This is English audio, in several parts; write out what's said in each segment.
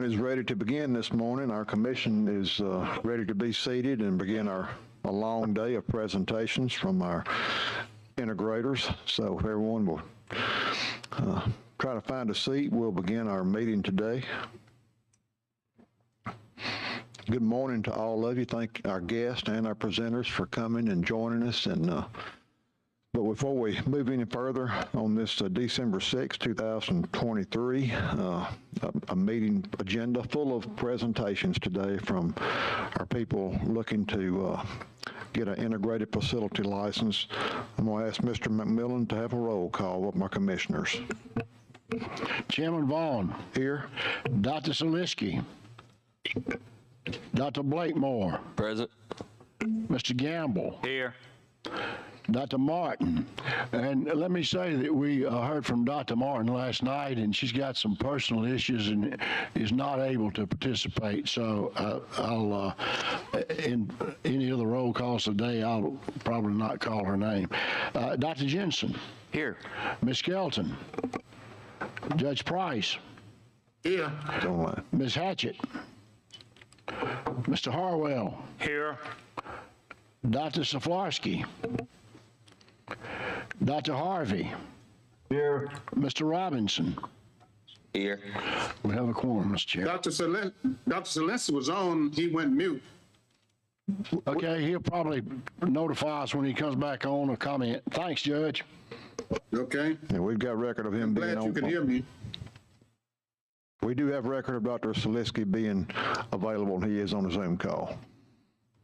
Is ready to begin this morning. Our commission is ready to be seated and begin a long day of presentations from our integrators. So if everyone will try to find a seat, we'll begin our meeting today. Good morning to all of you. Thank our guests and our presenters for coming and joining us. But before we move any further on this December 6, 2023, a meeting agenda full of presentations today from our people looking to get an integrated facility license. I'm going to ask Mr. McMillan to have a roll call with my commissioners. Chairman Vaughn. Here. Dr. Zaleski. Dr. Blakemore. Present. Mr. Gamble. Here. Dr. Martin. And let me say that we heard from Dr. Martin last night, and she's got some personal issues and is not able to participate. So I'll, in any of the roll calls today, I'll probably not call her name. Dr. Jensen. Here. Ms. Skelton. Judge Price. Here. Ms. Hatchett. Mr. Harwell. Here. Dr. Saflarski. Dr. Harvey. Here. Mr. Robinson. Here. We have a quorum, Mr. Chair. Dr. Celeste was on, he went mute. Okay, he'll probably notify us when he comes back on or comment. Thanks, Judge. Okay. And we've got record of him being Glad on. you can hear me. We do have record of Dr. Zaleski being available, and he is on a Zoom call.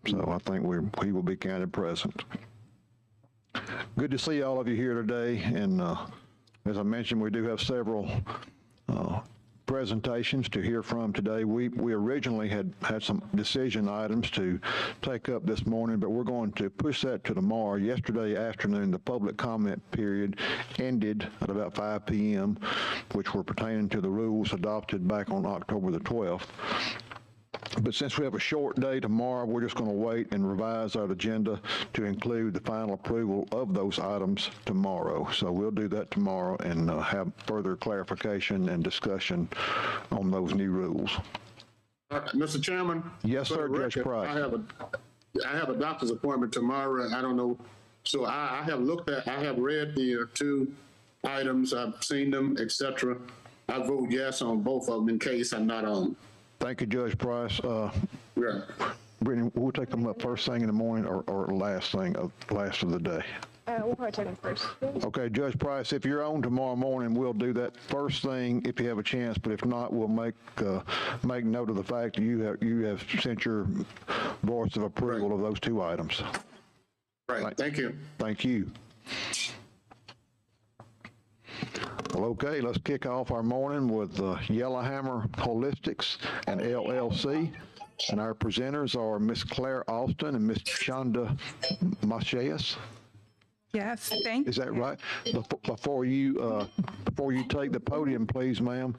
So I think he will be counted present. Good to see all of you here today. And as I mentioned, we do have several presentations to hear from today. We originally had some decision items to take up this morning, but we're going to push that to tomorrow. Yesterday afternoon, the public comment period ended at about 5 p.m., which were pertaining to the rules adopted back on October the 12th. But since we have a short day tomorrow, we're just going to wait and revise our agenda to include the final approval of those items tomorrow. So we'll do that tomorrow and have further clarification and discussion on those new rules. Mr. Chairman? Yes, sir, Judge Price. I have a doctor's appointment tomorrow. I don't know. So I have read the two items. I've seen them, etc. I vote yes on both of them in case I'm not on. Thank you, Judge Price. Yeah. Brittany, we'll take them up first thing in the morning or last of the day. We'll probably take them first. Okay, Judge Price, if you're on tomorrow morning, we'll do that first thing if you have a chance. But if not, we'll make note of the fact that you have sent your voice of approval of those two items. Right. Thank you. Thank you. Well, okay, let's kick off our morning with Yellowhammer Holistics and LLC. And our presenters are Miss Claire Austin and Miss Shonda Macias. Yes, thank you. Is that right? Before you take the podium, please, ma'am,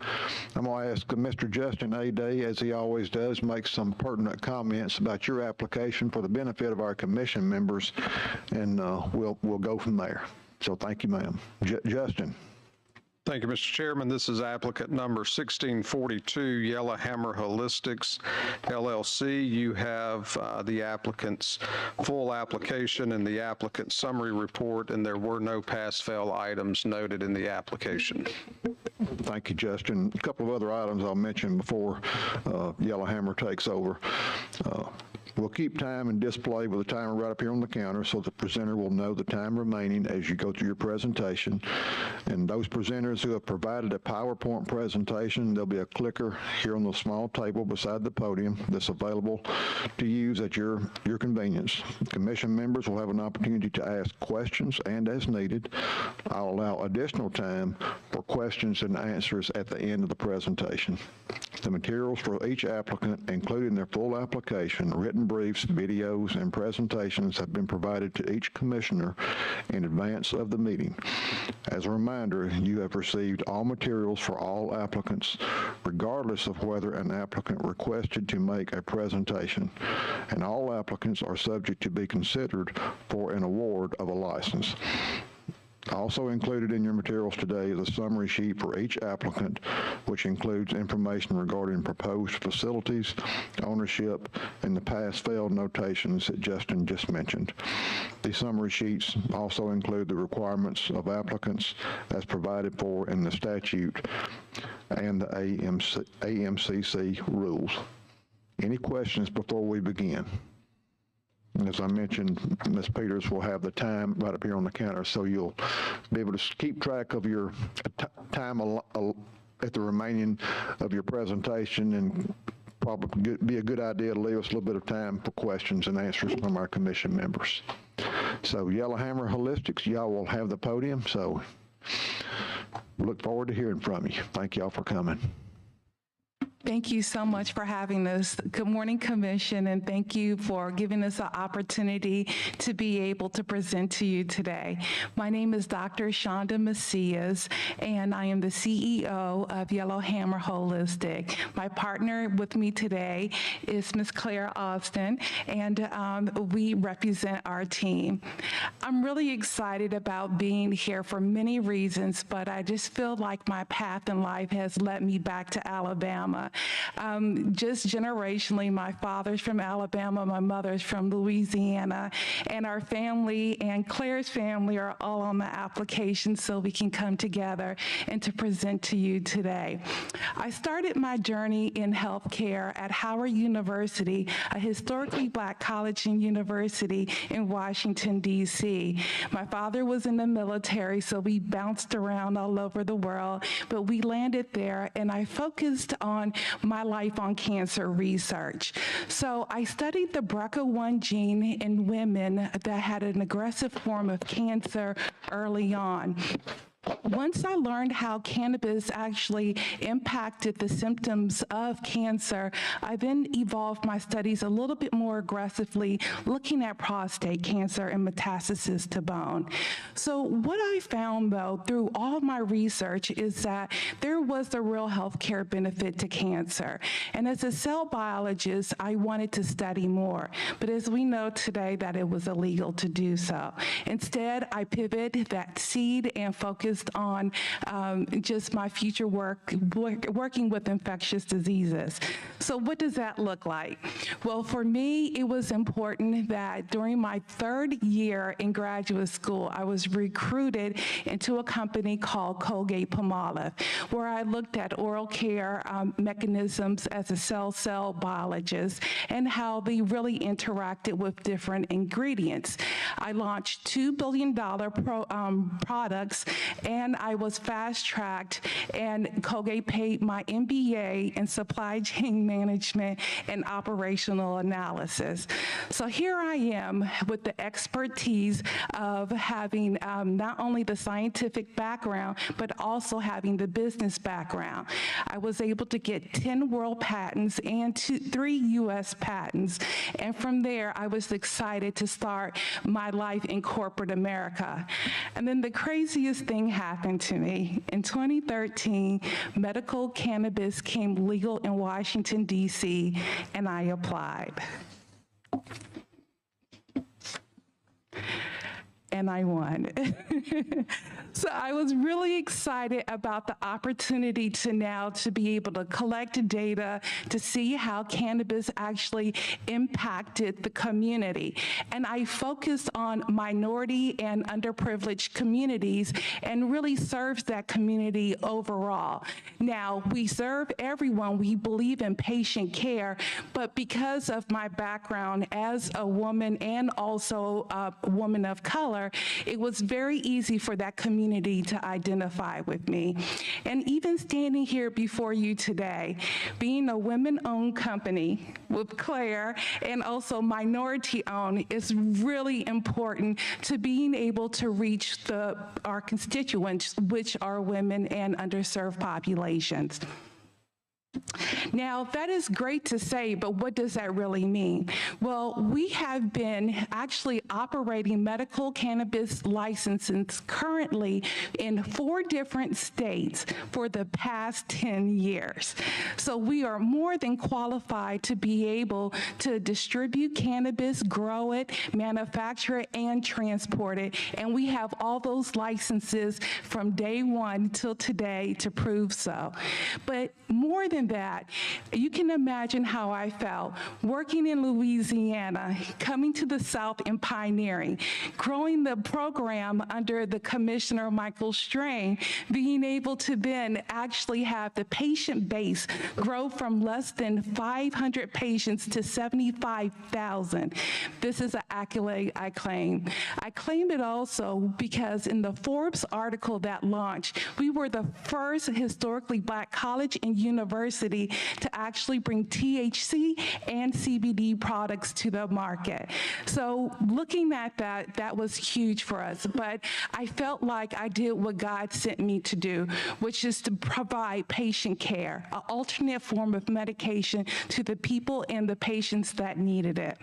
I'm going to ask Mr. Justin A. Day, as he always does, make some pertinent comments about your application for the benefit of our commission members, and we'll go from there. So thank you, ma'am. Justin. Thank you, Mr. Chairman. This is applicant number 1642, Yellowhammer Holistics, LLC. You have the applicant's full application and the applicant's summary report, and there were no pass-fail items noted in the application. Thank you, Justin. A couple of other items I'll mention before Yellowhammer takes over. We'll keep time and display with the timer right up here on the counter so the presenter will know the time remaining as you go through your presentation. And those presenters who have provided a PowerPoint presentation, there'll be a clicker here on the small table beside the podium that's available to use at your convenience. Commission members will have an opportunity to ask questions, and as needed, I'll allow additional time for questions and answers at the end of the presentation. The materials for each applicant, including their full application, written briefs, videos, and presentations have been provided to each commissioner in advance of the meeting. As a reminder, you have received all materials for all applicants, regardless of whether an applicant requested to make a presentation, and all applicants are subject to be considered for an award of a license. Also included in your materials today is a summary sheet for each applicant, which includes information regarding proposed facilities, ownership, and the pass-fail notations that Justin just mentioned. The summary sheets also include the requirements of applicants as provided for in the statute and the AMCC rules. Any questions before we begin? And as I mentioned, Ms. Peters will have the time right up here on the counter, so you'll be able to keep track of your time at the remaining of your presentation, and probably be a good idea to leave us a little bit of time for questions and answers from our commission members. So Yellowhammer Holistics, y'all will have the podium, so look forward to hearing from you. Thank y'all for coming. Thank you so much for having us. Good morning, Commission, and thank you for giving us an opportunity to be able to present to you today. My name is Dr. Shonda Macias, and I am the CEO of Yellowhammer Holistic. My partner with me today is Ms. Claire Austin, and we represent our team. I'm really excited about being here for many reasons, but I just feel like my path in life has led me back to Alabama. Just generationally, my father's from Alabama, my mother's from Louisiana, and our family and Claire's family are all on the application so we can come together and to present to you today. I started my journey in healthcare at Howard University, a historically Black college and university in Washington, D.C. My father was in the military, so we bounced around all over the world, but we landed there, and I focused on my life on cancer research. So I studied the BRCA1 gene in women that had an aggressive form of cancer early on. Once I learned how cannabis actually impacted the symptoms of cancer, I then evolved my studies a little bit more aggressively, looking at prostate cancer and metastasis to bone. So what I found, though, through all of my research is that there was a real healthcare benefit to cancer. And as a cell biologist, I wanted to study more. But as we know today, that it was illegal to do so. Instead, I pivoted that seed and focused on just my future working with infectious diseases. So what does that look like? Well, for me, it was important that during my third year in graduate school, I was recruited into a company called Colgate-Palmolive, where I looked at oral care mechanisms as a cell biologist and how they really interacted with different ingredients. I launched $2 billion products, and I was fast-tracked, and Colgate paid my MBA in supply chain management and operational analysis. So here I am with the expertise of having not only the scientific background, but also having the business background. I was able to get 10 world patents and 3 U.S. patents, and from there, I was excited to start my life in corporate America. And then the craziest thing happened to me. In 2013, medical cannabis came legal in Washington, D.C., and I applied. And I won. So I was really excited about the opportunity to be able to collect data to see how cannabis actually impacted the community. And I focused on minority and underprivileged communities and really serves that community overall. Now, we serve everyone. We believe in patient care, but because of my background as a woman and also a woman of color, it was very easy for that community to identify with me. And even standing here before you today, being a women-owned company with Claire and also minority-owned is really important to being able to reach our constituents, which are women and underserved populations. Now, that is great to say, but what does that really mean? Well, we have been actually operating medical cannabis licenses currently in 4 different states for the past 10 years. So we are more than qualified to be able to distribute cannabis, grow it, manufacture it, and transport it. And we have all those licenses from day one till today to prove so. But more than that, you can imagine how I felt working in Louisiana, coming to the South and pioneering, growing the program under the Commissioner Michael Strain, being able to then actually have the patient base grow from less than 500 patients to 75,000. This is an accolade I claim. I claim it also because in the Forbes article that launched, we were the first historically Black college and university to actually bring THC and CBD products to the market. So looking at that, that was huge for us. But I felt like I did what God sent me to do, which is to provide patient care, an alternate form of medication to the people and the patients that needed it.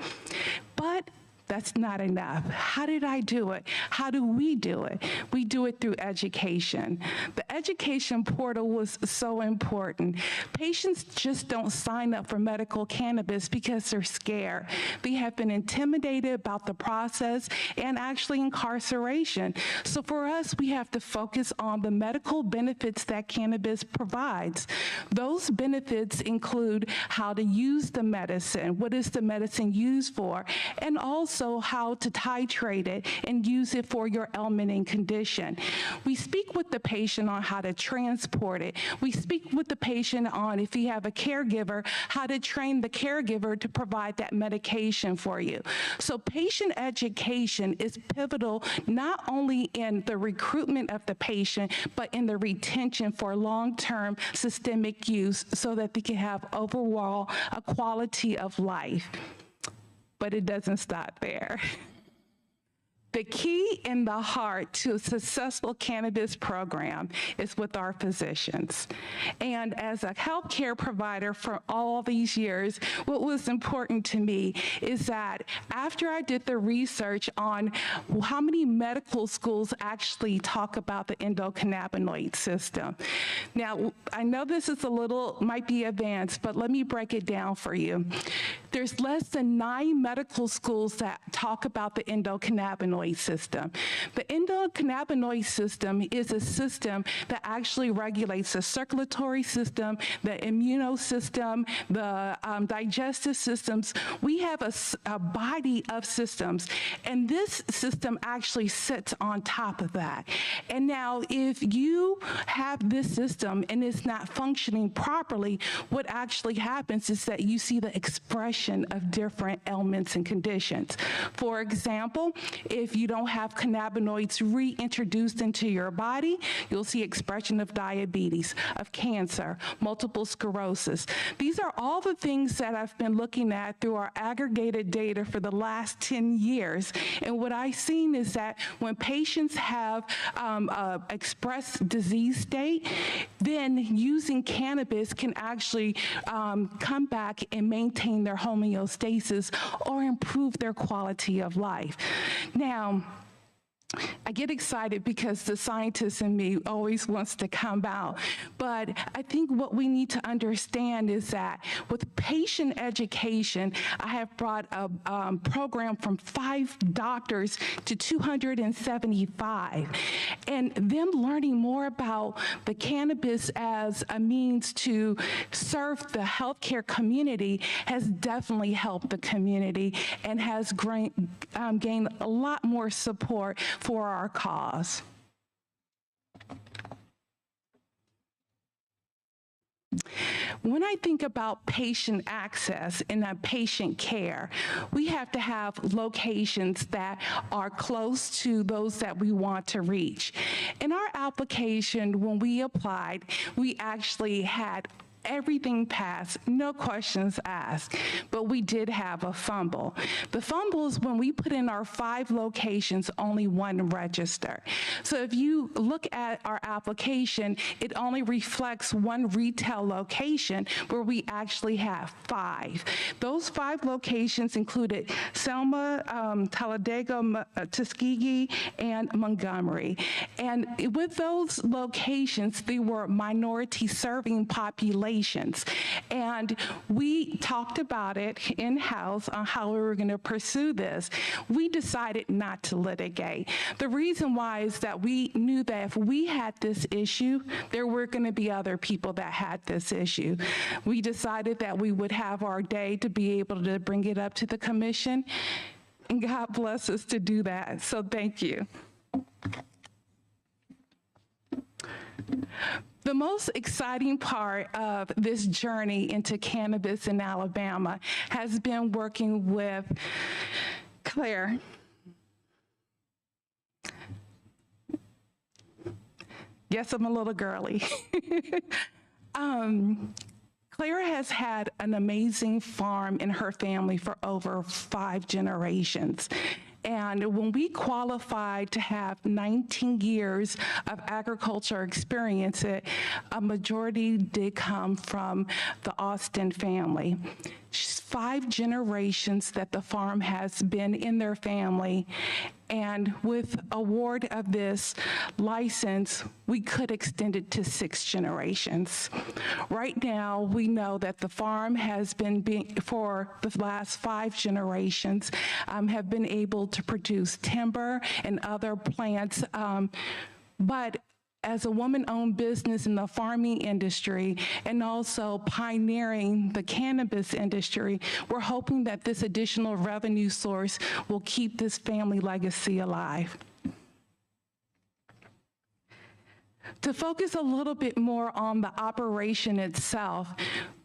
But that's not enough. How did I do it? How do we do it? We do it through education. The education portal was so important. Patients just don't sign up for medical cannabis because they're scared. They have been intimidated about the process and actually incarceration. So for us, we have to focus on the medical benefits that cannabis provides. Those benefits include how to use the medicine, what is the medicine used for, and also how to titrate it and use it for your ailment and condition. We speak with the patient on how to transport it. We speak with the patient on, if you have a caregiver, how to train the caregiver to provide that medication for you. So patient education is pivotal not only in the recruitment of the patient, but in the retention for long-term systemic use so that they can have overall a quality of life. But it doesn't stop there. The key and the heart to a successful cannabis program is with our physicians. And as a healthcare provider for all these years, what was important to me is that after I did the research on how many medical schools actually talk about the endocannabinoid system. Now, I know this is might be advanced, but let me break it down for you. There's less than 9 medical schools that talk about the endocannabinoid system. The endocannabinoid system is a system that actually regulates the circulatory system, the immune system, the digestive systems. We have a body of systems, and this system actually sits on top of that. And now, if you have this system and it's not functioning properly, what actually happens is that you see the expression of different ailments and conditions. For example, if you don't have cannabinoids reintroduced into your body, you'll see expression of diabetes, of cancer, multiple sclerosis. These are all the things that I've been looking at through our aggregated data for the last 10 years. And what I've seen is that when patients have expressed disease state, then using cannabis can actually come back and maintain their homeostasis or improve their quality of life. Now, I get excited because the scientist in me always wants to come out. But I think what we need to understand is that with patient education, I have brought a program from 5 doctors to 275. And them learning more about the cannabis as a means to serve the healthcare community has definitely helped the community and has gained a lot more support for our cause. When I think about patient access and patient care, we have to have locations that are close to those that we want to reach. In our application, when we applied, we actually had Everything passed, no questions asked, but we did have a fumble. The fumble is when we put in our 5 locations, only 1 register. So if you look at our application, it only reflects 1 retail location where we actually have 5. Those 5 locations included Selma, Talladega, Tuskegee, and Montgomery. And with those locations, they were minority serving populations. And we talked about it in-house on how we were going to pursue this. We decided not to litigate. The reason why is that we knew that if we had this issue, there were going to be other people that had this issue. We decided that we would have our day to be able to bring it up to the commission, and God bless us to do that. So thank you. The most exciting part of this journey into cannabis in Alabama has been working with Claire. Yes, I'm a little girly. Claire has had an amazing farm in her family for over 5 generations. And when we qualified to have 19 years of agriculture experience, a majority did come from the Austin family. 5 generations that the farm has been in their family. And with award of this license, we could extend it to 6 generations. Right now, we know that the farm has been for the last 5 generations, have been able to produce timber and other plants, but as a woman-owned business in the farming industry and also pioneering the cannabis industry, we're hoping that this additional revenue source will keep this family legacy alive. To focus a little bit more on the operation itself,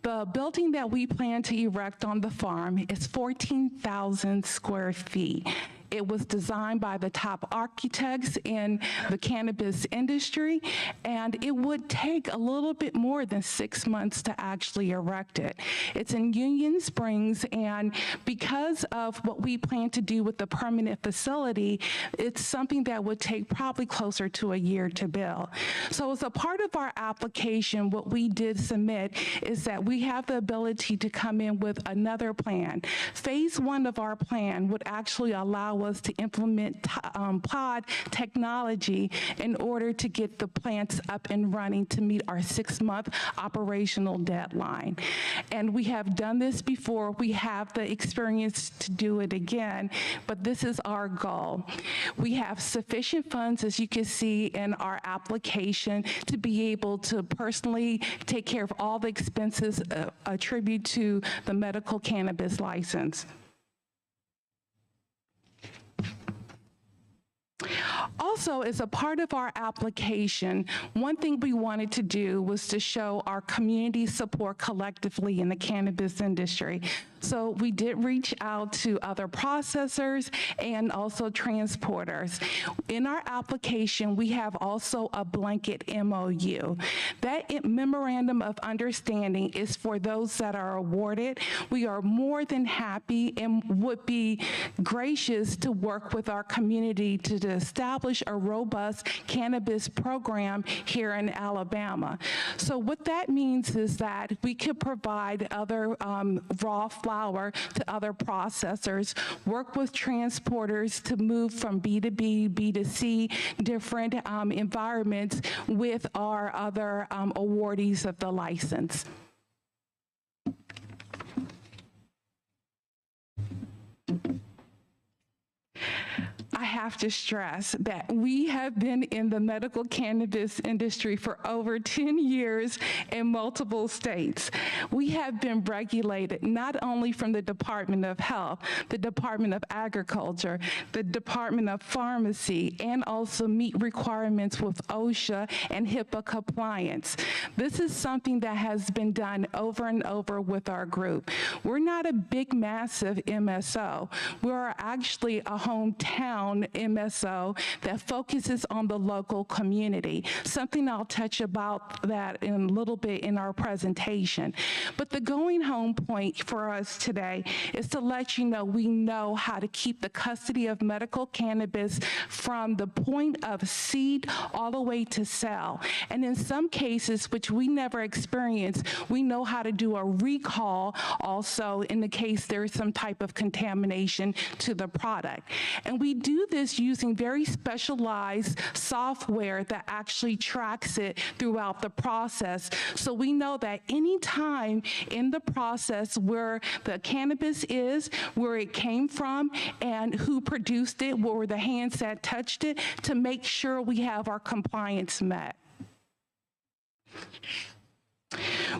the building that we plan to erect on the farm is 14,000 square feet. It was designed by the top architects in the cannabis industry, and it would take a little bit more than 6 months to actually erect it. It's in Union Springs, and because of what we plan to do with the permanent facility, it's something that would take probably closer to a year to build. So as a part of our application, what we did submit is that we have the ability to come in with another plan. Phase 1 of our plan would actually allow us to implement pod technology in order to get the plants up and running to meet our 6-month operational deadline. And we have done this before. We have the experience to do it again, but this is our goal. We have sufficient funds, as you can see in our application, to be able to personally take care of all the expenses attributed to the medical cannabis license. Also, as a part of our application, one thing we wanted to do was to show our community support collectively in the cannabis industry. So we did reach out to other processors and also transporters. In our application, we have also a blanket MOU. That memorandum of understanding is for those that are awarded. We are more than happy and would be gracious to work with our community to establish a robust cannabis program here in Alabama. So what that means is that we could provide other raw flower to other processors, work with transporters to move from B2B, B2C, different environments with our other awardees of the license. I have to stress that we have been in the medical cannabis industry for over 10 years in multiple states. We have been regulated not only from the Department of Health, the Department of Agriculture, the Department of Pharmacy, and also meet requirements with OSHA and HIPAA compliance. This is something that has been done over and over with our group. We're not a big, massive MSO. We're actually a hometown town MSO that focuses on the local community. Something I'll touch about that in a little bit in our presentation. But the going home point for us today is to let you know we know how to keep the custody of medical cannabis from the point of seed all the way to sell. And in some cases, which we never experienced, we know how to do a recall also in the case there's some type of contamination to the product. And we do this using very specialized software that actually tracks it throughout the process. So we know that any time in the process where the cannabis is, where it came from, and who produced it, what were the hands that touched it, to make sure we have our compliance met.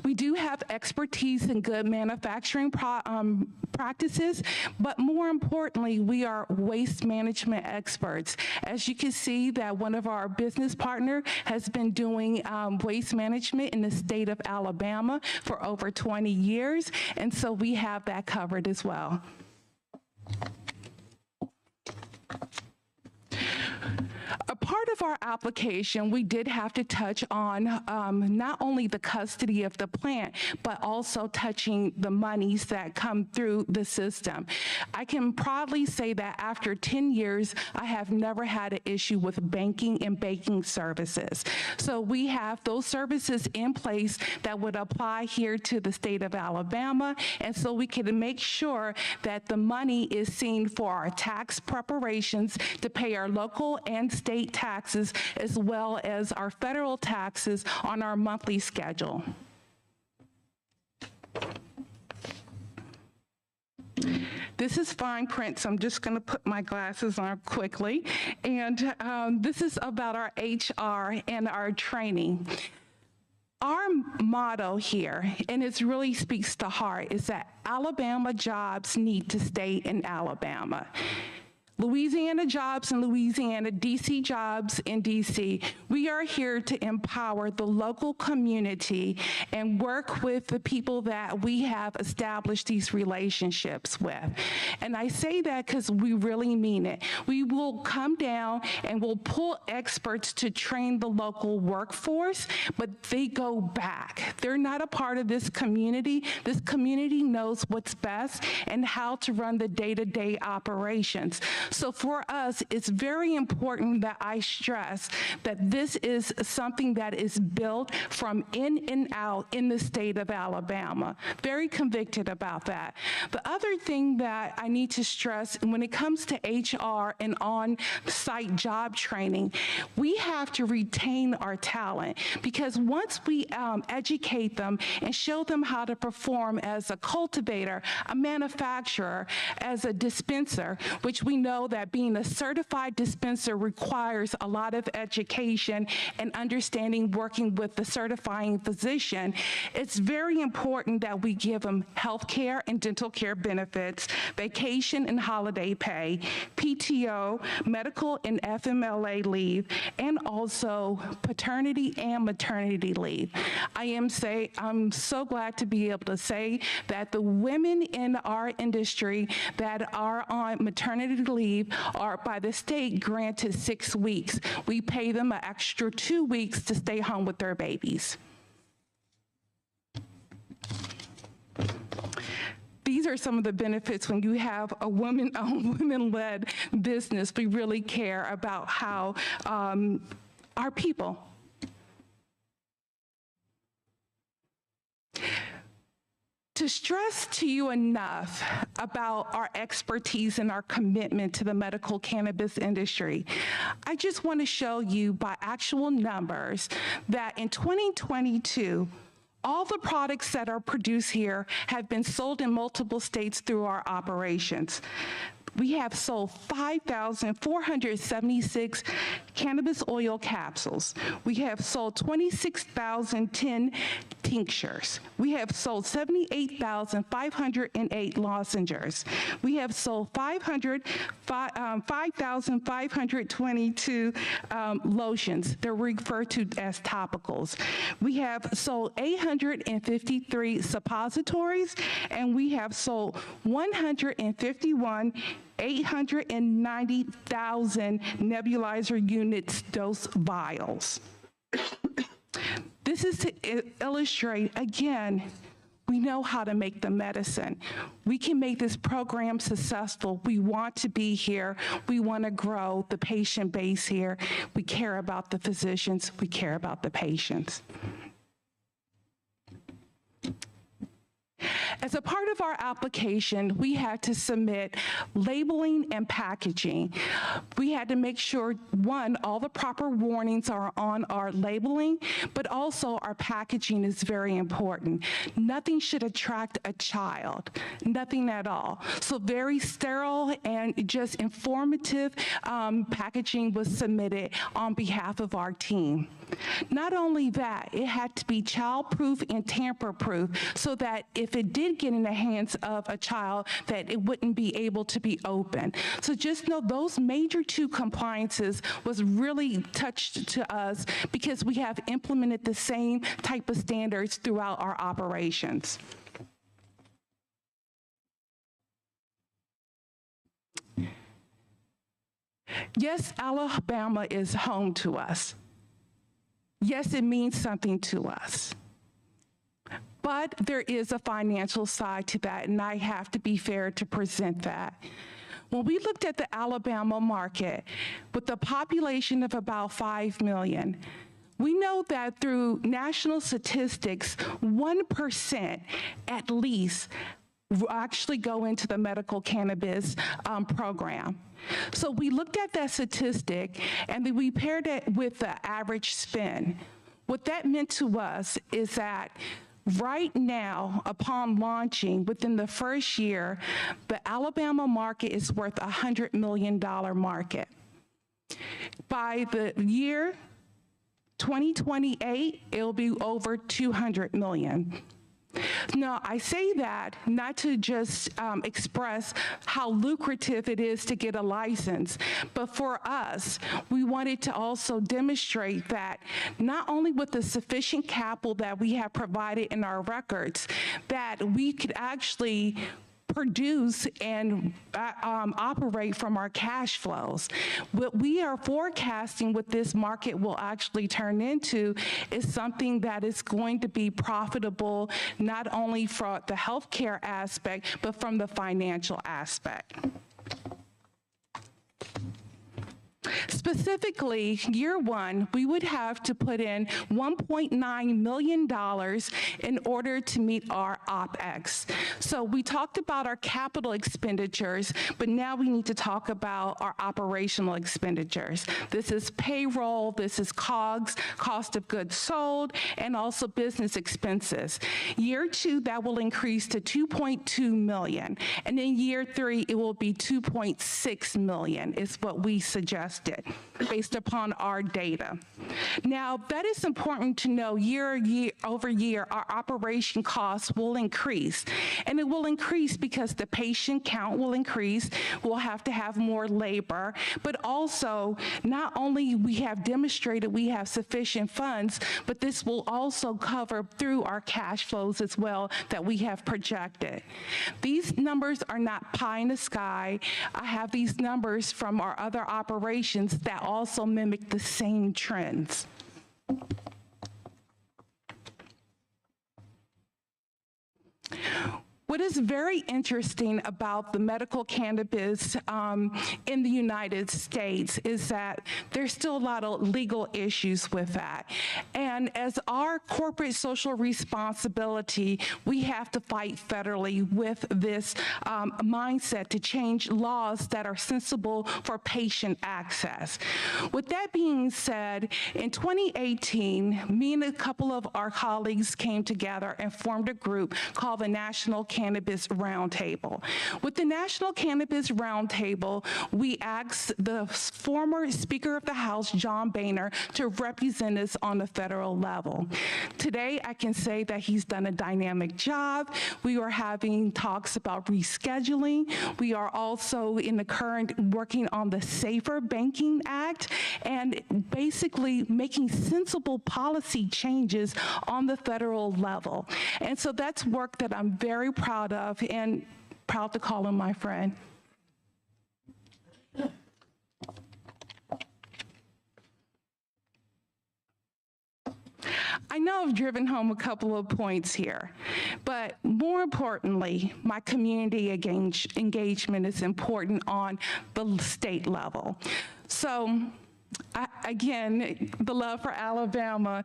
We do have expertise in good manufacturing practices, but more importantly, we are waste management experts. As you can see that one of our business partner has been doing waste management in the state of Alabama for over 20 years, and so we have that covered as well. A part of our application, we did have to touch on not only the custody of the plant, but also touching the monies that come through the system. I can proudly say that after 10 years, I have never had an issue with banking and banking services. So we have those services in place that would apply here to the state of Alabama, and so we can make sure that the money is seen for our tax preparations to pay our local and state taxes, as well as our federal taxes on our monthly schedule. This is fine print, so I'm just going to put my glasses on quickly. And this is about our HR and our training. Our motto here, and it really speaks to heart, is that Alabama jobs need to stay in Alabama. Louisiana jobs in Louisiana, DC jobs in DC. We are here to empower the local community and work with the people that we have established these relationships with. And I say that because we really mean it. We will come down and we'll pull experts to train the local workforce, but they go back. They're not a part of this community. This community knows what's best and how to run the day-to-day operations. So for us, it's very important that I stress that this is something that is built from in and out in the state of Alabama. Very convicted about that. The other thing that I need to stress when it comes to HR and on-site job training, we have to retain our talent, because once we educate them and show them how to perform as a cultivator, a manufacturer, as a dispenser, which we know that being a certified dispenser requires a lot of education and understanding working with the certifying physician, it's very important that we give them health care and dental care benefits, vacation and holiday pay, PTO, medical and FMLA leave, and also paternity and maternity leave. I'm so glad to be able to say that the women in our industry that are on maternity leave are by the state granted 6 weeks. We pay them an extra 2 weeks to stay home with their babies. These are some of the benefits when you have a women-owned, women-led business. We really care about how our people. To stress to you enough about our expertise and our commitment to the medical cannabis industry, I just want to show you by actual numbers that in 2022, all the products that are produced here have been sold in multiple states through our operations. We have sold 5,476 cannabis oil capsules. We have sold 26,010 tinctures. We have sold 78,508 lozenges. We have sold 5,522 lotions. They're referred to as topicals. We have sold 853 suppositories, and we have sold 151 890,000 nebulizer units dose vials. This is to illustrate, again, we know how to make the medicine. We can make this program successful. We want to be here. We want to grow the patient base here. We care about the physicians. We care about the patients. As a part of our application, we had to submit labeling and packaging. We had to make sure, one, all the proper warnings are on our labeling, but also our packaging is very important. Nothing should attract a child, nothing at all. So very sterile and just informative packaging was submitted on behalf of our team. Not only that, it had to be child-proof and tamper-proof so that if it did get in the hands of a child, that it wouldn't be able to be open. So just know those major two compliances was really touched to us because we have implemented the same type of standards throughout our operations. Yes, Alabama is home to us. Yes, it means something to us. But there is a financial side to that, and I have to be fair to present that. When we looked at the Alabama market, with a population of about 5 million, we know that through national statistics, 1% at least will actually go into the medical cannabis program. So we looked at that statistic and then we paired it with the average spend. What that meant to us is that right now, upon launching, within the first year, the Alabama market is worth a $100 million market. By the year 2028, it'll be over 200 million. Now, I say that not to just express how lucrative it is to get a license, but for us, we wanted to also demonstrate that not only with the sufficient capital that we have provided in our records, that we could actually produce and operate from our cash flows. What we are forecasting what this market will actually turn into is something that is going to be profitable, not only from the healthcare aspect, but from the financial aspect. Specifically, year one, we would have to put in $1.9 million in order to meet our OpEx. So we talked about our capital expenditures, but now we need to talk about our operational expenditures. This is payroll, this is COGS, cost of goods sold, and also business expenses. Year two, that will increase to $2.2 million. And in year three, it will be $2.6 million is what we suggested based upon our data. Now, that is important to know. Year over year, our operation costs will increase. And it will increase because the patient count will increase. We'll have to have more labor. But also, not only we have demonstrated we have sufficient funds, but this will also cover through our cash flows as well that we have projected. These numbers are not pie in the sky. I have these numbers from our other operations that also mimic the same trends. What is very interesting about the medical cannabis in the United States is that there's still a lot of legal issues with that. And as our corporate social responsibility, we have to fight federally with this mindset to change laws that are sensible for patient access. With that being said, in 2018, me and a couple of our colleagues came together and formed a group called the National Cannabis Roundtable. With the National Cannabis Roundtable, we asked the former Speaker of the House, John Boehner, to represent us on the federal level. Today, I can say that he's done a dynamic job. We are having talks about rescheduling. We are also in the current working on the Safer Banking Act and basically making sensible policy changes on the federal level. And so that's work that I'm very proud of and proud to call him my friend. I know I've driven home a couple of points here, but more importantly, my community engagement is important on the state level. So, again, the love for Alabama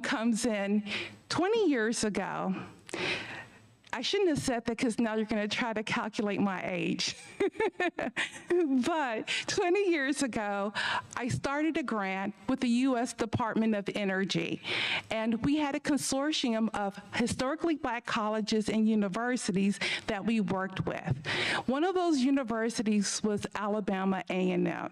comes in. 20 years ago, I shouldn't have said that because now you're going to try to calculate my age. But 20 years ago, I started a grant with the U.S. Department of Energy, and we had a consortium of historically Black colleges and universities that we worked with. One of those universities was Alabama A&M.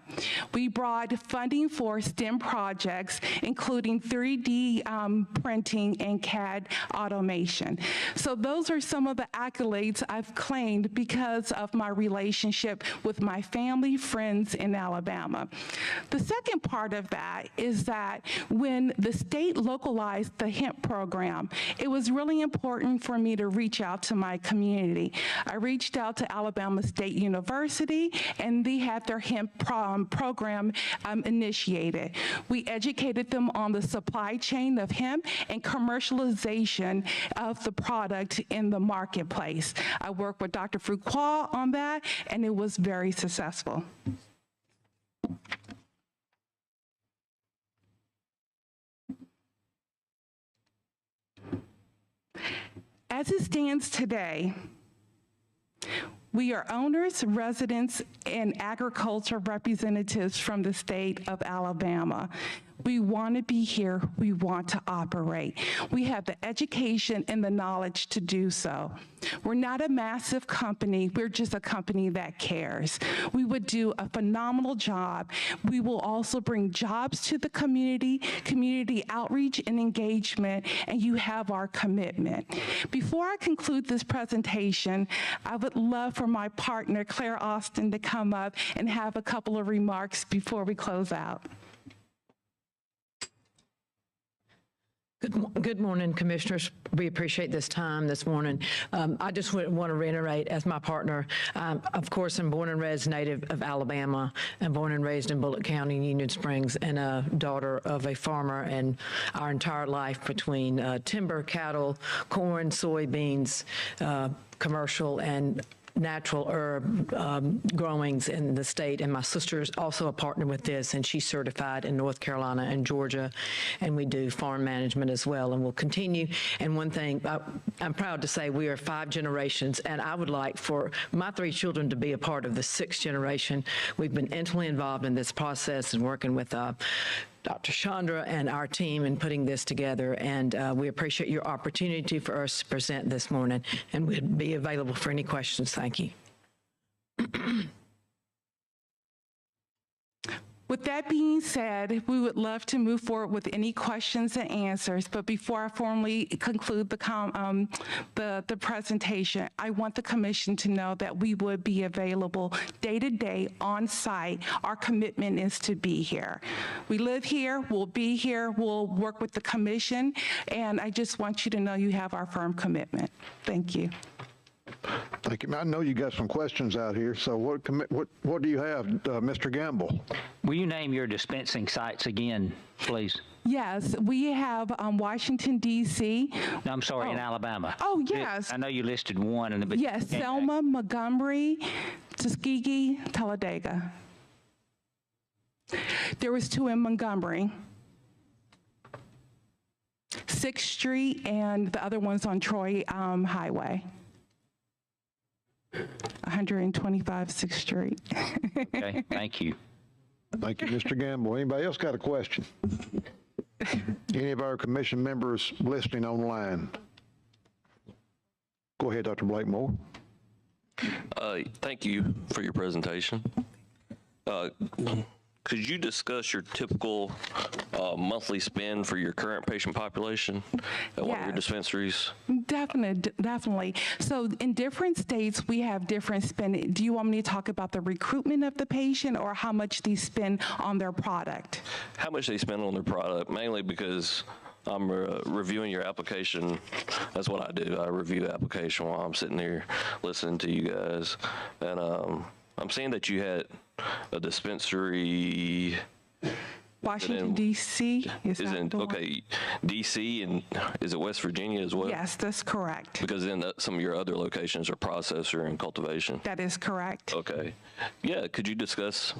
We brought funding for STEM projects, including 3D printing and CAD automation. So those are some of the accolades I've claimed because of my relationship with my family, friends in Alabama. The second part of that is that when the state localized the hemp program, it was really important for me to reach out to my community. I reached out to Alabama State University, and they had their hemp program initiated. We educated them on the supply chain of hemp and commercialization of the product in the marketplace. I worked with Dr. Fuqua on that, and it was very successful. As it stands today, we are owners, residents, and agriculture representatives from the state of Alabama. We want to be here. We want to operate. We have the education and the knowledge to do so. We're not a massive company. We're just a company that cares. We would do a phenomenal job. We will also bring jobs to the community outreach and engagement, and you have our commitment. Before I conclude this presentation, I would love for my partner, Claire Austin, to come up and have a couple of remarks before we close out. Good morning, Commissioners. We appreciate this time this morning. I just want to reiterate, as my partner, of course, I'm born and raised native of Alabama, and born and raised in Bullock County, Union Springs, and a daughter of a farmer, and our entire life between timber, cattle, corn, soybeans, commercial, and natural herb growings in the state. And my sister is also a partner with this, and she's certified in North Carolina and Georgia, and we do farm management as well, and we'll continue. And one thing, I'm proud to say we are 5 generations, and I would like for my 3 children to be a part of the 6th generation. We've been intimately involved in this process and working with Dr. Chandra and our team in putting this together, and we appreciate your opportunity for us to present this morning, and we'd be available for any questions. Thank you. With that being said, we would love to move forward with any questions and answers, but before I formally conclude the presentation, I want the Commission to know that we would be available day to day on site. Our commitment is to be here. We live here, we'll be here, we'll work with the Commission, and I just want you to know you have our firm commitment. Thank you. Thank you. I know you got some questions out here, so what do you have, Mr. Gamble? Will you name your dispensing sites again, please? Yes, we have Washington, D.C. No, I'm sorry, in Alabama. Oh, yes. I know you listed one in the beginning. Yes, Selma, Montgomery, Tuskegee, Talladega. There was 2 in Montgomery. 6th Street, and the other one's on Troy Highway. 125 6th Street. Okay, thank you. Thank you, Mr. Gamble. Anybody else got a question? Any of our commission members listening online? Go ahead, Dr. Blakemore. Thank you for your presentation. Could you discuss your typical monthly spend for your current patient population at one of your dispensaries? Definitely. So in different states, we have different spending. Do you want me to talk about the recruitment of the patient or how much they spend on their product? How much they spend on their product, mainly because I'm reviewing your application. That's what I do. I review the application while I'm sitting here listening to you guys. And I'm seeing that you had a dispensary Washington, D.C. Is that Isn't, the one? okay, DC, and is it West Virginia as well? Yes, that's correct. Because then some of your other locations are processor and cultivation. That is correct. Okay. Yeah, could you discuss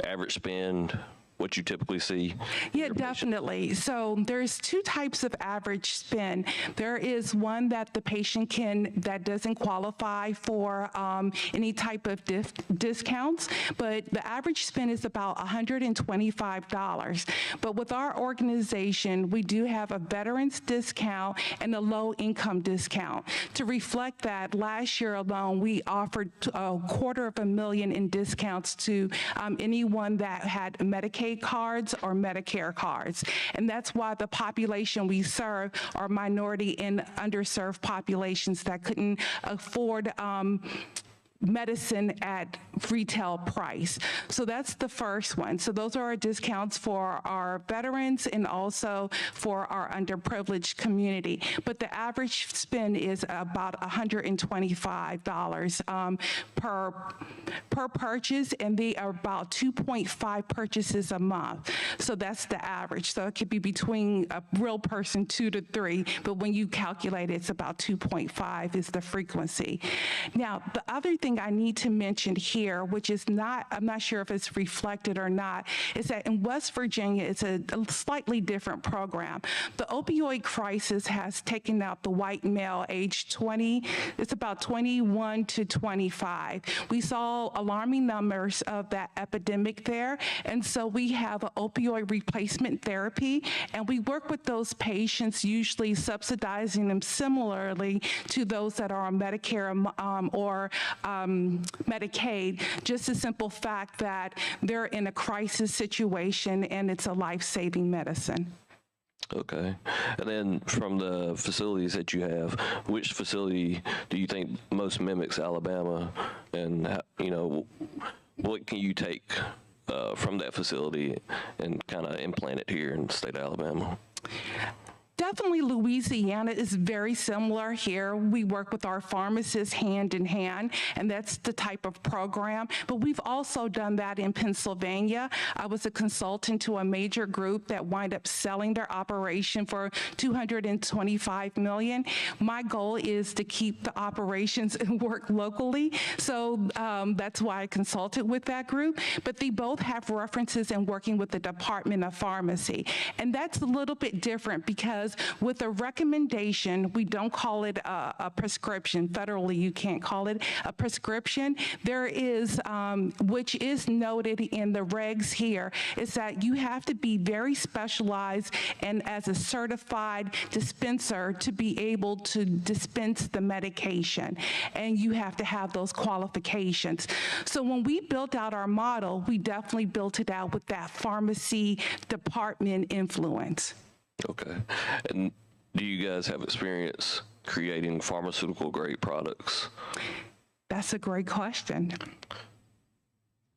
average spend, what you typically see? Yeah, definitely. So there's two types of average spend. There is one that the patient that doesn't qualify for any type of discounts, but the average spend is about $125. But with our organization, we do have a veterans discount and a low income discount. To reflect that, last year alone, we offered $250,000 in discounts to anyone that had Medicaid cards or Medicare cards. And that's why the population we serve are minority and underserved populations that couldn't afford medicine at retail price. So that's the first one. So those are our discounts for our veterans and also for our underprivileged community. But the average spend is about $125 per purchase, and they are about 2.5 purchases a month. So that's the average. So it could be between a real person 2 to 3, but when you calculate it, it's about 2.5 is the frequency. Now, the other thing I need to mention here, which is not, I'm not sure if it's reflected or not, is that in West Virginia, it's a slightly different program. The opioid crisis has taken out the white male age 20, it's about 21 to 25. We saw alarming numbers of that epidemic there, and so we have an opioid replacement therapy, and we work with those patients, usually subsidizing them similarly to those that are on Medicare or Medicaid, just the simple fact that they're in a crisis situation and it's a life-saving medicine. Okay. And then from the facilities that you have, which facility do you think most mimics Alabama? And, you know, what can you take from that facility and kind of implant it here in the state of Alabama? Definitely Louisiana is very similar here. We work with our pharmacists hand in hand, and that's the type of program. But we've also done that in Pennsylvania. I was a consultant to a major group that wound up selling their operation for $225 million. My goal is to keep the operations and work locally. So that's why I consulted with that group. But they both have references in working with the Department of Pharmacy. And that's a little bit different because with a recommendation, we don't call it a prescription. Federally, you can't call it a prescription. There is, which is noted in the regs here, is that you have to be very specialized and as a certified dispenser to be able to dispense the medication. And you have to have those qualifications. So when we built out our model, we definitely built it out with that pharmacy department influence. Okay. And do you guys have experience creating pharmaceutical-grade products? That's a great question.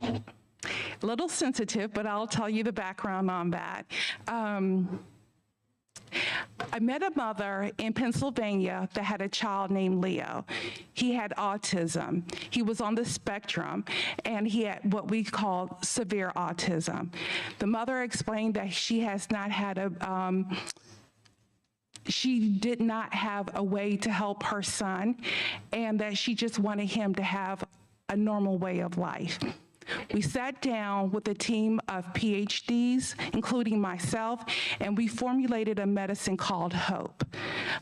A little sensitive, but I'll tell you the background on that. I met a mother in Pennsylvania that had a child named Leo. He had autism. He was on the spectrum, and he had what we call severe autism. The mother explained that she has not had she did not have a way to help her son, and that she just wanted him to have a normal way of life. We sat down with a team of PhDs, including myself, and we formulated a medicine called Hope.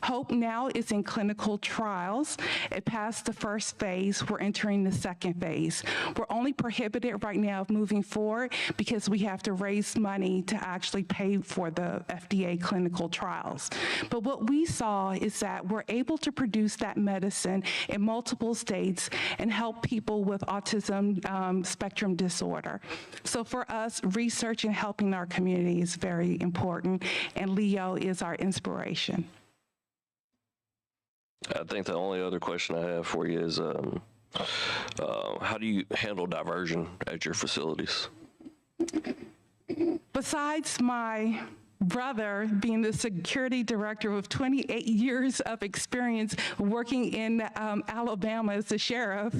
Hope now is in clinical trials. It passed the first phase. We're entering the second phase. We're only prohibited right now of moving forward because we have to raise money to actually pay for the FDA clinical trials. But what we saw is that we're able to produce that medicine in multiple states and help people with autism spectrum disorder. So for us, research and helping our community is very important, and Leo is our inspiration. I think the only other question I have for you is how do you handle diversion at your facilities? Besides my brother being the security director with 28 years of experience working in Alabama as a sheriff,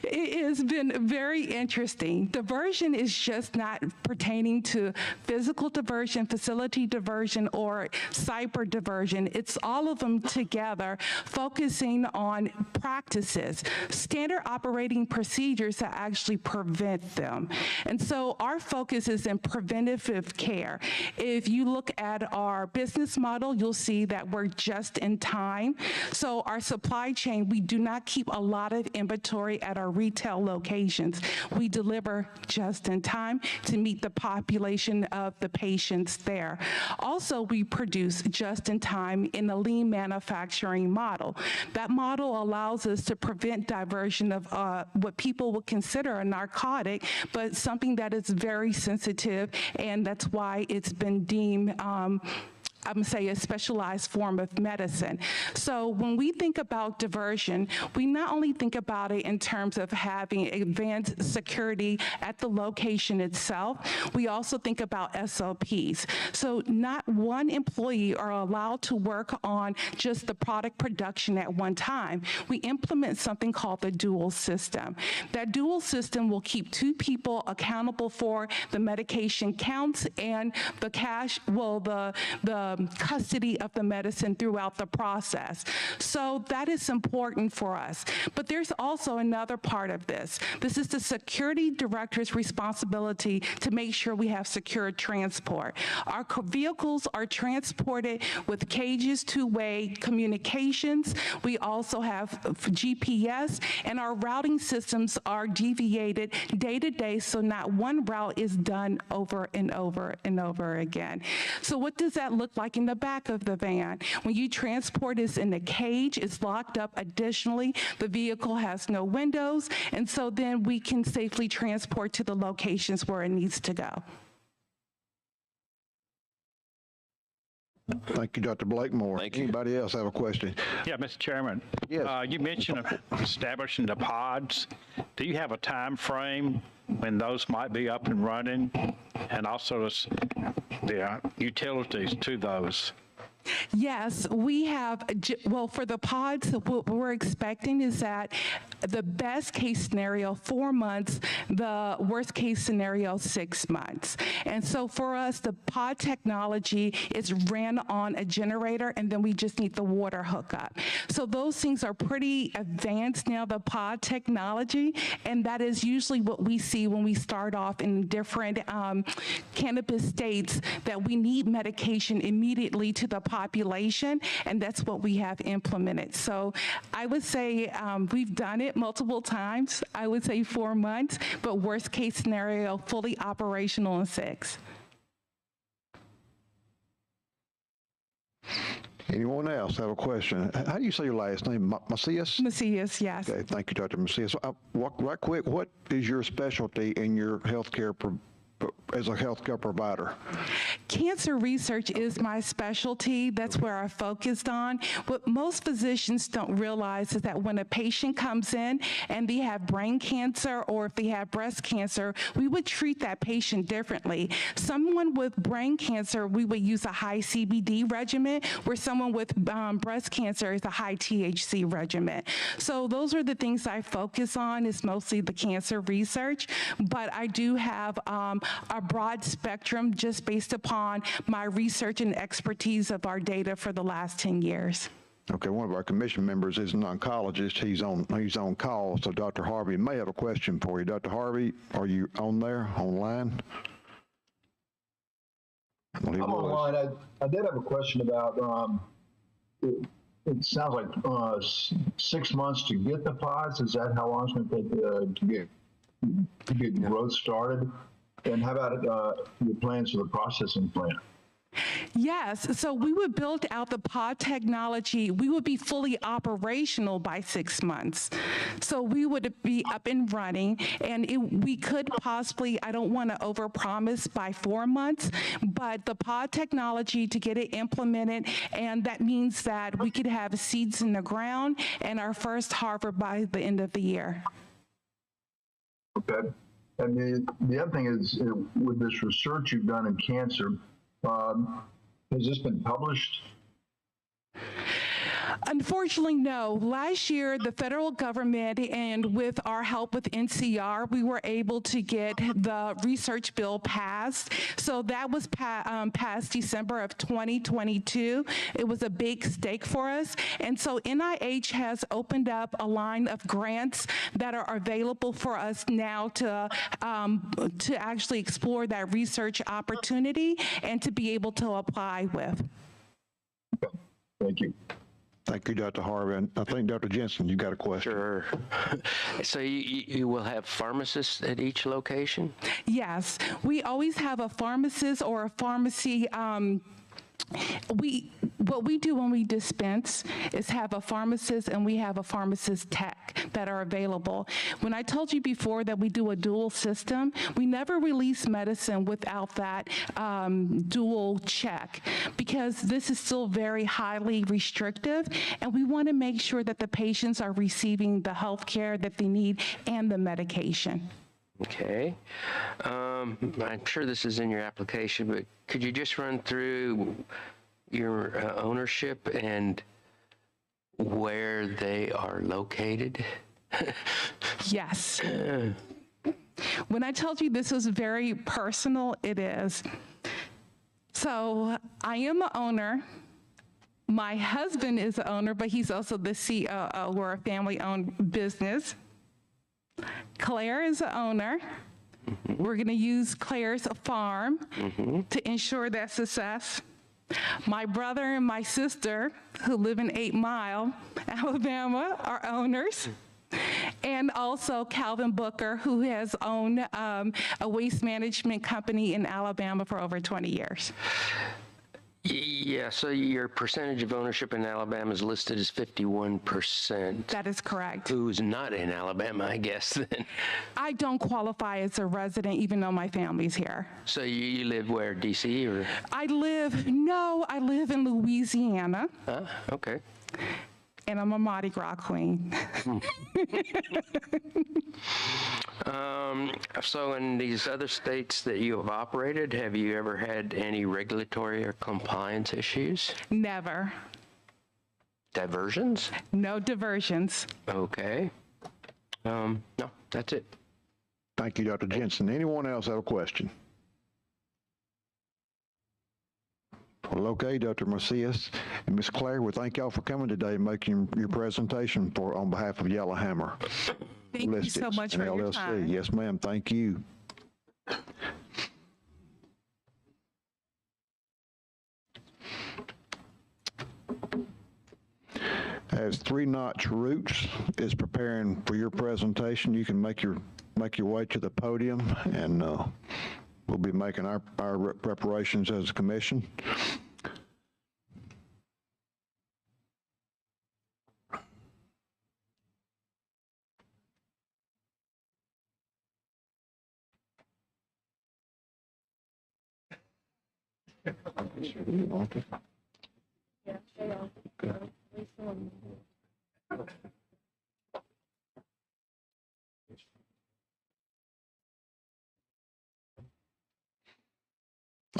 It has been very interesting. Diversion is just not pertaining to physical diversion, facility diversion, or cyber diversion. It's all of them together, focusing on practices, standard operating procedures that actually prevent them. And so our focus is in preventative care. If you look at our business model, you'll see that we're just in time. So our supply chain, we do not keep a lot of inventory at our retail locations. We deliver just in time to meet the population of the patients there. Also, we produce just in time in a lean manufacturing model. That model allows us to prevent diversion of what people would consider a narcotic, but something that is very sensitive, and that's why it's been deemed I'm going to say a specialized form of medicine. So when we think about diversion, we not only think about it in terms of having advanced security at the location itself, we also think about SOPs. So not one employee are allowed to work on just the product production at one time. We implement something called the dual system. That dual system will keep two people accountable for the medication counts and the the custody of the medicine throughout the process. So that is important for us. But there's also another part of this. This is the security director's responsibility to make sure we have secure transport. Our vehicles are transported with cages, two-way communications. We also have GPS, and our routing systems are deviated day to day, so not one route is done over and over and over again. So what does that look like in the back of the van? When you transport is in a cage, it's locked up. Additionally, the vehicle has no windows, and so then we can safely transport to the locations where it needs to go. Thank you, Dr. Blakemore. Thank you. Anybody else have a question? Yeah, Mr. Chairman. Yes. You mentioned establishing the pods. Do you have a time frame when those might be up and running? And also the utilities to those? Yes, we have, well, for the pods, what we're expecting is that the best case scenario, 4 months, the worst case scenario, 6 months. And so for us, the pod technology is ran on a generator, and then we just need the water hookup. So those things are pretty advanced now, the pod technology, and that is usually what we see when we start off in different cannabis states, that we need medication immediately to the population, and that's what we have implemented. So I would say we've done it multiple times. I would say 4 months, but worst case scenario, fully operational in 6. Anyone else have a question? How do you say your last name? Macias? Macias, yes. Okay, thank you, Dr. Macias. Right quick, what is your specialty in your healthcare as a healthcare provider? Cancer research is my specialty. That's where I focused on. What most physicians don't realize is that when a patient comes in and they have brain cancer, or if they have breast cancer, we would treat that patient differently. Someone with brain cancer, we would use a high CBD regimen, where someone with breast cancer is a high THC regimen. So those are the things I focus on, is mostly the cancer research, but I do have a broad spectrum just based upon my research and expertise of our data for the last 10 years. Okay, one of our commission members is an oncologist. He's on call, so Dr. Harvey may have a question for you. Dr. Harvey, are you on there, online? Well, I'm online. I did have a question about, it sounds like 6 months to get the pods. Is that how long it's going to take to get growth started? And how about your plans for the processing plant? Yes, so we would build out the pod technology. We would be fully operational by 6 months. So we would be up and running, and we could possibly, I don't want to overpromise, by 4 months, but the pod technology to get it implemented, and that means that we could have seeds in the ground and our first harvest by the end of the year. Okay. And the other thing is, with this research you've done in cancer, has this been published? Unfortunately, no. Last year, the federal government, and with our help with NCR, we were able to get the research bill passed. So that was passed December of 2022. It was a big stake for us. And so NIH has opened up a line of grants that are available for us now to actually explore that research opportunity and to be able to apply with. Thank you. Thank you, Dr. Harvey. And I think, Dr. Jensen, you got a question. Sure. So you will have pharmacists at each location? Yes, we always have a pharmacist or a pharmacy. What we do when we dispense is have a pharmacist and we have a pharmacist tech that are available. When I told you before that we do a dual system, we never release medicine without that dual check, because this is still very highly restrictive, and we want to make sure that the patients are receiving the health care that they need and the medication. Okay. I'm sure this is in your application, but could you just run through your ownership and where they are located? Yes. When I told you this was very personal, it is. So I am an owner. My husband is the owner, but he's also the COO. We're a family-owned business. Claire is the owner. Mm-hmm. We're going to use Claire's farm to ensure that success. My brother and my sister, who live in 8 Mile, Alabama, are owners. And also Calvin Booker, who has owned a waste management company in Alabama for over 20 years. Yeah, so your percentage of ownership in Alabama is listed as 51%. That is correct. Who's not in Alabama, I guess, then? I don't qualify as a resident, even though my family's here. So you live where, D.C. or? I live in Louisiana. Okay. And I'm a Mardi Gras queen. So in these other states that you have operated, have you ever had any regulatory or compliance issues? Never. Diversions? No diversions. Okay. No, that's it. Thank you, Dr. Jensen. Anyone else have a question? Well, okay, Dr. Macias and Ms. Claire, we thank y'all for coming today and making your presentation on behalf of Yellowhammer. Thank you so much for your time. Yes, ma'am. Thank you. As 3 Notch Roots is preparing for your presentation, you can make your way to the podium, and we'll be making our preparations as a commission.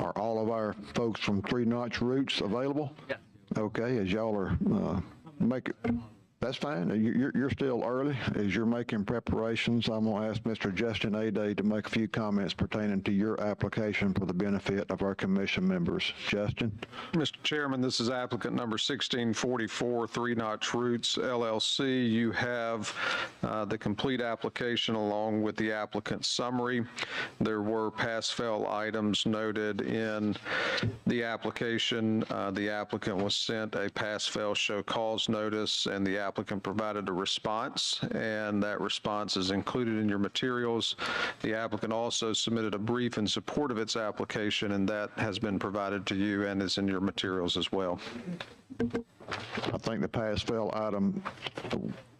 Are all of our folks from 3 Notch Roots available? Yeah. Okay, as y'all are that's fine. You're still early. As you're making preparations, I'm going to ask Mr. Justin Aday to make a few comments pertaining to your application for the benefit of our commission members. Justin? Mr. Chairman, this is applicant number 1644, 3 Notch Roots, LLC. You have the complete application along with the applicant's summary. There were pass-fail items noted in the application. The applicant was sent a pass-fail show cause notice, and the applicant provided a response, and that response is included in your materials. The applicant also submitted a brief in support of its application, and that has been provided to you and is in your materials as well. I think the pass-fail item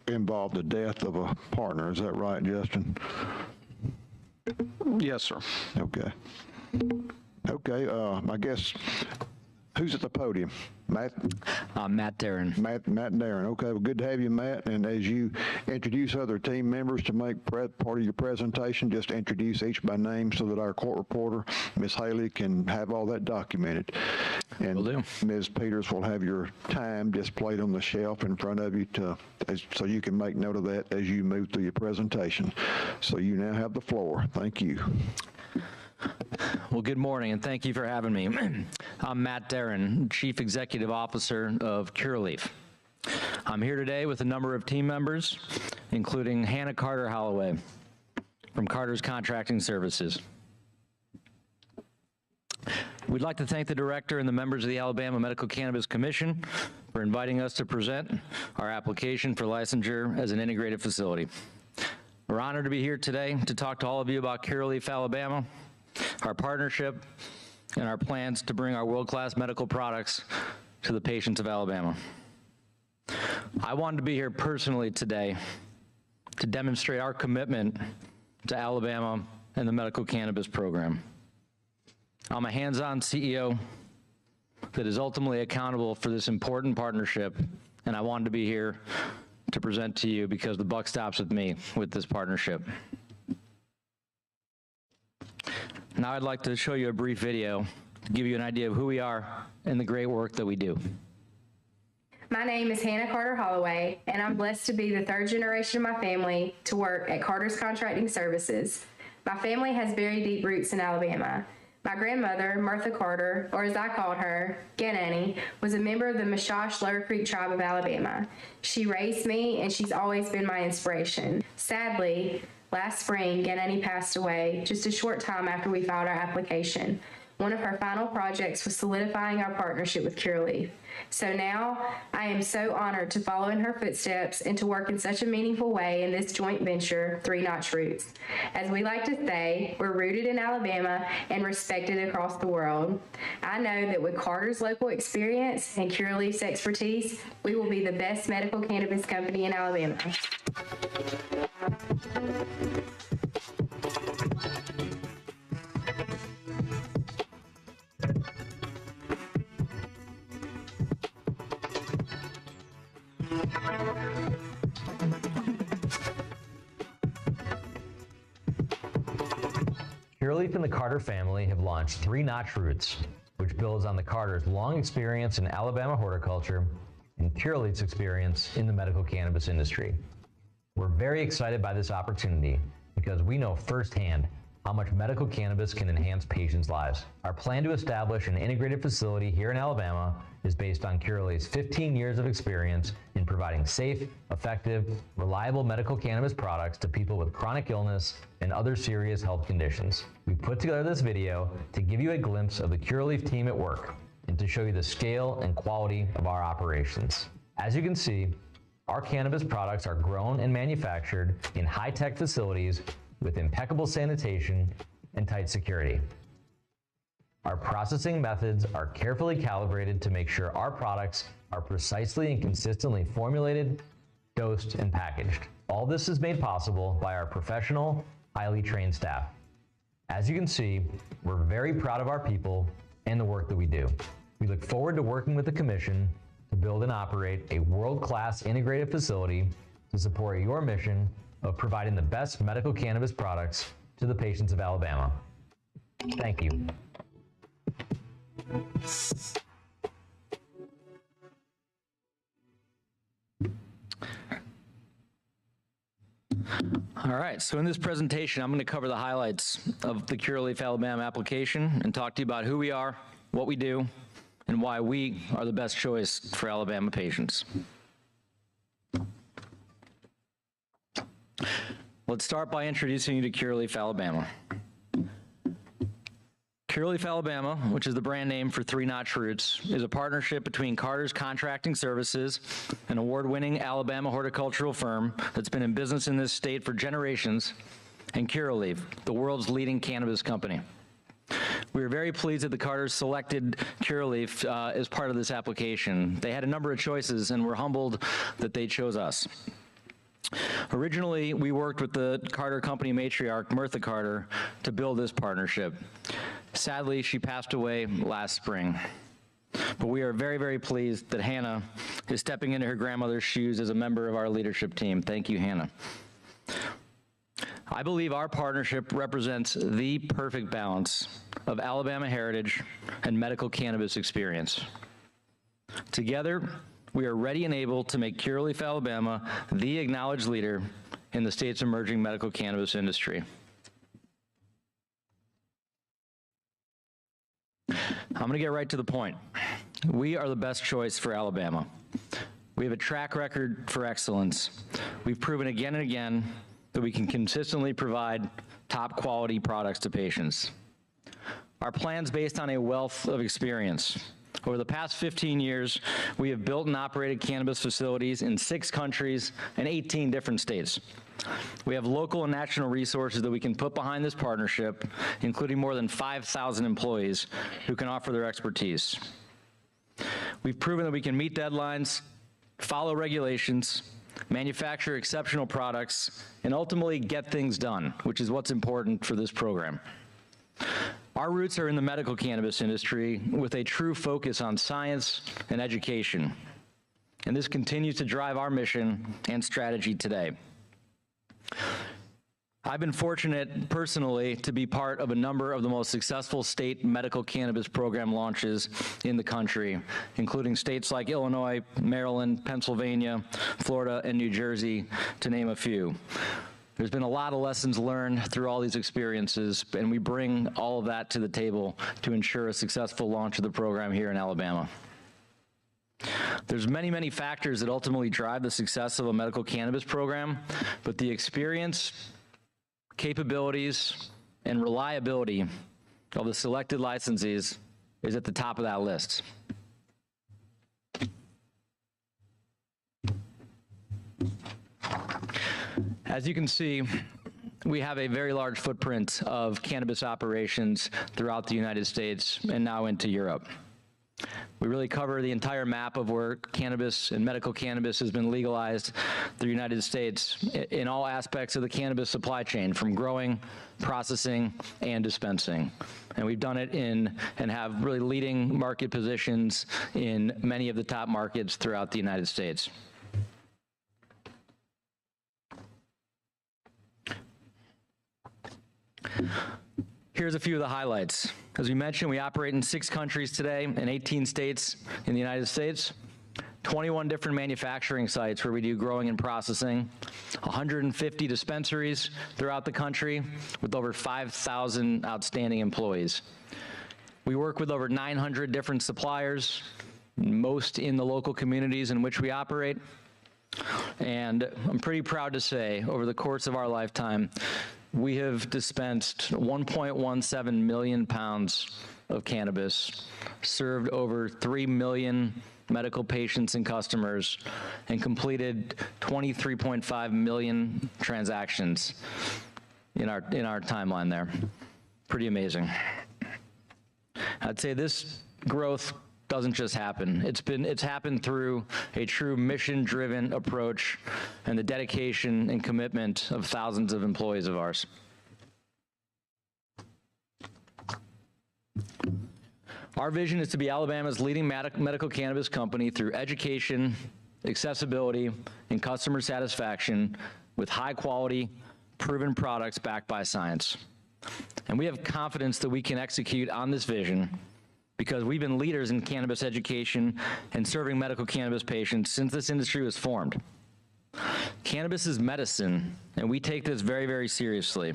involved the death of a partner. Is that right, Justin? Yes, sir. Okay. Okay, I guess, who's at the podium? Matt? Matt Darren. Matt Darren. Okay, well, good to have you, Matt. And as you introduce other team members to make part of your presentation, just introduce each by name so that our court reporter, Ms. Haley, can have all that documented. And Will do. Ms. Peters will have your time displayed on the shelf in front of you so you can make note of that as you move through your presentation. So you now have the floor. Thank you. Well, good morning, and thank you for having me. I'm Matt Darren, Chief Executive Officer of Curaleaf. I'm here today with a number of team members, including Hannah Carter Holloway from Carter's Contracting Services. We'd like to thank the Director and the members of the Alabama Medical Cannabis Commission for inviting us to present our application for licensure as an integrated facility. We're honored to be here today to talk to all of you about Curaleaf, Alabama, our partnership, and our plans to bring our world-class medical products to the patients of Alabama. I wanted to be here personally today to demonstrate our commitment to Alabama and the medical cannabis program. I'm a hands-on CEO that is ultimately accountable for this important partnership, and I wanted to be here to present to you because the buck stops with me with this partnership. Now I'd like to show you a brief video to give you an idea of who we are and the great work that we do. My name is Hannah Carter Holloway, and I'm blessed to be the third generation of my family to work at Carter's Contracting Services. My family has very deep roots in Alabama. My grandmother, Martha Carter, or as I called her, Ganani, was a member of the Mishosh Lower Creek tribe of Alabama. She raised me, and she's always been my inspiration. Sadly, last spring, Ganani passed away just a short time after we filed our application. One of her final projects was solidifying our partnership with Curaleaf. So now, I am so honored to follow in her footsteps and to work in such a meaningful way in this joint venture, Three Notch Roots. As we like to say, we're rooted in Alabama and respected across the world. I know that with Carter's local experience and Curaleaf's expertise, we will be the best medical cannabis company in Alabama. Curaleaf and the Carter family have launched Three Notch Roots, which builds on the Carter's long experience in Alabama horticulture and Curaleaf's experience in the medical cannabis industry. We're very excited by this opportunity because we know firsthand how much medical cannabis can enhance patients' lives. Our plan to establish an integrated facility here in Alabama is based on Curaleaf's 15 years of experience in providing safe, effective, reliable medical cannabis products to people with chronic illness and other serious health conditions. We put together this video to give you a glimpse of the Curaleaf team at work and to show you the scale and quality of our operations. As you can see, our cannabis products are grown and manufactured in high-tech facilities with impeccable sanitation and tight security. Our processing methods are carefully calibrated to make sure our products are precisely and consistently formulated, dosed, and packaged. All this is made possible by our professional, highly trained staff. As you can see, we're very proud of our people and the work that we do. We look forward to working with the Commission to build and operate a world-class integrated facility to support your mission of providing the best medical cannabis products to the patients of Alabama. Thank you. All right, so in this presentation, I'm going to cover the highlights of the Curaleaf Alabama application and talk to you about who we are, what we do, and why we are the best choice for Alabama patients. Let's start by introducing you to Curaleaf Alabama. Curaleaf Alabama, which is the brand name for Three Notch Roots, is a partnership between Carter's Contracting Services, an award-winning Alabama horticultural firm that's been in business in this state for generations, and Curaleaf, the world's leading cannabis company. We are very pleased that the Carters selected Curaleaf as part of this application. They had a number of choices, and we're humbled that they chose us. Originally, we worked with the Carter company matriarch, Martha Carter, to build this partnership. Sadly, she passed away last spring. But we are very, very pleased that Hannah is stepping into her grandmother's shoes as a member of our leadership team. Thank you, Hannah. I believe our partnership represents the perfect balance of Alabama heritage and medical cannabis experience. Together, we are ready and able to make Curaleaf, Alabama, the acknowledged leader in the state's emerging medical cannabis industry. I'm going to get right to the point. We are the best choice for Alabama. We have a track record for excellence. We've proven again and again that we can consistently provide top quality products to patients. Our plan's based on a wealth of experience. Over the past 15 years, we have built and operated cannabis facilities in 6 countries and 18 different states. We have local and national resources that we can put behind this partnership, including more than 5,000 employees who can offer their expertise. We've proven that we can meet deadlines, follow regulations, manufacture exceptional products, and ultimately get things done, which is what's important for this program. Our roots are in the medical cannabis industry with a true focus on science and education, and this continues to drive our mission and strategy today. I've been fortunate personally to be part of a number of the most successful state medical cannabis program launches in the country, including states like Illinois, Maryland, Pennsylvania, Florida, and New Jersey, to name a few. There's been a lot of lessons learned through all these experiences, and we bring all of that to the table to ensure a successful launch of the program here in Alabama. There's many, many factors that ultimately drive the success of a medical cannabis program, but the experience, capabilities, and reliability of the selected licensees is at the top of that list. As you can see, we have a very large footprint of cannabis operations throughout the United States and now into Europe. We really cover the entire map of where cannabis and medical cannabis has been legalized through the United States in all aspects of the cannabis supply chain, from growing, processing, and dispensing. And we've done it in and have really leading market positions in many of the top markets throughout the United States. Here's a few of the highlights. As we mentioned, we operate in 6 countries today and 18 states in the United States, 21 different manufacturing sites where we do growing and processing, 150 dispensaries throughout the country with over 5,000 outstanding employees. We work with over 900 different suppliers, most in the local communities in which we operate. And I'm pretty proud to say, over the course of our lifetime, we have dispensed 1.17 million pounds of cannabis, served over 3 million medical patients and customers, and completed 23.5 million transactions in our timeline there. Pretty amazing. I'd say this growth doesn't just happen. It's happened through a true mission-driven approach and the dedication and commitment of thousands of employees of ours. Our vision is to be Alabama's leading medical cannabis company through education, accessibility, and customer satisfaction with high-quality, proven products backed by science. And we have confidence that we can execute on this vision because we've been leaders in cannabis education and serving medical cannabis patients since this industry was formed. Cannabis is medicine, and we take this very, very seriously.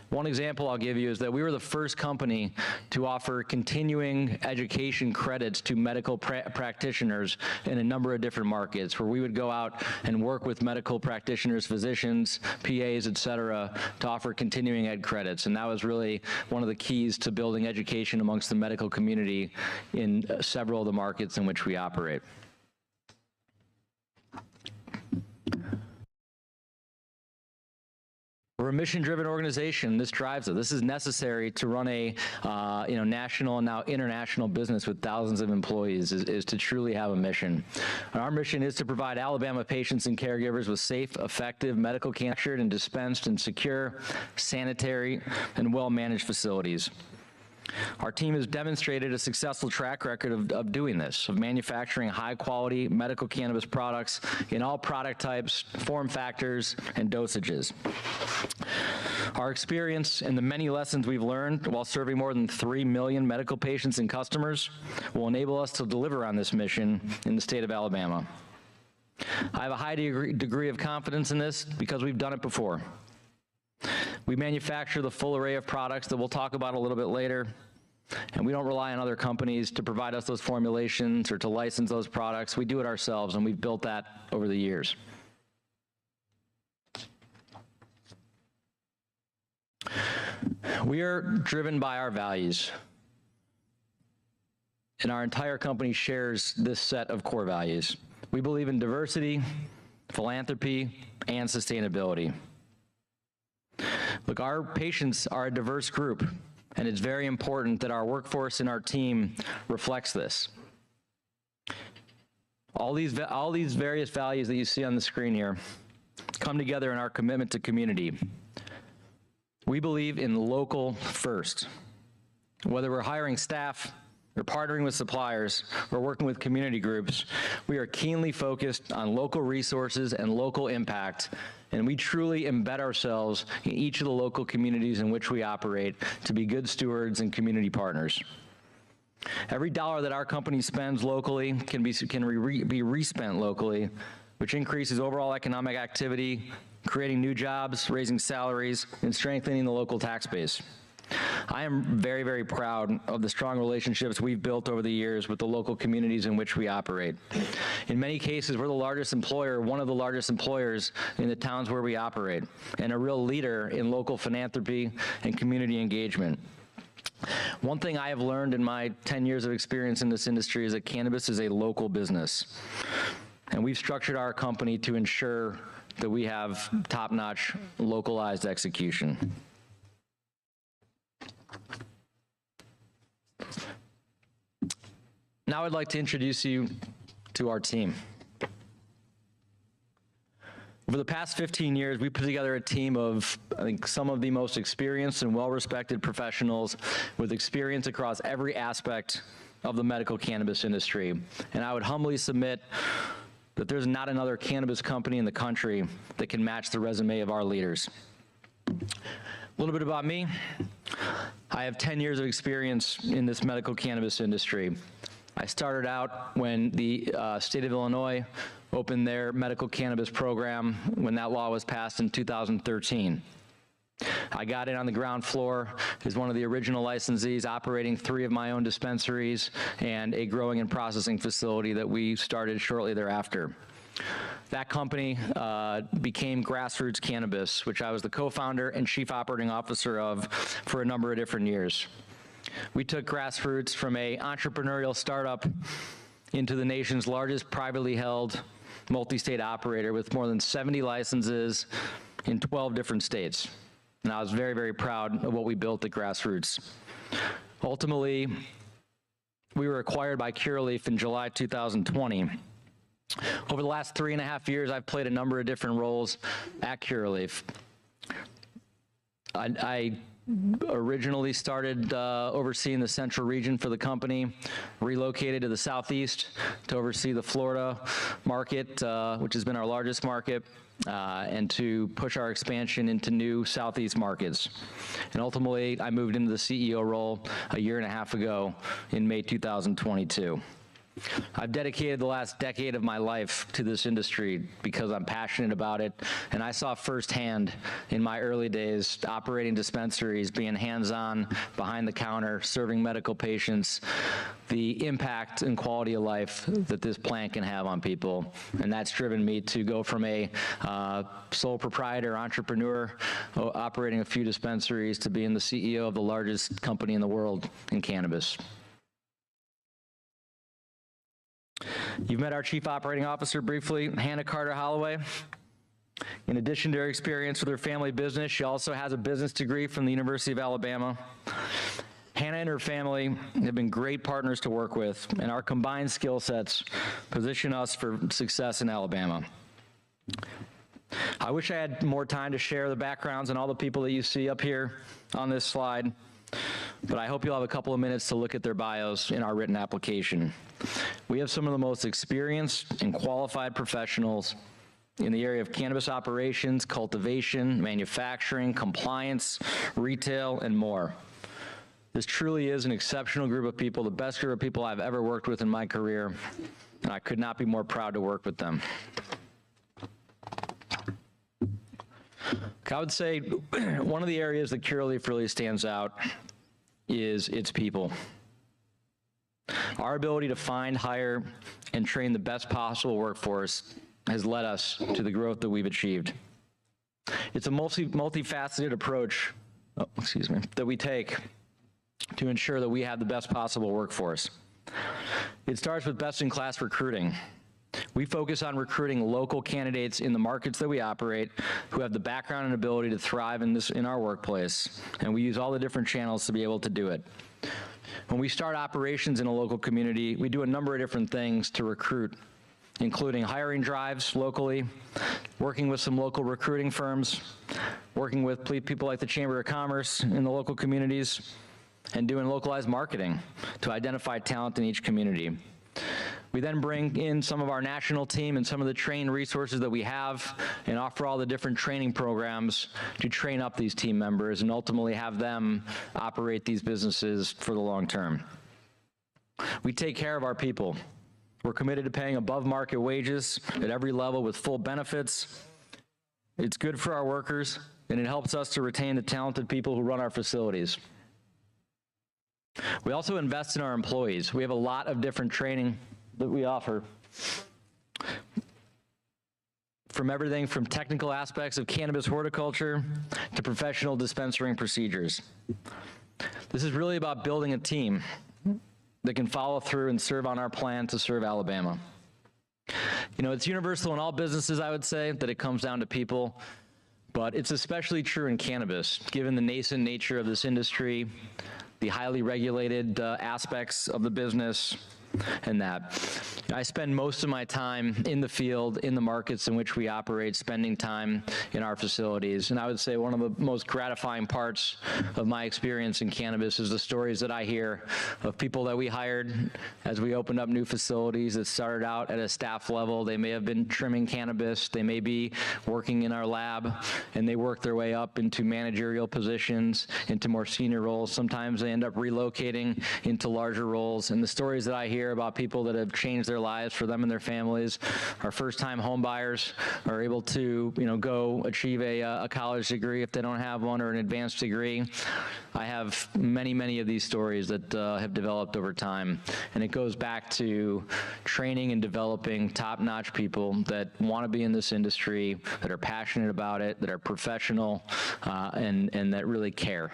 One example I'll give you is that we were the first company to offer continuing education credits to medical practitioners in a number of different markets, where we would go out and work with medical practitioners, physicians, PAs, et cetera, to offer continuing ed credits. And that was really one of the keys to building education amongst the medical community in several of the markets in which we operate. We're a mission-driven organization. This drives it. This is necessary to run a national and now international business with thousands of employees, is to truly have a mission. And our mission is to provide Alabama patients and caregivers with safe, effective, medical manufactured and dispensed and secure, sanitary, and well-managed facilities. Our team has demonstrated a successful track record of doing this, of manufacturing high-quality medical cannabis products in all product types, form factors, and dosages. Our experience and the many lessons we've learned while serving more than 3 million medical patients and customers will enable us to deliver on this mission in the state of Alabama. I have a high degree of confidence in this because we've done it before. We manufacture the full array of products that we'll talk about a little bit later, and we don't rely on other companies to provide us those formulations or to license those products. We do it ourselves, and we've built that over the years. We are driven by our values, and our entire company shares this set of core values. We believe in diversity, philanthropy, and sustainability. Look, our patients are a diverse group, and it's very important that our workforce and our team reflects this. All these various values that you see on the screen here come together in our commitment to community. We believe in local first. Whether we're hiring staff, or partnering with suppliers, or working with community groups, we are keenly focused on local resources and local impact, and we truly embed ourselves in each of the local communities in which we operate to be good stewards and community partners. Every dollar that our company spends locally can be respent locally, which increases overall economic activity, creating new jobs, raising salaries, and strengthening the local tax base. I am very, very proud of the strong relationships we've built over the years with the local communities in which we operate. In many cases, we're the largest employer, one of the largest employers in the towns where we operate, and a real leader in local philanthropy and community engagement. One thing I have learned in my 10 years of experience in this industry is that cannabis is a local business, and we've structured our company to ensure that we have top-notch localized execution. Now I'd like to introduce you to our team. Over the past 15 years, we put together a team of, I think, some of the most experienced and well-respected professionals with experience across every aspect of the medical cannabis industry. And I would humbly submit that there's not another cannabis company in the country that can match the resume of our leaders. A little bit about me. I have 10 years of experience in this medical cannabis industry. I started out when the state of Illinois opened their medical cannabis program when that law was passed in 2013. I got in on the ground floor as one of the original licensees, operating 3 of my own dispensaries and a growing and processing facility that we started shortly thereafter. That company became Grassroots Cannabis, which I was the co-founder and chief operating officer of for a number of different years. We took Grassroots from an entrepreneurial startup into the nation's largest privately held multi-state operator with more than 70 licenses in 12 different states. And I was very, very proud of what we built at Grassroots. Ultimately, we were acquired by Curaleaf in July 2020. Over the last 3.5 years, I've played a number of different roles at Curaleaf. I originally started overseeing the central region for the company, relocated to the southeast to oversee the Florida market, which has been our largest market, and to push our expansion into new southeast markets. And ultimately, I moved into the CEO role a 1.5 years ago in May 2022. I've dedicated the last decade of my life to this industry because I'm passionate about it, and I saw firsthand in my early days operating dispensaries, being hands-on, behind the counter, serving medical patients, the impact and quality of life that this plant can have on people. And that's driven me to go from a sole proprietor, entrepreneur, operating a few dispensaries, to being the CEO of the largest company in the world in cannabis. You've met our Chief Operating Officer briefly, Hannah Carter-Holloway. In addition to her experience with her family business, she also has a business degree from the University of Alabama. Hannah and her family have been great partners to work with, and our combined skill sets position us for success in Alabama. I wish I had more time to share the backgrounds and all the people that you see up here on this slide. but I hope you'll have a couple of minutes to look at their bios in our written application. We have some of the most experienced and qualified professionals in the area of cannabis operations, cultivation, manufacturing, compliance, retail, and more. This truly is an exceptional group of people, the best group of people I've ever worked with in my career, and I could not be more proud to work with them. I would say one of the areas that Curaleaf really stands out is its people. Our ability to find, hire, and train the best possible workforce has led us to the growth that we've achieved. It's a multifaceted approach, that we take to ensure that we have the best possible workforce. It starts with best-in-class recruiting. We focus on recruiting local candidates in the markets that we operate who have the background and ability to thrive in our workplace, and we use all the different channels to be able to do it. When we start operations in a local community, we do a number of different things to recruit, including hiring drives locally, working with some local recruiting firms, working with people like the Chamber of Commerce in the local communities, and doing localized marketing to identify talent in each community. We then bring in some of our national team and some of the trained resources that we have and offer all the different training programs to train up these team members and ultimately have them operate these businesses for the long term. We take care of our people. We're committed to paying above market wages at every level with full benefits. It's good for our workers, and it helps us to retain the talented people who run our facilities. We also invest in our employees. We have a lot of different training that we offer, from everything from technical aspects of cannabis horticulture to professional dispensarying procedures. This is really about building a team that can follow through and serve on our plan to serve Alabama. You know, it's universal in all businesses, I would say, that it comes down to people, but it's especially true in cannabis, given the nascent nature of this industry, the highly regulated aspects of the business, and that. I spend most of my time in the field, in the markets in which we operate, spending time in our facilities. And I would say one of the most gratifying parts of my experience in cannabis is the stories that I hear of people that we hired as we opened up new facilities that started out at a staff level. They may have been trimming cannabis, they may be working in our lab, and they work their way up into managerial positions, into more senior roles. Sometimes they end up relocating into larger roles. And the stories that I hear about people that have changed their lives for them and their families. Our first-time home buyers are able to, go achieve a college degree if they don't have one, or an advanced degree. I have many, many of these stories that have developed over time, and it goes back to training and developing top-notch people that want to be in this industry, that are passionate about it, that are professional, and that really care.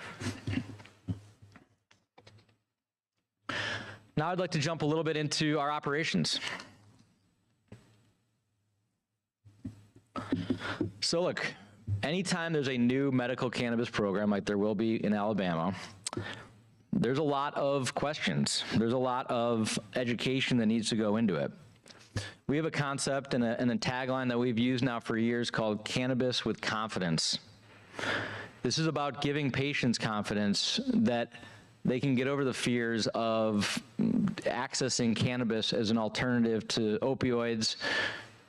Now I'd like to jump a little bit into our operations. So look, anytime there's a new medical cannabis program like there will be in Alabama, there's a lot of questions. There's a lot of education that needs to go into it. We have a concept and a tagline that we've used now for years called Cannabis with Confidence. This is about giving patients confidence that they can get over the fears of accessing cannabis as an alternative to opioids,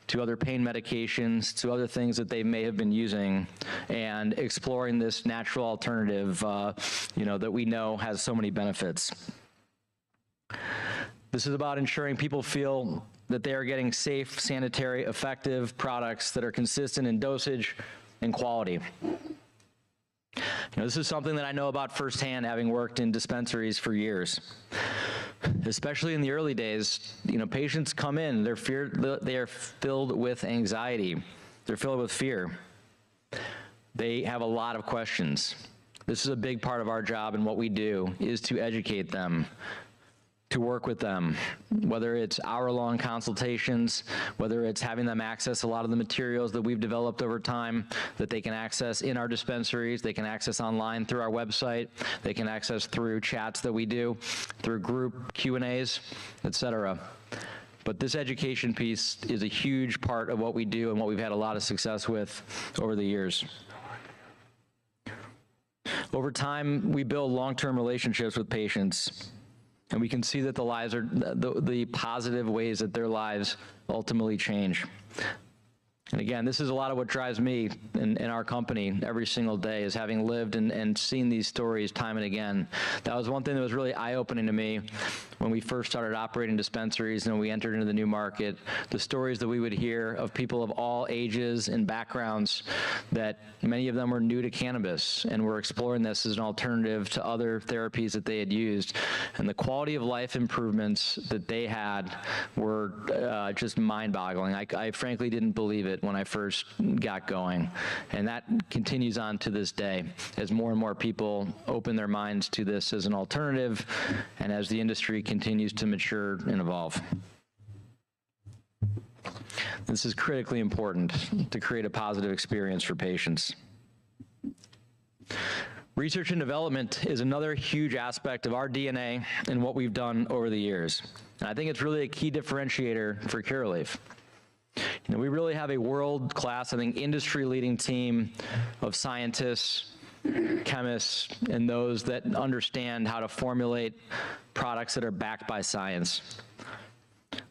to other pain medications, to other things that they may have been using, and exploring this natural alternative, that we know has so many benefits. This is about ensuring people feel that they are getting safe, sanitary, effective products that are consistent in dosage and quality. This is something that I know about firsthand, having worked in dispensaries for years. Especially in the early days, patients come in, they are filled with anxiety. They're filled with fear. They have a lot of questions. This is a big part of our job, and what we do is to educate them, to work with them, whether it's hour-long consultations, whether it's having them access a lot of the materials that we've developed over time that they can access in our dispensaries, they can access online through our website, they can access through chats that we do, through group Q&As, et cetera. But this education piece is a huge part of what we do and what we've had a lot of success with over the years. Over time, we build long-term relationships with patients, and we can see that the lives are, the positive ways that their lives ultimately change. And again, this is a lot of what drives me in our company every single day, is having lived and seen these stories time and again. That was one thing that was really eye-opening to me when we first started operating dispensaries and we entered into the new market. The stories that we would hear of people of all ages and backgrounds, that many of them were new to cannabis and were exploring this as an alternative to other therapies that they had used. And the quality of life improvements that they had were just mind-boggling. I frankly didn't believe it when I first got going. And that continues on to this day as more and more people open their minds to this as an alternative and as the industry continues to mature and evolve. This is critically important to create a positive experience for patients. Research and development is another huge aspect of our DNA and what we've done over the years. And I think it's really a key differentiator for Curaleaf. You know, we really have a world-class, I think, industry-leading team of scientists, chemists, and those that understand how to formulate products that are backed by science.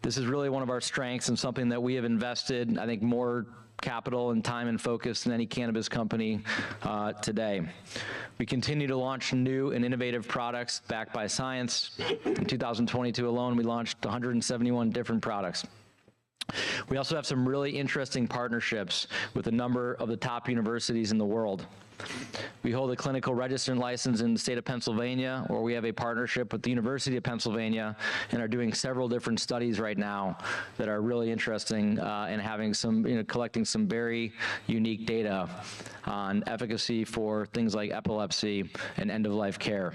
This is really one of our strengths and something that we have invested, I think, more capital and time and focus than any cannabis company today. We continue to launch new and innovative products backed by science. In 2022 alone, we launched 171 different products. We also have some really interesting partnerships with a number of the top universities in the world. We hold a clinical registrant license in the state of Pennsylvania, where we have a partnership with the University of Pennsylvania and are doing several different studies right now that are really interesting and having some, collecting some very unique data on efficacy for things like epilepsy and end-of-life care.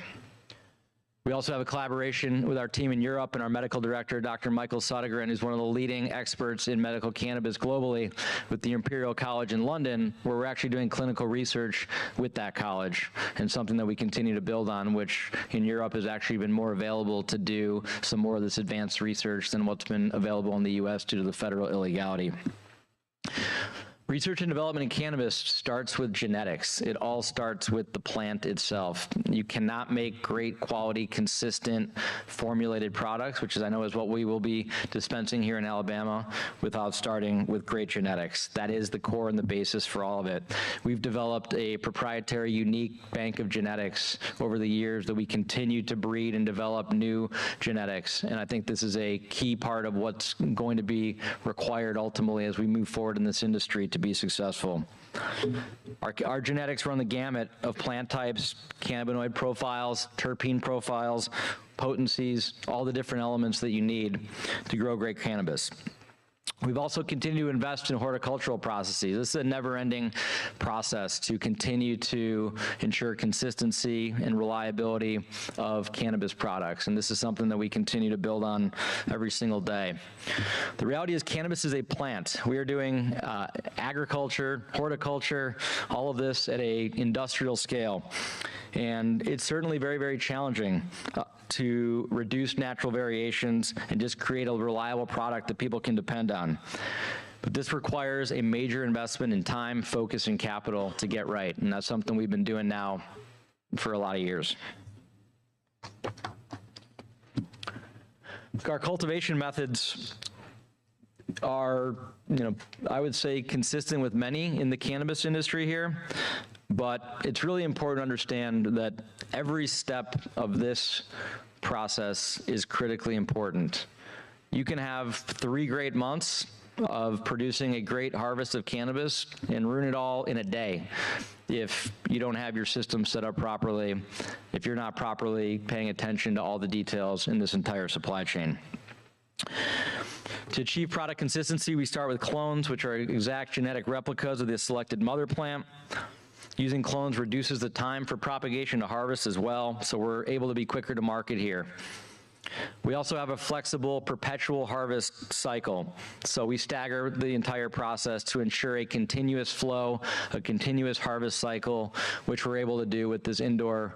We also have a collaboration with our team in Europe and our medical director, Dr. Michael Sodergren, who's one of the leading experts in medical cannabis globally, with the Imperial College in London, where we're actually doing clinical research with that college, and something that we continue to build on, which in Europe has actually been more available to do some more of this advanced research than what's been available in the US due to the federal illegality. Research and development in cannabis starts with genetics. It all starts with the plant itself. You cannot make great quality, consistent, formulated products, which is, I know, is what we will be dispensing here in Alabama, without starting with great genetics. That is the core and the basis for all of it. We've developed a proprietary, unique bank of genetics over the years that we continue to breed and develop new genetics. And I think this is a key part of what's going to be required ultimately as we move forward in this industry to be successful. Our genetics run the gamut of plant types, cannabinoid profiles, terpene profiles, potencies, all the different elements that you need to grow great cannabis. We've also continued to invest in horticultural processes. This is a never-ending process to continue to ensure consistency and reliability of cannabis products, and this is something that we continue to build on every single day. The reality is cannabis is a plant. We are doing agriculture, horticulture, all of this at an industrial scale, and it's certainly very, very challenging to reduce natural variations and just create a reliable product that people can depend on. But this requires a major investment in time, focus, and capital to get right, and that's something we've been doing now for a lot of years. Our cultivation methods are, I would say, consistent with many in the cannabis industry here, but it's really important to understand that every step of this process is critically important. You can have 3 great months of producing a great harvest of cannabis and ruin it all in a day if you don't have your system set up properly, if you're not properly paying attention to all the details in this entire supply chain. To achieve product consistency, we start with clones, which are exact genetic replicas of the selected mother plant. Using clones reduces the time for propagation to harvest as well, so we're able to be quicker to market here. We also have a flexible perpetual harvest cycle, so we stagger the entire process to ensure a continuous flow, a continuous harvest cycle, which we're able to do with this indoor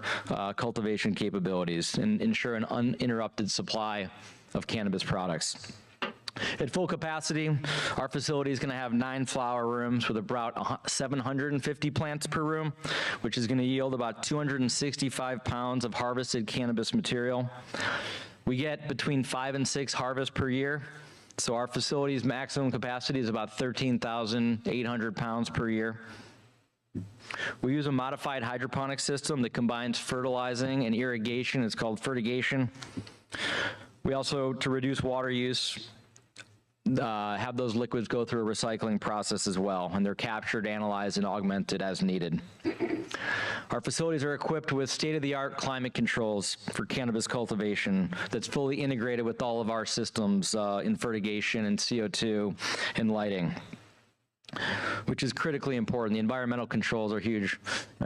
cultivation capabilities and ensure an uninterrupted supply of cannabis products. At full capacity, our facility is going to have 9 flower rooms with about 750 plants per room, which is going to yield about 265 pounds of harvested cannabis material. We get between 5 and 6 harvests per year, so our facility's maximum capacity is about 13,800 pounds per year. We use a modified hydroponic system that combines fertilizing and irrigation. It's called fertigation. We also, to reduce water use, have those liquids go through a recycling process as well, and they're captured, analyzed, and augmented as needed. Our facilities are equipped with state-of-the-art climate controls for cannabis cultivation that's fully integrated with all of our systems in fertigation and CO2 and lighting, which is critically important. The environmental controls are huge.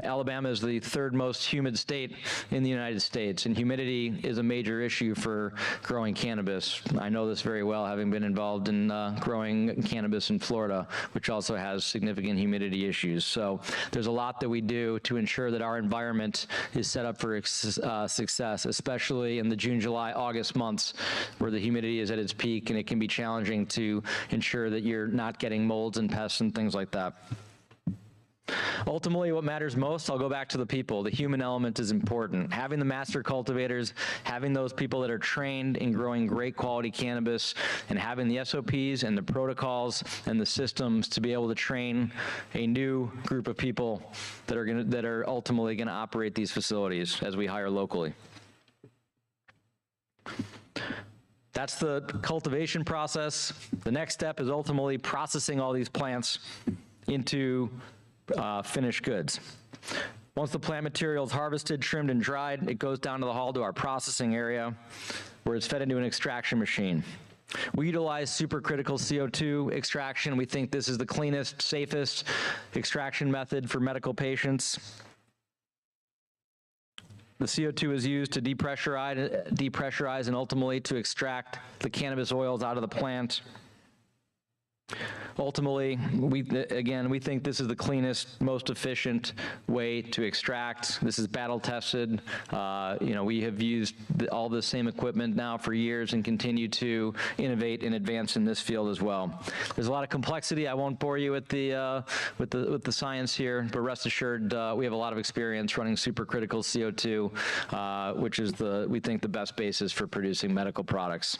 Alabama is the 3rd most humid state in the United States, and humidity is a major issue for growing cannabis. I know this very well, having been involved in growing cannabis in Florida, which also has significant humidity issues. So there's a lot that we do to ensure that our environment is set up for success, especially in the June, July, August months, where the humidity is at its peak, and it can be challenging to ensure that you're not getting molds and pests and things like that. Ultimately, what matters most, I'll go back to the people. The human element is important. Having the master cultivators, having those people that are trained in growing great quality cannabis, and having the SOPs and the protocols and the systems to be able to train a new group of people that are ultimately going to operate these facilities as we hire locally. That's the cultivation process. The next step is ultimately processing all these plants into finished goods. Once the plant material is harvested, trimmed, and dried, it goes down to the hall to our processing area, where it's fed into an extraction machine. We utilize supercritical CO2 extraction. We think this is the cleanest, safest extraction method for medical patients. The CO2 is used to depressurize and ultimately to extract the cannabis oils out of the plant. Ultimately, we think this is the cleanest, most efficient way to extract. This is battle tested. We have used all the same equipment now for years and continue to innovate and advance in this field as well. There's a lot of complexity. I won't bore you with the science here, but rest assured, we have a lot of experience running supercritical CO2, which is we think the best basis for producing medical products.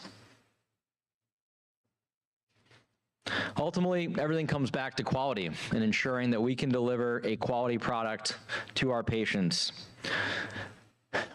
Ultimately, everything comes back to quality and ensuring that we can deliver a quality product to our patients.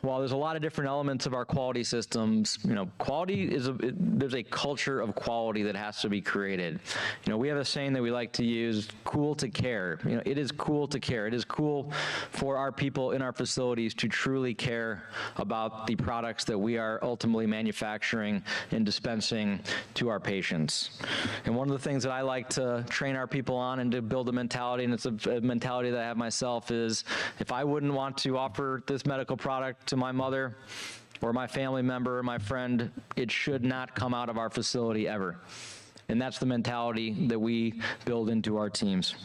While there's a lot of different elements of our quality systems, quality there's a culture of quality that has to be created. We have a saying that we like to use, cool to care. It is cool to care. It is cool for our people in our facilities to truly care about the products that we are ultimately manufacturing and dispensing to our patients. And one of the things that I like to train our people on and to build a mentality, and it's a mentality that I have myself, is if I wouldn't want to offer this medical product to my mother or my family member or my friend, it should not come out of our facility ever. And that's the mentality that we build into our teams.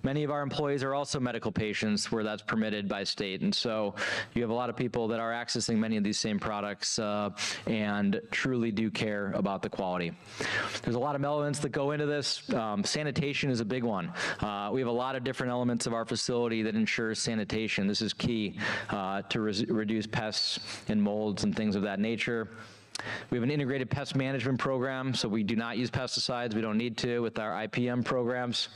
Many of our employees are also medical patients where that's permitted by state, and so you have a lot of people that are accessing many of these same products and truly do care about the quality. There's a lot of elements that go into this. Sanitation is a big one. We have a lot of different elements of our facility that ensures sanitation. This is key to reduce pests and molds and things of that nature. We have an integrated pest management program, so we do not use pesticides. We don't need to with our IPM programs.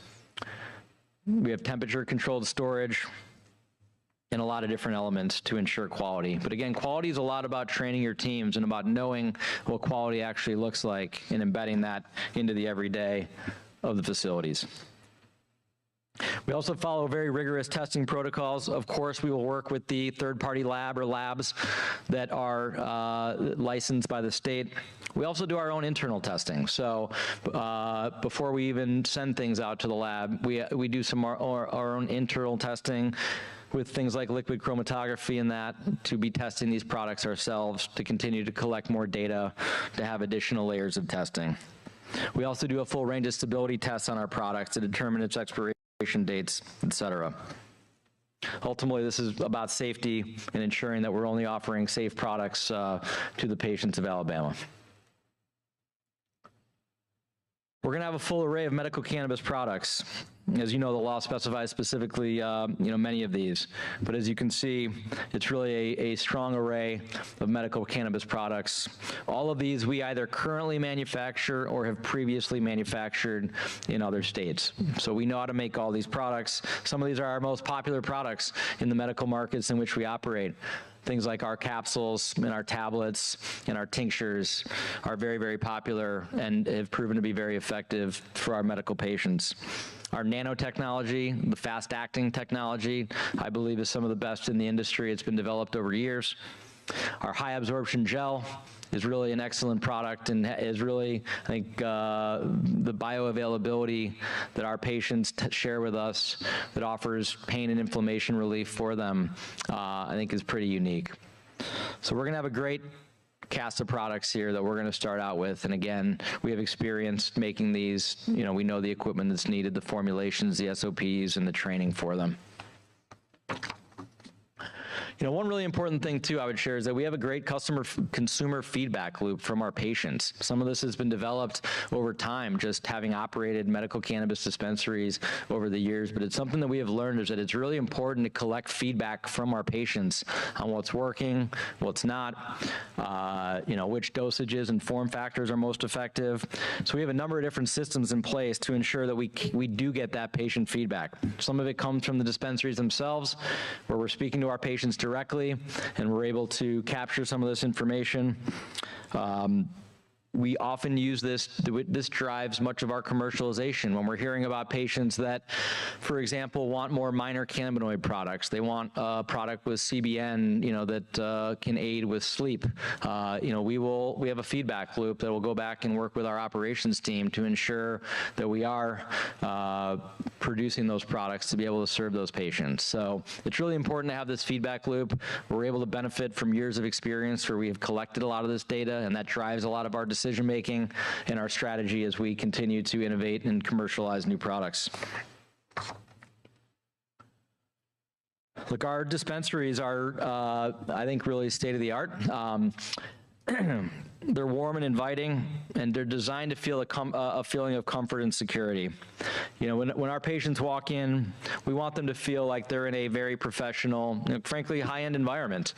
We have temperature-controlled storage and a lot of different elements to ensure quality. But again, quality is a lot about training your teams and about knowing what quality actually looks like and embedding that into the everyday of the facilities. We also follow very rigorous testing protocols. Of course, we will work with the third-party lab or labs that are licensed by the state. We also do our own internal testing. So before we even send things out to the lab, we do some our own internal testing with things like liquid chromatography and that, to be testing these products ourselves, to continue to collect more data, to have additional layers of testing. We also do a full range of stability tests on our products to determine its expiration dates, et cetera. Ultimately, this is about safety and ensuring that we're only offering safe products to the patients of Alabama. We're going to have a full array of medical cannabis products. As you know, the law specifies specifically, many of these. But as you can see, it's really a strong array of medical cannabis products. All of these we either currently manufacture or have previously manufactured in other states. So we know how to make all these products. Some of these are our most popular products in the medical markets in which we operate. Things like our capsules and our tablets and our tinctures are very, very popular and have proven to be very effective for our medical patients. Our nanotechnology, the fast-acting technology, I believe is some of the best in the industry. It's been developed over years. Our high-absorption gel is really an excellent product and is really, I think, the bioavailability that our patients share with us that offers pain and inflammation relief for them, I think is pretty unique. So we're gonna have a great cast of products here that we're going to start out with. And again, we have experience making these. We know the equipment that's needed, the formulations, the SOPs, and the training for them. One really important thing too I would share is that we have a great consumer feedback loop from our patients. Some of this has been developed over time, just having operated medical cannabis dispensaries over the years, but it's something that we have learned is that it's really important to collect feedback from our patients on what's working, what's not, which dosages and form factors are most effective. So we have a number of different systems in place to ensure that we do get that patient feedback. Some of it comes from the dispensaries themselves, where we're speaking to our patients directly, and we're able to capture some of this information. We often use this drives much of our commercialization when we're hearing about patients that, for example, want more minor cannabinoid products. They want a product with CBN, that can aid with sleep. We have a feedback loop that will go back and work with our operations team to ensure that we are producing those products to be able to serve those patients. So it's really important to have this feedback loop. We're able to benefit from years of experience where we have collected a lot of this data, and that drives a lot of our decision-making and our strategy as we continue to innovate and commercialize new products. Look, our dispensaries are, I think, really state-of-the-art. They're warm and inviting, and they're designed to feel a feeling of comfort and security. When our patients walk in, we want them to feel like they're in a very professional, frankly, high-end environment.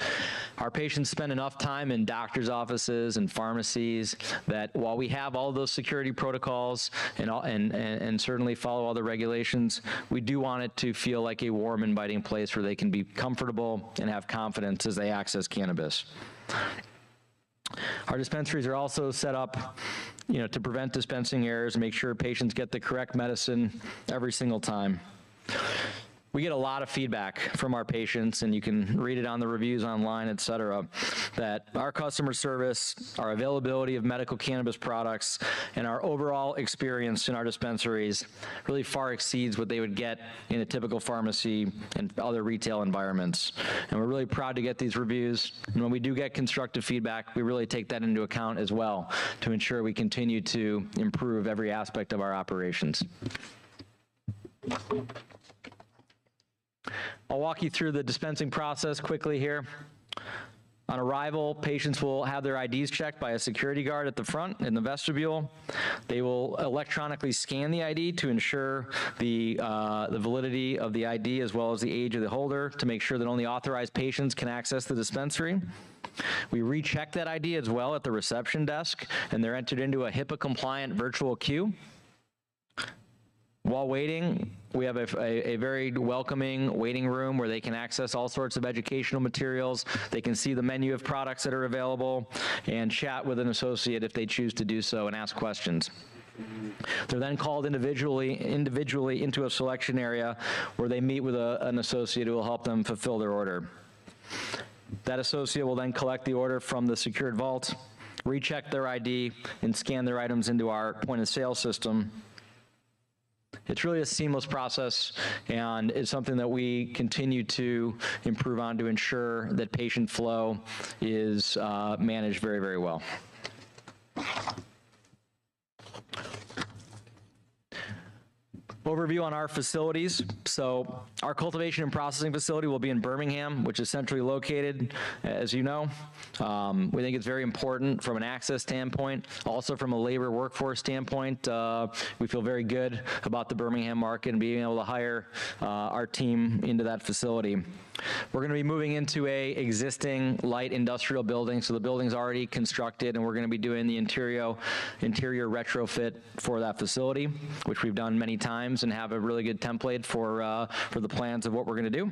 Our patients spend enough time in doctors' offices and pharmacies that while we have all those security protocols and certainly follow all the regulations, we do want it to feel like a warm, inviting place where they can be comfortable and have confidence as they access cannabis. Our dispensaries are also set up, to prevent dispensing errors and make sure patients get the correct medicine every single time. We get a lot of feedback from our patients, and you can read it on the reviews online, et cetera, that our customer service, our availability of medical cannabis products, and our overall experience in our dispensaries really far exceeds what they would get in a typical pharmacy and other retail environments. And we're really proud to get these reviews. And when we do get constructive feedback, we really take that into account as well to ensure we continue to improve every aspect of our operations. I'll walk you through the dispensing process quickly here. On arrival, patients will have their IDs checked by a security guard at the front in the vestibule. They will electronically scan the ID to ensure the validity of the ID as well as the age of the holder to make sure that only authorized patients can access the dispensary. We recheck that ID as well at the reception desk, and they're entered into a HIPAA-compliant virtual queue. While waiting, we have a very welcoming waiting room where they can access all sorts of educational materials. They can see the menu of products that are available and chat with an associate if they choose to do so and ask questions. They're then called individually into a selection area where they meet with an associate who will help them fulfill their order. That associate will then collect the order from the secured vault, recheck their ID, and scan their items into our point-of-sale system. It's really a seamless process, and it's something that we continue to improve on to ensure that patient flow is managed very, very well. Overview on our facilities. So our cultivation and processing facility will be in Birmingham, which is centrally located, as you know. We think it's very important from an access standpoint, also from a labor workforce standpoint. We feel very good about the Birmingham market and being able to hire our team into that facility. We're going to be moving into a existing light industrial building, so the building's already constructed, and we're going to be doing the interior retrofit for that facility, which we've done many times and have a really good template for the plans of what we're going to do.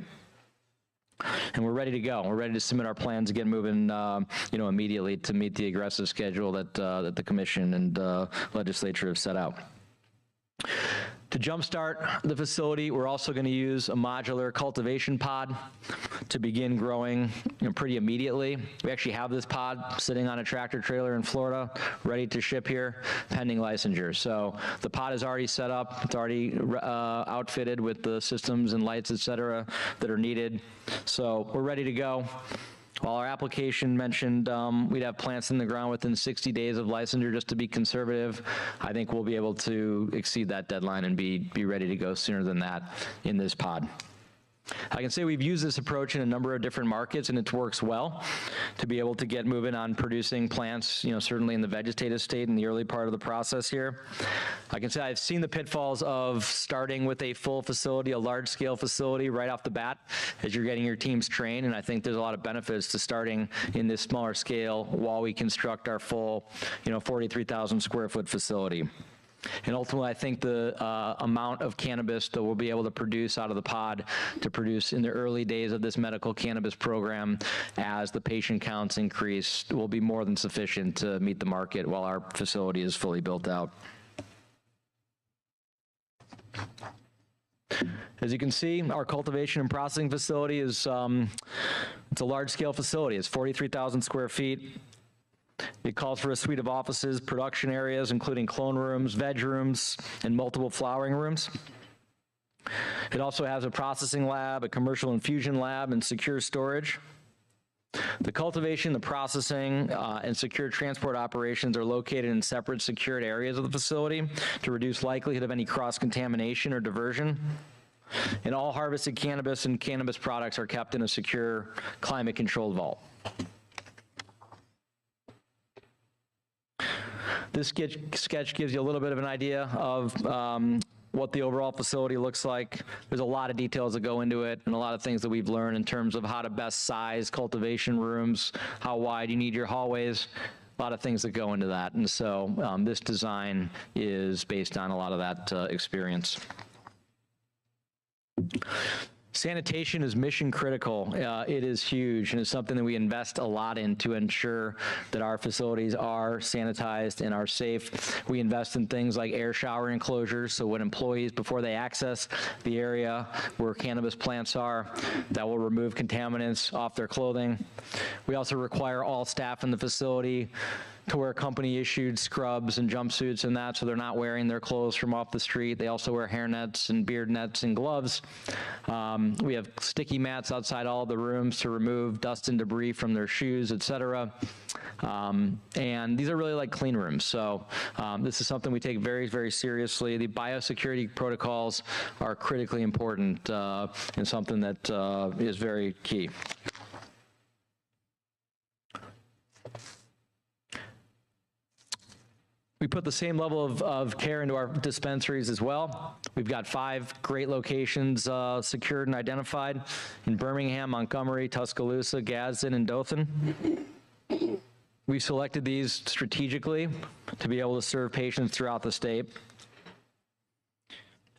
And we're ready to go. We're ready to submit our plans and get moving, immediately to meet the aggressive schedule that the commission and legislature have set out. To jumpstart the facility, we're also going to use a modular cultivation pod to begin growing pretty immediately. We actually have this pod sitting on a tractor trailer in Florida, ready to ship here, pending licensure. So the pod is already set up. It's already outfitted with the systems and lights, et cetera, that are needed. So we're ready to go. While our application mentioned we'd have plants in the ground within 60 days of licensure, just to be conservative, I think we'll be able to exceed that deadline and be ready to go sooner than that in this pod. I can say we've used this approach in a number of different markets, and it works well to be able to get moving on producing plants, certainly in the vegetative state in the early part of the process here. I can say I've seen the pitfalls of starting with a full facility, a large-scale facility right off the bat as you're getting your teams trained, and I think there's a lot of benefits to starting in this smaller scale while we construct our full, 43,000 square foot facility. And ultimately, I think the amount of cannabis that we'll be able to produce out of the pod to produce in the early days of this medical cannabis program as the patient counts increase will be more than sufficient to meet the market while our facility is fully built out. As you can see, our cultivation and processing facility is it's a large-scale facility. It's 43,000 square feet. It calls for a suite of offices, production areas, including clone rooms, veg rooms, and multiple flowering rooms. It also has a processing lab, a commercial infusion lab, and secure storage. The cultivation, the processing, and secure transport operations are located in separate secured areas of the facility to reduce likelihood of any cross-contamination or diversion. And all harvested cannabis and cannabis products are kept in a secure, climate-controlled vault. This sketch gives you a little bit of an idea of what the overall facility looks like. There's a lot of details that go into it and a lot of things that we've learned in terms of how to best size cultivation rooms, how wide you need your hallways, a lot of things that go into that. And so this design is based on a lot of that experience. Sanitation is mission critical. It is huge, and it's something that we invest a lot in to ensure that our facilities are sanitized and are safe. We invest in things like air shower enclosures, so when employees, before they access the area where cannabis plants are, that will remove contaminants off their clothing. We also require all staff in the facility to wear company-issued scrubs and jumpsuits and that, so they're not wearing their clothes from off the street. They also wear hair nets and beard nets and gloves. We have sticky mats outside all the rooms to remove dust and debris from their shoes, et cetera. And these are really like clean rooms. So this is something we take very, very seriously. The biosecurity protocols are critically important and something that is very key. We put the same level of care into our dispensaries as well. We've got 5 great locations secured and identified in Birmingham, Montgomery, Tuscaloosa, Gadsden, and Dothan. We selected these strategically to be able to serve patients throughout the state.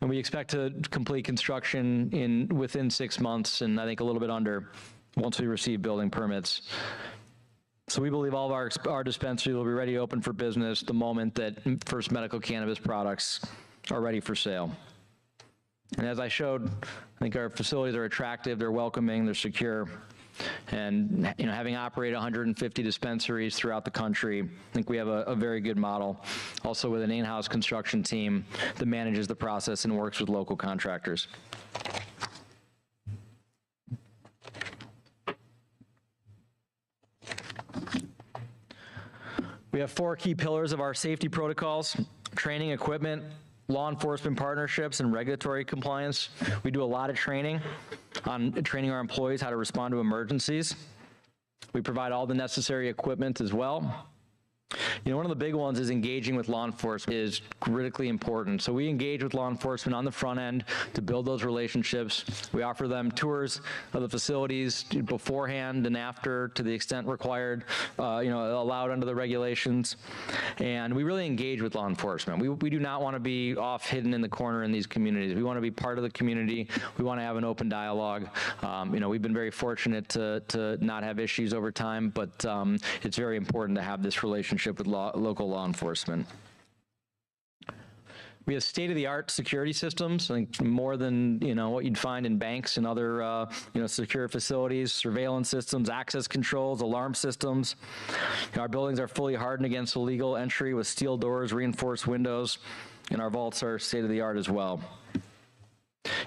And we expect to complete construction within 6 months, and I think a little bit under once we receive building permits. So we believe all of our dispensaries will be ready to open for business the moment that first medical cannabis products are ready for sale. And as I showed, I think our facilities are attractive, they're welcoming, they're secure. And having operated 150 dispensaries throughout the country, I think we have a very good model. Also with an in-house construction team that manages the process and works with local contractors. We have 4 key pillars of our safety protocols: training, equipment, law enforcement partnerships and regulatory compliance. We do a lot of training on training our employees how to respond to emergencies. We provide all the necessary equipment as well. You know, one of the big ones is engaging with law enforcement is critically important. So we engage with law enforcement on the front end to build those relationships. We offer them tours of the facilities beforehand and after to the extent required, allowed under the regulations. And we really engage with law enforcement. We do not want to be off hidden in the corner in these communities. We want to be part of the community. We want to have an open dialogue. We've been very fortunate to not have issues over time, but it's very important to have this relationship with local law enforcement. We have state-of-the-art security systems, I think more than what you'd find in banks and other secure facilities, surveillance systems, access controls, alarm systems. Our buildings are fully hardened against illegal entry with steel doors, reinforced windows, and our vaults are state-of-the-art as well.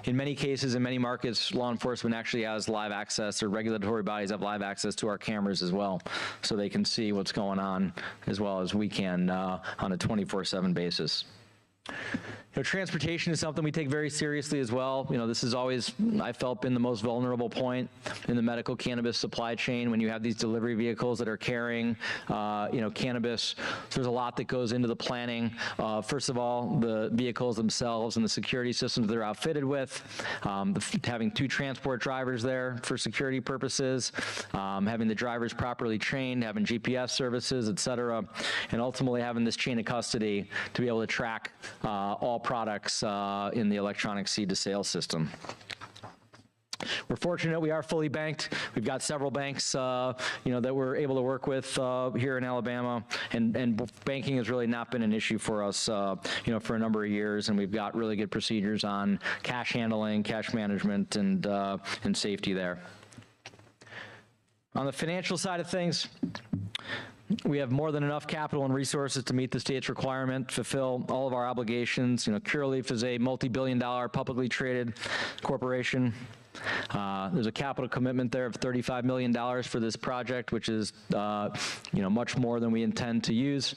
In many cases, in many markets, law enforcement actually has live access, or regulatory bodies have live access to our cameras as well, so they can see what's going on as well as we can on a 24/7 basis. Transportation is something we take very seriously as well. This has always, I felt, been the most vulnerable point in the medical cannabis supply chain when you have these delivery vehicles that are carrying, cannabis. So there's a lot that goes into the planning. First of all, the vehicles themselves and the security systems they're outfitted with, having 2 transport drivers there for security purposes, having the drivers properly trained, having GPS services, et cetera, and ultimately having this chain of custody to be able to track all products in the electronic seed-to-sale system. We're fortunate we are fully banked. We've got several banks, that we're able to work with here in Alabama, and banking has really not been an issue for us, for a number of years, and we've got really good procedures on cash handling, cash management, and safety there. On the financial side of things, we have more than enough capital and resources to meet the state's requirement, fulfill all of our obligations. Curaleaf is a multi-billion-dollar publicly traded corporation. There's a capital commitment there of $35 million for this project, which is, much more than we intend to use.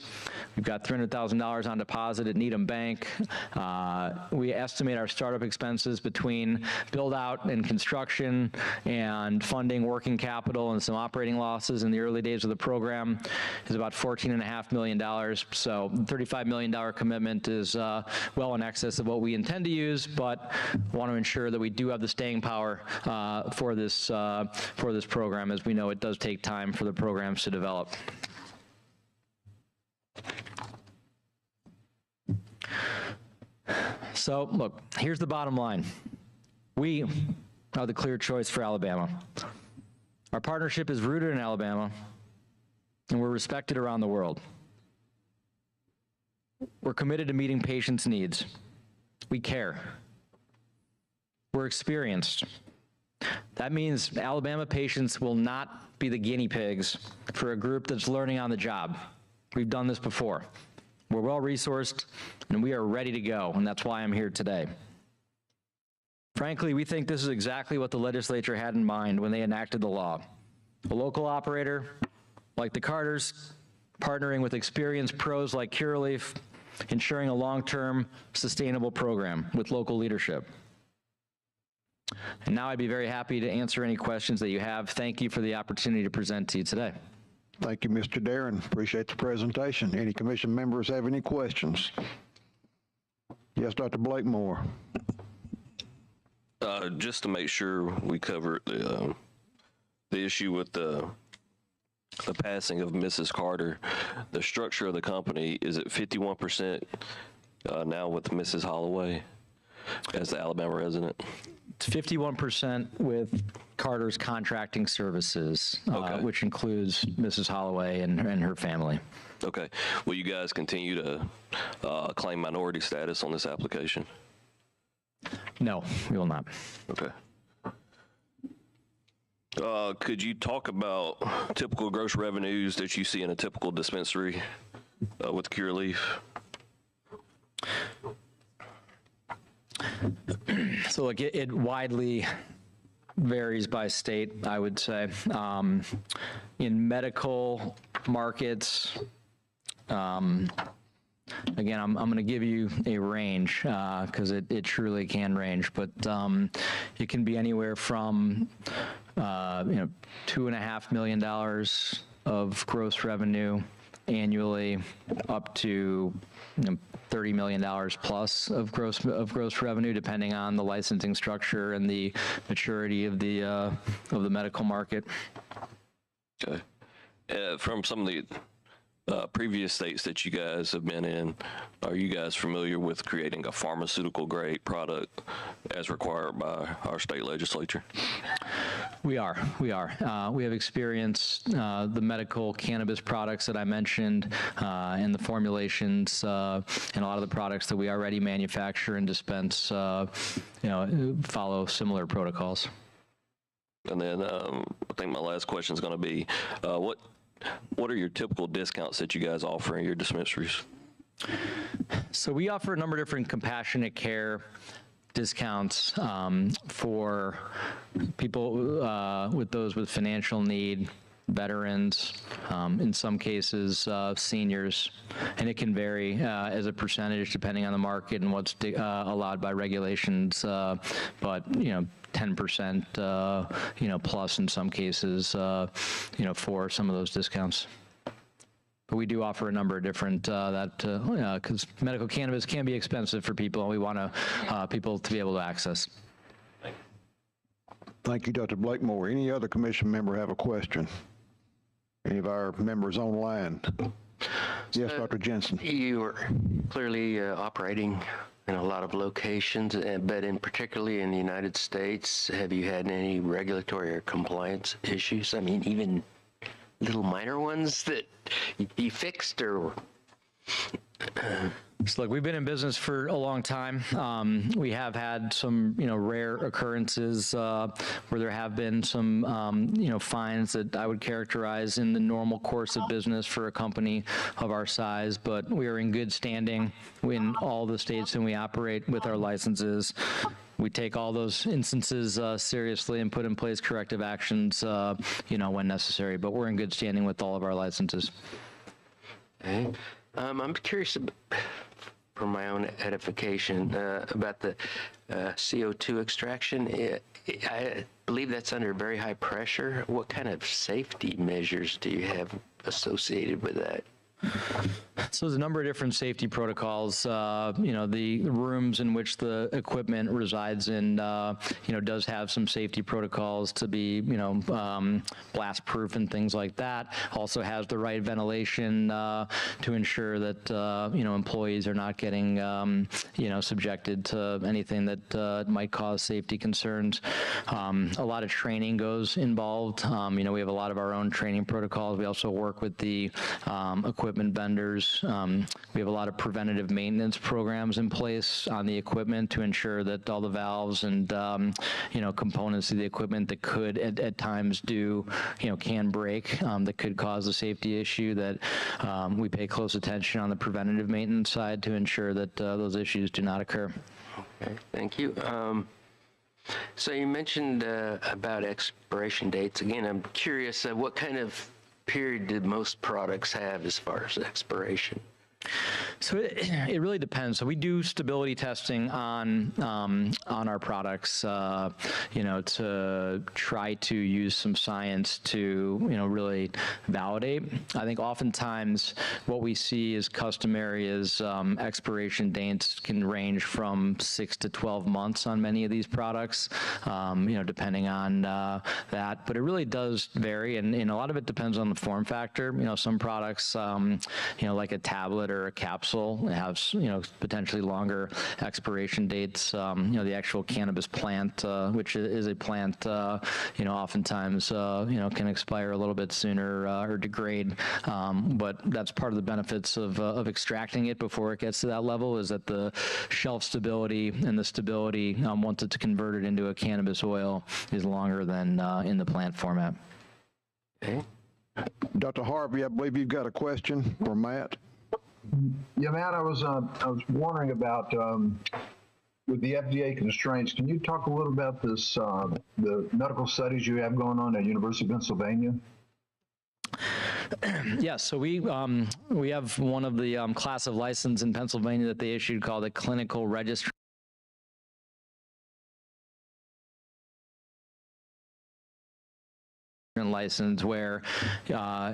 We've got $300,000 on deposit at Needham Bank. We estimate our startup expenses between build-out and construction and funding working capital and some operating losses in the early days of the program is about $14.5 million. So the $35 million commitment is well in excess of what we intend to use, but want to ensure that we do have the staying power for this program, as we know it does take time for the programs to develop. So look, here's the bottom line. We are the clear choice for Alabama. Our partnership is rooted in Alabama, and we're respected around the world. We're committed to meeting patients' needs. We care. We're experienced. That means Alabama patients will not be the guinea pigs for a group that's learning on the job. We've done this before. We're well-resourced, and we are ready to go, and that's why I'm here today. Frankly, we think this is exactly what the legislature had in mind when they enacted the law. A local operator, like the Carters, partnering with experienced pros like Curaleaf, ensuring a long-term, sustainable program with local leadership. And now I'd be very happy to answer any questions that you have. Thank you for the opportunity to present to you today. Thank you, Mr. Darren. Appreciate the presentation. Any commission members have any questions? Yes, Dr. Blakemore. Just to make sure we cover the issue with the passing of Mrs. Carter, the structure of the company, is it 51% now with Mrs. Holloway as the Alabama resident? It's 51% with Carter's contracting services, okay, which includes Mrs. Holloway and her family. Okay. Will you guys continue to claim minority status on this application? No, we will not. Okay. Could you talk about typical gross revenues that you see in a typical dispensary with Curaleaf? So look, it widely varies by state, I would say. In medical markets, again, I'm going to give you a range because it truly can range, but it can be anywhere from $2.5 million of gross revenue annually up to $30 million plus of gross revenue, depending on the licensing structure and the maturity of the medical market. Okay. From some of the previous states that you guys have been in, are you guys familiar with creating a pharmaceutical grade product as required by our state legislature? We are. We have experienced the medical cannabis products that I mentioned and the formulations and a lot of the products that we already manufacture and dispense follow similar protocols. And then I think my last question is going to be, what are your typical discounts that you guys offer in your dispensaries? So we offer a number of different compassionate care discounts for people with those with financial need, veterans, in some cases seniors, and it can vary as a percentage depending on the market and what's allowed by regulations, but 10% plus in some cases for some of those discounts. But we do offer a number of different because medical cannabis can be expensive for people, and we want people to be able to access. Thank you, Dr. Blakemore. Any other commission member have a question? Any of our members online? Yes, Dr. Jensen. You are clearly operating in a lot of locations, but particularly in the United States, have you had any regulatory or compliance issues? I mean, even little minor ones that you fixed or? So look, we've been in business for a long time. We have had some, rare occurrences where there have been some, fines that I would characterize in the normal course of business for a company of our size. But we are in good standing in all the states and we operate with our licenses. We take all those instances seriously and put in place corrective actions, when necessary. But we're in good standing with all of our licenses. Okay. I'm curious, for my own edification, about the CO2 extraction. I believe that's under very high pressure. What kind of safety measures do you have associated with that? So there's a number of different safety protocols. The rooms in which the equipment resides in, does have some safety protocols to be, blast proof and things like that. Also has the right ventilation to ensure that, employees are not getting, subjected to anything that might cause safety concerns. A lot of training goes involved. We have a lot of our own training protocols. We also work with the equipment vendors. We have a lot of preventative maintenance programs in place on the equipment to ensure that all the valves and components of the equipment that could at times can break, that could cause a safety issue, that we pay close attention on the preventative maintenance side to ensure that those issues do not occur. Okay, thank you. So you mentioned about expiration dates. Again, I'm curious, what kind of period did most products have as far as expiration? So it really depends. So we do stability testing on our products, to try to use some science to, really validate. I think oftentimes what we see is customary is expiration dates can range from 6 to 12 months on many of these products, depending on that. But it really does vary, and a lot of it depends on the form factor. Some products, like a tablet or a capsule has, potentially longer expiration dates. The actual cannabis plant, which is a plant, oftentimes, can expire a little bit sooner or degrade. But that's part of the benefits of extracting it before it gets to that level, is that the shelf stability and the stability, once it's converted into a cannabis oil, is longer than in the plant format. Okay. Dr. Harvey, I believe you've got a question for Matt. Yeah, Matt, I was wondering about with the FDA constraints. Can you talk a little about this, the medical studies you have going on at University of Pennsylvania? Yes, so we have one of the class of license in Pennsylvania that they issued called a clinical registry license, where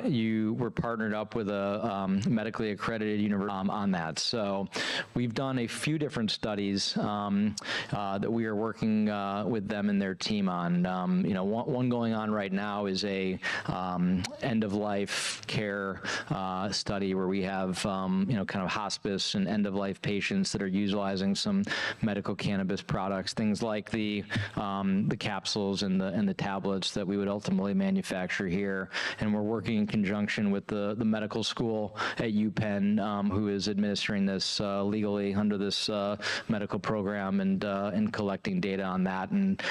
you were partnered up with a medically accredited university on that. So we've done a few different studies that we are working with them and their team on. One going on right now is a end-of-life care study where we have kind of hospice and end-of-life patients that are utilizing some medical cannabis products, things like the capsules and the tablets that we would ultimately manufacture here. And we're working in conjunction with the medical school at UPenn, who is administering this legally under this medical program and collecting data on that. And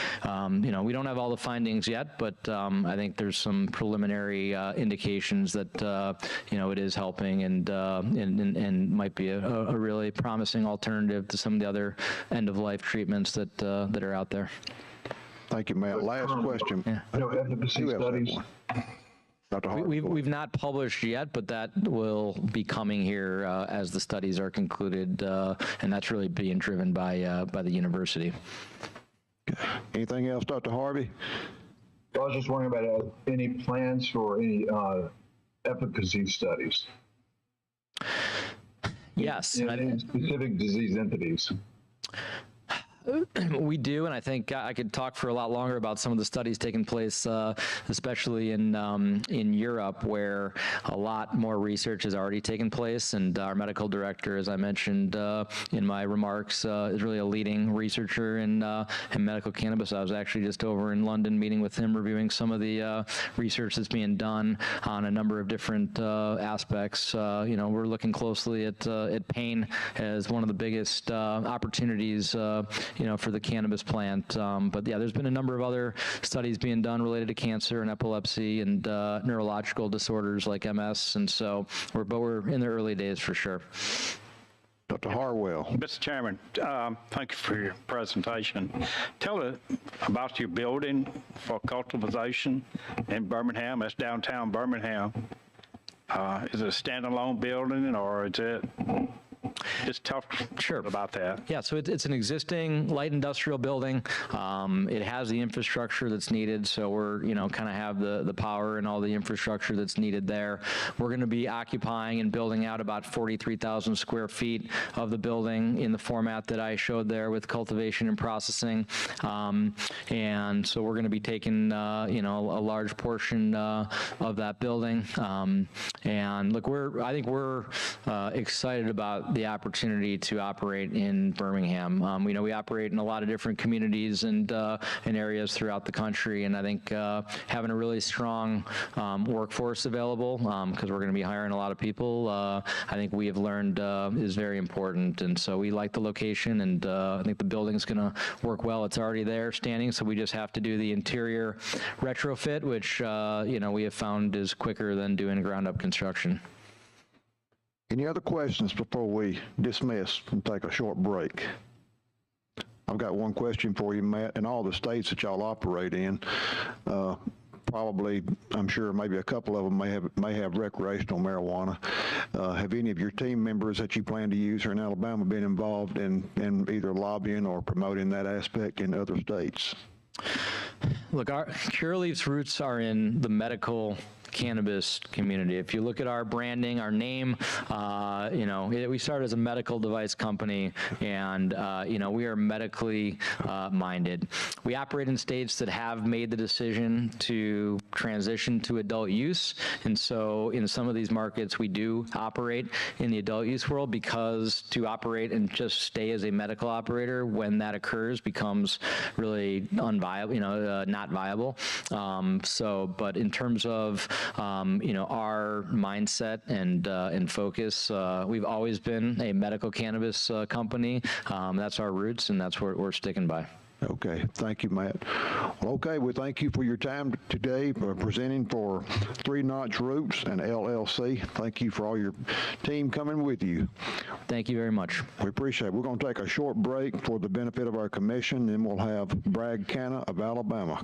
we don't have all the findings yet, but I think there's some preliminary indications that it is helping and might be a really promising alternative to some of the other end-of-life treatments that are out there. Thank you, Matt. Last question. Yeah. No efficacy studies. Dr. Hart. We've not published yet, but that will be coming here as the studies are concluded, and that's really being driven by the university. Anything else, Dr. Harvey? I was just wondering about any plans for any efficacy studies. Yes. In specific disease entities. We do, and I think I could talk for a lot longer about some of the studies taking place, especially in Europe, where a lot more research has already taken place. And our medical director, as I mentioned in my remarks, is really a leading researcher in medical cannabis. I was actually just over in London meeting with him, reviewing some of the research that's being done on a number of different aspects. We're looking closely at pain as one of the biggest opportunities for the cannabis plant. But yeah, there's been a number of other studies being done related to cancer and epilepsy and neurological disorders like MS. And so we're in the early days for sure. Dr. Harwell. Mr. Chairman, thank you for your presentation. Tell us about your building for cultivation in Birmingham. That's downtown Birmingham. Is it a standalone building, or is it? Just talk about that. Yeah, so it's an existing light industrial building. It has the infrastructure that's needed, so we're, kind of have the power and all the infrastructure that's needed there. We're going to be occupying and building out about 43,000 square feet of the building in the format that I showed there with cultivation and processing. And so we're going to be taking, a large portion of that building. And look, I think we're excited about the opportunity to operate in Birmingham. We operate in a lot of different communities and in areas throughout the country, and I think having a really strong workforce available, because we're going to be hiring a lot of people, I think we have learned is very important. And so we like the location, and I think the building's going to work well. It's already there standing, so we just have to do the interior retrofit, which we have found is quicker than doing ground-up construction. Any other questions before we dismiss and take a short break? I've got one question for you, Matt. In all the states that y'all operate in, probably, I'm sure maybe a couple of them may have recreational marijuana. Have any of your team members that you plan to use here in Alabama been involved in either lobbying or promoting that aspect in other states? Look, our Curaleaf's roots are in the medical cannabis community. If you look at our branding, our name, we started as a medical device company, and we are medically minded. We operate in states that have made the decision to transition to adult use, and so in some of these markets we do operate in the adult use world, because to operate and just stay as a medical operator when that occurs becomes really unviable, not viable. But in terms of our mindset and focus, we've always been a medical cannabis company. That's our roots, and that's what we're sticking by. Okay, thank you, Matt. Well, okay, we thank you for your time today for presenting for 3 Notch Roots and LLC. Thank you for all your team coming with you. Thank you very much. We appreciate it. We're going to take a short break for the benefit of our commission, then we'll have Bragg Canna of Alabama.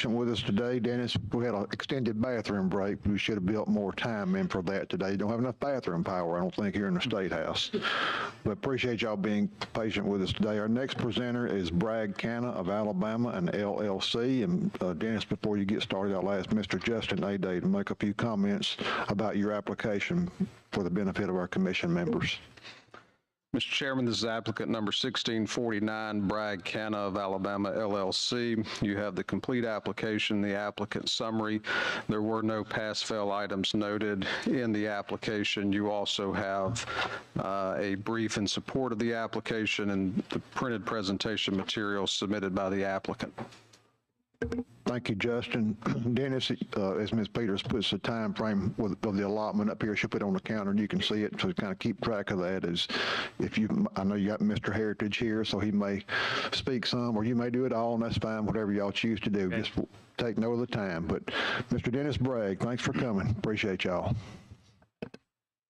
with us today. Dennis, we had an extended bathroom break. We should have built more time in for that today. Don't have enough bathroom power, I don't think, here in the State House. But appreciate y'all being patient with us today. Our next presenter is Bragg Canna of Alabama, an LLC. And Dennis, before you get started, I'll ask Mr. Justin Aday to make a few comments about your application for the benefit of our commission members. Mr. Chairman, this is applicant number 1649, Bragg Canna of Alabama, LLC. You have the complete application, the applicant summary. There were no pass-fail items noted in the application. You also have a brief in support of the application and the printed presentation materials submitted by the applicant. Thank you, Justin. Dennis, as Ms. Peters puts the time frame of the allotment up here, she'll put it on the counter and you can see it, so kind of keep track of that. Is if you, I know you got Mr. Heritage here, so he may speak some, or you may do it all, and that's fine, whatever y'all choose to do. Okay. Just take note of the time. But Mr. Dennis Bragg, thanks for coming. Appreciate y'all.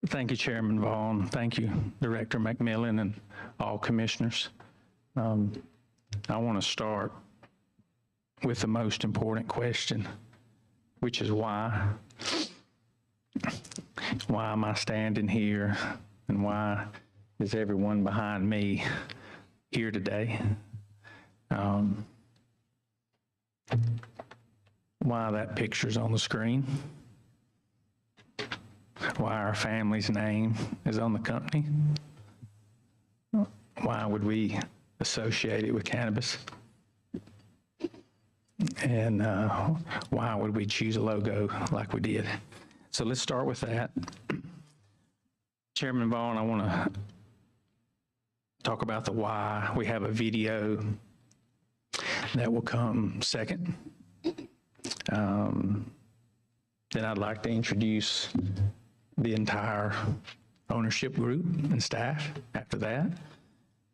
Thank you, Chairman Vaughn. Thank you, Director McMillan, and all commissioners. I want to start with the most important question, which is why? Why am I standing here, and why is everyone behind me here today? Why that picture's on the screen? Why our family's name is on the company? Why would we associate it with cannabis? And why would we choose a logo like we did? So let's start with that. Chairman Vaughn, I want to talk about the why. We have a video that will come second. Then I'd like to introduce the entire ownership group and staff after that.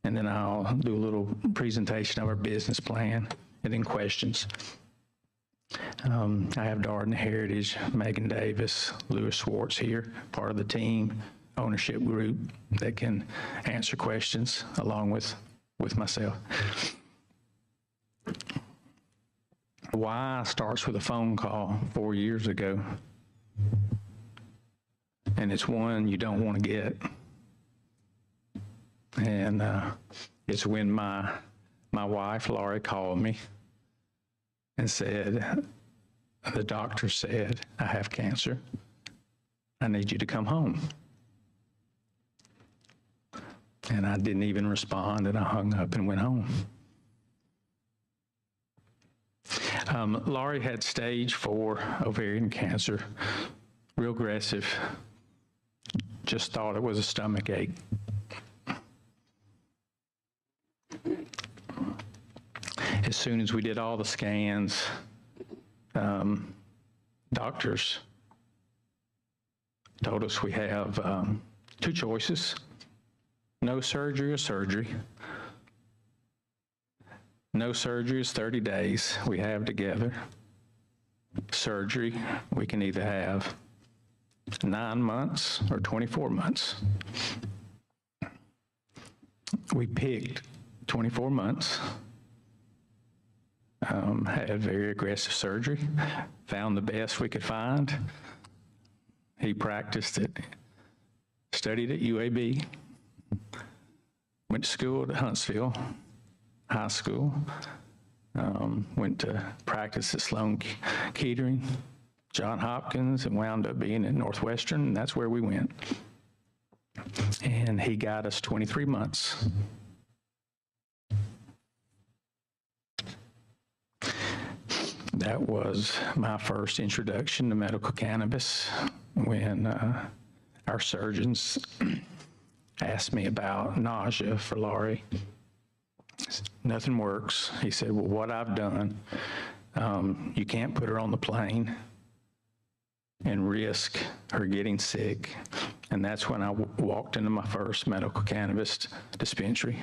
And then I'll do a little presentation of our business plan and then questions. I have Darden Heritage, Megan Davis, Lewis Swartz here, part of the team, ownership group that can answer questions along with myself. Why starts with a phone call 4 years ago. And it's one you don't want to get. And it's when my wife, Laurie, called me and said, the doctor said, I have cancer. I need you to come home. And I didn't even respond, and I hung up and went home. Laurie had stage 4 ovarian cancer, real aggressive. Just thought it was a stomach ache. As soon as we did all the scans, doctors told us we have 2 choices: no surgery or surgery. No surgery is 30 days we have together. Surgery, we can either have 9 months or 24 months. We picked 24 months. Had very aggressive surgery, found the best we could find. He practiced it, studied at UAB, went to school at Huntsville High School, went to practice at Sloan Kettering, John Hopkins, and wound up being at Northwestern, and that's where we went. And he got us 23 months. That was my first introduction to medical cannabis when our surgeons asked me about nausea for Laurie. Nothing works. He said, well, what I've done, you can't put her on the plane and risk her getting sick. And that's when I walked into my first medical cannabis dispensary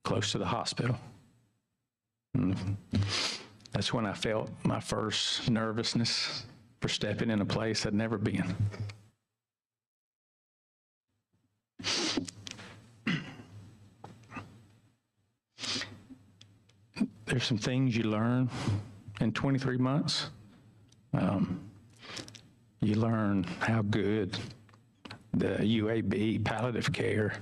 close to the hospital. And that's when I felt my first nervousness for stepping in a place I'd never been. There's some things you learn in 23 months. You learn how good the UAB palliative care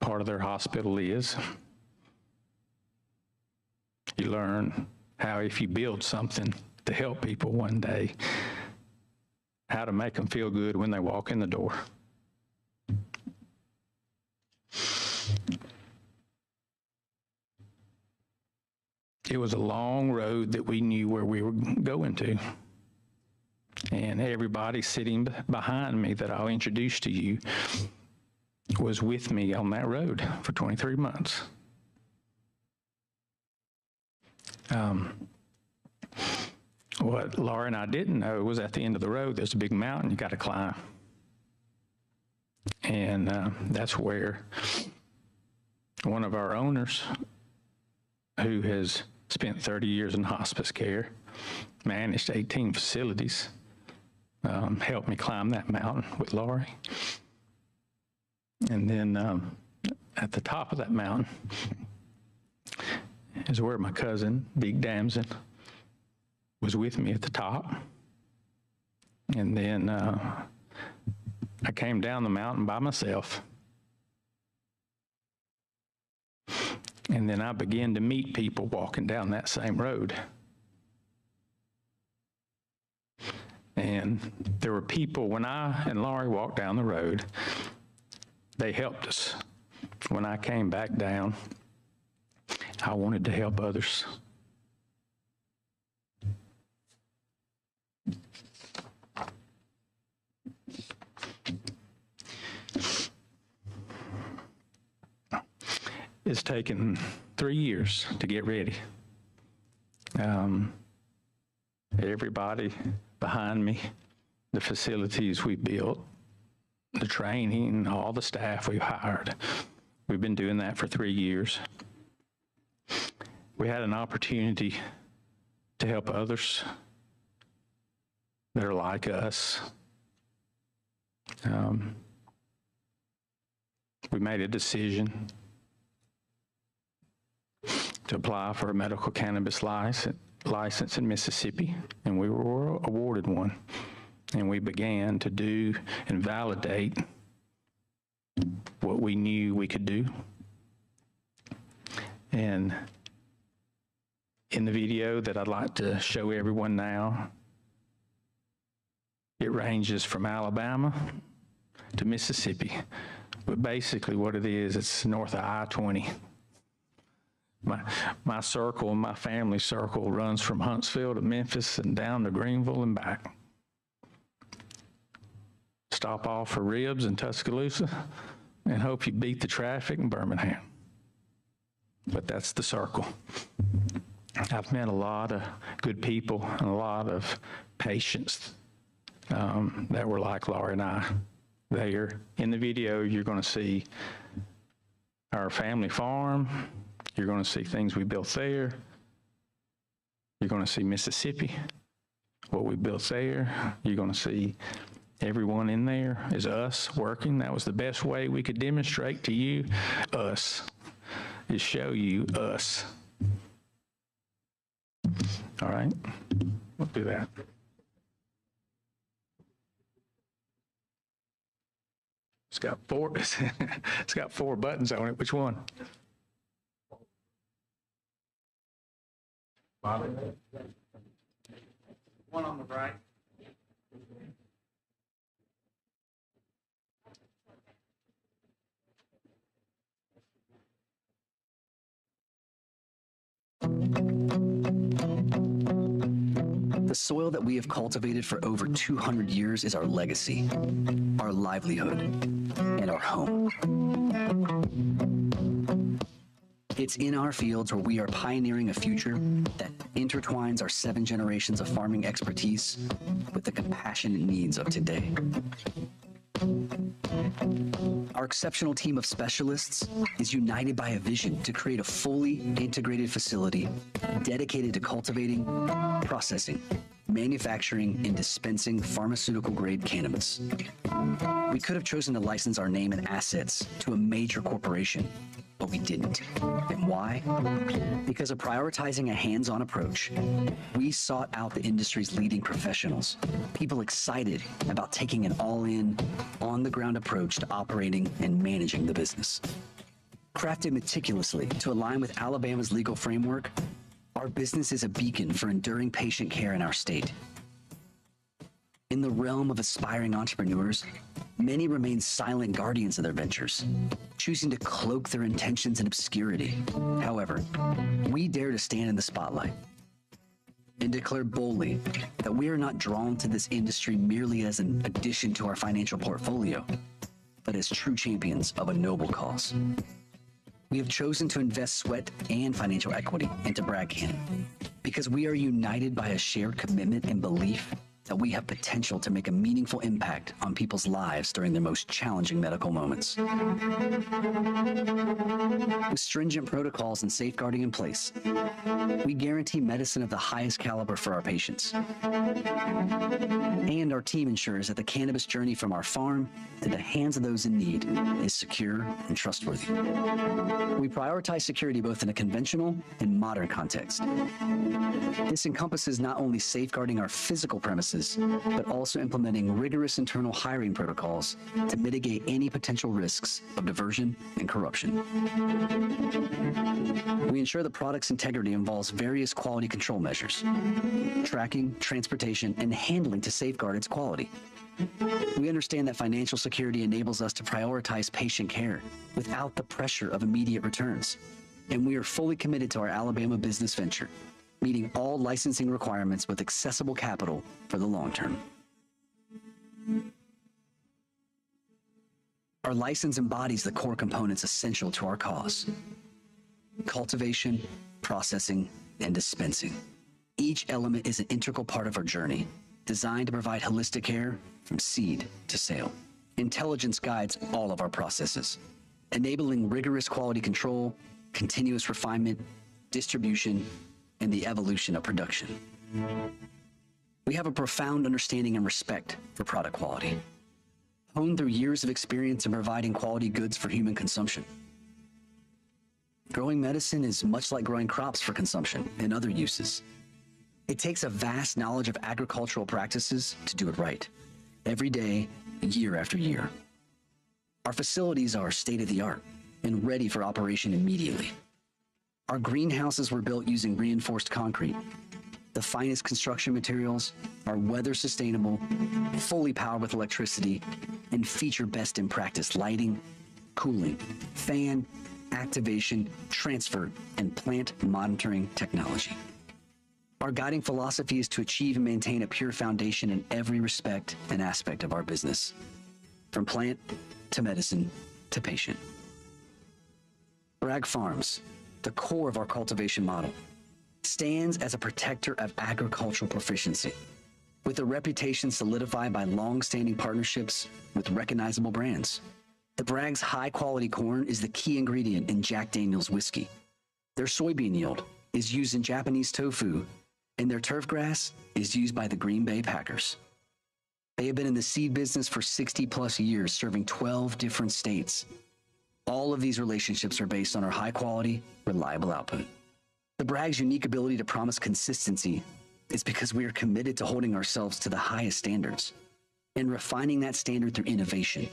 part of their hospital is. You learn how if you build something to help people one day, how to make them feel good when they walk in the door. It was a long road that we knew where we were going to. And everybody sitting behind me that I'll introduce to you was with me on that road for 23 months. What Laura and I didn't know was at the end of the road, there's a big mountain you got to climb. And that's where one of our owners, who has spent 30 years in hospice care, managed 18 facilities, helped me climb that mountain with Laurie. And then at the top of that mountain is where my cousin, Big Damson, was with me at the top. And then I came down the mountain by myself. And then I began to meet people walking down that same road. And there were people, when I and Laurie walked down the road, they helped us. When I came back down, I wanted to help others. It's taken 3 years to get ready. Everybody behind me, the facilities we built, the training, all the staff we've hired. We've been doing that for 3 years. We had an opportunity to help others that are like us. We made a decision to apply for a medical cannabis license in Mississippi, and we were awarded one. And we began to do and validate what we knew we could do. And in the video that I'd like to show everyone now, it ranges from Alabama to Mississippi. But basically what it is, it's north of I-20. My circle, my family circle runs from Huntsville to Memphis and down to Greenville and back. Stop off for ribs in Tuscaloosa and hope you beat the traffic in Birmingham. But that's the circle. I've met a lot of good people and a lot of patients that were like Laura and I. There in the video, you're going to see our family farm. You're going to see things we built there. You're going to see Mississippi, what we built there. You're going to see everyone in there is us working. That was the best way we could demonstrate to you us, is show you us. All right, we'll do that. It's got four. It's got 4 buttons on it. Which one? One on the right. The soil that we have cultivated for over 200 years is our legacy, our livelihood, and our home. It's in our fields where we are pioneering a future that intertwines our 7 generations of farming expertise with the compassionate needs of today. Our exceptional team of specialists is united by a vision to create a fully integrated facility dedicated to cultivating, processing, manufacturing, and dispensing pharmaceutical-grade cannabis. We could have chosen to license our name and assets to a major corporation, but we didn't. And why? Because of prioritizing a hands-on approach, we sought out the industry's leading professionals, people excited about taking an all-in, on-the-ground approach to operating and managing the business. Crafted meticulously to align with Alabama's legal framework, our business is a beacon for enduring patient care in our state. In the realm of aspiring entrepreneurs, many remain silent guardians of their ventures, choosing to cloak their intentions in obscurity. However, we dare to stand in the spotlight and declare boldly that we are not drawn to this industry merely as an addition to our financial portfolio, but as true champions of a noble cause. We have chosen to invest sweat and financial equity into Bragg Can because we are united by a shared commitment and belief that we have potential to make a meaningful impact on people's lives during their most challenging medical moments. With stringent protocols and safeguarding in place, we guarantee medicine of the highest caliber for our patients. And our team ensures that the cannabis journey from our farm to the hands of those in need is secure and trustworthy. We prioritize security both in a conventional and modern context. This encompasses not only safeguarding our physical premises, but also implementing rigorous internal hiring protocols to mitigate any potential risks of diversion and corruption. We ensure the product's integrity involves various quality control measures, tracking, transportation, and handling to safeguard its quality. We understand that financial security enables us to prioritize patient care without the pressure of immediate returns, and we are fully committed to our Alabama business venture, meeting all licensing requirements with accessible capital for the long term. Our license embodies the core components essential to our cause: cultivation, processing, and dispensing. Each element is an integral part of our journey, designed to provide holistic care from seed to sale. Intelligence guides all of our processes, enabling rigorous quality control, continuous refinement, distribution, and the evolution of production. We have a profound understanding and respect for product quality, honed through years of experience in providing quality goods for human consumption. Growing medicine is much like growing crops for consumption and other uses. It takes a vast knowledge of agricultural practices to do it right, every day, year after year. Our facilities are state-of-the-art and ready for operation immediately. Our greenhouses were built using reinforced concrete. The finest construction materials are weather sustainable, fully powered with electricity, and feature best in practice lighting, cooling, fan, activation, transfer, and plant monitoring technology. Our guiding philosophy is to achieve and maintain a pure foundation in every respect and aspect of our business, from plant to medicine to patient. Bragg Farms, the core of our cultivation model, stands as a protector of agricultural proficiency, with a reputation solidified by long-standing partnerships with recognizable brands. The Bragg's high-quality corn is the key ingredient in Jack Daniel's whiskey. Their soybean yield is used in Japanese tofu, and their turf grass is used by the Green Bay Packers. They have been in the seed business for 60-plus years, serving 12 different states. All of these relationships are based on our high-quality, reliable output. The Bragg's unique ability to promise consistency is because we are committed to holding ourselves to the highest standards and refining that standard through innovation.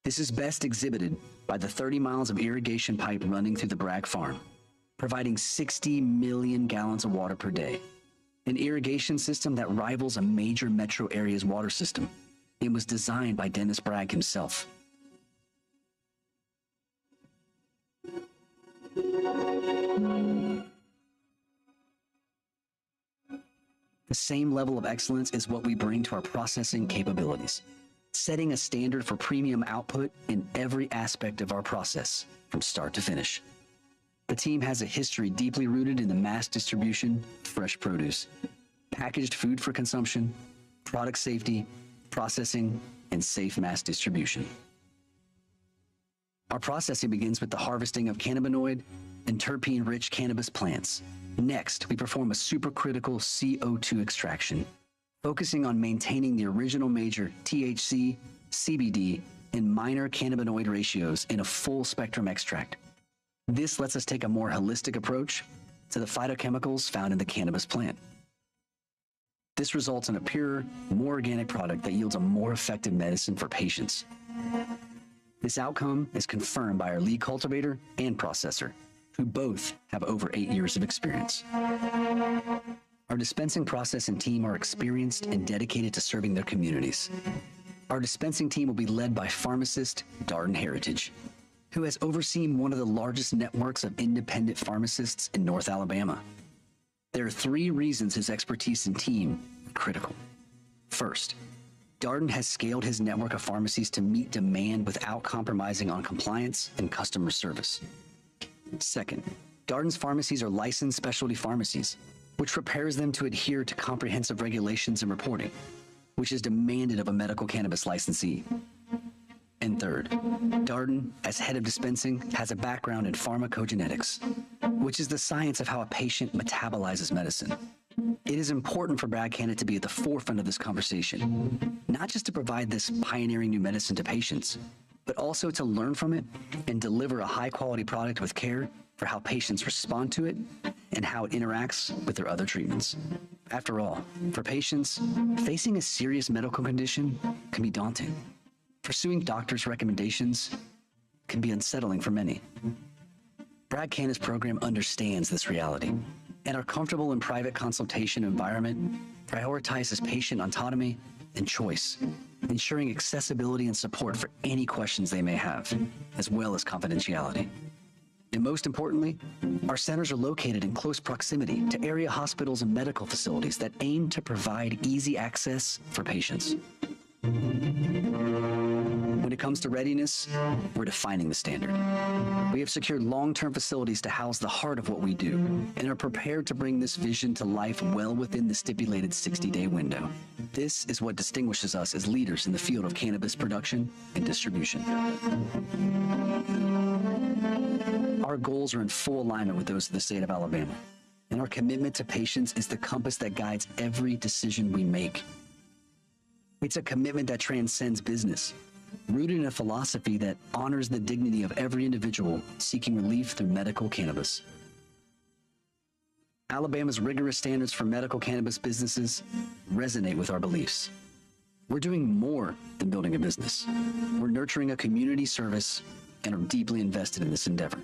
This is best exhibited by the 30 miles of irrigation pipe running through the Bragg farm, providing 60 million gallons of water per day, an irrigation system that rivals a major metro area's water system and was designed by Dennis Bragg himself. The same level of excellence is what we bring to our processing capabilities, setting a standard for premium output in every aspect of our process, from start to finish. The team has a history deeply rooted in the mass distribution of fresh produce, packaged food for consumption, product safety, processing, and safe mass distribution. Our processing begins with the harvesting of cannabinoid and terpene-rich cannabis plants. Next, we perform a supercritical CO2 extraction, focusing on maintaining the original major THC, CBD, and minor cannabinoid ratios in a full-spectrum extract. This lets us take a more holistic approach to the phytochemicals found in the cannabis plant. This results in a purer, more organic product that yields a more effective medicine for patients. This outcome is confirmed by our lead cultivator and processor, who both have over 8 years of experience. Our dispensing process and team are experienced and dedicated to serving their communities. Our dispensing team will be led by pharmacist Darden Heritage, who has overseen one of the largest networks of independent pharmacists in North Alabama. There are 3 reasons his expertise and team are critical. First, Darden has scaled his network of pharmacies to meet demand without compromising on compliance and customer service. Second, Darden's pharmacies are licensed specialty pharmacies, which prepares them to adhere to comprehensive regulations and reporting, which is demanded of a medical cannabis licensee. And third, Darden, as head of dispensing, has a background in pharmacogenetics, which is the science of how a patient metabolizes medicine. It is important for Brad Cannett to be at the forefront of this conversation, not just to provide this pioneering new medicine to patients, but also to learn from it and deliver a high-quality product with care for how patients respond to it and how it interacts with their other treatments. After all, for patients, facing a serious medical condition can be daunting. Pursuing doctors' recommendations can be unsettling for many. Brad Cannett's program understands this reality, and our comfortable and private consultation environment prioritizes patient autonomy and choice, ensuring accessibility and support for any questions they may have, as well as confidentiality. And most importantly, our centers are located in close proximity to area hospitals and medical facilities that aim to provide easy access for patients. When it comes to readiness, we're defining the standard. We have secured long-term facilities to house the heart of what we do and are prepared to bring this vision to life well within the stipulated 60-day window. This is what distinguishes us as leaders in the field of cannabis production and distribution. Our goals are in full alignment with those of the state of Alabama, and our commitment to patients is the compass that guides every decision we make. It's a commitment that transcends business, rooted in a philosophy that honors the dignity of every individual seeking relief through medical cannabis. Alabama's rigorous standards for medical cannabis businesses resonate with our beliefs. We're doing more than building a business. We're nurturing a community service and are deeply invested in this endeavor.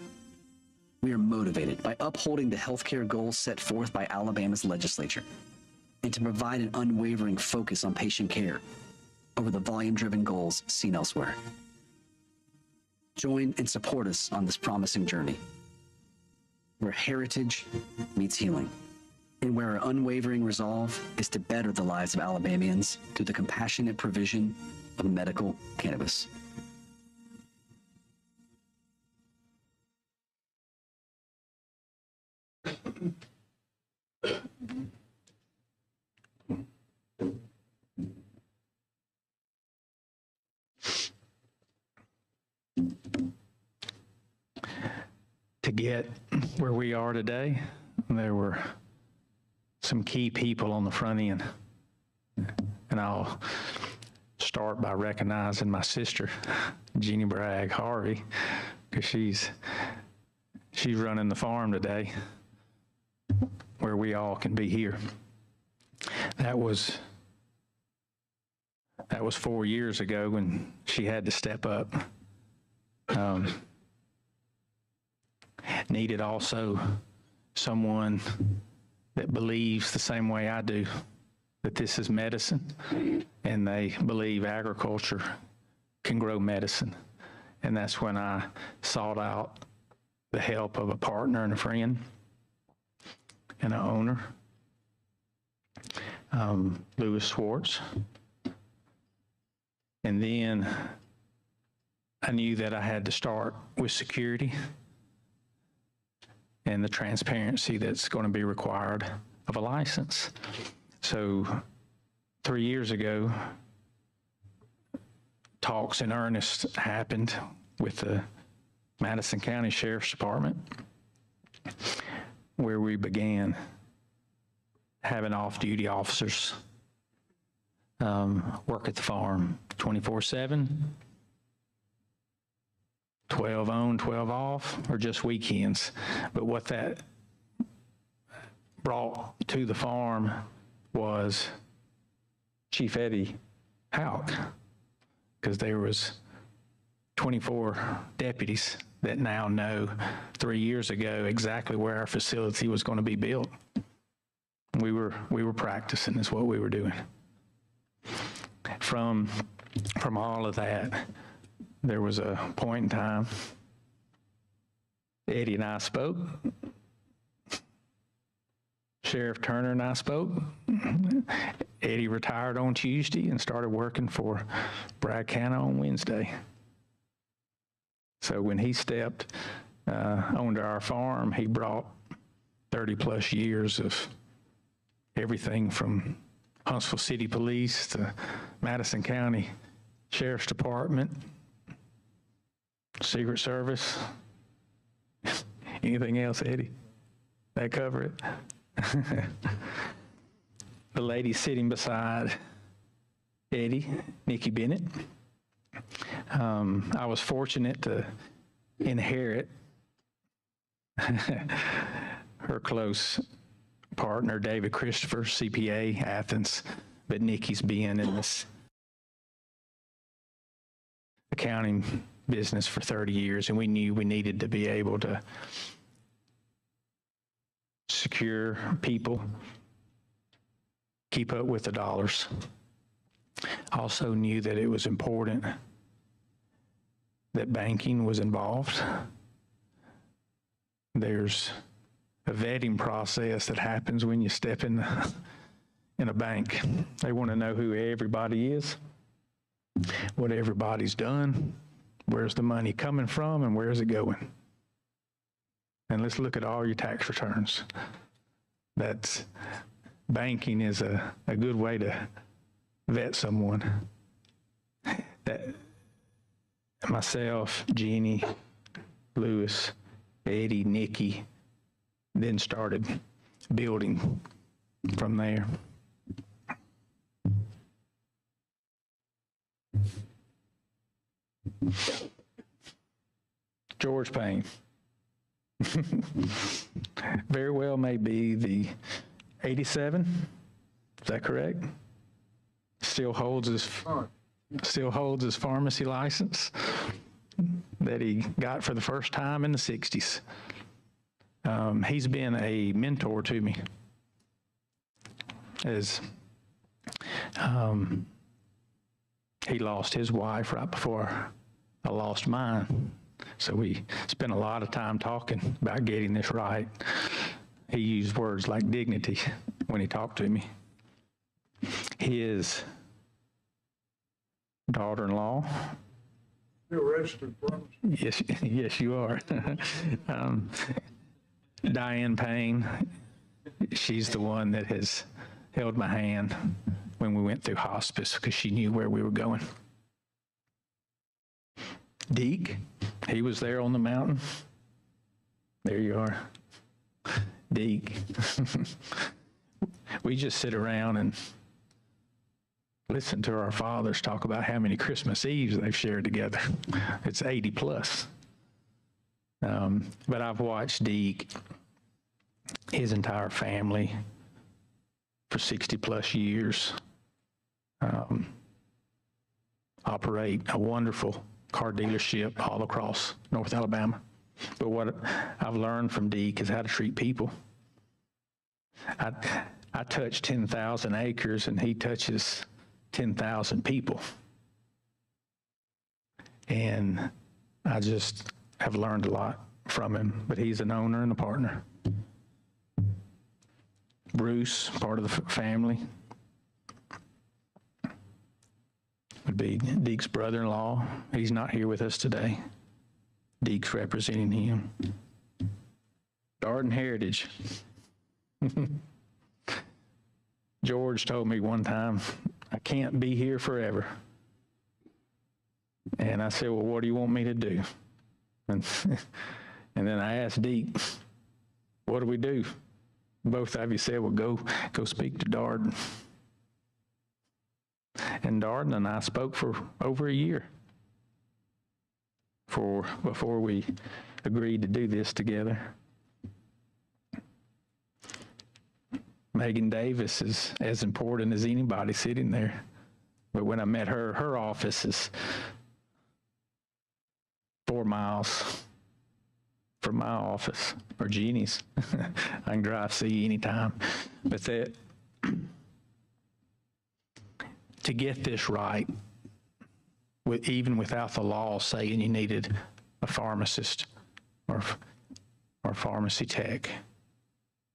We are motivated by upholding the healthcare goals set forth by Alabama's legislature and to provide an unwavering focus on patient care over the volume-driven goals seen elsewhere. Join and support us on this promising journey, where heritage meets healing, and where our unwavering resolve is to better the lives of Alabamians through the compassionate provision of medical cannabis. To get where we are today, there were some key people on the front end. And I'll start by recognizing my sister, Jeannie Bragg Harvey, because she's running the farm today where we all can be here. That was 4 years ago when she had to step up. Needed also someone that believes the same way I do, that this is medicine, and they believe agriculture can grow medicine. And that's when I sought out the help of a partner and a friend and an owner, Louis Schwartz. And then I knew that I had to start with security and the transparency that's going to be required of a license. So 3 years ago, talks in earnest happened with the Madison County Sheriff's Department, where we began having off-duty officers work at the farm 24/7, 12 on, 12 off, or just weekends. But what that brought to the farm was Chief Eddie Houck, because there was 24 deputies that now know 3 years ago exactly where our facility was going to be built. We were practicing is what we were doing. From all of that, there was a point in time Eddie and I spoke. Sheriff Turner and I spoke. Eddie retired on Tuesday and started working for Bragg County on Wednesday. So when he stepped onto our farm, he brought 30 plus years of everything from Huntsville City Police to Madison County Sheriff's Department, Secret Service. Anything else, Eddie? That cover it? The lady sitting beside Eddie, Nikki Bennett. I was fortunate to inherit her close partner, David Christopher, CPA, Athens, but Nikki's been in this accounting business for 30 years, and we knew we needed to be able to secure people, keep up with the dollars. Also knew that it was important that banking was involved. There's a vetting process that happens when you step in a bank. They want to know who everybody is, what everybody's done, where's the money coming from, and where's it going. And let's look at all your tax returns. That's banking is a good way to vet someone. That myself, Jeannie, Lewis, Eddie, Nikki, then started building from there. George Payne. Very well may be the 87. Is that correct? Still holds his pharmacy license that he got for the first time in the 60s. He's been a mentor to me as he lost his wife right before I lost mine. So we spent a lot of time talking about getting this right. He used words like dignity when he talked to me. His daughter-in-law. You're registered pharmacist. Yes, you are. Diane Payne, she's the one that has held my hand when we went through hospice because she knew where we were going. Deke, he was there on the mountain. There you are. Deke. We just sit around and listen to our fathers talk about how many Christmas Eves they've shared together. It's 80 plus. But I've watched Deke, his entire family, for 60 plus years, operate a wonderful car dealership all across North Alabama. But what I've learned from Deke is how to treat people. I touch 10,000 acres and he touches 10,000 people. And I just have learned a lot from him, but he's an owner and a partner. Bruce, part of the family, would be Deke's brother-in-law. He's not here with us today. Deke's representing him. Darden Heritage. George told me one time, I can't be here forever. And I said, well, what do you want me to do? And then I asked Deke, what do we do? Both of you said, well, go speak to Darden. And Darden and I spoke for over a year. before we agreed to do this together. Megan Davis is as important as anybody sitting there. But when I met her, her office is 4 miles from my office, or Jeannie's. I can drive see anytime. But that, to get this right, even without the law saying you needed a pharmacist or pharmacy tech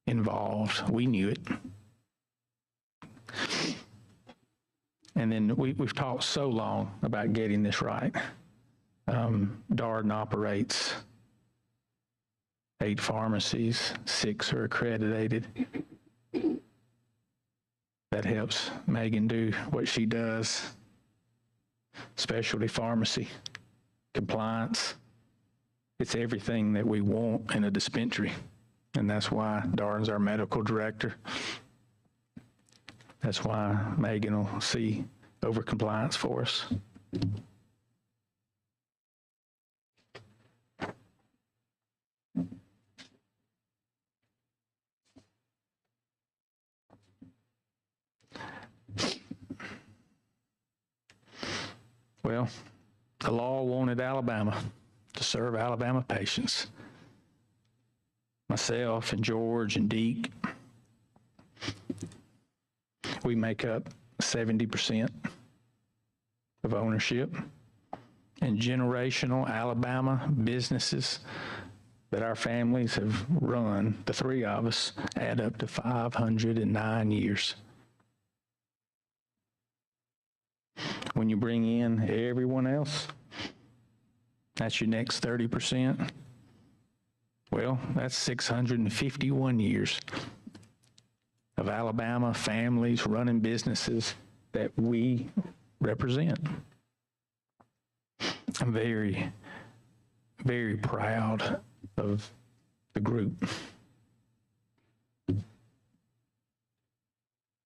involved, we knew it. And then we've talked so long about getting this right. Darden operates 8 pharmacies, 6 are accredited. That helps Megan do what she does. Specialty pharmacy, compliance. It's everything that we want in a dispensary. And that's why Darden's our medical director. That's why Megan will see over compliance for us. Well, the law wanted Alabama to serve Alabama patients. Myself and George and Deke, we make up 70% of ownership, and generational Alabama businesses that our families have run, the 3 of us, add up to 509 years. When you bring in everyone else, that's your next 30%. Well, that's 651 years of Alabama families running businesses that we represent. I'm very, very proud of the group.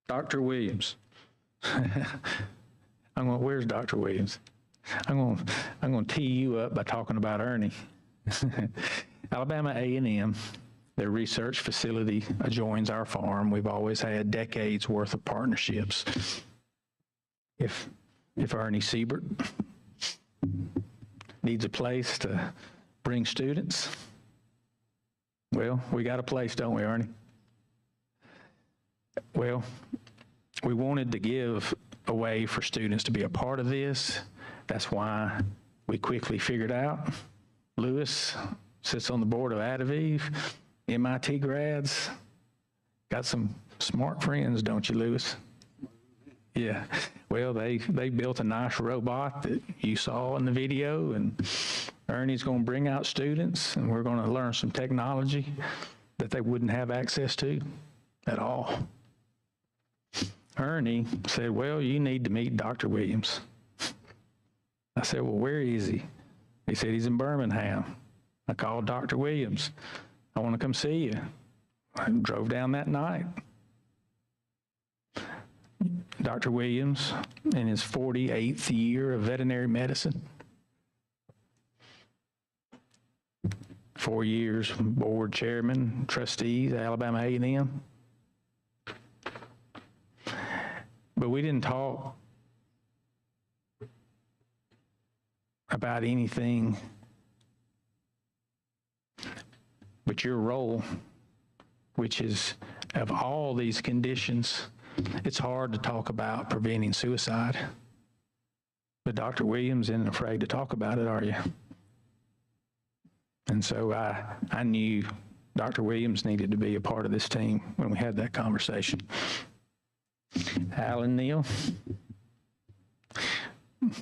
Dr. Williams. Where's Dr. Williams? I'm going to tee you up by talking about Ernie. Alabama A&M, their research facility adjoins our farm. We've always had decades worth of partnerships. If Ernie Siebert needs a place to bring students, well, we got a place, don't we, Ernie? Well, we wanted to give a way for students to be a part of this. That's why we quickly figured out Lewis sits on the board of Adaviv, MIT grads. Got some smart friends, don't you, Lewis? Yeah. Well, they built a nice robot that you saw in the video, and Ernie's going to bring out students, and we're going to learn some technology that they wouldn't have access to at all. Ernie said, well, you need to meet Dr. Williams. I said, well, where is he? He said, he's in Birmingham. I called Dr. Williams. I want to come see you. I drove down that night. Dr. Williams, in his 48th year of veterinary medicine, 4 years board chairman, trustees, Alabama A&M. But we didn't talk about anything but your role, which is, of all these conditions, it's hard to talk about preventing suicide. But Dr. Williams isn't afraid to talk about it, are you? And so I knew Dr. Williams needed to be a part of this team when we had that conversation. Alan Neal,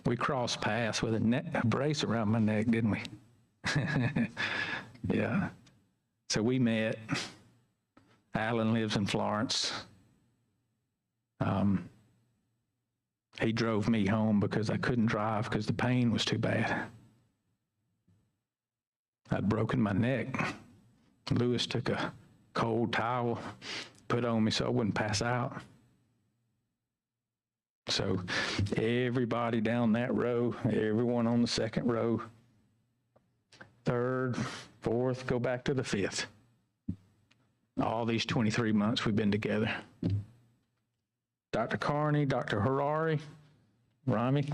we crossed paths with a brace around my neck, didn't we? Yeah. So we met. Alan lives in Florence. He drove me home because I couldn't drive because the pain was too bad. I'd broken my neck. Lewis took a cold towel, put on me so I wouldn't pass out. So everybody down that row, everyone on the second row, third, fourth, go back to the fifth. All these 23 months we've been together. Dr. Carney, Dr. Harari, Rami,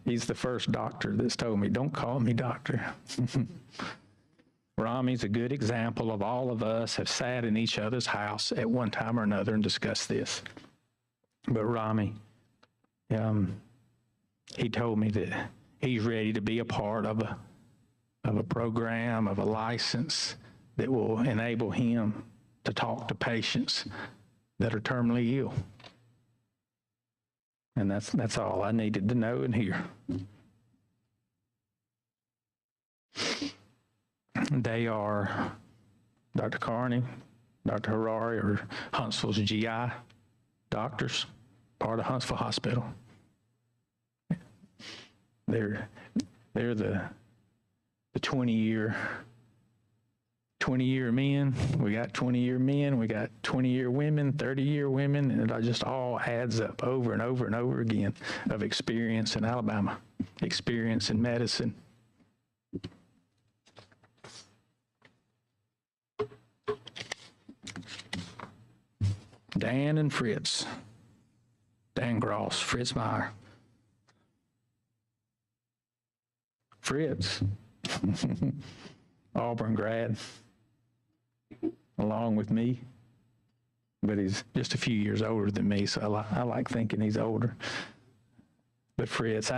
he's the first doctor that's told me, don't call me doctor. Rami's a good example of all of us have sat in each other's house at one time or another and discussed this. But Rami, he told me that he's ready to be a part of a program, of a license that will enable him to talk to patients that are terminally ill. And that's all I needed to know and hear. They are Dr. Carney, Dr. Harari, or Huntsville's GI doctors, part of Huntsville Hospital. They're the 20-year men. We got 20-year men, we got 20-year women, 30-year women, and it just all adds up over and over and over again of experience in Alabama, experience in medicine. Dan and Fritz. Dan Gross, Fritz Meyer. Fritz, Auburn grad, along with me, but he's just a few years older than me, so I like thinking he's older. But Fritz,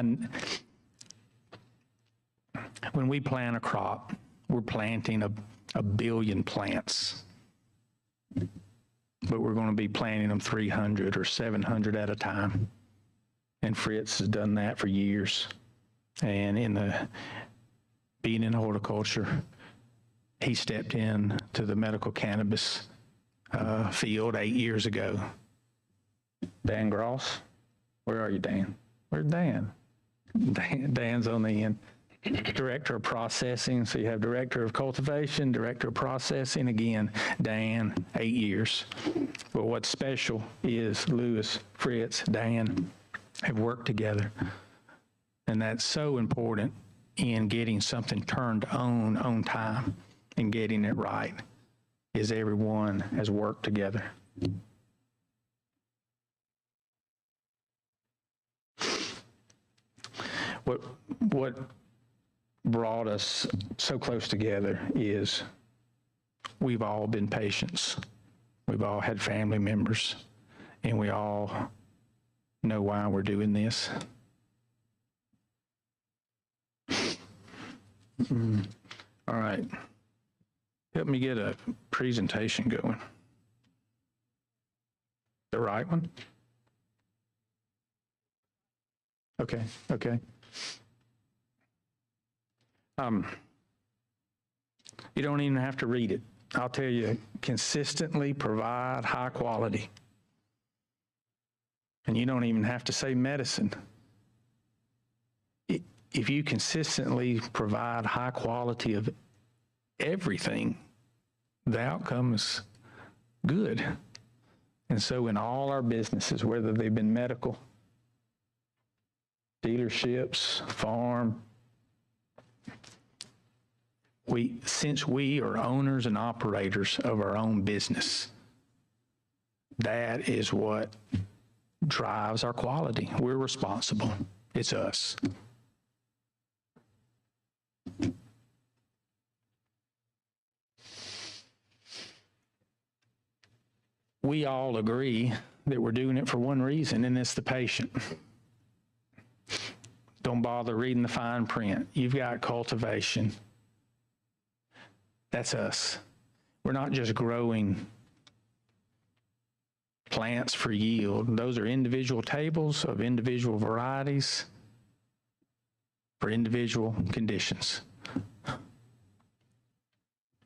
when we plant a crop, we're planting a billion plants, but we're going to be planting them 300 or 700 at a time. And Fritz has done that for years. And being in horticulture, he stepped in to the medical cannabis field 8 years ago. Dan Gross, where are you, Dan? Where's Dan? Dan's on the end. Director of processing. So you have director of cultivation, director of processing. Again, Dan, 8 years. But what's special is Lewis, Fritz, Dan have worked together. And that's so important in getting something turned on time and getting it right, is everyone has worked together. What brought us so close together is we've all been patients. We've all had family members, and we all know why we're doing this. All right. Help me get a presentation going. The right one? Okay. You don't even have to read it. I'll tell you, consistently provide high quality. And you don't even have to say medicine. If you consistently provide high quality of everything, the outcome is good. And so in all our businesses, whether they've been medical, dealerships, farm, since we are owners and operators of our own business, that is what drives our quality. We're responsible. It's us. We all agree that we're doing it for one reason, and it's the patient. Don't bother reading the fine print. You've got cultivation. That's us. We're not just growing plants for yield. Those are individual tables of individual varieties for individual conditions.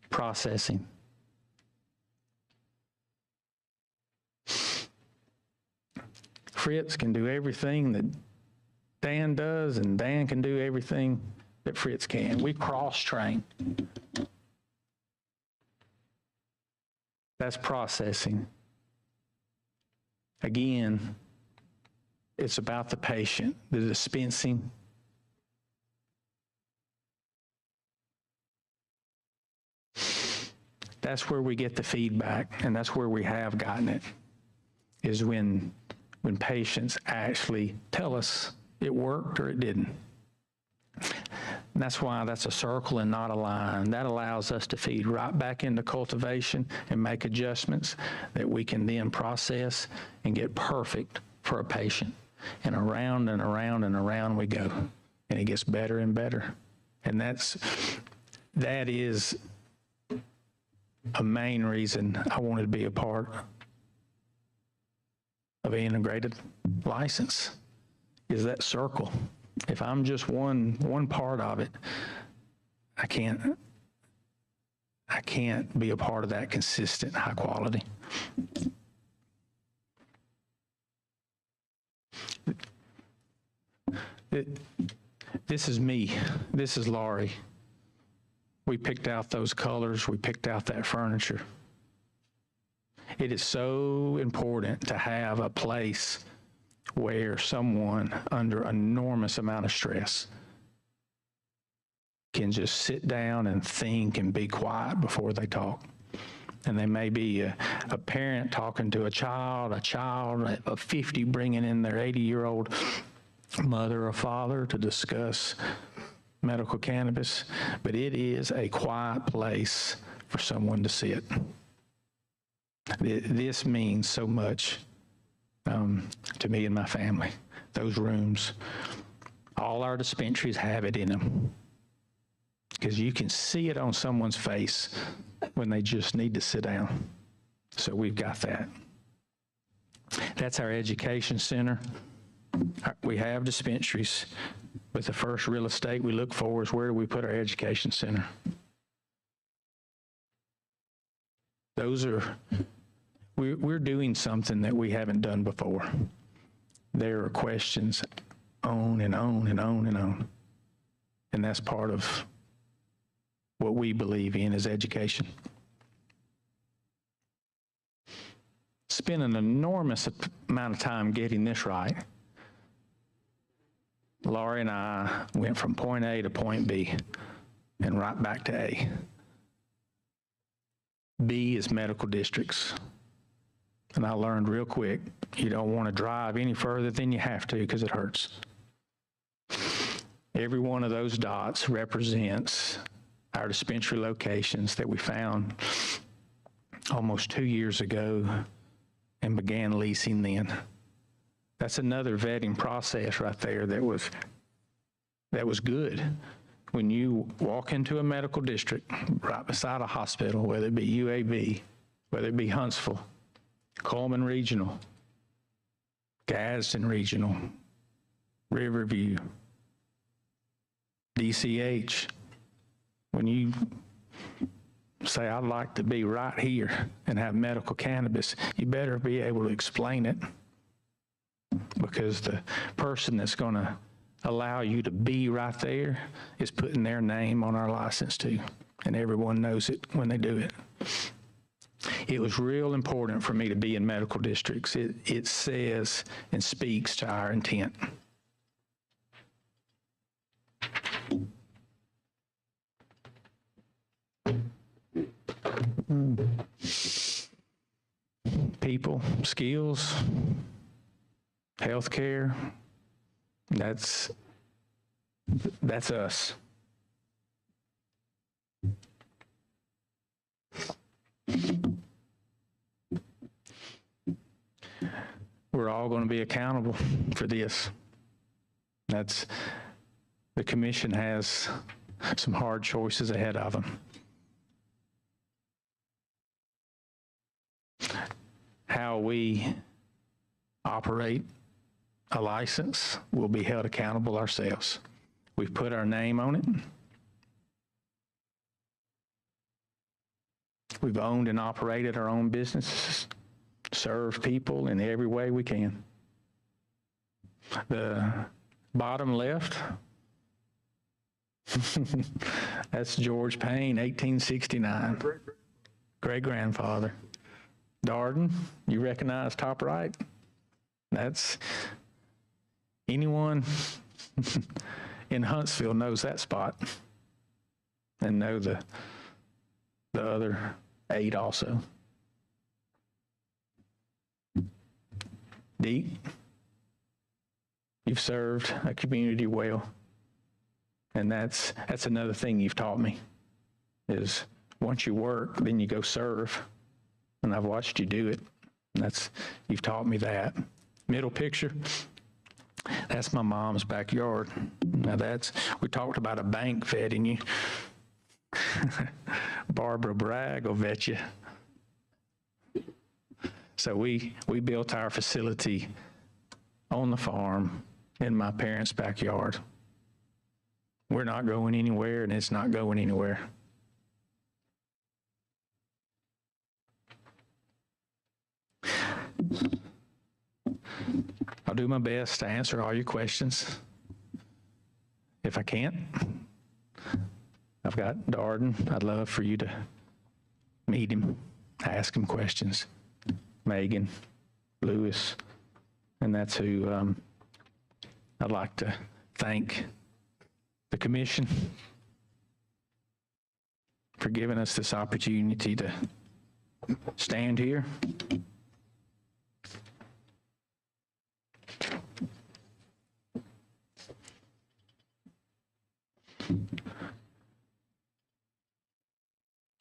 Processing. Fritz can do everything that Dan does, and Dan can do everything that Fritz can. We cross-train. That's processing. Again, it's about the patient, the dispensing. that's where we get the feedback, and that's where we have gotten it, is when patients actually tell us it worked or it didn't. And that's why that's a circle and not a line. That allows us to feed right back into cultivation and make adjustments that we can then process and get perfect for a patient. And around and around and around we go. And it gets better and better. And that is a main reason I wanted to be a part of an integrated license, is that circle. If I'm just one part of it, I can't be a part of that consistent high quality. This is me. This is Laurie. We picked out those colors. We picked out that furniture. It is so important to have a place where someone under enormous amount of stress can just sit down and think and be quiet before they talk. And they may be a parent talking to a child of 50 bringing in their 80-year-old mother or father to discuss medical cannabis, but it is a quiet place for someone to sit. This means so much to me and my family. Those rooms, all our dispensaries have it in them, because you can see it on someone's face when they just need to sit down. So we've got that. That's our education center. We have dispensaries, but the first real estate we look for is, where do we put our education center? We're doing something that we haven't done before. There are questions on and on and on and on. And that's part of what we believe in is education. Spent an enormous amount of time getting this right. Laurie and I went from point A to point B and right back to A. B is medical districts. And I learned real quick, you don't want to drive any further than you have to because it hurts. Every one of those dots represents our dispensary locations that we found almost 2 years ago and began leasing then. That's another vetting process right there that was good. When you walk into a medical district right beside a hospital, whether it be UAB, whether it be Huntsville, Coleman Regional, Gadsden Regional, Riverview, DCH, when you say, I'd like to be right here and have medical cannabis, you better be able to explain it, because the person that's going to allow you to be right there is putting their name on our license too, and everyone knows it when they do it. It was real important for me to be in medical districts. It says and speaks to our intent. People, skills, healthcare, that's us. We're all going to be accountable for this. The commission has some hard choices ahead of them. How we operate a license will be held accountable ourselves. We've put our name on it. We've owned and operated our own businesses, served people in every way we can. The bottom left, that's George Payne, 1869, great-grandfather. Darden, you recognize top right? That's anyone in Huntsville knows that spot and know the other 8 also. Deep, you've served a community well. And that's another thing you've taught me, is once you work, then you go serve. And I've watched you do it. And you've taught me that. Middle picture, that's my mom's backyard. Now we talked about a bank vetting you. Barbara Bragg will vet you. So we built our facility on the farm in my parents' backyard. We're not going anywhere, and it's not going anywhere. I'll do my best to answer all your questions. If I can't, I've got Darden. I'd love for you to meet him, ask him questions. Megan, Lewis, and that's who I'd like to thank the commission for giving us this opportunity to stand here.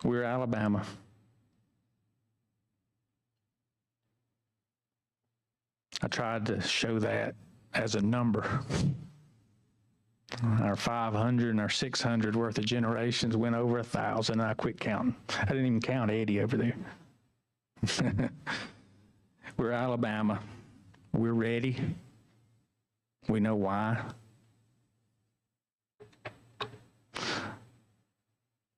We're Alabama. I tried to show that as a number. Our 500 and our 600 worth of generations went over 1,000. I quit counting. I didn't even count Eddie over there. We're Alabama. We're ready. We know why.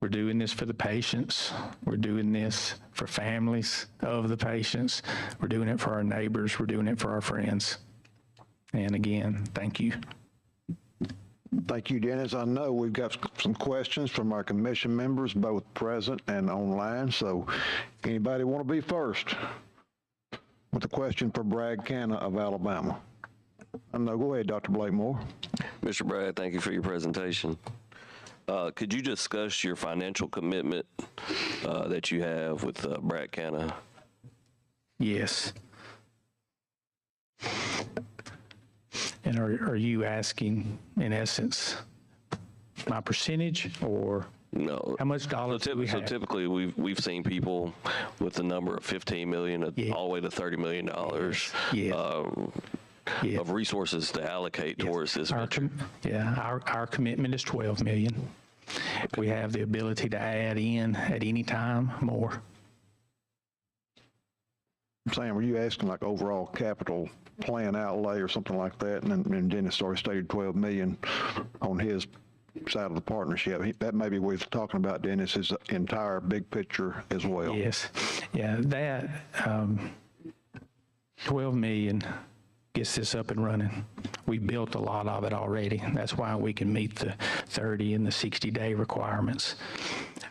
We're doing this for the patients. We're doing this for families of the patients. We're doing it for our neighbors. We're doing it for our friends. And again, thank you. Thank you, Dennis. I know we've got some questions from our commission members, both present and online. So anybody want to be first with a question for Bragg Canna of Alabama? No, go ahead, Dr. Blakemore. Mr. Bragg, thank you for your presentation. Could you discuss your financial commitment that you have with Bragg Canna? Yes. And are you asking, in essence, my percentage, or no? How much dollars do we have? So typically, we've seen people with the number of $15 million all the way to $30 million of resources to allocate towards this venture. Our commitment is $12 million. Okay. We have the ability to add in at any time more. Sam, were you asking like overall capital plan outlay or something like that? And Dennis already stated $12 million on his side of the partnership. That may be what he's talking about, Dennis, his entire big picture as well. Yes. Yeah, that $12 million gets this up and running. We built a lot of it already. That's why we can meet the 30 and the 60-day requirements.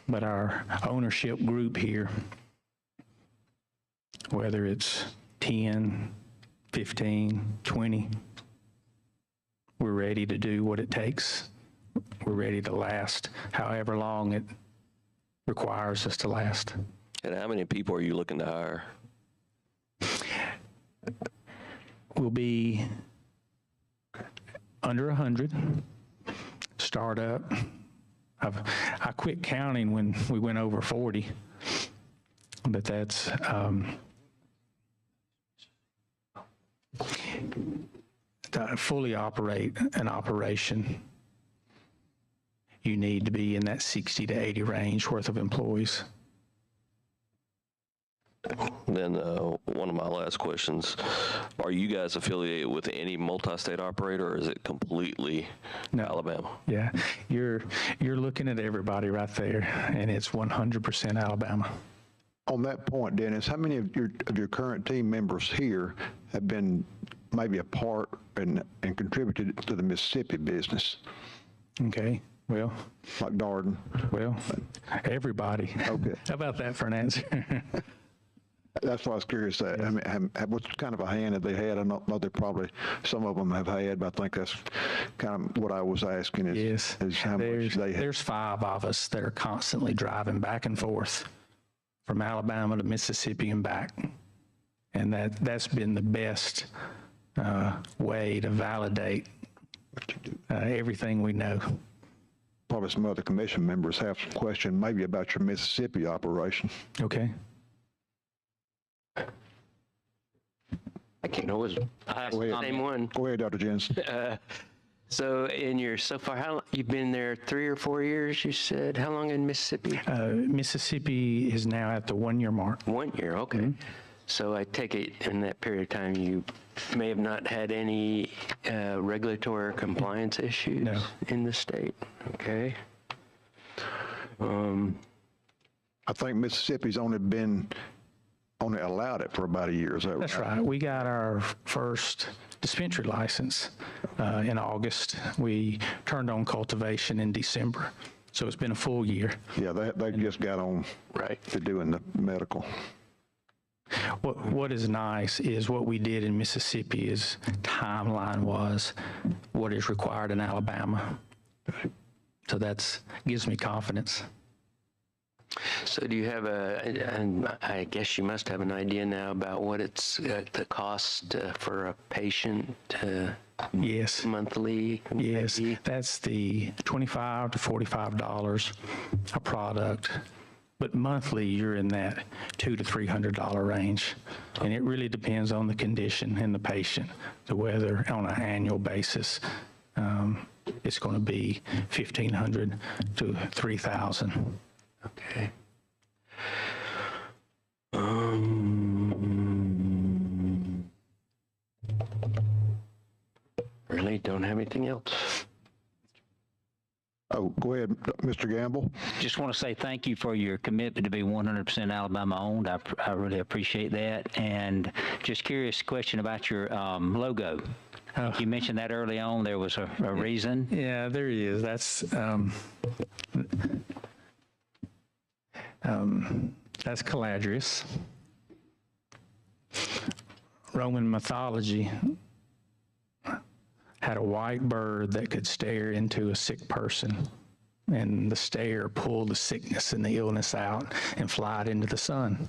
But our ownership group here, whether it's 10, 15, 20, we're ready to do what it takes. We're ready to last however long it requires us to last. And how many people are you looking to hire? We'll be under 100. Startup. I quit counting when we went over 40, but that's to fully operate an operation, you need to be in that 60 to 80 range worth of employees. Then one of my last questions, are you guys affiliated with any multi-state operator, or is it completely Alabama? Yeah, you're looking at everybody right there, and it's 100% Alabama. On that point, Dennis, how many of your current team members here have been maybe a part and contributed to the Mississippi business? Okay, well. Like Darden? Well, everybody. Okay. How about that for an answer? That's what I was curious at. I mean, what kind of a hand have they had? I know they probably, some of them have had, but I think that's kind of what I was asking is how much they had. There's 5 of us that are constantly driving back and forth from Alabama to Mississippi and back. And that's been the best way to validate everything we know. Probably some other commission members have some question maybe about your Mississippi operation. Okay. I can always ask the same one. Go ahead, Dr. Jensen. So so far, how you've been there 3 or 4 years, you said? How long in Mississippi? Mississippi is now at the 1 year mark. 1 year, okay. Mm-hmm. So I take it in that period of time you may have not had any regulatory or compliance issues in the state. Okay. I think Mississippi's only allowed it for about a year. Is that right? That's right. We got our first dispensary license in August. We turned on cultivation in December. So it's been a full year. Yeah, they just got on to doing the medical. What is nice is what we did in Mississippi is timeline was what is required in Alabama. So that gives me confidence. So do you have and I guess you must have an idea now about what it's the cost for a patient yes. monthly? Yes, that's the $25 to $45 a product. But monthly, you're in that $200 to $300 range. And it really depends on the condition and the patient, to whether on an annual basis, it's going to be $1,500 to $3,000. Okay. Really don't have anything else. Oh, go ahead, Mr. Gamble. Just want to say thank you for your commitment to be 100% Alabama owned. I really appreciate that. And just curious question about your logo. You mentioned that early on. There was a reason. Yeah, there is. That's Caladrius. Roman mythology had a white bird that could stare into a sick person, and the stare pulled the sickness and the illness out and fly it into the sun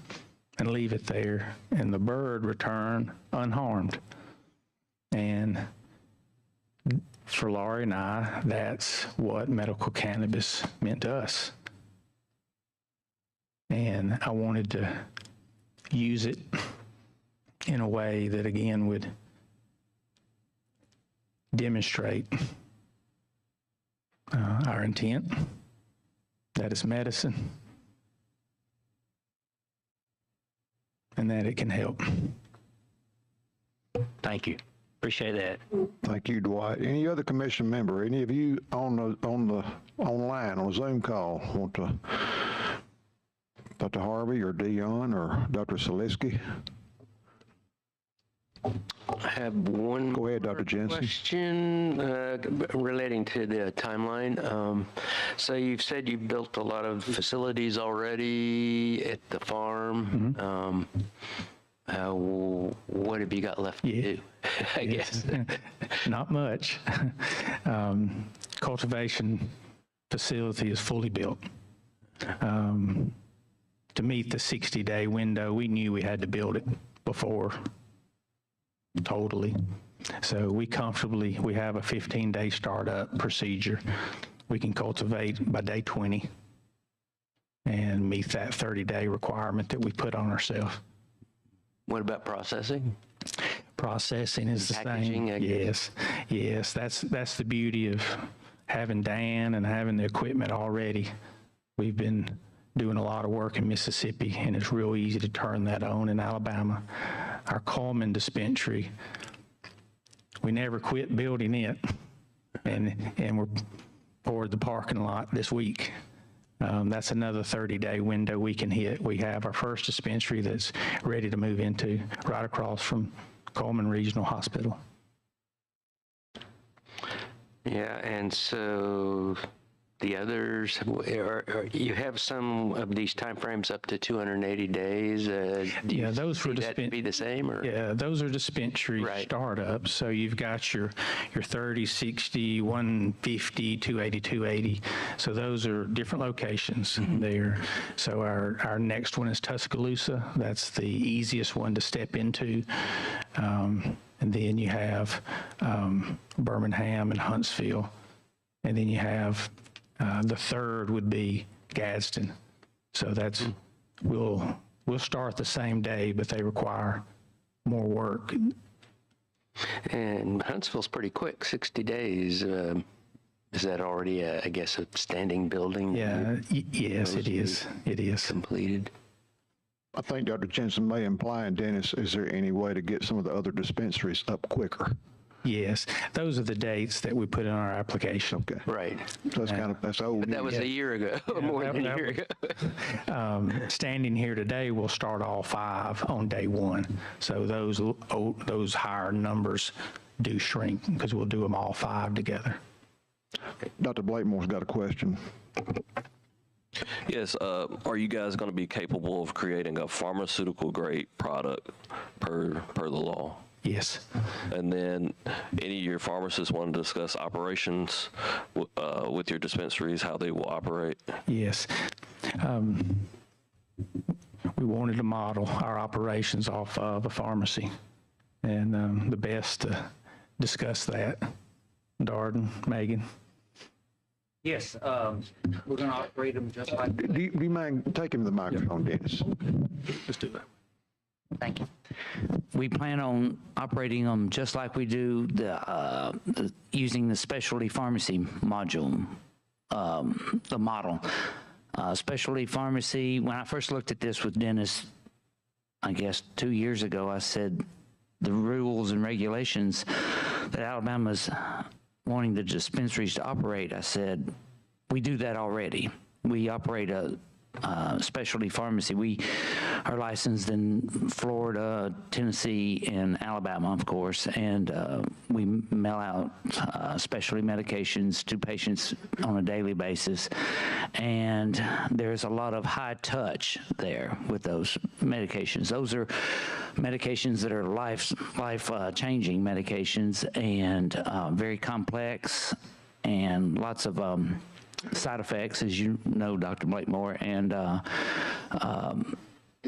and leave it there, and the bird returned unharmed. And for Laurie and I, that's what medical cannabis meant to us. And I wanted to use it in a way that, again, would demonstrate our intent, that it's medicine, and that it can help. Thank you. Appreciate that. Thank you, Dwight. Any other commission member? Any of you on the online on a Zoom call want to? Dr. Harvey or Dion or Dr. Saliski? I have one Go ahead, Dr. Jensen. question relating to the timeline. So you've said you've built a lot of facilities already at the farm. What have you got left to do, I guess? Not much. Cultivation facility is fully built. To meet the 60-day window, we knew we had to build it before totally. So we have a 15-day startup procedure. We can cultivate by day 20 and meet that 30-day requirement that we put on ourselves. What about processing? Processing is the same. Yes. That's the beauty of having Dan and having the equipment already. We've been doing a lot of work in Mississippi, and it's real easy to turn that on in Alabama. Our Coleman dispensary, we never quit building it, and we're poured the parking lot this week. That's another 30-day window we can hit. We have our first dispensary that's ready to move into right across from Coleman Regional Hospital. Yeah, and so the others, you have some of these timeframes up to 280 days. Yeah, those were that be the same, or? Yeah, those are dispensary startups. So you've got your 30, 60, 150, 280, 280. So those are different locations there. So our next one is Tuscaloosa. That's the easiest one to step into. And then you have Birmingham and Huntsville. And then you have the third would be Gadsden. So that's, we'll start the same day, but they require more work. And Huntsville's pretty quick, 60 days. Is that already, I guess, a standing building? Yeah, yes, it is. It is. Completed. I think Dr. Jensen may imply, and Dennis, is there any way to get some of the other dispensaries up quicker? Yes, those are the dates that we put in our application. Okay. Right. So that's old. But that was a year ago, more than a year ago. Standing here today, we'll start all 5 on day 1. So those higher numbers do shrink because we'll do them all 5 together. Dr. Blakemore's got a question. Yes, are you guys going to be capable of creating a pharmaceutical grade product per the law? Yes. And then any of your pharmacists want to discuss operations with your dispensaries, how they will operate? Yes. We wanted to model our operations off of a pharmacy, and the best to discuss that. Darden, Megan. Yes, we're going to operate them just like. Do you mind taking the microphone, Dennis? Let's do that. Thank you. We plan on operating them just like we do using the specialty pharmacy module, the model. Specialty pharmacy, when I first looked at this with Dennis, I guess 2 years ago, I said the rules and regulations that Alabama's wanting the dispensaries to operate, I said, we do that already. We operate a specialty pharmacy. We are licensed in Florida, Tennessee, and Alabama, of course, and we mail out specialty medications to patients on a daily basis. And there's a lot of high touch there with those medications. Those are medications that are life-changing medications and very complex and lots of side effects, as you know, Dr. Blakemore, and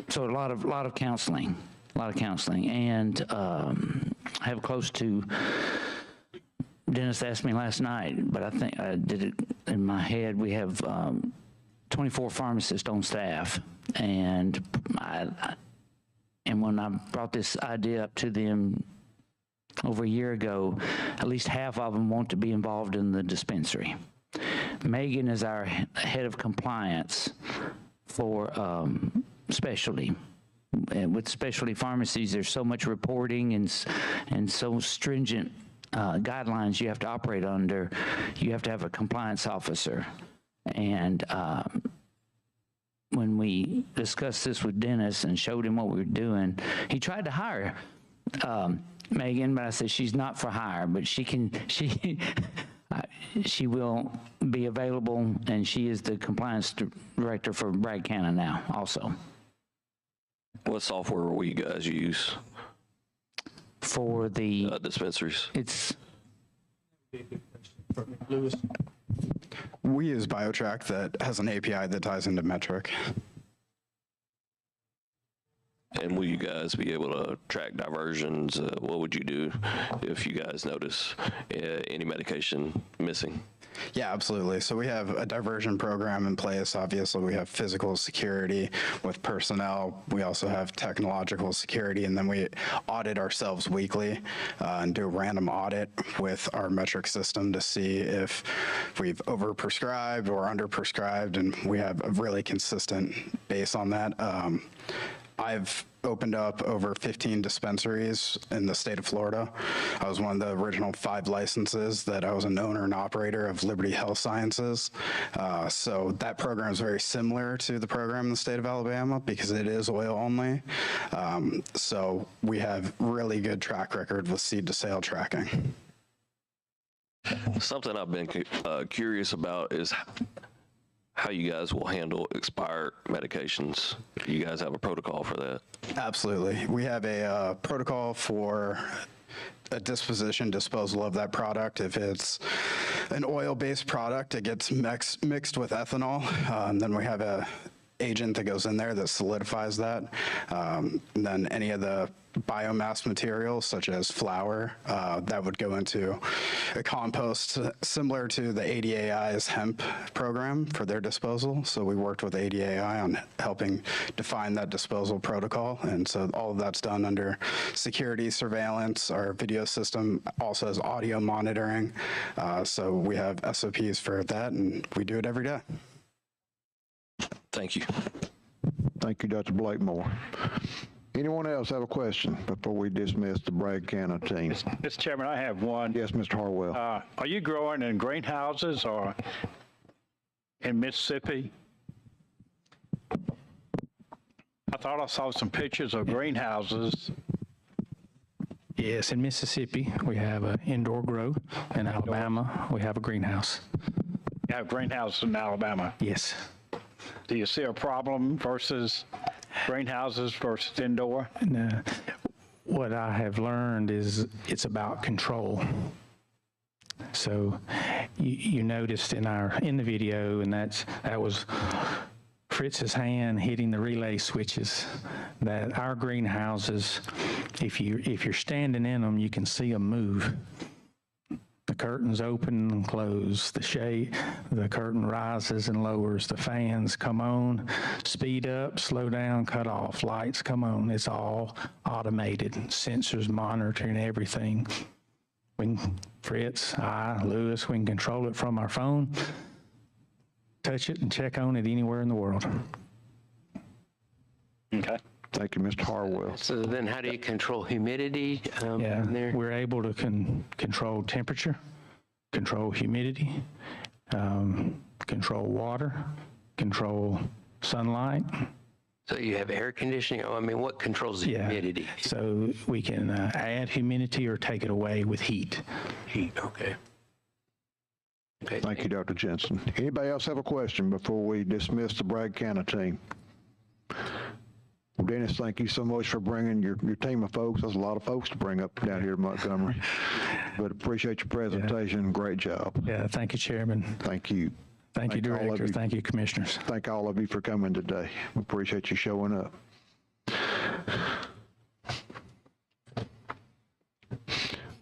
so a lot of counseling, and I have close to. Dennis asked me last night, but I think I did it in my head. We have 24 pharmacists on staff, and when I brought this idea up to them over a year ago, at least half of them want to be involved in the dispensary. Megan is our head of compliance for specialty. And with specialty pharmacies, there's so much reporting and so stringent guidelines you have to operate under. You have to have a compliance officer. And when we discussed this with Dennis and showed him what we were doing, he tried to hire Megan, but I said she's not for hire, but she will be available, and she is the compliance director for Bragg County now also. What software will you guys use? For the dispensaries? It's Lewis. We use BioTrack that has an API that ties into Metric. And will you guys be able to track diversions? What would you do if you guys notice any medication missing? Yeah, absolutely. So we have a diversion program in place. Obviously, we have physical security with personnel. We also have technological security, and then we audit ourselves weekly and do a random audit with our metric system to see if we've overprescribed or underprescribed, and we have a really consistent base on that. I've opened up over 15 dispensaries in the state of Florida. I was one of the original 5 licenses that I was an owner and operator of Liberty Health Sciences. So that program is very similar to the program in the state of Alabama because it is oil only. So we have really good track record with seed to sale tracking. Something I've been curious about is how you guys will handle expired medications. You guys have a protocol for that? Absolutely. We have a protocol for a disposal of that product. If it's an oil-based product, it gets mixed with ethanol. Then we have a agent that goes in there that solidifies that. And then any of the biomass materials, such as flour, that would go into a compost similar to the ADAI's hemp program for their disposal. So we worked with ADAI on helping define that disposal protocol. And so all of that's done under security surveillance. Our video system also has audio monitoring. So we have SOPs for that, and we do it every day. Thank you. Thank you, Dr. Blakemore. Anyone else have a question before we dismiss the Bragg County team? Mr. Chairman, I have one. Yes, Mr. Harwell. Are you growing in greenhouses or in Mississippi? I thought I saw some pictures of greenhouses. Yes, in Mississippi, we have an indoor grow. In Alabama, we have a greenhouse. You have greenhouses in Alabama? Yes. Do you see a problem versus greenhouses versus indoor? No. What I have learned is it's about control. So you noticed in the video, and that was Fritz's hand hitting the relay switches, that our greenhouses, if you're standing in them, you can see them move. The curtains open and close, the curtain rises and lowers, the fans come on, speed up, slow down, cut off, lights come on. It's all automated, sensors monitoring everything. Fritz, Lewis, we can control it from our phone, touch it and check on it anywhere in the world. Okay. Thank you, Mr. Harwell. So then how do you control humidity in there? We're able to control temperature, control humidity, control water, control sunlight. So you have air conditioning? I mean, what controls the humidity? So we can add humidity or take it away with heat. Heat, okay. Okay. Thank you, Dr. Jensen. Anybody else have a question before we dismiss the Bragg County team? Well, Dennis, thank you so much for bringing your team of folks. There's a lot of folks to bring up down here in Montgomery, but appreciate your presentation. Yeah. Great job. Yeah, thank you, Chairman. Thank you. Thank you, Director. Thank you, Commissioners. Thank all of you for coming today. We appreciate you showing up.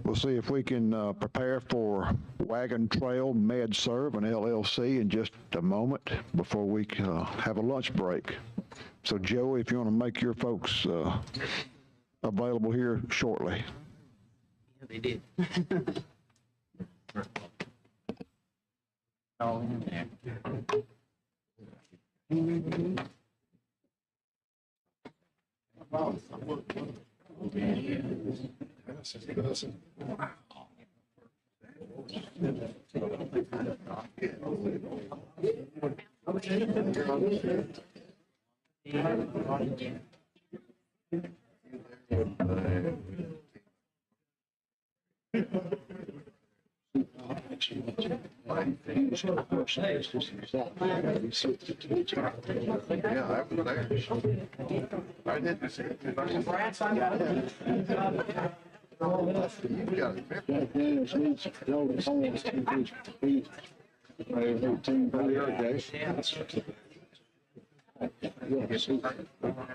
We'll see if we can prepare for Wagon Trail Med Serv and LLC in just a moment before we have a lunch break. So, Joe, if you want to make your folks available here shortly. Yeah, they did. All in there.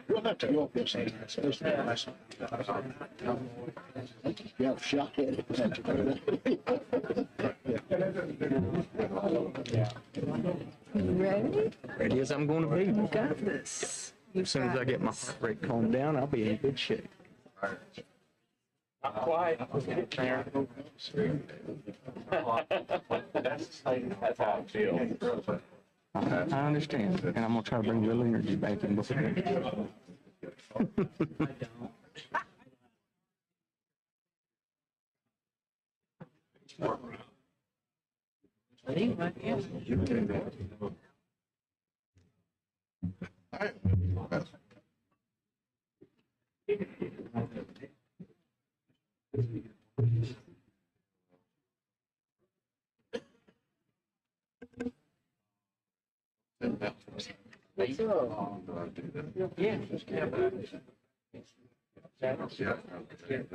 We'll have to go up there sometime. Yeah, shot at it. Ready? Ready as I'm going to be. You got this. As soon as I get my heart rate calmed down, I'll be in good shape. Not quite. That's how I feel. I understand, and I'm gonna try to bring a little energy back in before.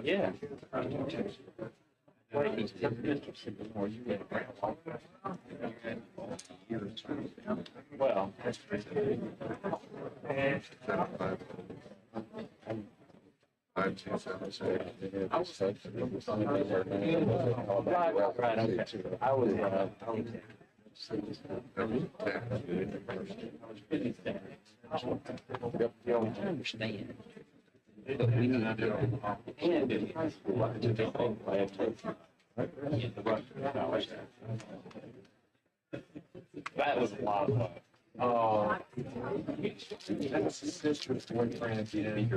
Yeah. Well, right, okay. I was, you understand. But we need to and in high school, I did the thing I had to that was a lot of fun. Sister's boyfriend did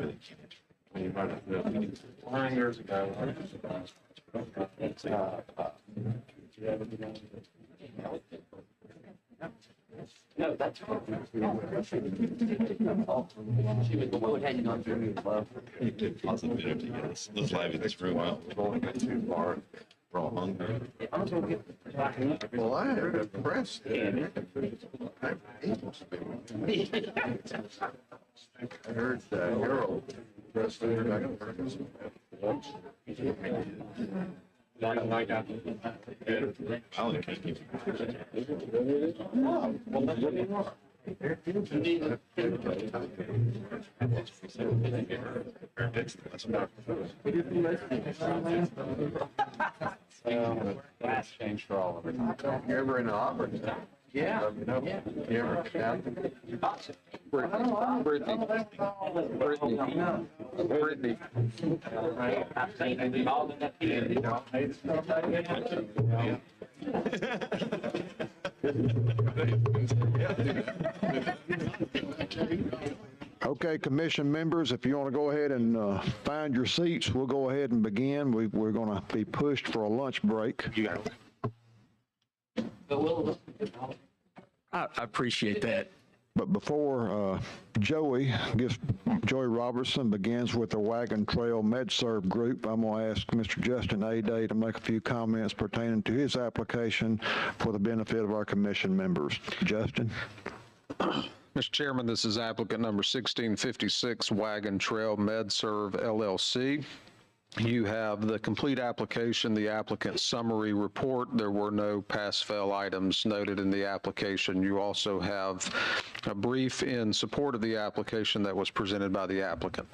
9 years ago. No, that's fine. She was the one who had gone through love. You could possibly have to get us live in this room out. Too far. We're all hungry. Well, I am impressed. I'm able to be. I heard Harold dressed in I only can't keep Class change for all of it. You ever in the opera? Yeah. You ever down? Brittany. Okay, commission members, if you want to go ahead and find your seats, we'll go ahead and begin. We're going to be pushed for a lunch break. I appreciate that. But before Joey Robertson begins with the Wagon Trail MedServ group, I'm going to ask Mr. Justin A. Day to make a few comments pertaining to his application for the benefit of our commission members. Justin? Mr. Chairman, this is applicant number 1656, Wagon Trail MedServ LLC. You have the complete application, the applicant's summary report. There were no pass-fail items noted in the application. You also have a brief in support of the application that was presented by the applicant.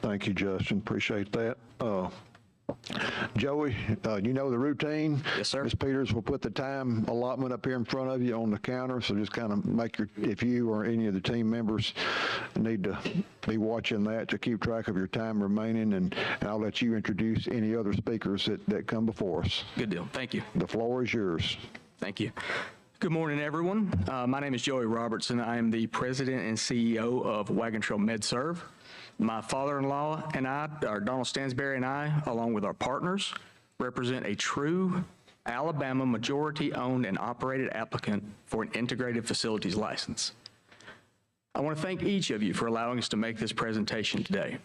Thank you, Justin. Appreciate that. Joey, you know the routine. Yes, sir. Ms. Peters will put the time allotment up here in front of you on the counter, so just kind of make if you or any of the team members need to be watching that to keep track of your time remaining, and I'll let you introduce any other speakers that come before us. Good deal. Thank you. The floor is yours. Thank you. Good morning, everyone. My name is Joey Robertson. I am the president and CEO of Wagon Trail MedServ. My father-in-law and I, or Donald Stansberry and I, along with our partners, represent a true Alabama majority-owned and operated applicant for an integrated facilities license. I want to thank each of you for allowing us to make this presentation today.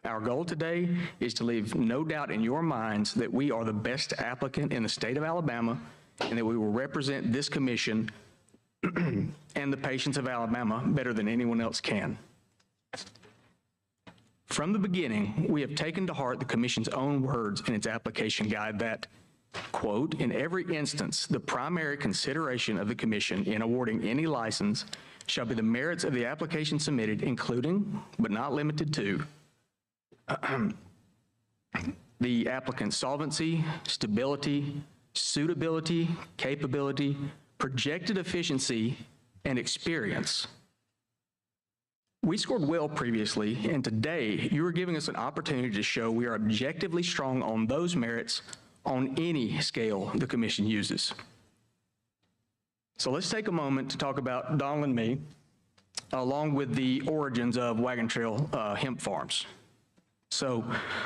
Our goal today is to leave no doubt in your minds that we are the best applicant in the state of Alabama and that we will represent this commission and the patients of Alabama better than anyone else can. From the beginning, we have taken to heart the Commission's own words in its application guide that, quote, in every instance, the primary consideration of the Commission in awarding any license shall be the merits of the application submitted, including, but not limited to, the applicant's solvency, stability, suitability, capability, projected efficiency, and experience. We scored well previously, and today you are giving us an opportunity to show we are objectively strong on those merits on any scale the Commission uses. So let's take a moment to talk about Donald and me, along with the origins of Wagon Trail hemp farms. So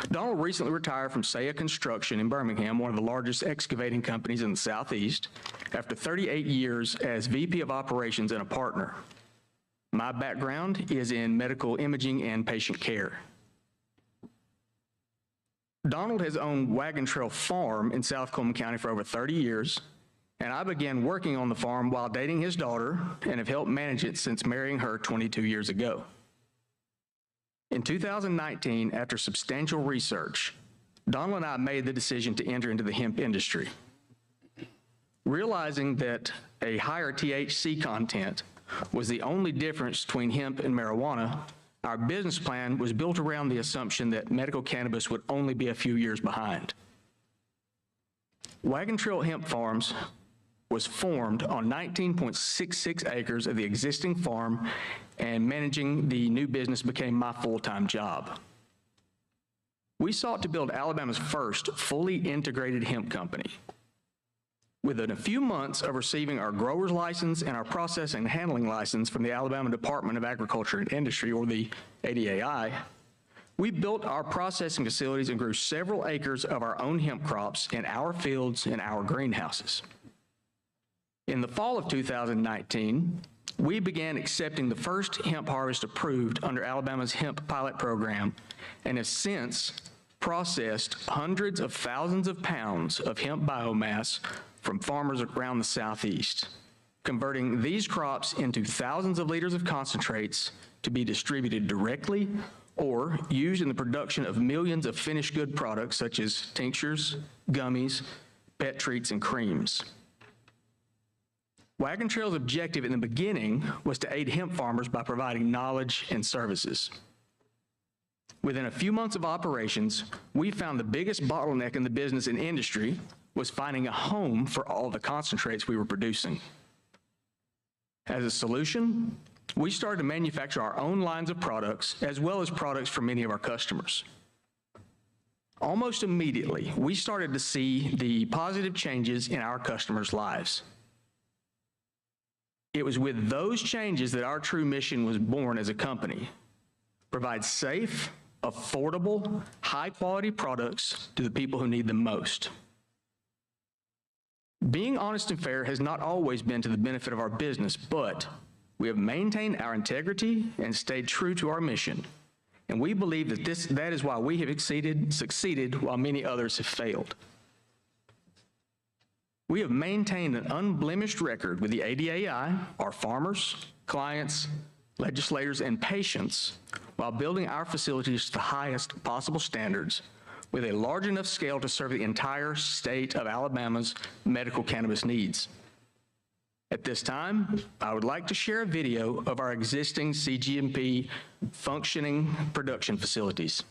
Donald recently retired from Saya Construction in Birmingham, one of the largest excavating companies in the Southeast, after 38 years as VP of Operations and a partner. My background is in medical imaging and patient care. Donald has owned Wagon Trail Farm in South Coleman County for over 30 years, and I began working on the farm while dating his daughter and have helped manage it since marrying her 22 years ago. In 2019, after substantial research, Donald and I made the decision to enter into the hemp industry. Realizing that a higher THC content was the only difference between hemp and marijuana, our business plan was built around the assumption that medical cannabis would only be a few years behind. Wagon Trail Hemp Farms was formed on 19.66 acres of the existing farm, and managing the new business became my full-time job. We sought to build Alabama's first fully integrated hemp company. Within a few months of receiving our grower's license and our processing and handling license from the Alabama Department of Agriculture and Industry, or the ADAI, we built our processing facilities and grew several acres of our own hemp crops in our fields and our greenhouses. In the fall of 2019, we began accepting the first hemp harvest approved under Alabama's hemp pilot program and have since processed hundreds of thousands of pounds of hemp biomass from farmers around the Southeast, converting these crops into thousands of liters of concentrates to be distributed directly or used in the production of millions of finished good products such as tinctures, gummies, pet treats, and creams. Wagon Trail's objective in the beginning was to aid hemp farmers by providing knowledge and services. Within a few months of operations, we found the biggest bottleneck in the business and industry was finding a home for all the concentrates we were producing. As a solution, we started to manufacture our own lines of products as well as products for many of our customers. Almost immediately, we started to see the positive changes in our customers' lives. It was with those changes that our true mission was born as a company: provide safe, affordable, high-quality products to the people who need them most. Being honest and fair has not always been to the benefit of our business, but we have maintained our integrity and stayed true to our mission. And we believe that that is why we have succeeded while many others have failed. We have maintained an unblemished record with the ADAI, our farmers, clients, legislators, and patients while building our facilities to the highest possible standards with a large enough scale to serve the entire state of Alabama's medical cannabis needs. At this time, I would like to share a video of our existing CGMP functioning production facilities.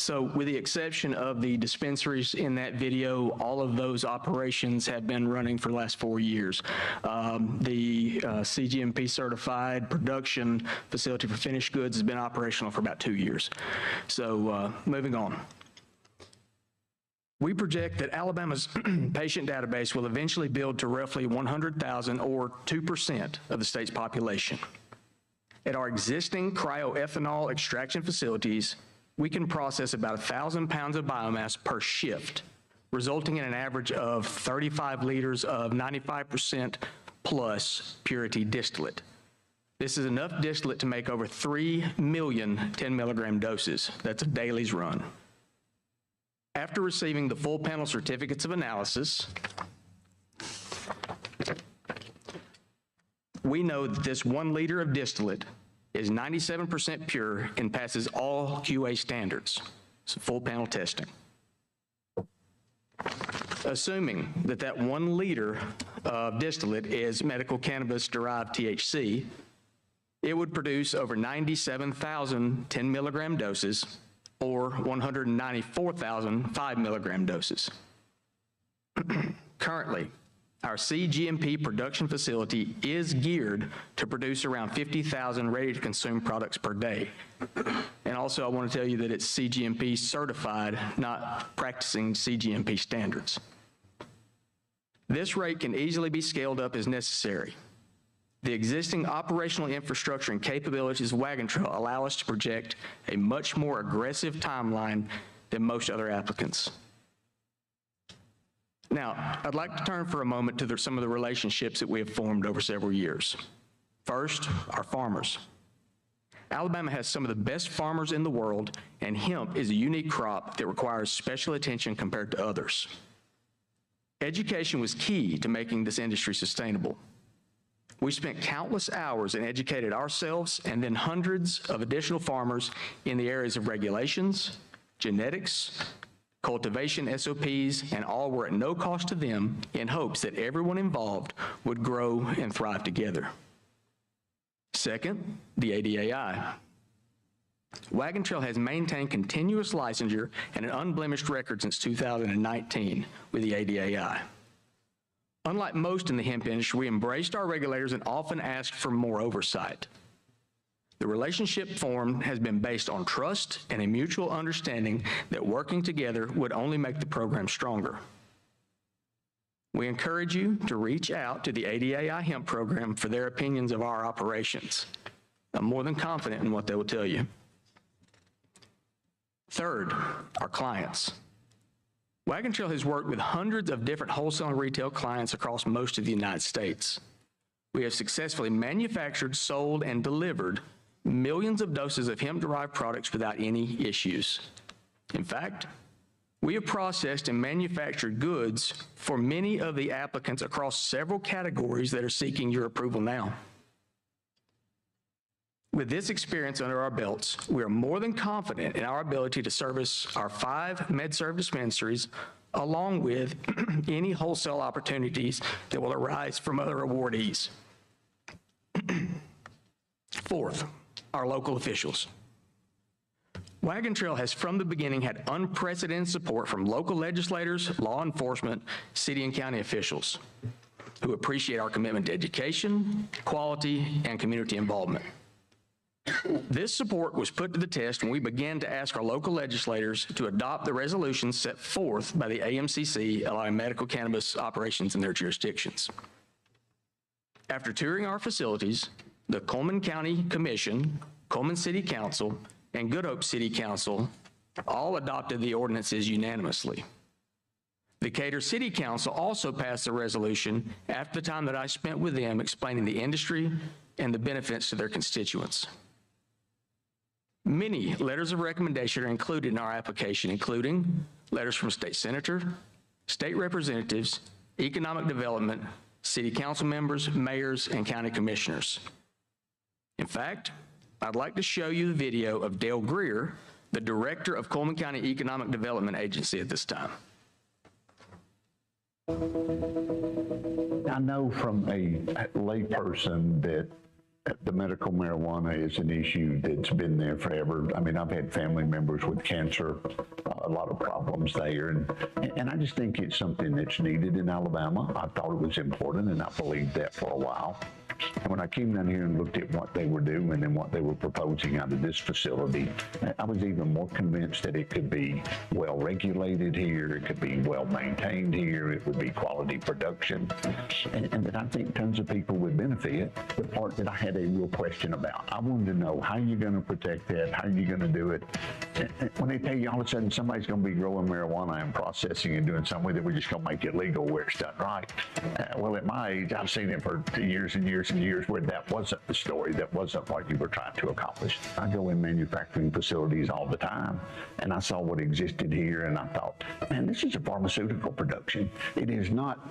So with the exception of the dispensaries in that video, all of those operations have been running for the last 4 years. The CGMP certified production facility for finished goods has been operational for about 2 years. So moving on. We project that Alabama's patient database will eventually build to roughly 100,000 or 2% of the state's population. At our existing cryoethanol extraction facilities, we can process about 1,000 pounds of biomass per shift, resulting in an average of 35 liters of 95% plus purity distillate. This is enough distillate to make over 3 million 10 milligram doses. That's a daily's run. After receiving the full panel certificates of analysis, we know that this 1 liter of distillate is 97% pure and passes all QA standards. So full panel testing. Assuming that that 1 liter of distillate is medical cannabis derived THC, it would produce over 97,000 10 milligram doses or 194,000 5 milligram doses. Currently, our CGMP production facility is geared to produce around 50,000 ready-to-consume products per day. And also, I want to tell you that it's CGMP certified, not practicing CGMP standards. This rate can easily be scaled up as necessary. The existing operational infrastructure and capabilities of Wagon Trail allow us to project a much more aggressive timeline than most other applicants. Now, I'd like to turn for a moment to some of the relationships that we have formed over several years. First, our farmers. Alabama has some of the best farmers in the world, and hemp is a unique crop that requires special attention compared to others. Education was key to making this industry sustainable. We spent countless hours and educated ourselves and then hundreds of additional farmers in the areas of regulations, genetics, cultivation SOPs, and all were at no cost to them in hopes that everyone involved would grow and thrive together. Second, the ADAI. Wagon Trail has maintained continuous licensure and an unblemished record since 2019 with the ADAI. Unlike most in the hemp industry, we embraced our regulators and often asked for more oversight. The relationship formed has been based on trust and a mutual understanding that working together would only make the program stronger. We encourage you to reach out to the ADAI hemp program for their opinions of our operations. I'm more than confident in what they will tell you. Third, our clients. Wagon Trail has worked with hundreds of different wholesale and retail clients across most of the United States. We have successfully manufactured, sold, and delivered millions of doses of hemp-derived products without any issues. In fact, we have processed and manufactured goods for many of the applicants across several categories that are seeking your approval now. With this experience under our belts, we are more than confident in our ability to service our 5 med-serv dispensaries along with any wholesale opportunities that will arise from other awardees. Fourth, our local officials. Wagon Trail has from the beginning had unprecedented support from local legislators, law enforcement, city and county officials who appreciate our commitment to education, quality, and community involvement. This support was put to the test when we began to ask our local legislators to adopt the resolutions set forth by the AMCC allowing medical cannabis operations in their jurisdictions. After touring our facilities, the Coleman County Commission, Coleman City Council, and Good Hope City Council all adopted the ordinances unanimously. The Decatur City Council also passed a resolution after the time that I spent with them explaining the industry and the benefits to their constituents. Many letters of recommendation are included in our application, including letters from state senator, state representatives, economic development, city council members, mayors, and county commissioners. In fact, I'd like to show you the video of Dale Greer, the director of Coleman County Economic Development Agency at this time. I know from a layperson that the medical marijuana is an issue that's been there forever. I mean, I've had family members with cancer, a lot of problems there, and I just think it's something that's needed in Alabama. I thought it was important, and I believed that for a while. And when I came down here and looked at what they were doing and what they were proposing out of this facility, I was even more convinced that it could be well regulated here, it could be well maintained here, it would be quality production, and that I think tons of people would benefit. The part that I had a real question about, I wanted to know how you're going to protect that, how you're going to do it. And when they tell you all of a sudden somebody's going to be growing marijuana and processing and doing something with it, we're just going to make it legal where it's done right. Well, at my age, I've seen it for years and years and years where that wasn't the story, that wasn't what you were trying to accomplish. I go in manufacturing facilities all the time, and I saw what existed here, and I thought, man, this is a pharmaceutical production. It is not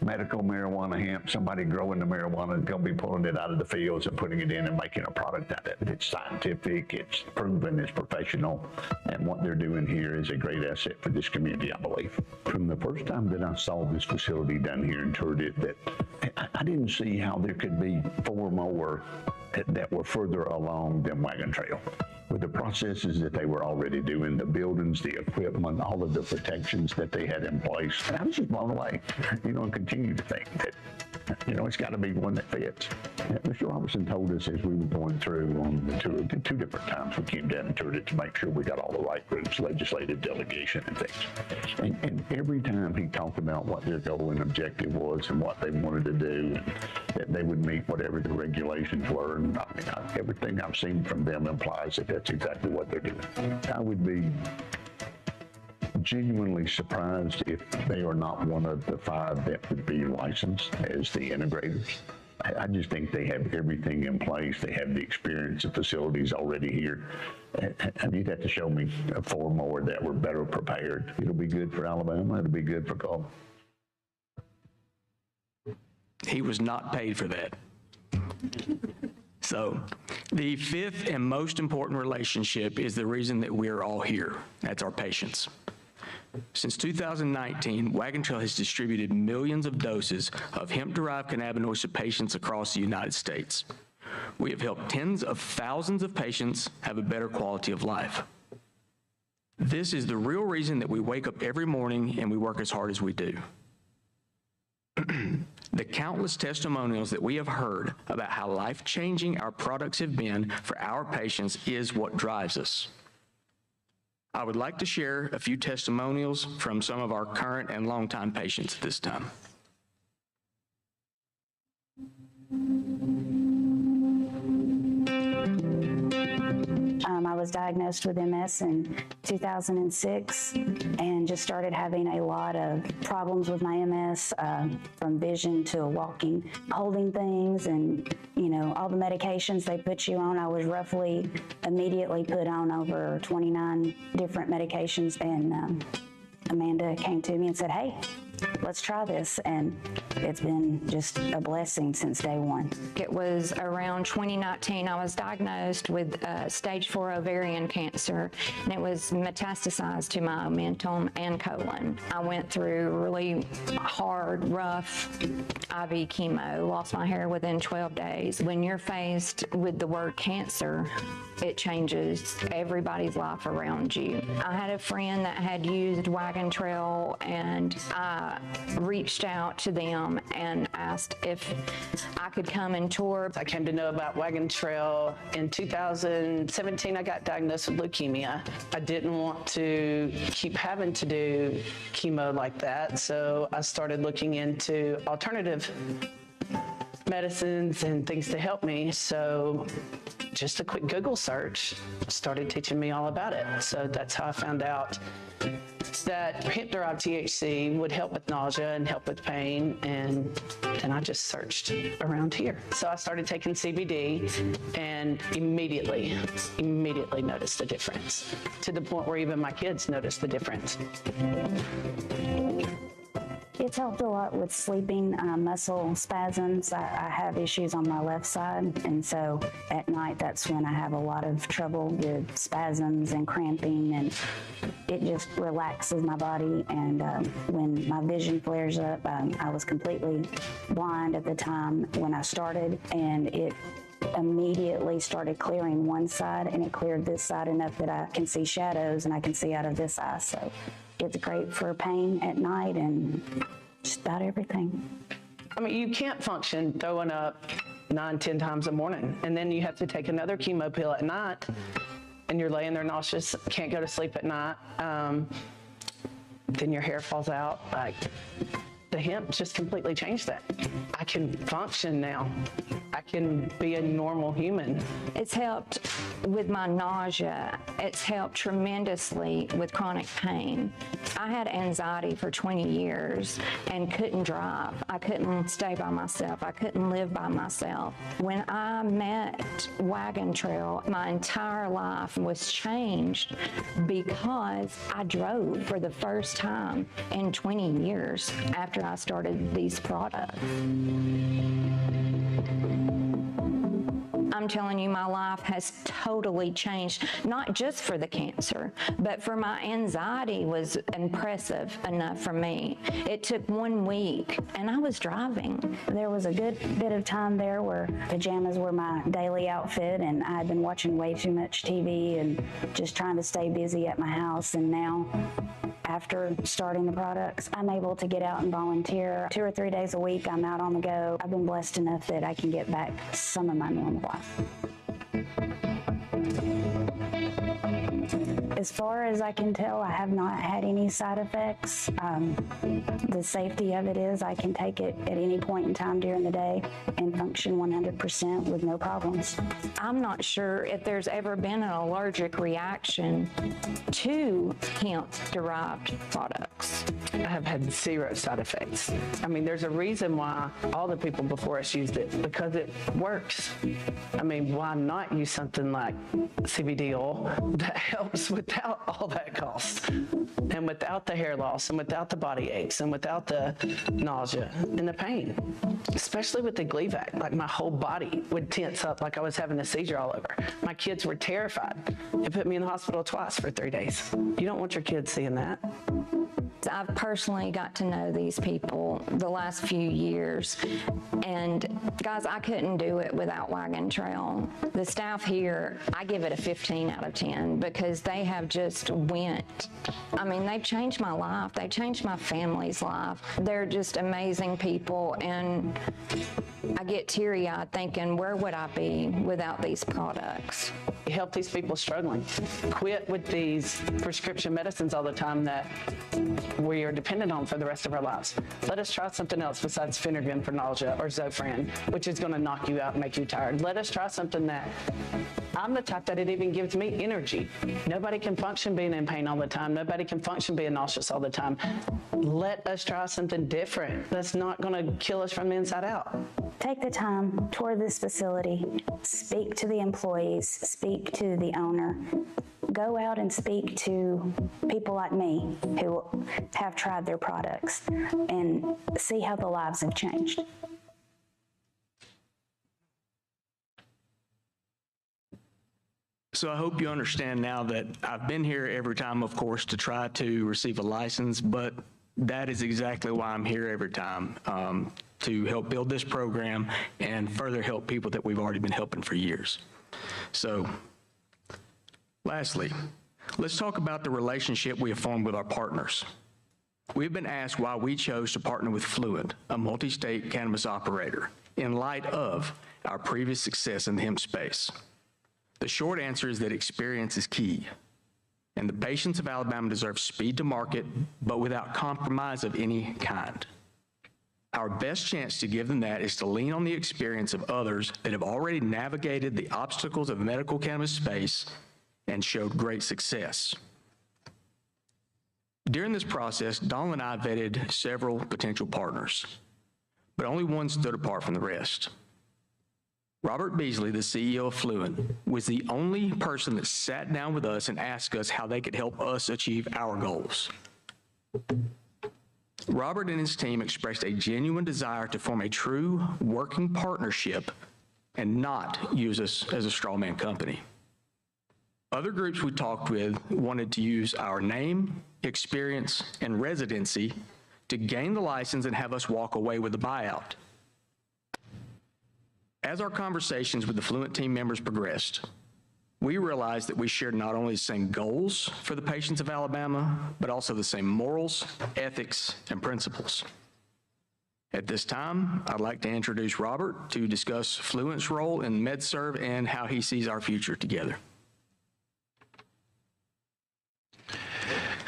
medical marijuana hemp, somebody growing the marijuana is going to be pulling it out of the fields and putting it in and making a product out of it. It's scientific, it's proven, it's professional, and what they're doing here is a great asset for this community, I believe. From the first time that I saw this facility down here and toured it, that I didn't see how there could be 4 more that were further along than Wagon Trail. with the processes that they were already doing, the buildings, the equipment, all of the protections that they had in place. And I was just blown away, and continue to think that, it's got to be one that fits. Mr. Robertson told us as we were going through on the tour, the two different times we came down and toured it to make sure we got all the right groups, legislative delegation and things. And every time he talked about what their goal and objective was and what they wanted to do, and that they would meet whatever the regulations were. And everything I've seen from them implies that that's exactly what they're doing. I would be genuinely surprised if they are not one of the 5 that would be licensed as the integrators. I just think they have everything in place. They have the experience, the facilities already here. And you'd have to show me 4 more that were better prepared. It'll be good for Alabama. It'll be good for Gulf. He was not paid for that. So the 5th and most important relationship is the reason that we're all here. That's our patients. Since 2019, Wagon Trail has distributed millions of doses of hemp-derived cannabinoids to patients across the United States. We have helped tens of thousands of patients have a better quality of life. This is the real reason that we wake up every morning and we work as hard as we do. The countless testimonials that we have heard about how life-changing our products have been for our patients is what drives us. I would like to share a few testimonials from some of our current and longtime patients at this time. I was diagnosed with MS in 2006 and just started having a lot of problems with my MS, from vision to walking, holding things, and all the medications they put you on. I was roughly immediately put on over 29 different medications, and Amanda came to me and said, "Hey, let's try this," and it's been just a blessing since day one. It was around 2019 I was diagnosed with stage 4 ovarian cancer, and it was metastasized to my omentum and colon. I went through really hard, rough IV chemo, lost my hair within 12 days. When you're faced with the word cancer, it changes everybody's life around you. I had a friend that had used Wagon Trail, and I reached out to them and asked if I could come and tour. I came to know about Wagon Trail in 2017. I got diagnosed with leukemia. I didn't want to keep having to do chemo like that, so I started looking into alternative medicines and things to help me. So just a quick Google search started teaching me all about it. So that's how I found out that hemp-derived THC would help with nausea and help with pain, and then I just searched around here. So I started taking CBD and immediately noticed the difference, to the point where even my kids noticed the difference. It's helped a lot with sleeping, muscle spasms. I have issues on my left side, and so at night that's when I have a lot of trouble with spasms and cramping, and it just relaxes my body. And when my vision flares up, I was completely blind at the time when I started, and it immediately started clearing one side, and it cleared this side enough that I can see shadows and I can see out of this eye. So it's great for pain at night and just about everything. I mean, you can't function throwing up 9-10 times a morning, and then you have to take another chemo pill at night, and you're laying there nauseous, can't go to sleep at night. Then your hair falls out. Like, the hemp just completely changed that. I can function now. I can be a normal human. It's helped with my nausea. It's helped tremendously with chronic pain. I had anxiety for 20 years and couldn't drive. I couldn't stay by myself. I couldn't live by myself. When I met Wagon Trail, my entire life was changed because I drove for the first time in 20 years after I started these products. I'm telling you, my life has totally changed, not just for the cancer, but for my anxiety was impressive enough for me. It took 1 week, and I was driving. There was a good bit of time there where pajamas were my daily outfit, and I had been watching way too much TV and just trying to stay busy at my house. And now, after starting the products, I'm able to get out and volunteer. 2 or 3 days a week, I'm out on the go. I've been blessed enough that I can get back some of my normal life. As far as I can tell, I have not had any side effects. The safety of it is I can take it at any point in time during the day and function 100% with no problems. I'm not sure if there's ever been an allergic reaction to hemp-derived products. I have had 0 side effects. I mean, there's a reason why all the people before us used it, because it works. I mean, why not use something like CBD oil that helps without all that cost, and without the hair loss, and without the body aches, and without the nausea and the pain, especially with the Gleevec. Like, my whole body would tense up like I was having a seizure all over. My kids were terrified. It put me in the hospital twice for 3 days. You don't want your kids seeing that. I've personally got to know these people the last few years, and guys, I couldn't do it without Wagon Trail. The staff here, I give it a 15 out of 10 because they have just they've changed my life. They changed my family's life. They're just amazing people, and I get teary-eyed thinking, where would I be without these products? Help these people struggling. Quit with these prescription medicines all the time that we are dependent on for the rest of our lives. Let us try something else besides Phenergan for nausea or Zofran, which is going to knock you out and make you tired. Let us try something that I'm the type that it even gives me energy. Nobody can function being in pain all the time. Nobody can function being nauseous all the time. Let us try something different that's not going to kill us from the inside out. Take the time, tour this facility, speak to the employees, speak to the owner. Go out and speak to people like me who have tried their products and see how the lives have changed. So I hope you understand now that I've been here every time, of course, to try to receive a license, but that is exactly why I'm here every time, to help build this program and further help people that we've already been helping for years. So, lastly, let's talk about the relationship we have formed with our partners. We've been asked why we chose to partner with Fluent, a multi-state cannabis operator, in light of our previous success in the hemp space. The short answer is that experience is key, and the patients of Alabama deserve speed to market, but without compromise of any kind. Our best chance to give them that is to lean on the experience of others that have already navigated the obstacles of the medical cannabis space and showed great success. During this process, Donald and I vetted several potential partners, but only one stood apart from the rest. Robert Beasley, the CEO of Fluent, was the only person that sat down with us and asked us how they could help us achieve our goals. Robert and his team expressed a genuine desire to form a true working partnership and not use us as a straw man company. Other groups we talked with wanted to use our name, experience, and residency to gain the license and have us walk away with the buyout. As our conversations with the Fluent team members progressed, we realized that we shared not only the same goals for the patients of Alabama, but also the same morals, ethics, and principles. At this time, I'd like to introduce Robert to discuss Fluent's role in MedServ and how he sees our future together.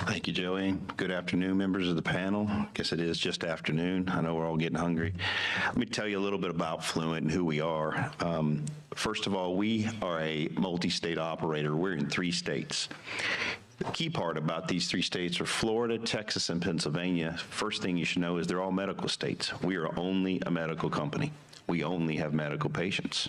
Thank you, Joey. Good afternoon, members of the panel. I guess it is just afternoon. I know we're all getting hungry. Let me tell you a little bit about Fluent and who we are. First of all, we are a multi-state operator. We're in 3 states. The key part about these 3 states are Florida, Texas, and Pennsylvania. First thing you should know is they're all medical states. We are only a medical company. We only have medical patients.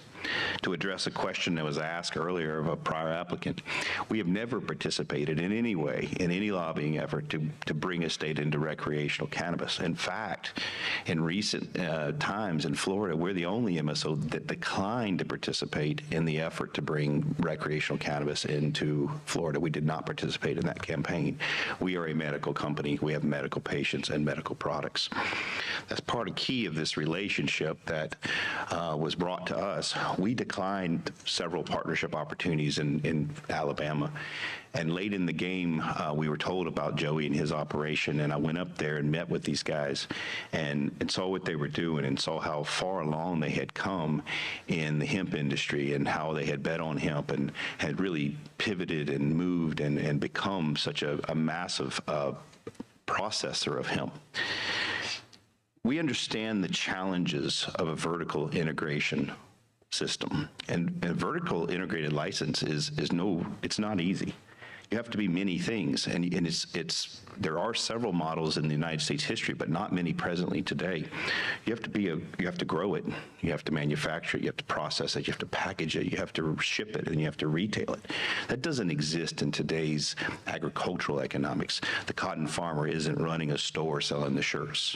To address a question that was asked earlier of a prior applicant, we have never participated in any way in any lobbying effort to bring a state into recreational cannabis. In fact, in recent times in Florida, we're the only MSO that declined to participate in the effort to bring recreational cannabis into Florida. We did not participate in that campaign. We are a medical company. We have medical patients and medical products. That's part of key of this relationship that was brought to us. We declined several partnership opportunities in Alabama. And late in the game, we were told about Joey and his operation, and I went up there and met with these guys and saw what they were doing and saw how far along they had come in the hemp industry and how they had bet on hemp and had really pivoted and moved and become such a massive processor of hemp. We understand the challenges of a vertical integration system, and a vertical integrated license it's not easy. You have to be many things, and there are several models in the United States history, but not many presently today. You have to grow it, you have to manufacture it, you have to process it, you have to package it, you have to ship it, and you have to retail it. That doesn't exist in today's agricultural economics. The cotton farmer isn't running a store selling the shirts.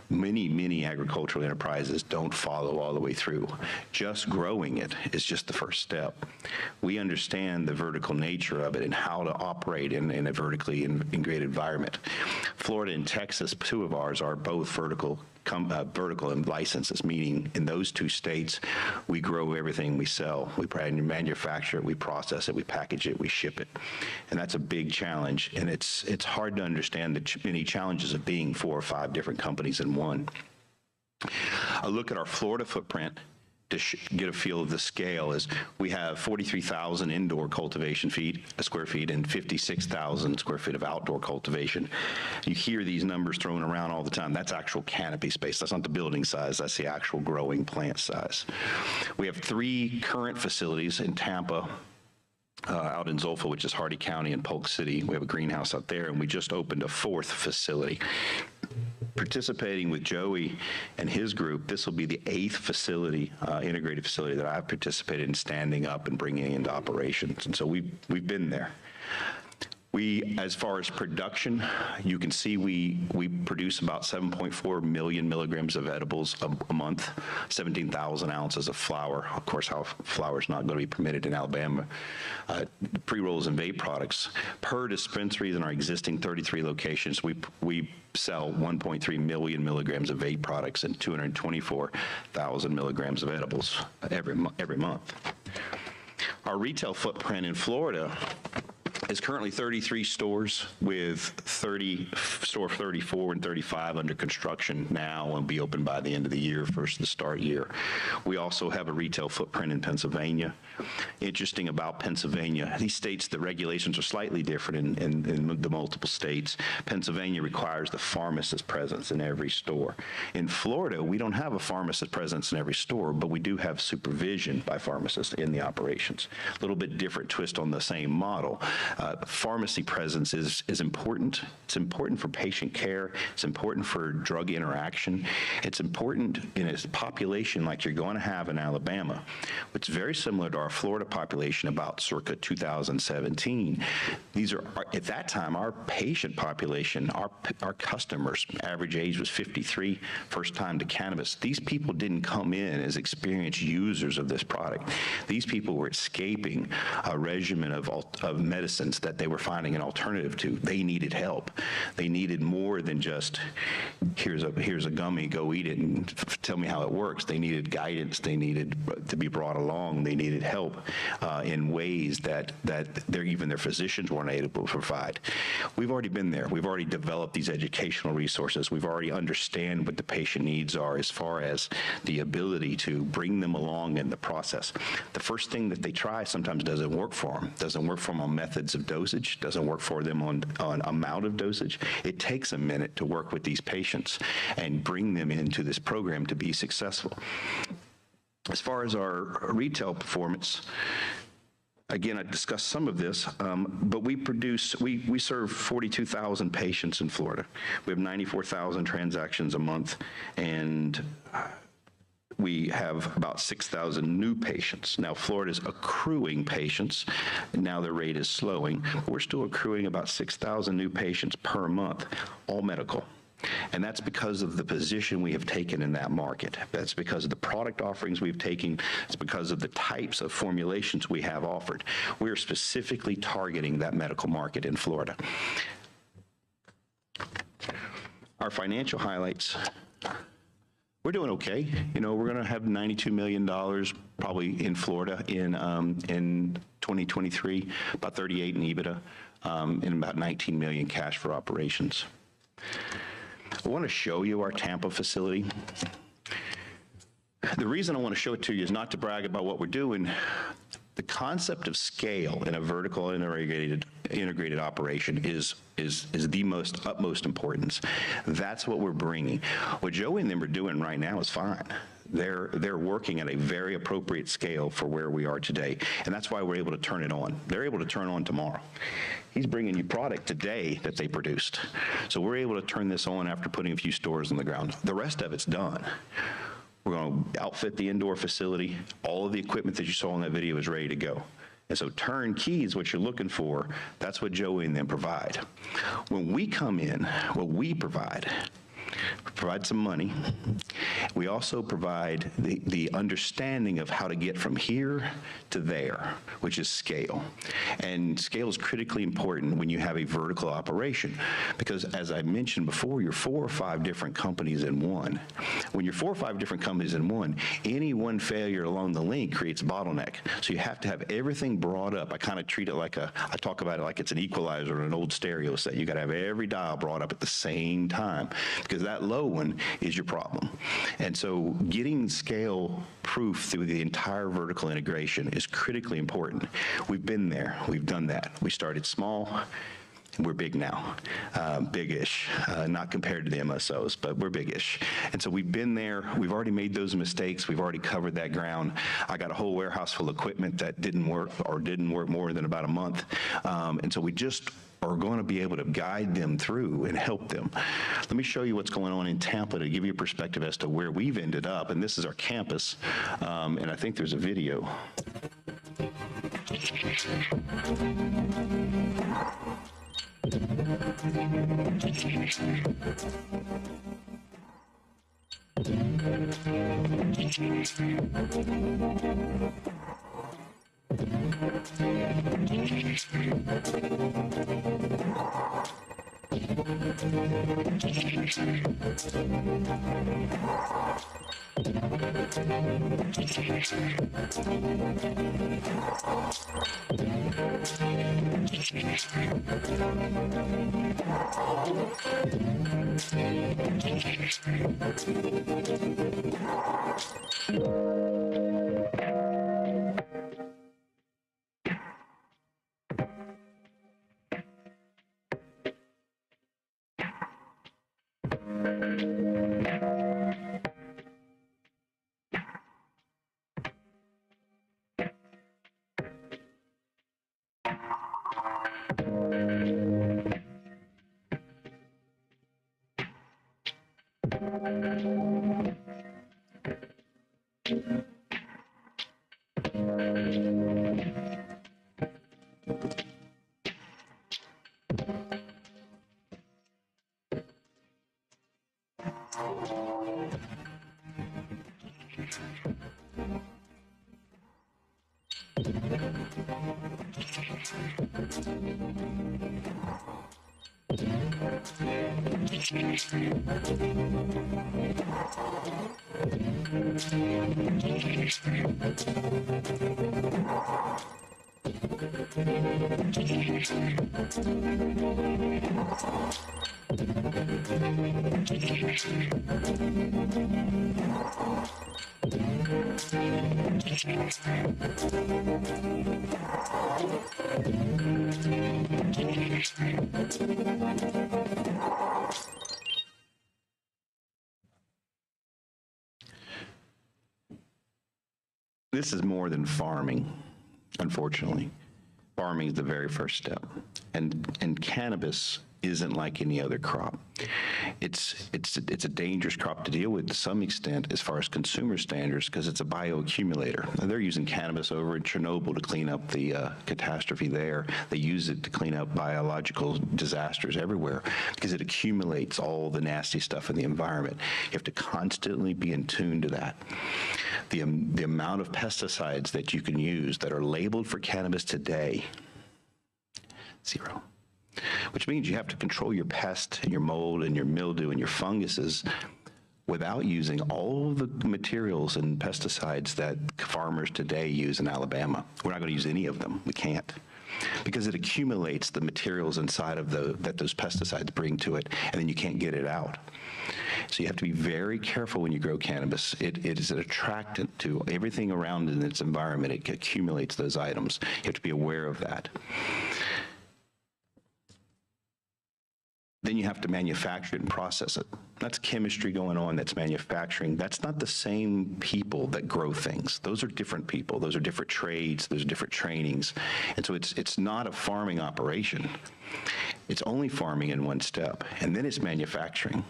Many agricultural enterprises don't follow all the way through. Just growing it is just the first step. We understand the vertical nature of it and how to operate in a vertically integrated environment. Florida and Texas, two of ours, are both vertical in licenses, meaning in those two states, we grow everything we sell. We manufacture it, we process it, we package it, we ship it. And that's a big challenge, and it's hard to understand the many challenges of being 4 or 5 different companies in one. A look at our Florida footprint to get a feel of the scale is we have 43,000 indoor cultivation square feet and 56,000 square feet of outdoor cultivation. You hear these numbers thrown around all the time. That's actual canopy space. That's not the building size. That's the actual growing plant size. We have 3 current facilities in Tampa, out in Zolfa, which is Hardy County, and Polk City. We have a greenhouse out there, and we just opened a 4th facility. Participating with Joey and his group, this will be the 8th facility, integrated facility that I've participated in standing up and bringing into operations. And so we've been there. As far as production, you can see we produce about 7.4 million milligrams of edibles a month, 17,000 ounces of flower. Of course, how flower is not going to be permitted in Alabama. Pre-rolls and vape products. Per dispensaries in our existing 33 locations, we sell 1.3 million milligrams of vape products and 224,000 milligrams of edibles every month. Our retail footprint in Florida is currently 33 stores with 34 and 35 under construction now and be open by the end of the year, first of the start year. We also have a retail footprint in Pennsylvania. Interesting about Pennsylvania, these states, the regulations are slightly different in the multiple states. Pennsylvania requires the pharmacist presence in every store. In Florida, we don't have a pharmacist presence in every store, but we do have supervision by pharmacists in the operations. A little bit different twist on the same model. Pharmacy presence is important. It's important for patient care. It's important for drug interaction. It's important in a population like you're going to have in Alabama, which is very similar to our Florida population about circa 2017. These are, at that time, our patient population, our customers, average age was 53, first time to cannabis. These people didn't come in as experienced users of this product. These people were escaping a regimen of medicines that they were finding an alternative to. They needed help. They needed more than just, here's a gummy, go eat it and tell me how it works. They needed guidance. They needed to be brought along. They needed help in ways that even their physicians weren't able to provide. We've already been there. We've already developed these educational resources. We've already understand what the patient needs are as far as the ability to bring them along in the process. The first thing that they try sometimes doesn't work for them. Doesn't work for them on methods of dosage, doesn't work for them on amount of dosage. It takes a minute to work with these patients and bring them into this program to be successful. As far as our retail performance, again, I discussed some of this, but we serve 42,000 patients in Florida. We have 94,000 transactions a month, and we have about 6,000 new patients. Now, Florida's accruing patients. Now their rate is slowing. But we're still accruing about 6,000 new patients per month, all medical. And that's because of the position we have taken in that market. That's because of the product offerings we've taken. It's because of the types of formulations we have offered. We're specifically targeting that medical market in Florida. Our financial highlights. We're doing okay. You know, we're going to have $92 million probably in Florida in 2023, about 38 in EBITDA, and about 19 million cash for operations. I want to show you our Tampa facility. The reason I want to show it to you is not to brag about what we're doing. The concept of scale in a vertical integrated operation is the utmost importance. That's what we're bringing. What Joey and them are doing right now is fine. They're working at a very appropriate scale for where we are today, and that's why we're able to turn it on. They're able to turn on tomorrow. He's bringing you product today that they produced. So we're able to turn this on after putting a few stores on the ground. The rest of it's done. We're going to outfit the indoor facility. All of the equipment that you saw in that video is ready to go. And so turnkey is what you're looking for. That's what Joey and them provide. When we come in, what we provide some money. We also provide the understanding of how to get from here to there, which is scale. And scale is critically important when you have a vertical operation, because as I mentioned before, you're 4 or 5 different companies in one. When you're 4 or 5 different companies in one, any one failure along the link creates a bottleneck. So you have to have everything brought up. I kind of treat it like I talk about it like it's an equalizer or an old stereo set. You got to have every dial brought up at the same time, because that low one is your problem. And so getting scale proof through the entire vertical integration is critically important. We've been there. We've done that. We started small. We're big now, big-ish, not compared to the MSOs, but we're big-ish. And so we've been there. We've already made those mistakes. We've already covered that ground. I got a whole warehouse full of equipment that didn't work more than about a month. And so we just are going to be able to guide them through and help them. Let me show you what's going on in Tampa to give you a perspective as to where we've ended up. And this is our campus. And I think there's a video. This is more than farming, unfortunately. Farming is the very first step. And cannabis isn't like any other crop. It's a dangerous crop to deal with to some extent as far as consumer standards because it's a bioaccumulator. Now, they're using cannabis over in Chernobyl to clean up the catastrophe there. They use it to clean up biological disasters everywhere because it accumulates all the nasty stuff in the environment. You have to constantly be in tune to that. The amount of pesticides that you can use that are labeled for cannabis today, 0. Which means you have to control your pest and your mold and your mildew and your funguses without using all the materials and pesticides that farmers today use in Alabama. We're not going to use any of them. We can't. Because it accumulates the materials inside of that those pesticides bring to it, and then you can't get it out. So you have to be very careful when you grow cannabis. It is an attractant to everything around in its environment. It accumulates those items. You have to be aware of that. Then you have to manufacture it and process it. That's chemistry going on, that's manufacturing. That's not the same people that grow things. Those are different people. Those are different trades. Those are different trainings. And so it's not a farming operation. It's only farming in one step. And then it's manufacturing.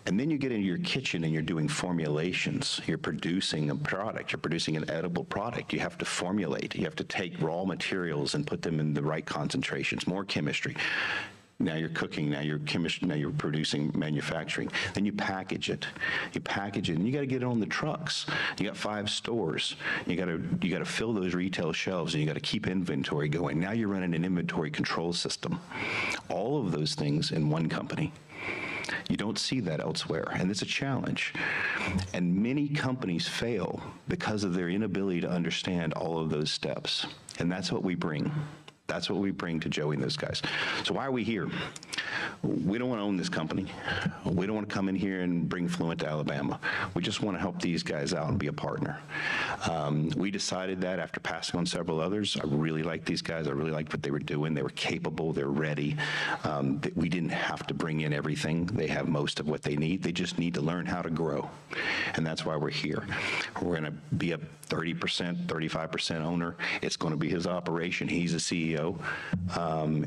And then you get into your kitchen and you're doing formulations. You're producing a product. You're producing an edible product. You have to formulate. You have to take raw materials and put them in the right concentrations, more chemistry. Now you're cooking, now you're chemistry, now you're producing, manufacturing. Then you package it. You package it, and you got to get it on the trucks. You got 5 stores. You got to fill those retail shelves, and you got to keep inventory going. Now you're running an inventory control system. All of those things in one company. You don't see that elsewhere, and it's a challenge. And many companies fail because of their inability to understand all of those steps, and that's what we bring. That's what we bring to Joey and those guys. So why are we here? We don't want to own this company. We don't want to come in here and bring Fluent to Alabama. We just want to help these guys out and be a partner. We decided that after passing on several others. I really liked these guys. I really liked what they were doing. They were capable. They're ready. We didn't have to bring in everything. They have most of what they need. They just need to learn how to grow. And that's why we're here. We're going to be a 30%, 35% owner. It's going to be his operation. He's a CEO.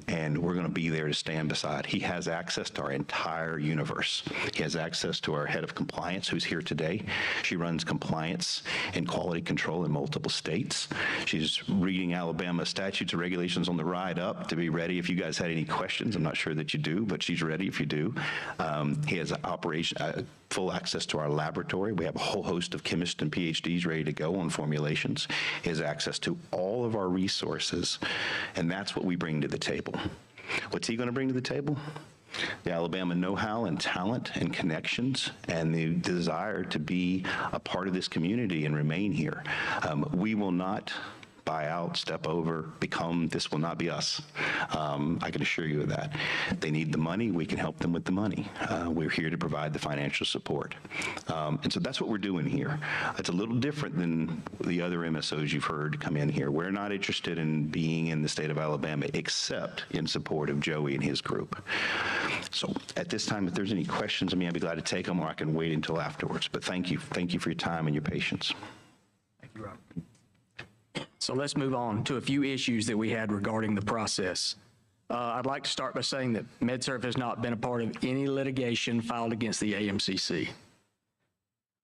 And we're going to be there to stand beside. He has access to our entire universe. He has access to our head of compliance, who's here today. She runs compliance and quality control in multiple states. She's reading Alabama statutes and regulations on the ride up to be ready if you guys had any questions. I'm not sure that you do, but she's ready if you do. He has full access to our laboratory. We have a whole host of chemists and PhDs ready to go on formulations. He has access to all of our resources, and that's what we bring to the table. What's he going to bring to the table? The Alabama know-how and talent and connections and the desire to be a part of this community and remain here. We will not buy out, step over, become, this will not be us. I can assure you of that. They need the money, we can help them with the money. We're here to provide the financial support. And so that's what we're doing here. It's a little different than the other MSOs you've heard come in here. We're not interested in being in the state of Alabama except in support of Joey and his group. So at this time, if there's any questions, I'd be glad to take them, or I can wait until afterwards. But thank you. Thank you for your time and your patience. Thank you, Rob. So let's move on to a few issues that we had regarding the process. I'd like to start by saying that MedServ has not been a part of any litigation filed against the AMCC.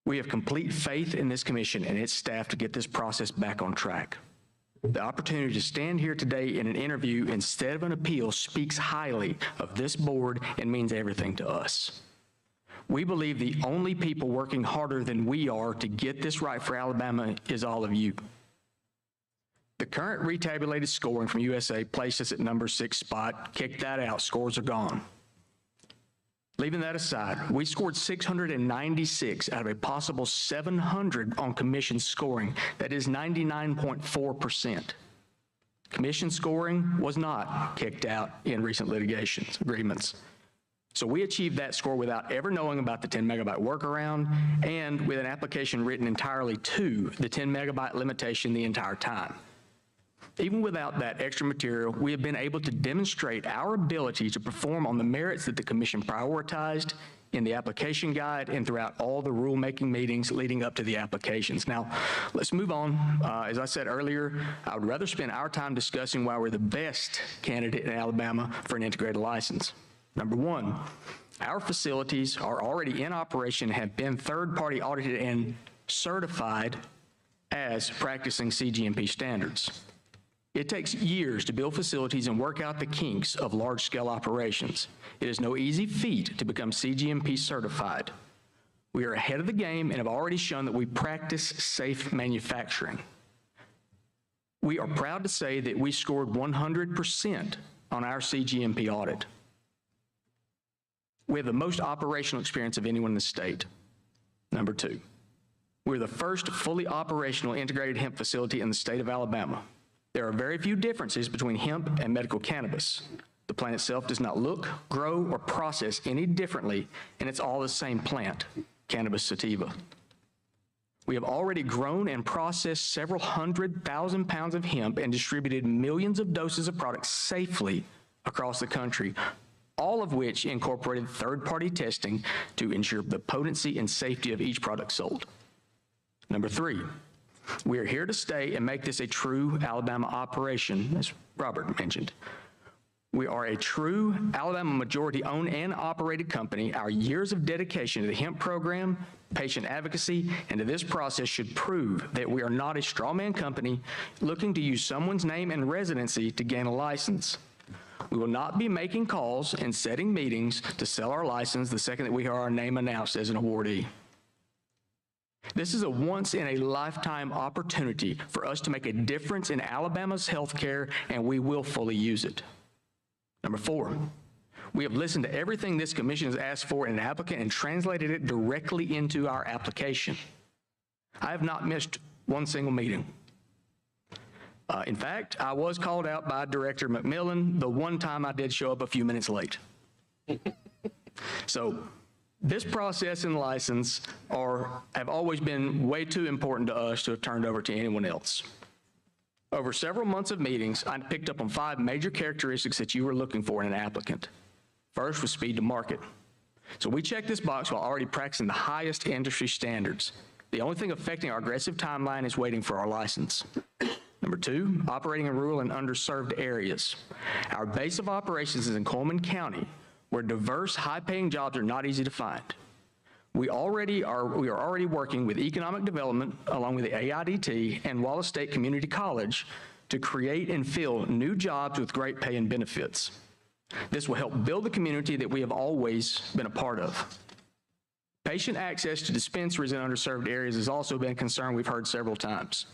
We have complete faith in this commission and its staff to get this process back on track. The opportunity to stand here today in an interview instead of an appeal speaks highly of this board and means everything to us. We believe the only people working harder than we are to get this right for Alabama is all of you. The current retabulated scoring from USA placed us at number 6 spot. Kick that out, scores are gone. Leaving that aside, we scored 696 out of a possible 700 on commission scoring. That is 99.4%. Commission scoring was not kicked out in recent litigations agreements. So we achieved that score without ever knowing about the 10 megabyte workaround and with an application written entirely to the 10 megabyte limitation the entire time. Even without that extra material, we have been able to demonstrate our ability to perform on the merits that the commission prioritized in the application guide and throughout all the rulemaking meetings leading up to the applications. Now, let's move on. As I said earlier, I would rather spend our time discussing why we're the best candidate in Alabama for an integrated license. Number one, our facilities are already in operation, have been third-party audited and certified as practicing CGMP standards. It takes years to build facilities and work out the kinks of large-scale operations. It is no easy feat to become CGMP certified. We are ahead of the game and have already shown that we practice safe manufacturing. We are proud to say that we scored 100% on our CGMP audit. We have the most operational experience of anyone in the state. Number two, we're the first fully operational integrated hemp facility in the state of Alabama. There are very few differences between hemp and medical cannabis. The plant itself does not look, grow, or process any differently, and it's all the same plant, cannabis sativa. We have already grown and processed several 100,000 pounds of hemp and distributed millions of doses of product safely across the country, all of which incorporated third-party testing to ensure the potency and safety of each product sold. Number three, we are here to stay and make this a true Alabama operation, as Robert mentioned. We are a true Alabama majority-owned and operated company. Our years of dedication to the hemp program, patient advocacy, and to this process should prove that we are not a strawman company looking to use someone's name and residency to gain a license. We will not be making calls and setting meetings to sell our license the second that we hear our name announced as an awardee. This is a once-in-a-lifetime opportunity for us to make a difference in Alabama's healthcare, and we will fully use it. Number four, we have listened to everything this commission has asked for in an applicant and translated it directly into our application. I have not missed one single meeting. In fact, I was called out by Director McMillan the one time I did show up a few minutes late. So this process and license have always been way too important to us to have turned over to anyone else. Over several months of meetings, I picked up on 5 major characteristics that you were looking for in an applicant. First was speed to market. So we checked this box while already practicing the highest industry standards. The only thing affecting our aggressive timeline is waiting for our license. Number two, operating in rural and underserved areas. Our base of operations is in Coleman County, where diverse, high-paying jobs are not easy to find. We are already working with economic development, along with the AIDT and Wallace State Community College, to create and fill new jobs with great pay and benefits. This will help build the community that we have always been a part of. Patient access to dispensaries in underserved areas has also been a concern we've heard several times.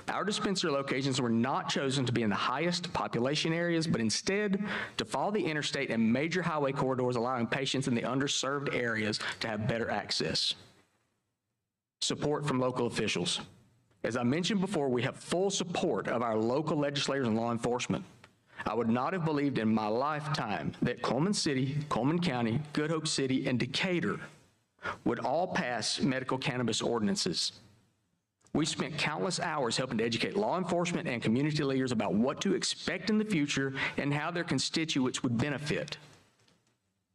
Our dispensary locations were not chosen to be in the highest population areas, but instead to follow the interstate and major highway corridors, allowing patients in the underserved areas to have better access. Support from local officials. As I mentioned before, we have full support of our local legislators and law enforcement. I would not have believed in my lifetime that Coleman City, Coleman County, Good Hope City, and Decatur would all pass medical cannabis ordinances. We spent countless hours helping to educate law enforcement and community leaders about what to expect in the future and how their constituents would benefit.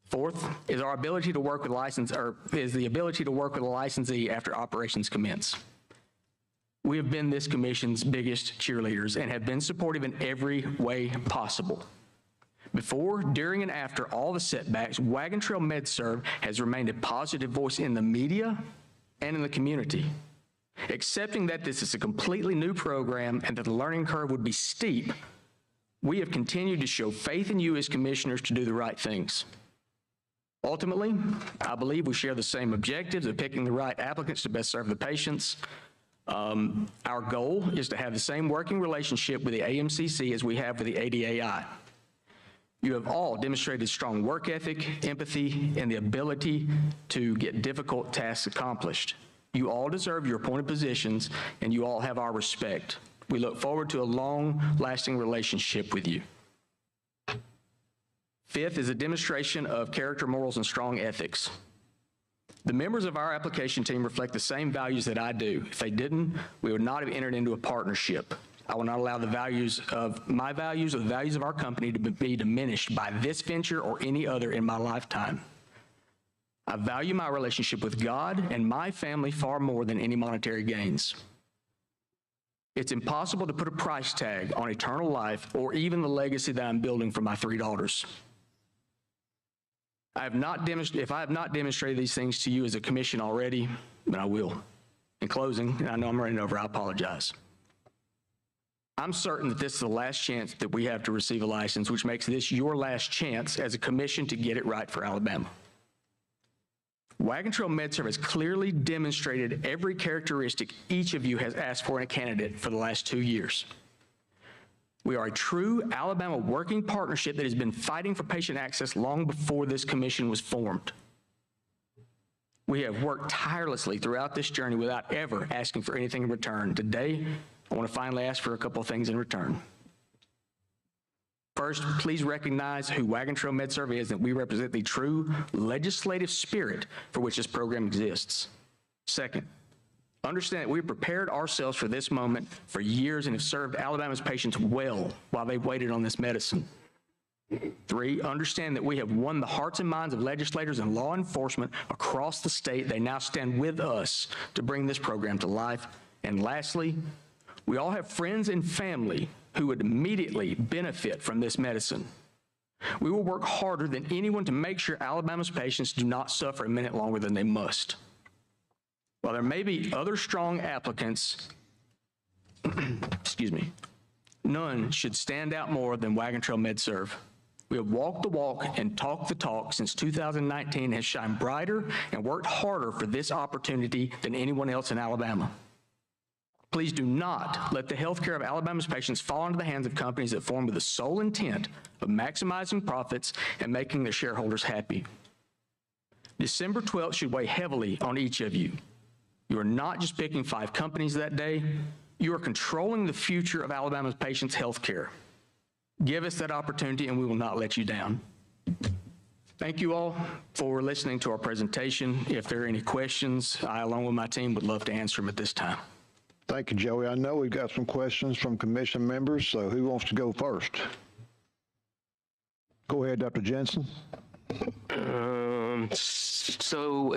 Fourth is our ability to work with the ability to work with a licensee after operations commence. We have been this commission's biggest cheerleaders and have been supportive in every way possible. Before, during, and after all the setbacks, Wagon Trail MedServ has remained a positive voice in the media and in the community. Accepting that this is a completely new program and that the learning curve would be steep, we have continued to show faith in you as commissioners to do the right things. Ultimately, I believe we share the same objectives of picking the right applicants to best serve the patients. Our goal is to have the same working relationship with the AMCC as we have with the ADAI. You have all demonstrated strong work ethic, empathy, and the ability to get difficult tasks accomplished. You all deserve your appointed positions, and you all have our respect. We look forward to a long-lasting relationship with you. Fifth is a demonstration of character, morals, and strong ethics. The members of our application team reflect the same values that I do. If they didn't, we would not have entered into a partnership. I will not allow the values of my values or the values of our company to be diminished by this venture or any other in my lifetime. I value my relationship with God and my family far more than any monetary gains. It's impossible to put a price tag on eternal life or even the legacy that I'm building for my 3 daughters. If I have not demonstrated these things to you as a commission already, then I will. In closing, and I know I'm running over, I apologize. I'm certain that this is the last chance that we have to receive a license, which makes this your last chance as a commission to get it right for Alabama. Wagon Trail MedServ has clearly demonstrated every characteristic each of you has asked for in a candidate for the last 2 years. We are a true Alabama working partnership that has been fighting for patient access long before this commission was formed. We have worked tirelessly throughout this journey without ever asking for anything in return. Today, I want to finally ask for a couple of things in return. First, please recognize who Wagon Trail MedServ is, that we represent the true legislative spirit for which this program exists. Second, understand that we've prepared ourselves for this moment for years and have served Alabama's patients well while they've waited on this medicine. 3, understand that we have won the hearts and minds of legislators and law enforcement across the state. They now stand with us to bring this program to life. And lastly, we all have friends and family who would immediately benefit from this medicine. We will work harder than anyone to make sure Alabama's patients do not suffer a minute longer than they must. While there may be other strong applicants, excuse me, none should stand out more than Wagon Trail MedServ. We have walked the walk and talked the talk since 2019, has shined brighter and worked harder for this opportunity than anyone else in Alabama. Please do not let the health care of Alabama's patients fall into the hands of companies that form with the sole intent of maximizing profits and making their shareholders happy. December 12th should weigh heavily on each of you. You are not just picking 5 companies that day, you are controlling the future of Alabama's patients' health care. Give us that opportunity and we will not let you down. Thank you all for listening to our presentation. If there are any questions, I, along with my team, would love to answer them at this time. Thank you, Joey. I know we've got some questions from commission members, so who wants to go first? Go ahead, Dr. Jensen. So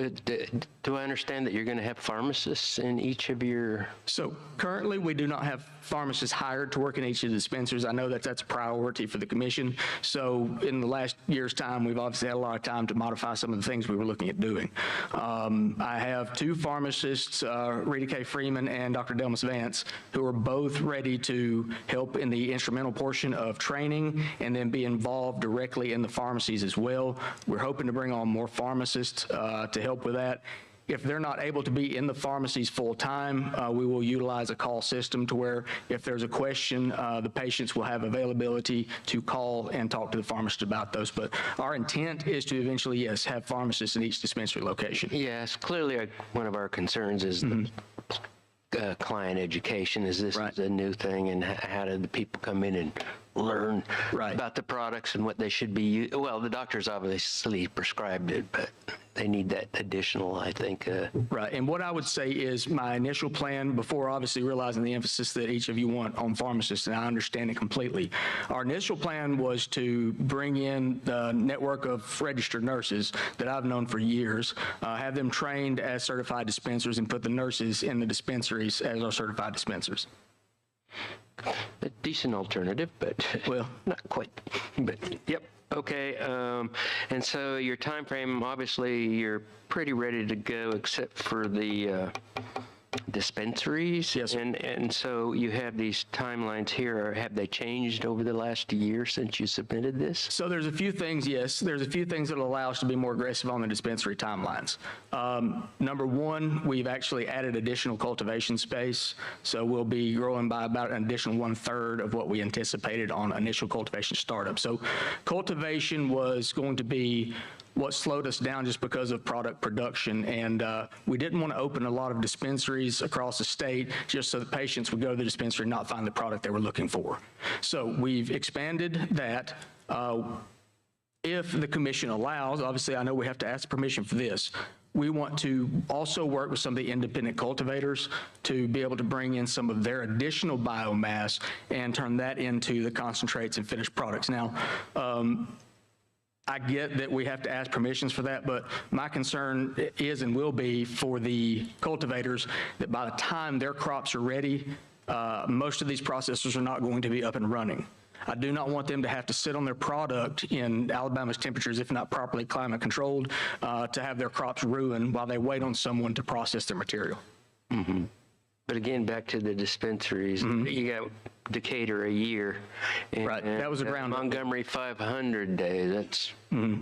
do I understand that you're going to have pharmacists in each of your... So currently we do not have pharmacists hired to work in each of the dispensers. I know that that's a priority for the commission. So in the last year's time, we've obviously had a lot of time to modify some of the things we were looking at doing. I have 2 pharmacists, Rita K. Freeman and Dr. Delmas Vance, who are both ready to help in the instrumental portion of training and then be involved directly in the pharmacies as well. We're hoping to bring on more pharmacists to help with that. If they're not able to be in the pharmacies full time, we will utilize a call system to where if there's a question, the patients will have availability to call and talk to the pharmacist about those. But our intent is to eventually, yes, have pharmacists in each dispensary location. Yes, clearly one of our concerns is the client education. Is this is a new thing, and how do the people come in and learn about the products and what they should be using? Well, the doctors obviously prescribed it, but they need that additional, I think. Right, and what I would say is my initial plan, before obviously realizing the emphasis that each of you want on pharmacists, and I understand it completely, our initial plan was to bring in the network of registered nurses that I've known for years, have them trained as certified dispensers, and put the nurses in the dispensaries as our certified dispensers. A decent alternative, but well, not quite. But yep. Okay. And so your time frame, obviously, you're pretty ready to go, except for the dispensaries. Yes. And so you have these timelines here. Have they changed over the last year since you submitted this? So there's a few things, yes. There's a few things that will allow us to be more aggressive on the dispensary timelines. Number one, we've actually added additional cultivation space. So we'll be growing by about an additional 1/3 of what we anticipated on initial cultivation startup. So cultivation was going to be what slowed us down just because of product production. And we didn't want to open a lot of dispensaries across the state just so that patients would go to the dispensary and not find the product they were looking for. So we've expanded that. If the commission allows, obviously I know we have to ask permission for this, we want to also work with some of the independent cultivators to be able to bring in some of their additional biomass and turn that into the concentrates and finished products. Now, I get that we have to ask permissions for that, but my concern is and will be for the cultivators that by the time their crops are ready, most of these processors are not going to be up and running. I do not want them to have to sit on their product in Alabama's temperatures, if not properly climate controlled, to have their crops ruined while they wait on someone to process their material. Mm-hmm. But again, back to the dispensaries, you got Decatur a year. And, right, that was a ground Montgomery 500 days, that's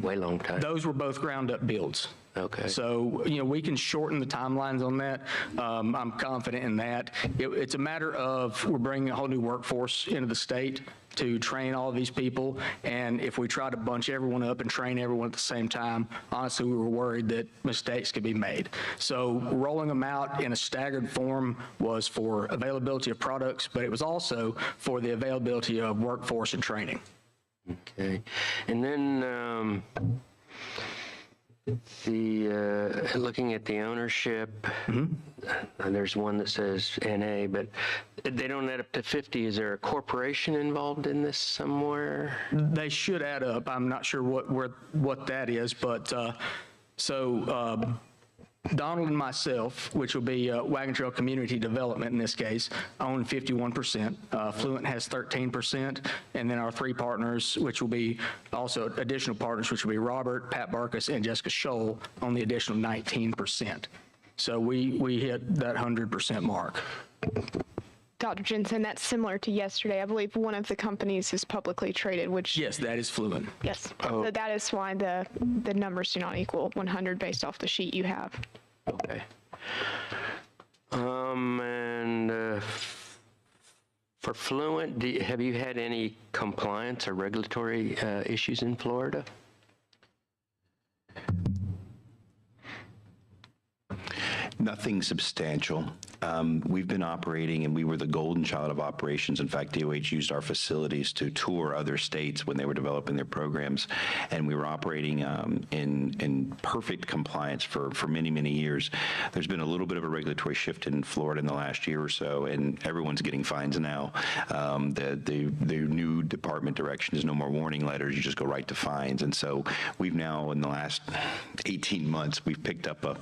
way long time. Those were both ground up builds. Okay. So, we can shorten the timelines on that. I'm confident in that. It's a matter of we're bringing a whole new workforce into the state to train all of these people. And if we try to bunch everyone up and train everyone at the same time, honestly, we were worried that mistakes could be made. So rolling them out in a staggered form was for availability of products, but it was also for the availability of workforce and training. Okay. And then looking at the ownership, there's one that says NA, but they don't add up to 50. Is there a corporation involved in this somewhere? They should add up. I'm not sure what that is, but Donald and myself, which will be Wagon Trail Community Development in this case, own 51%. Fluent has 13%, and then our three partners, which will be also additional partners, which will be Robert, Pat Barkus, and Jessica Scholl, own the additional 19%. So we hit that 100% mark. Dr. Jensen, that's similar to yesterday. I believe one of the companies is publicly traded, which... Yes, that is Fluent. Yes. So that is why the numbers do not equal 100 based off the sheet you have. Okay. For Fluent, have you had any compliance or regulatory issues in Florida? Nothing substantial. We've been operating, and we were the golden child of operations. In fact, DOH used our facilities to tour other states when they were developing their programs, and we were operating in perfect compliance for many, many years. There's been a little bit of a regulatory shift in Florida in the last year or so, and everyone's getting fines now. The new department direction is no more warning letters. You just go right to fines. And so we've now, in the last 18 months, we've picked up a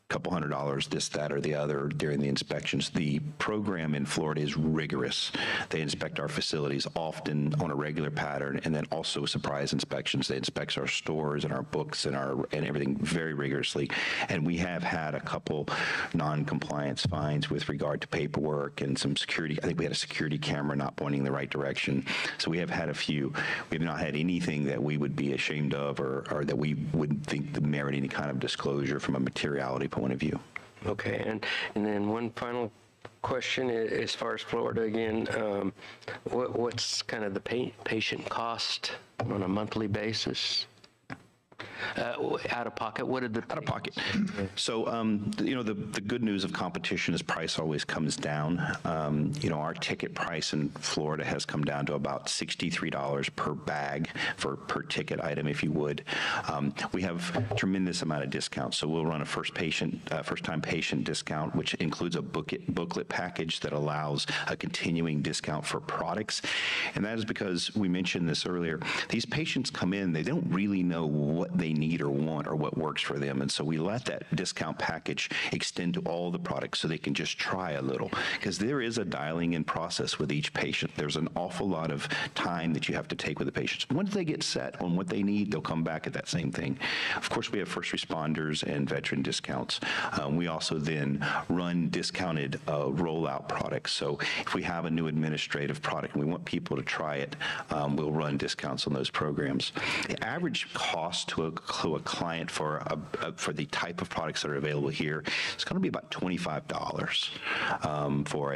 couple $100, this, that, or the other during the inspections. The program in Florida is rigorous. They inspect our facilities often on a regular pattern, and then also surprise inspections. They inspect our stores and our books and everything very rigorously. And we have had a couple non-compliance fines with regard to paperwork and some security. I think we had a security camera not pointing in the right direction. So we have had a few. We have not had anything that we would be ashamed of or that we wouldn't think to merit any kind of disclosure from a materiality point of view. Okay, and then one final question as far as Florida again, what's kind of the patient cost on a monthly basis? Out of pocket, what did the... Out of pocket. So, the good news of competition is price always comes down. Our ticket price in Florida has come down to about $63 per bag per ticket item, if you would. We have tremendous amount of discounts. So we'll run a first-time patient discount, which includes a booklet package that allows a continuing discount for products. And that is because we mentioned this earlier. These patients come in, they don't really know what they need or want or what works for them. And so we let that discount package extend to all the products so they can just try a little, because there is a dialing in process with each patient. There's an awful lot of time that you have to take with the patients. Once they get set on what they need, they'll come back at that same thing. Of course, we have first responders and veteran discounts. We also then run discounted rollout products. So if we have a new administrative product and we want people to try it, we'll run discounts on those programs. The average cost to a client for the type of products that are available here, it's going to be about $25 for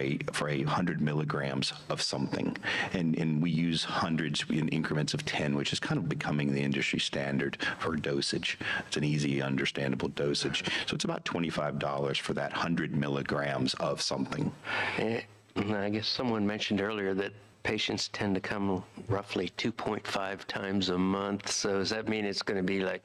a 100 milligrams of something, and we use hundreds in increments of 10, which is kind of becoming the industry standard for dosage. It's an easy, understandable dosage. So it's about $25 for that 100 milligrams of something. I guess someone mentioned earlier that patients tend to come roughly 2.5 times a month. So does that mean it's going to be like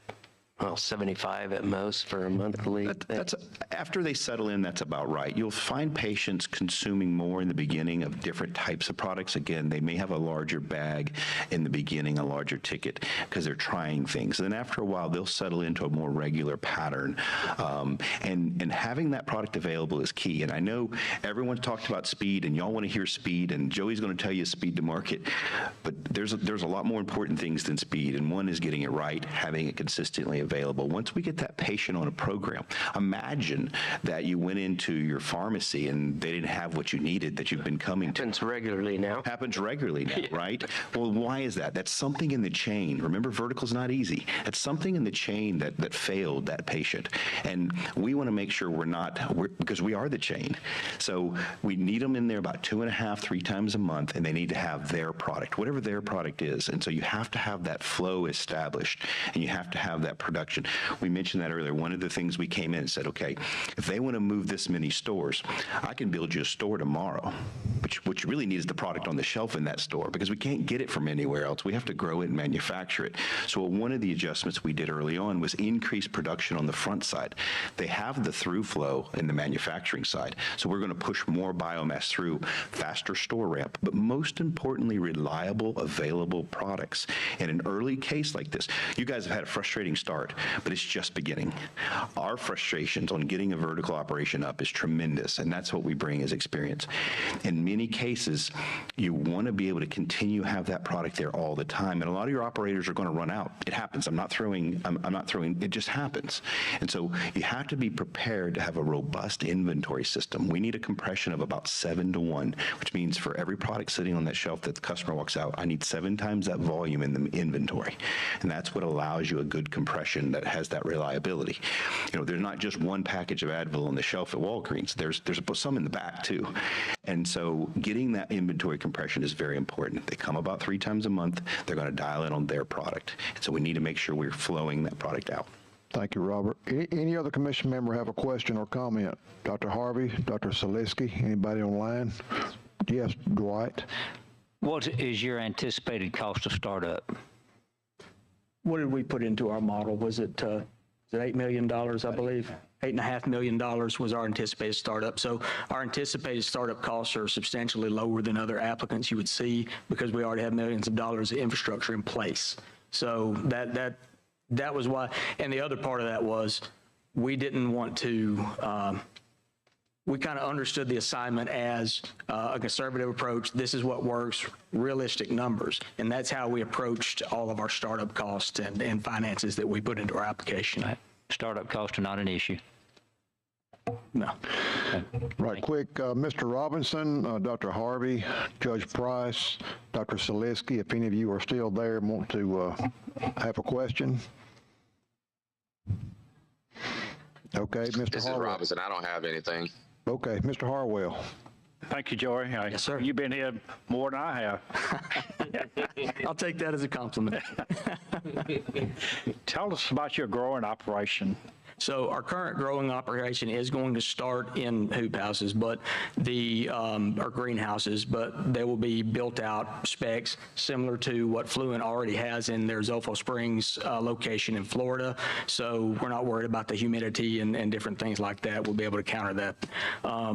well, 75 at most for a monthly. That's after they settle in, that's about right. You'll find patients consuming more in the beginning of different types of products. Again, they may have a larger bag in the beginning, a larger ticket, because they're trying things. And then after a while, they'll settle into a more regular pattern. And having that product available is key. And I know everyone's talked about speed, and y'all want to hear speed, and Joey's going to tell you speed to market. But there's a lot more important things than speed, and one is getting it right, having it consistently available. Once we get that patient on a program, imagine that you went into your pharmacy and they didn't have what you needed that you've been coming to. Happens regularly now. Happens regularly now, right? Well, why is that? That's something in the chain. Remember, vertical's not easy. That's something in the chain that failed that patient. And we want to make sure because we are the chain. So we need them in there about 2.5, 3 times a month, and they need to have their product, whatever their product is. And so you have to have that flow established, and you have to have that production. We mentioned that earlier. One of the things we came in and said, okay, if they want to move this many stores, I can build you a store tomorrow. But what you really need is the product on the shelf in that store, because we can't get it from anywhere else. We have to grow it and manufacture it. So one of the adjustments we did early on was increase production on the front side. They have the through flow in the manufacturing side. So we're going to push more biomass through, faster store ramp, but most importantly, reliable, available products. In an early case like this, you guys have had a frustrating start, but it's just beginning. Our frustrations on getting a vertical operation up is tremendous, and that's what we bring as experience. In many cases, you want to be able to continue to have that product there all the time, and a lot of your operators are going to run out. It happens. I'm not throwing, it just happens. And so you have to be prepared to have a robust inventory system. We need a compression of about 7 to 1, which means for every product sitting on that shelf that the customer walks out, I need 7 times that volume in the inventory. And that's what allows you a good compression that has that reliability. You know, there's not just one package of Advil on the shelf at Walgreens. There's some in the back too. And so getting that inventory compression is very important. They come about 3 times a month. They're going to dial in on their product. And so we need to make sure we're flowing that product out. Thank you, Robert. Any other commission member have a question or comment? Dr. Harvey, Dr. Saliski, anybody online? Yes, Dwight. What is your anticipated cost of startup? What did we put into our model? Was it $8 million, I believe? $8.5 million was our anticipated startup. So our anticipated startup costs are substantially lower than other applicants you would see, because we already have millions of dollars of infrastructure in place. So that was why. And the other part of that was we didn't want to, we kind of understood the assignment as a conservative approach. This is what works, realistic numbers. And that's how we approached all of our startup costs and finances that we put into our application. Startup costs are not an issue. No. Right, quick, Mr. Robinson, Dr. Harvey, Judge Price, Dr. Saliski, if any of you are still there and want to have a question. Okay, Mr. This Harwell. is Robinson. I don't have anything. Okay, Mr. Harwell. Thank you, Joey. Yes, sir. You've been here more than I have. I'll take that as a compliment. Tell us about your growing operation. So our current growing operation is going to start in hoop houses, but or greenhouses, but they will be built out specs similar to what Fluent already has in their Zolfo Springs location in Florida. So we're not worried about the humidity and different things like that. We'll be able to counter that.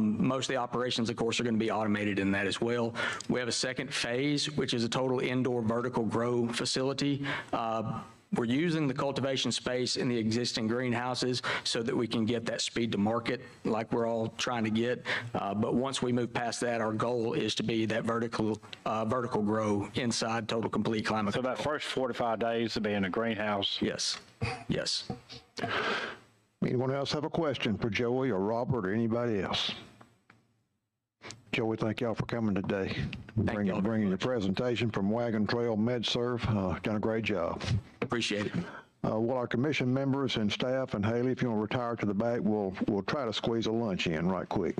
Most of the operations, of course, are going to be automated in that as well. We have a second phase, which is a total indoor vertical grow facility. We're using the cultivation space in the existing greenhouses so that we can get that speed to market like we're all trying to get. But once we move past that, our goal is to be that vertical grow inside total complete climate control. So that first 45 days to be in a greenhouse. Yes. Yes. Anyone else have a question for Joey or Robert or anybody else? Joey, thank y'all for coming today. Bringing your presentation from Wagon Trail MedServ. Done a great job. Appreciate it. Well, our commission members and staff, and Haley, if you want to retire to the back, we'll try to squeeze a lunch in right quick.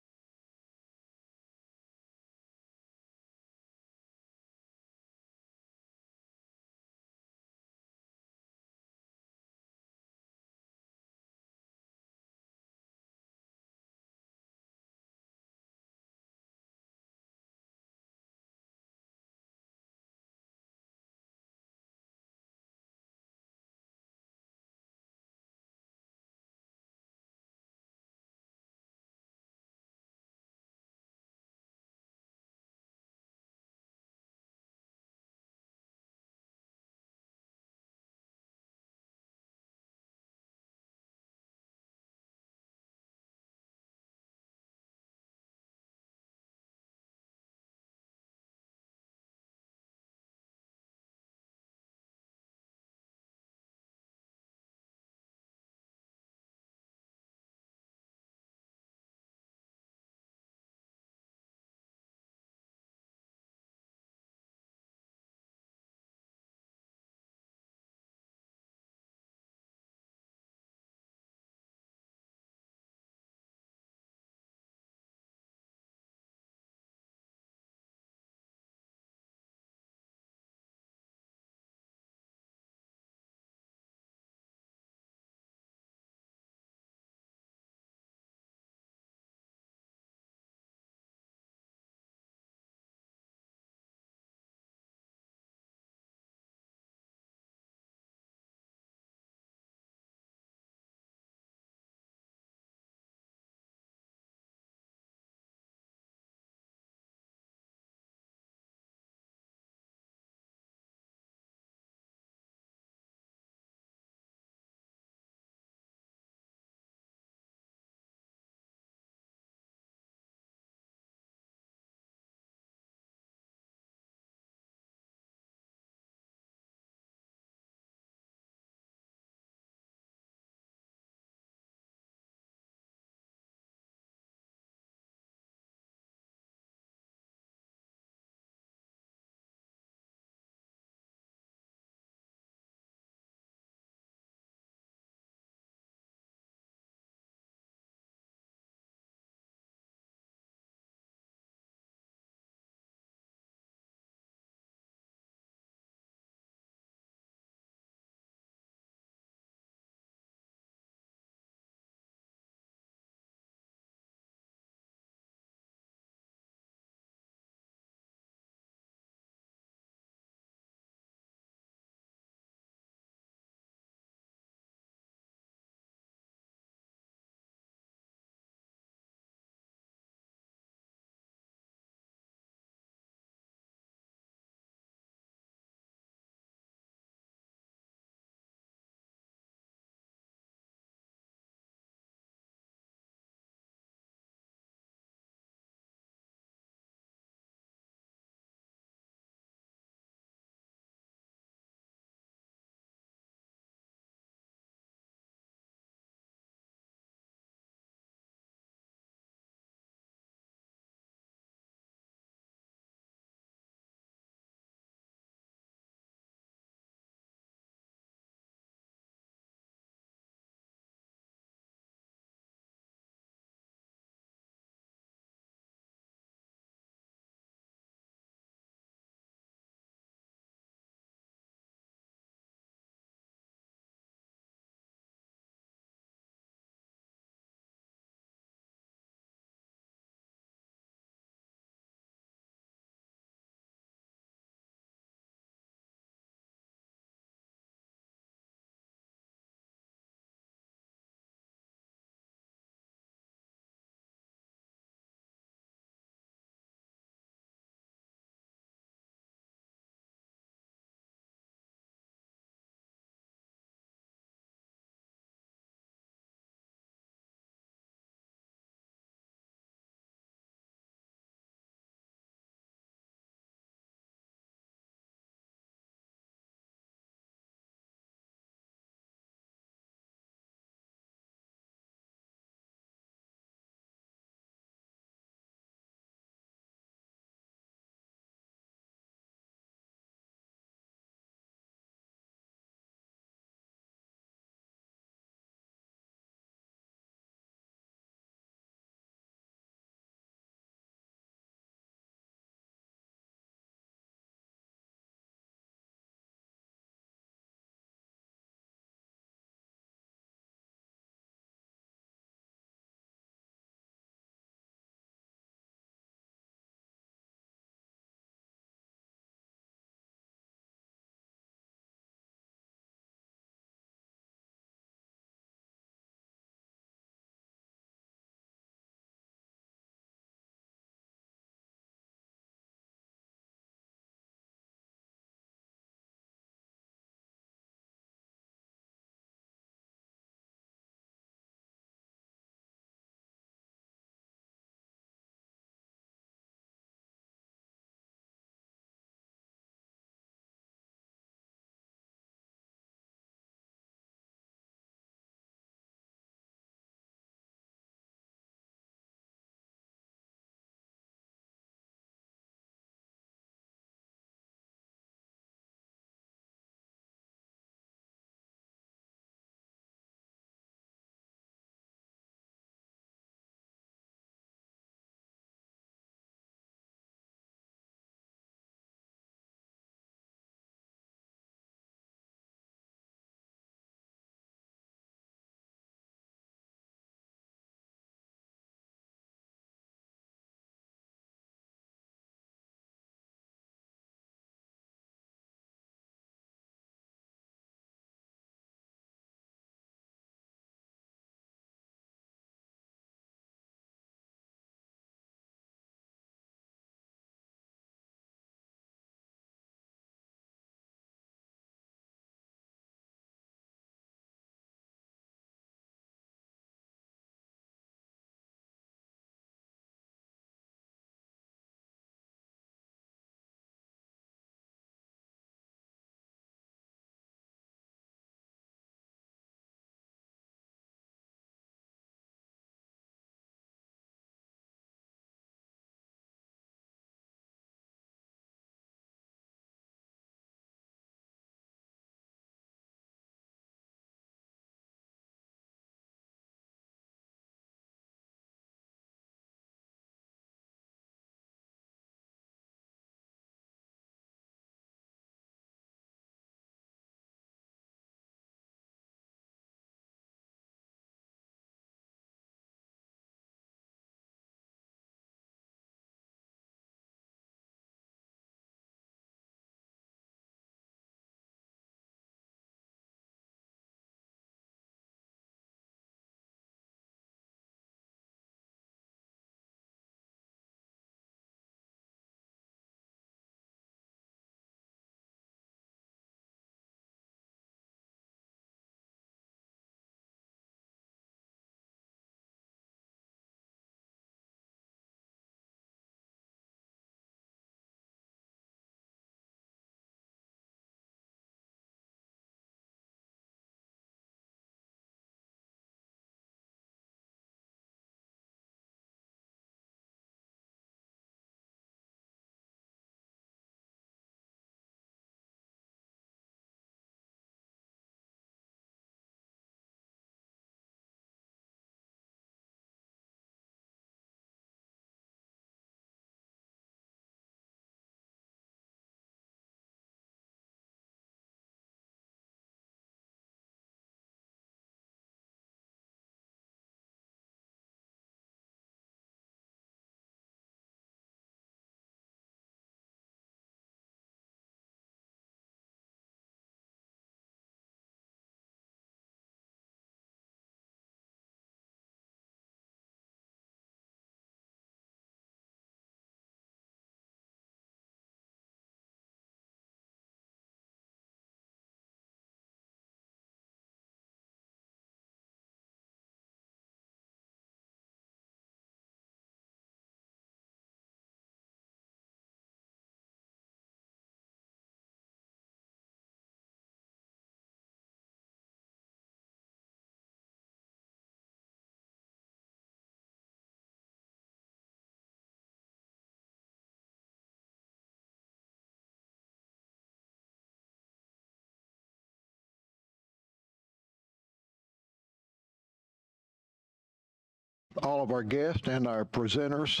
all of our guests and our presenters.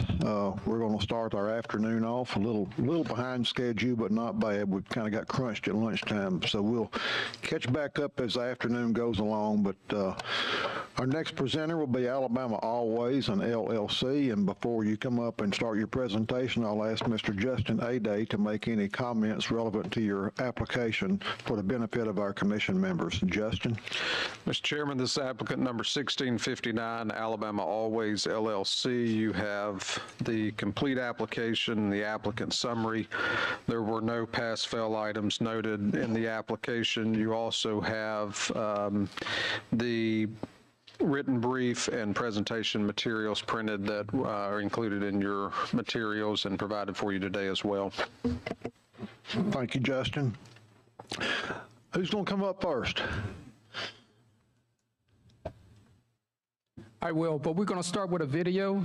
We're going to start our afternoon off a little behind schedule, but not bad. We've kind of got crunched at lunchtime, so we'll catch back up as the afternoon goes along. But our next presenter will be Alabama Always, an LLC. And before you come up and start your presentation, I'll ask Mr. Justin Aday to make any comments relevant to your application for the benefit of our commission members. Justin? Mr. Chairman, this is applicant number 1659, Alabama Always LLC. You have the complete application, the applicant summary. There were no pass-fail items noted in the application. You also have the written brief and presentation materials printed that are included in your materials and provided for you today as well. Thank you, Justin. Who's going to come up first? I will, but we're going to start with a video.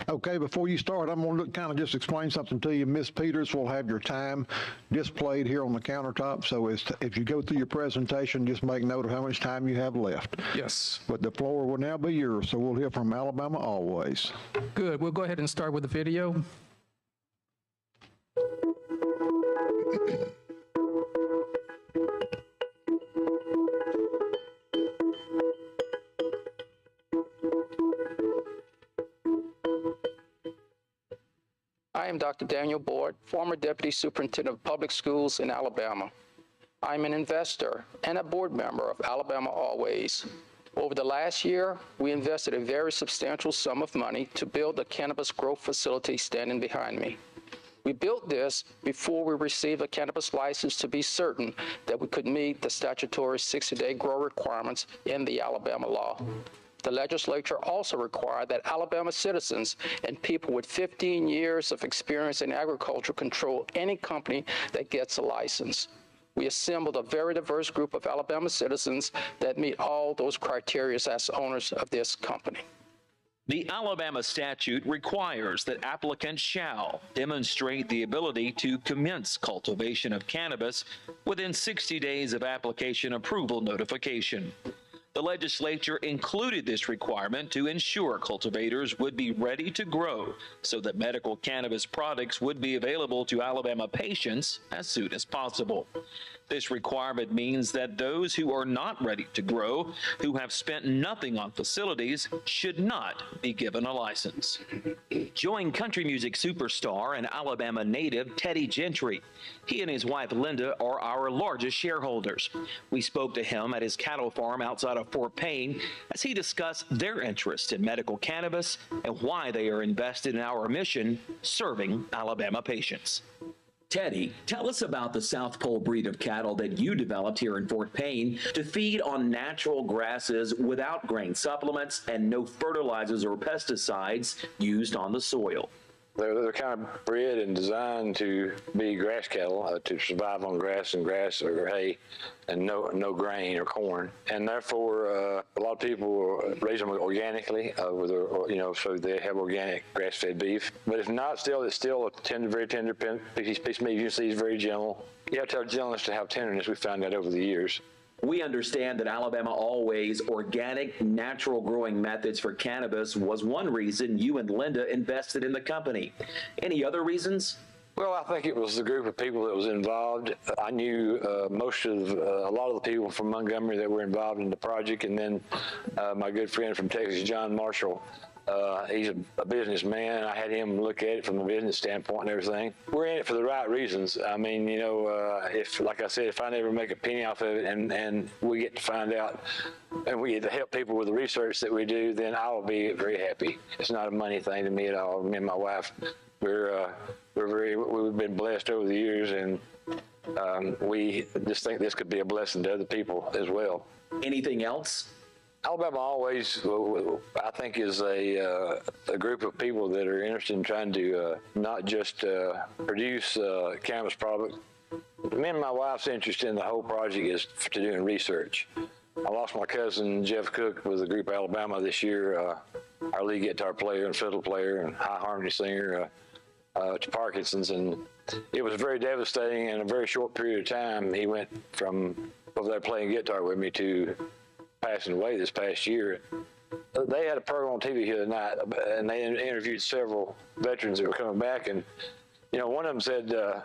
Okay, before you start, I'm going to kind of just explain something to you. Ms. Peters will have your time displayed here on the countertop, so if you go through your presentation, just make note of how much time you have left. Yes. But the floor will now be yours, so we'll hear from Alabama Always. Good. We'll go ahead and start with the video. I am Dr. Daniel Board, former Deputy Superintendent of Public Schools in Alabama. I'm an investor and a board member of Alabama Always. Over the last year, we invested a very substantial sum of money to build the cannabis growth facility standing behind me. We built this before we received a cannabis license to be certain that we could meet the statutory 60-day grow requirements in the Alabama law. The legislature also required that Alabama citizens and people with 15 years of experience in agriculture control any company that gets a license. We assembled a very diverse group of Alabama citizens that meet all those criteria as owners of this company. The Alabama statute requires that applicants shall demonstrate the ability to commence cultivation of cannabis within 60 days of application approval notification. The legislature included this requirement to ensure cultivators would be ready to grow so that medical cannabis products would be available to Alabama patients as soon as possible. This requirement means that those who are not ready to grow, who have spent nothing on facilities, should not be given a license. Join country music superstar and Alabama native Teddy Gentry. He and his wife Linda are our largest shareholders. We spoke to him at his cattle farm outside of Fort Payne as he discussed their interest in medical cannabis and why they are invested in our mission, serving Alabama patients. Teddy, tell us about the South Pole breed of cattle that you developed here in Fort Payne to feed on natural grasses without grain supplements and no fertilizers or pesticides used on the soil. They're kind of bred and designed to be grass cattle, to survive on grass or hay, and no grain or corn. And therefore, a lot of people raise them organically, so they have organic grass-fed beef. But if not, it's still a very tender piece of meat. You see, it's very gentle. You have to have gentleness to have tenderness. We found that over the years. We understand that Alabama Always organic, natural growing methods for cannabis was one reason you and Linda invested in the company. Any other reasons? Well, I think it was the group of people that was involved. I knew a lot of the people from Montgomery that were involved in the project, and then my good friend from Texas, John Marshall. He's a businessman. I had him look at it from a business standpoint and everything. We're in it for the right reasons. I mean, like I said, if I never make a penny off of it and we get to find out and we get to help people with the research that we do, then I will be very happy. It's not a money thing to me at all. Me and my wife, we've been blessed over the years, and we just think this could be a blessing to other people as well. Anything else? Alabama Always, I think, is a group of people that are interested in trying to not just produce cannabis product. Me and my wife's interest in the whole project is to doing research. I lost my cousin, Jeff Cook, with the group Alabama this year, our lead guitar player and fiddle player and high harmony singer, to Parkinson's. And it was very devastating. In a very short period of time, he went from over there playing guitar with me to passing away this past year. they had a program on TV here tonight, and they interviewed several veterans that were coming back, and one of them said, the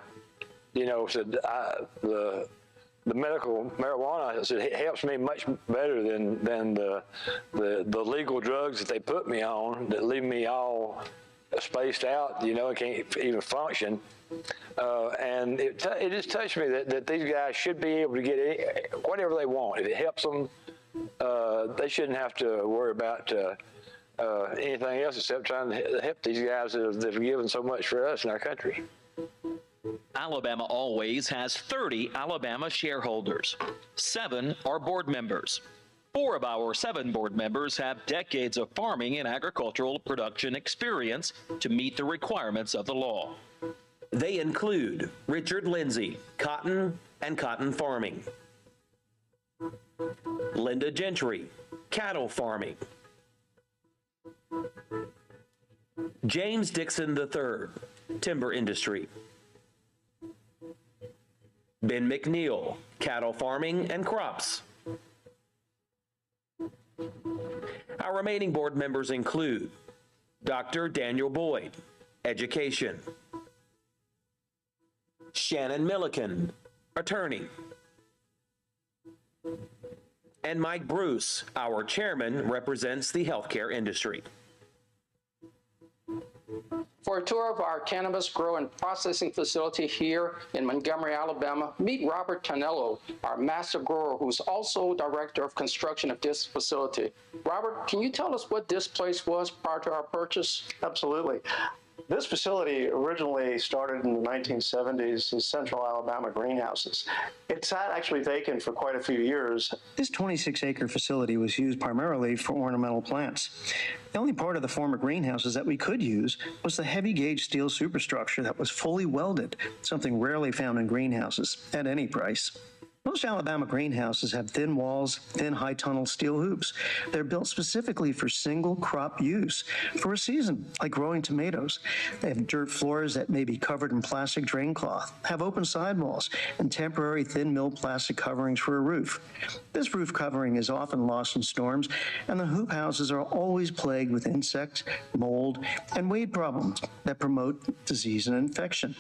medical marijuana, said, it helps me much better than the legal drugs that they put me on that leave me all spaced out, I can't even function. And it just touched me that these guys should be able to get whatever they want. If it helps them, they shouldn't have to worry about anything else except trying to help these guys that have given so much for us in our country. Alabama Always has 30 Alabama shareholders. 7 are board members. 4 of our 7 board members have decades of farming and agricultural production experience to meet the requirements of the law. They include Richard Lindsay, cotton and cotton farming. Linda Gentry, cattle farming. James Dixon III, timber industry. Ben McNeil, cattle farming and crops. Our remaining board members include Dr. Daniel Boyd, education. Shannon Milliken, attorney. And Mike Bruce, our chairman, represents the healthcare industry. For a tour of our cannabis grow and processing facility here in Montgomery, Alabama, meet Robert Tonello, our master grower, who's also director of construction of this facility. Robert, can you tell us what this place was prior to our purchase? Absolutely. This facility originally started in the 1970s as Central Alabama Greenhouses. It sat actually vacant for quite a few years. This 26-acre facility was used primarily for ornamental plants. The only part of the former greenhouses that we could use was the heavy-gauge steel superstructure that was fully welded, something rarely found in greenhouses at any price. Most Alabama greenhouses have thin walls, thin high-tunnel steel hoops. They're built specifically for single crop use for a season, like growing tomatoes. They have dirt floors that may be covered in plastic drain cloth, have open sidewalls, and temporary thin milled plastic coverings for a roof. This roof covering is often lost in storms, and the hoop houses are always plagued with insects, mold, and weed problems that promote disease and infection.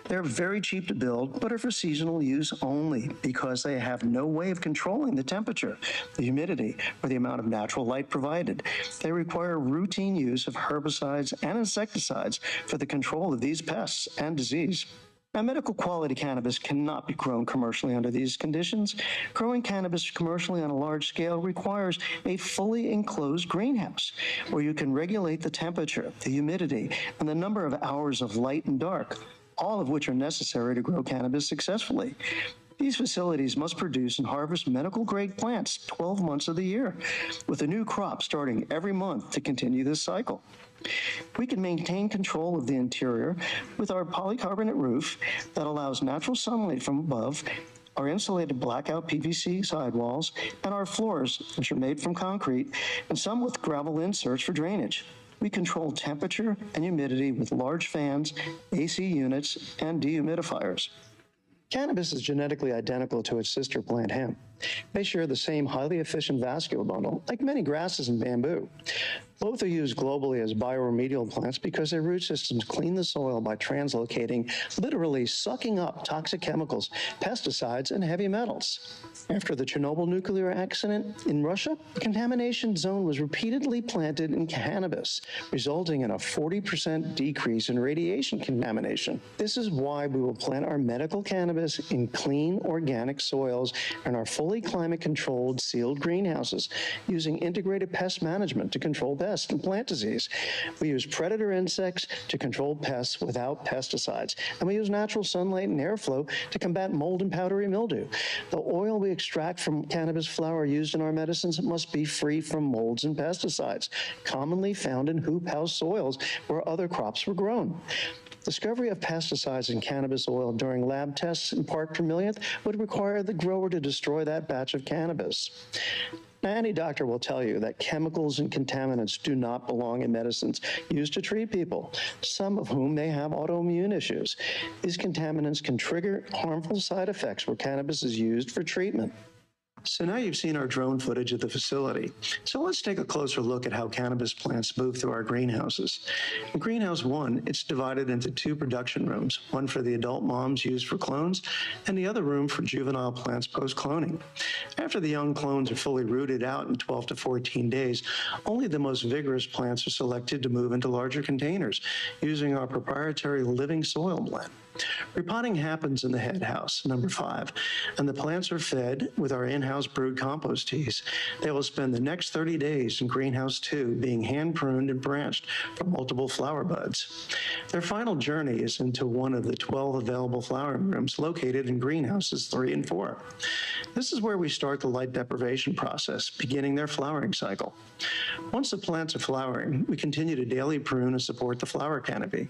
They're very cheap to build, but are for seasonal use only because they have no way of controlling the temperature, the humidity, or the amount of natural light provided. They require routine use of herbicides and insecticides for the control of these pests and disease. Now, medical quality cannabis cannot be grown commercially under these conditions. Growing cannabis commercially on a large scale requires a fully enclosed greenhouse where you can regulate the temperature, the humidity, and the number of hours of light and dark, all of which are necessary to grow cannabis successfully. These facilities must produce and harvest medical-grade plants 12 months of the year, with a new crop starting every month to continue this cycle. We can maintain control of the interior with our polycarbonate roof that allows natural sunlight from above, our insulated blackout PVC sidewalls, and our floors, which are made from concrete, and some with gravel inserts for drainage. We control temperature and humidity with large fans, AC units, and dehumidifiers. Cannabis is genetically identical to its sister plant hemp. They share the same highly efficient vascular bundle, like many grasses and bamboo. Both are used globally as bioremedial plants because their root systems clean the soil by translocating, literally sucking up toxic chemicals, pesticides, and heavy metals. After the Chernobyl nuclear accident in Russia, the contamination zone was repeatedly planted in cannabis, resulting in a 40% decrease in radiation contamination. This is why we will plant our medical cannabis in clean, organic soils and our fully climate-controlled, sealed greenhouses, using integrated pest management to control pests and plant disease. We use predator insects to control pests without pesticides, and we use natural sunlight and airflow to combat mold and powdery mildew. The oil we extract from cannabis flower used in our medicines must be free from molds and pesticides, commonly found in hoop house soils where other crops were grown. Discovery of pesticides in cannabis oil during lab tests in part per millionth would require the grower to destroy that batch of cannabis. Now, any doctor will tell you that chemicals and contaminants do not belong in medicines used to treat people, some of whom may have autoimmune issues. These contaminants can trigger harmful side effects where cannabis is used for treatment. So now you've seen our drone footage of the facility. So let's take a closer look at how cannabis plants move through our greenhouses. In greenhouse 1, it's divided into 2 production rooms, one for the adult moms used for clones, and the other room for juvenile plants post-cloning. After the young clones are fully rooted out in 12 to 14 days, only the most vigorous plants are selected to move into larger containers using our proprietary living soil blend. Repotting happens in the head house, number 5, and the plants are fed with our in-house brewed compost teas. They will spend the next 30 days in greenhouse 2 being hand pruned and branched from multiple flower buds. Their final journey is into one of the 12 available flowering rooms located in greenhouses 3 and 4. This is where we start the light deprivation process, beginning their flowering cycle. Once the plants are flowering, we continue to daily prune and support the flower canopy.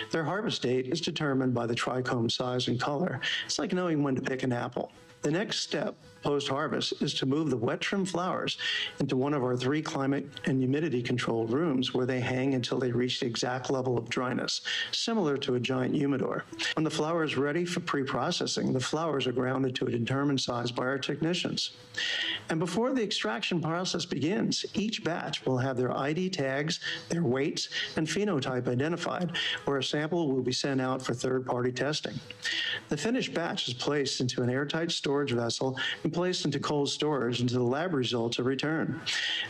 Their harvest date is determined by the trichome size and color. It's like knowing when to pick an apple. The next step post-harvest is to move the wet trim flowers into one of our 3 climate and humidity controlled rooms where they hang until they reach the exact level of dryness, similar to a giant humidor. When the flower is ready for pre-processing, the flowers are grounded to a determined size by our technicians. And before the extraction process begins, each batch will have their ID tags, their weights, and phenotype identified, where a sample will be sent out for third-party testing. The finished batch is placed into an airtight storage vessel and placed into cold storage until the lab results are returned.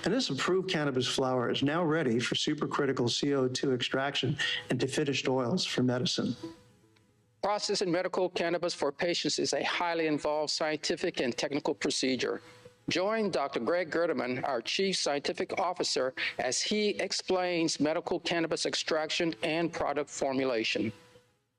And this approved cannabis flower is now ready for supercritical CO2 extraction into finished oils for medicine. Processing medical cannabis for patients is a highly involved scientific and technical procedure. Join Dr. Greg Gerdeman, our Chief Scientific Officer, as he explains medical cannabis extraction and product formulation.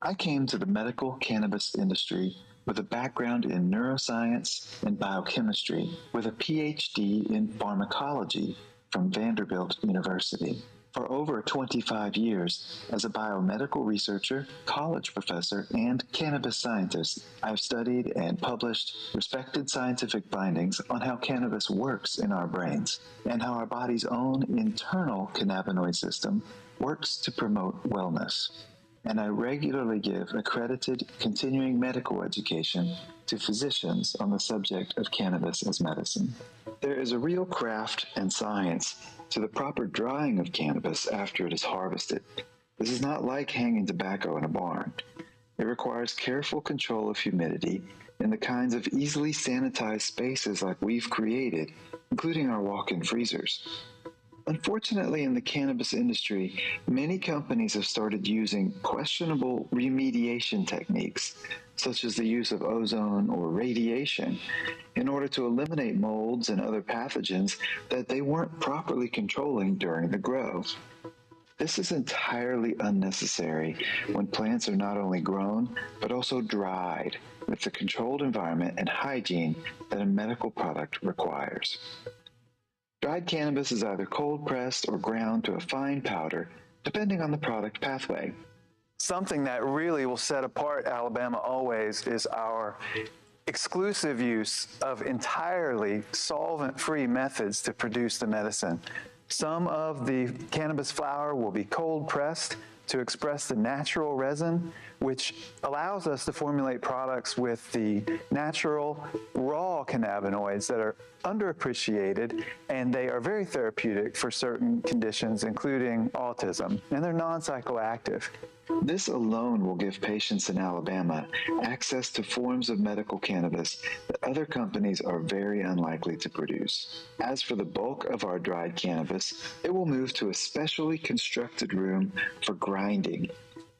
I came to the medical cannabis industry with a background in neuroscience and biochemistry with a PhD in pharmacology from Vanderbilt University. For over 25 years, as a biomedical researcher, college professor, and cannabis scientist, I've studied and published respected scientific findings on how cannabis works in our brains and how our body's own internal cannabinoid system works to promote wellness. And I regularly give accredited continuing medical education to physicians on the subject of cannabis as medicine. There is a real craft and science to the proper drying of cannabis after it is harvested. This is not like hanging tobacco in a barn. It requires careful control of humidity in the kinds of easily sanitized spaces like we've created, including our walk-in freezers. Unfortunately, in the cannabis industry, many companies have started using questionable remediation techniques, such as the use of ozone or radiation, in order to eliminate molds and other pathogens that they weren't properly controlling during the grow. This is entirely unnecessary when plants are not only grown, but also dried with the controlled environment and hygiene that a medical product requires. Dried cannabis is either cold-pressed or ground to a fine powder, depending on the product pathway. Something that really will set apart Alabama Always is our exclusive use of entirely solvent-free methods to produce the medicine. Some of the cannabis flower will be cold-pressed to express the natural resin, which allows us to formulate products with the natural raw cannabinoids that are underappreciated, and they are very therapeutic for certain conditions, including autism, and they're non-psychoactive. This alone will give patients in Alabama access to forms of medical cannabis that other companies are very unlikely to produce. As for the bulk of our dried cannabis, it will move to a specially constructed room for grinding,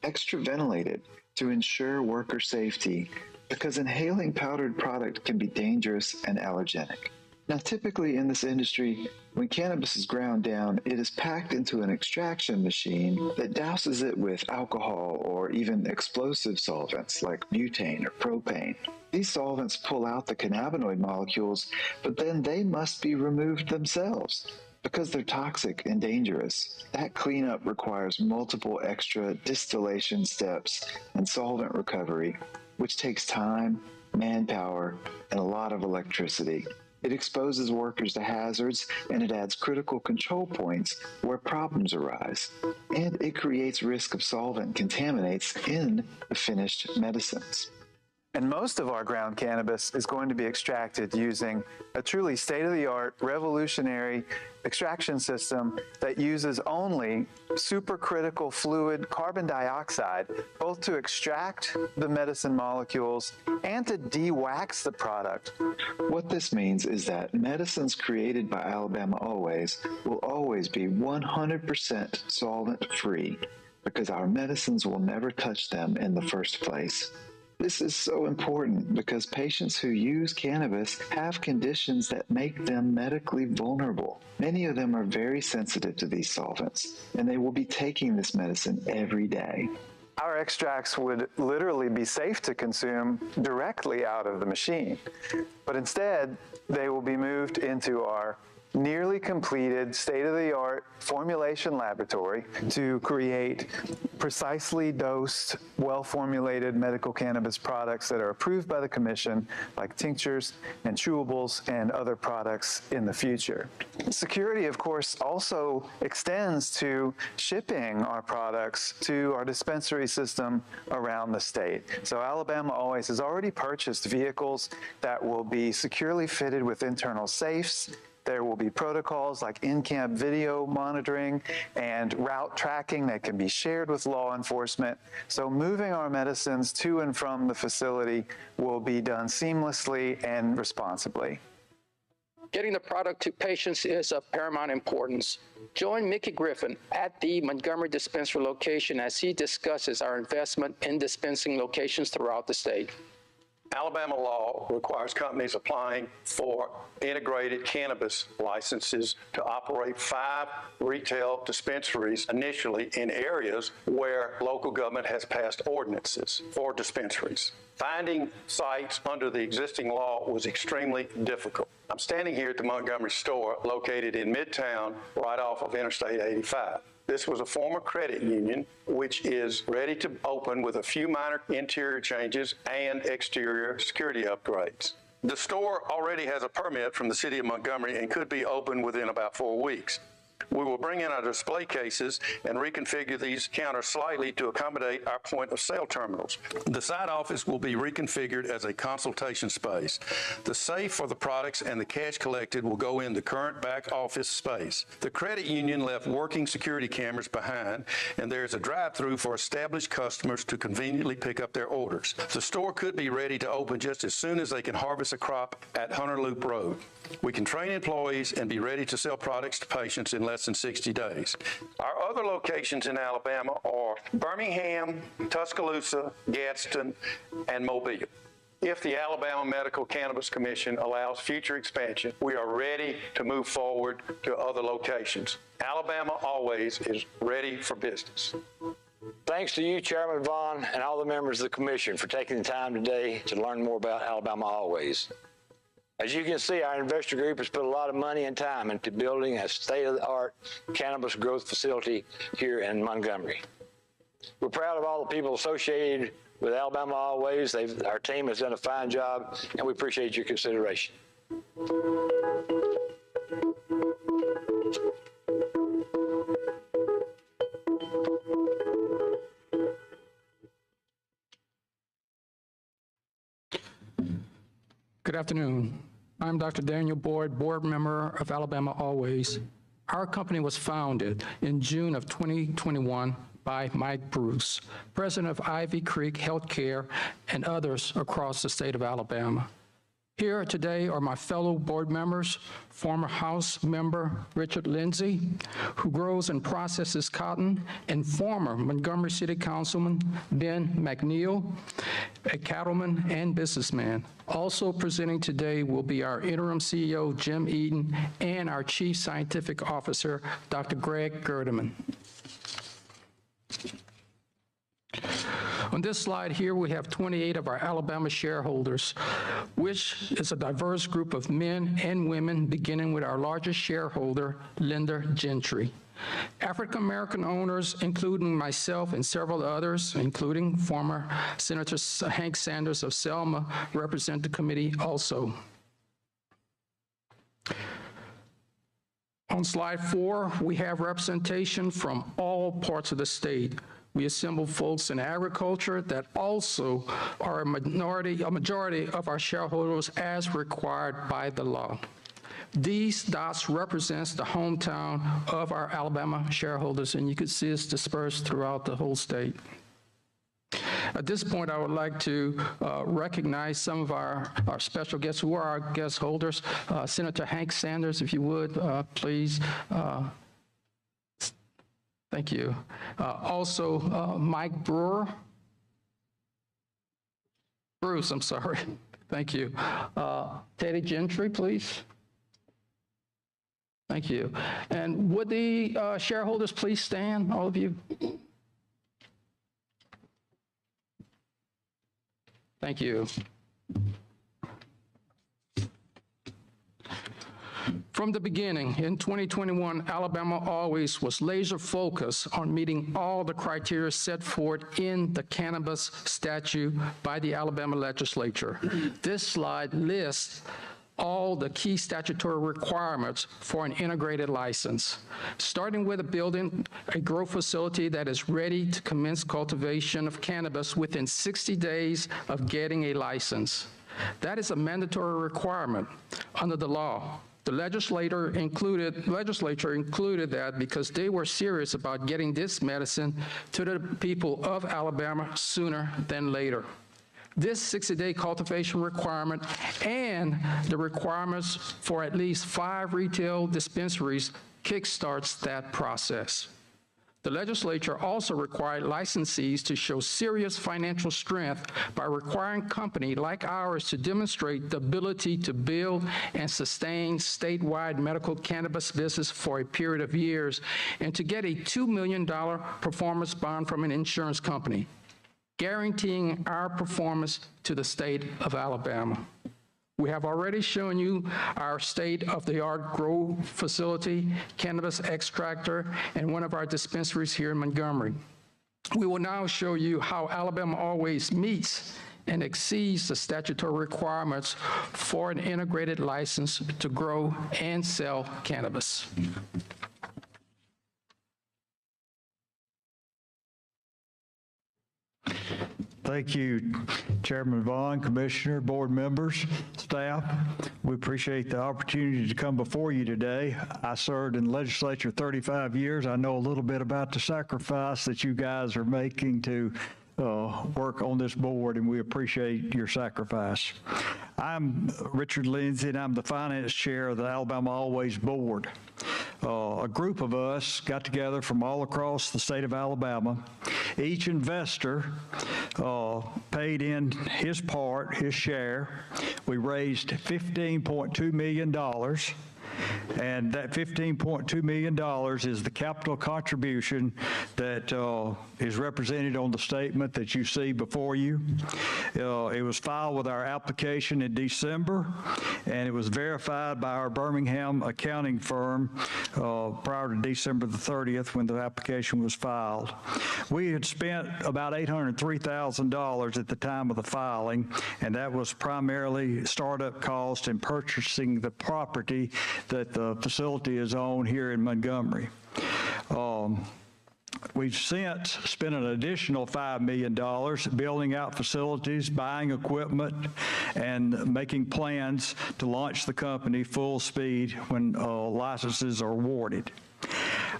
extra ventilated to ensure worker safety, because inhaling powdered product can be dangerous and allergenic. Now, typically in this industry, when cannabis is ground down, it is packed into an extraction machine that douses it with alcohol or even explosive solvents like butane or propane. These solvents pull out the cannabinoid molecules, but then they must be removed themselves. Because they're toxic and dangerous, that cleanup requires multiple extra distillation steps and solvent recovery, which takes time, manpower, and a lot of electricity. It exposes workers to hazards, and it adds critical control points where problems arise. And it creates risk of solvent contaminates in the finished medicines. And most of our ground cannabis is going to be extracted using a truly state-of-the-art, revolutionary extraction system that uses only supercritical fluid carbon dioxide, both to extract the medicine molecules and to de-wax the product. What this means is that medicines created by Alabama Always will always be 100% solvent-free because our medicines will never touch them in the first place. This is so important because patients who use cannabis have conditions that make them medically vulnerable. Many of them are very sensitive to these solvents, and they will be taking this medicine every day. Our extracts would literally be safe to consume directly out of the machine, but instead they will be moved into our nearly completed state-of-the-art formulation laboratory to create precisely dosed, well-formulated medical cannabis products that are approved by the Commission, like tinctures and chewables and other products in the future. Security, of course, also extends to shipping our products to our dispensary system around the state. So Alabama Always has already purchased vehicles that will be securely fitted with internal safes. There will be protocols like in-camp video monitoring and route tracking that can be shared with law enforcement. So moving our medicines to and from the facility will be done seamlessly and responsibly. Getting the product to patients is of paramount importance. Join Mickey Griffin at the Montgomery dispensary location as he discusses our investment in dispensing locations throughout the state. Alabama law requires companies applying for integrated cannabis licenses to operate 5 retail dispensaries initially in areas where local government has passed ordinances for dispensaries. Finding sites under the existing law was extremely difficult. I'm standing here at the Montgomery store located in Midtown right off of Interstate 85. This was a former credit union, which is ready to open with a few minor interior changes and exterior security upgrades. The store already has a permit from the city of Montgomery and could be open within about 4 weeks. We will bring in our display cases and reconfigure these counters slightly to accommodate our point of sale terminals. The side office will be reconfigured as a consultation space. The safe for the products and the cash collected will go in the current back office space. The credit union left working security cameras behind, and there is a drive-through for established customers to conveniently pick up their orders. The store could be ready to open just as soon as they can harvest a crop at Hunter Loop Road. We can train employees and be ready to sell products to patients in less than 60 days. Our other locations in Alabama are Birmingham, Tuscaloosa, Gadsden, and Mobile. If the Alabama Medical Cannabis Commission allows future expansion, we are ready to move forward to other locations. Alabama Always is ready for business. Thanks to you, Chairman Vaughn, and all the members of the Commission for taking the time today to learn more about Alabama Always. As you can see, our investor group has put a lot of money and time into building a state-of-the-art cannabis growth facility here in Montgomery. We're proud of all the people associated with Alabama Always. Our team has done a fine job, and we appreciate your consideration. Good afternoon. I'm Dr. Daniel Boyd, board member of Alabama Always. Our company was founded in June of 2021 by Mike Bruce, president of Ivy Creek Healthcare, and others across the state of Alabama. Here today are my fellow board members, former House member Richard Lindsay, who grows and processes cotton, and former Montgomery City Councilman Ben McNeil, a cattleman and businessman. Also presenting today will be our interim CEO, Jim Eaton, and our Chief Scientific Officer, Dr. Greg Gerdeman. On this slide here, we have 28 of our Alabama shareholders, which is a diverse group of men and women, beginning with our largest shareholder, Linda Gentry. African-American owners, including myself and several others, including former Senator Hank Sanders of Selma, represent the committee also. On slide 4, we have representation from all parts of the state. We assemble folks in agriculture that also are a majority of our shareholders as required by the law. These dots represents the hometown of our Alabama shareholders, and you can see it's dispersed throughout the whole state. At this point, I would like to recognize some of our special guests who are our guest holders. Senator Hank Sanders, if you would, please. Thank you. Also, Mike Bruce, I'm sorry. Thank you. Teddy Gentry, please. Thank you. And would the shareholders please stand, all of you? Thank you. From the beginning, in 2021, Alabama Always was laser focused on meeting all the criteria set forth in the cannabis statute by the Alabama legislature. This slide lists all the key statutory requirements for an integrated license, starting with building a grow facility that is ready to commence cultivation of cannabis within 60 days of getting a license. That is a mandatory requirement under the law. The legislature included that because they were serious about getting this medicine to the people of Alabama sooner than later. This 60-day cultivation requirement and the requirements for at least 5 retail dispensaries kickstarts that process. The legislature also required licensees to show serious financial strength by requiring companies like ours to demonstrate the ability to build and sustain statewide medical cannabis business for a period of years and to get a $2 million performance bond from an insurance company, guaranteeing our performance to the state of Alabama. We have already shown you our state-of-the-art grow facility, cannabis extractor, and one of our dispensaries here in Montgomery. We will now show you how Alabama Always meets and exceeds the statutory requirements for an integrated license to grow and sell cannabis. Thank you, Chairman Vaughn, Commissioner, board members, staff. We appreciate the opportunity to come before you today. I served in the legislature 35 years. I know a little bit about the sacrifice that you guys are making to work on this board, and we appreciate your sacrifice. I'm Richard Lindsay, and I'm the finance chair of the Alabama Always board. A group of us got together from all across the state of Alabama. Each investor paid in his part, his share. We raised $15.2 million. And that $15.2 million is the capital contribution that is represented on the statement that you see before you. It was filed with our application in December, and it was verified by our Birmingham accounting firm prior to December the 30th when the application was filed. We had spent about $803,000 at the time of the filing, and that was primarily startup cost and purchasing the property that the facility is on here in Montgomery. We've since spent an additional $5 million building out facilities, buying equipment, and making plans to launch the company full speed when licenses are awarded.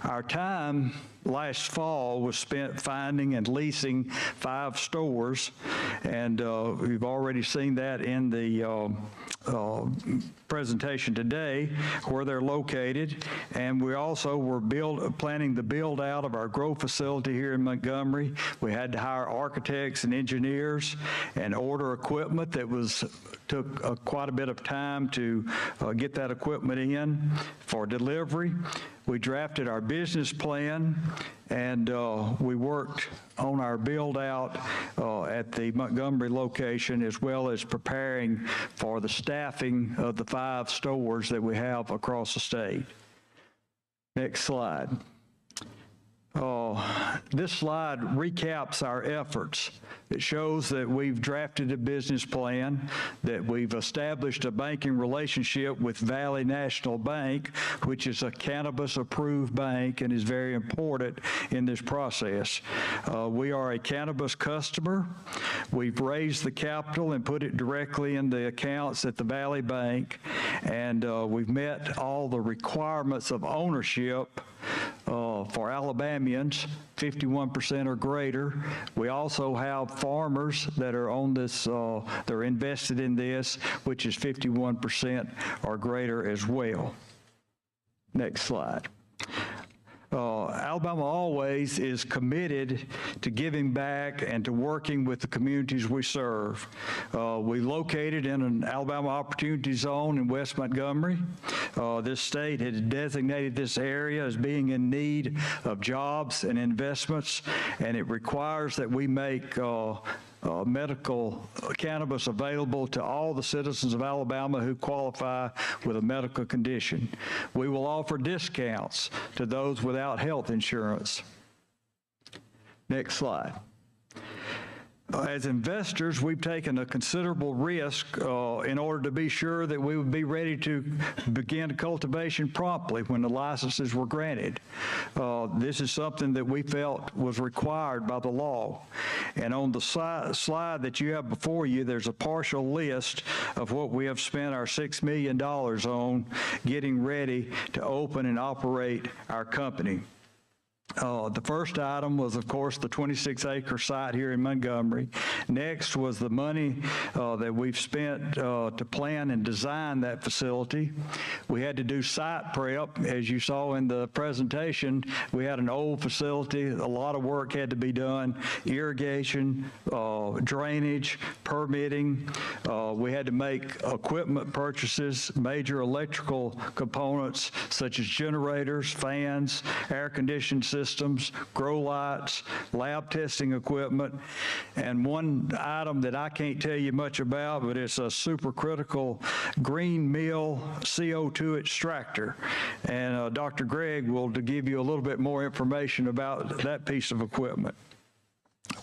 Our time last fall was spent finding and leasing 5 stores, and we've already seen that in the presentation today, where they're located. And we also were planning the build out of our grow facility here in Montgomery. We had to hire architects and engineers and order equipment that took quite a bit of time to get that equipment in for delivery. We drafted our business plan, and we worked on our build out at the Montgomery location, as well as preparing for the staffing of the 5 stores that we have across the state. Next slide. This slide recaps our efforts. It shows that we've drafted a business plan, that we've established a banking relationship with Valley National Bank, which is a cannabis-approved bank and is very important in this process. We are a cannabis customer. We've raised the capital and put it directly in the accounts at the Valley Bank, and we've met all the requirements of ownership for Alabamians, 51% or greater. We also have farmers that are on this, they're invested in this, which is 51% or greater as well. Next slide. Alabama Always is committed to giving back and to working with the communities we serve. We located in an Alabama Opportunity Zone in West Montgomery. This state has designated this area as being in need of jobs and investments, and it requires that we make medical cannabis available to all the citizens of Alabama who qualify with a medical condition. We will offer discounts to those without health insurance. Next slide. As investors, we've taken a considerable risk in order to be sure that we would be ready to begin cultivation promptly when the licenses were granted. This is something that we felt was required by the law. And on the slide that you have before you, there's a partial list of what we have spent our $6 million on getting ready to open and operate our company. The first item was, of course, the 26-acre site here in Montgomery. Next was the money that we've spent to plan and design that facility. We had to do site prep. As you saw in the presentation, we had an old facility. A lot of work had to be done, irrigation, drainage, permitting. We had to make equipment purchases, major electrical components such as generators, fans, air conditioning systems, grow lights, lab testing equipment, and one item that I can't tell you much about, but it's a supercritical green mill CO2 extractor. And Dr. Gregg will give you a little bit more information about that piece of equipment.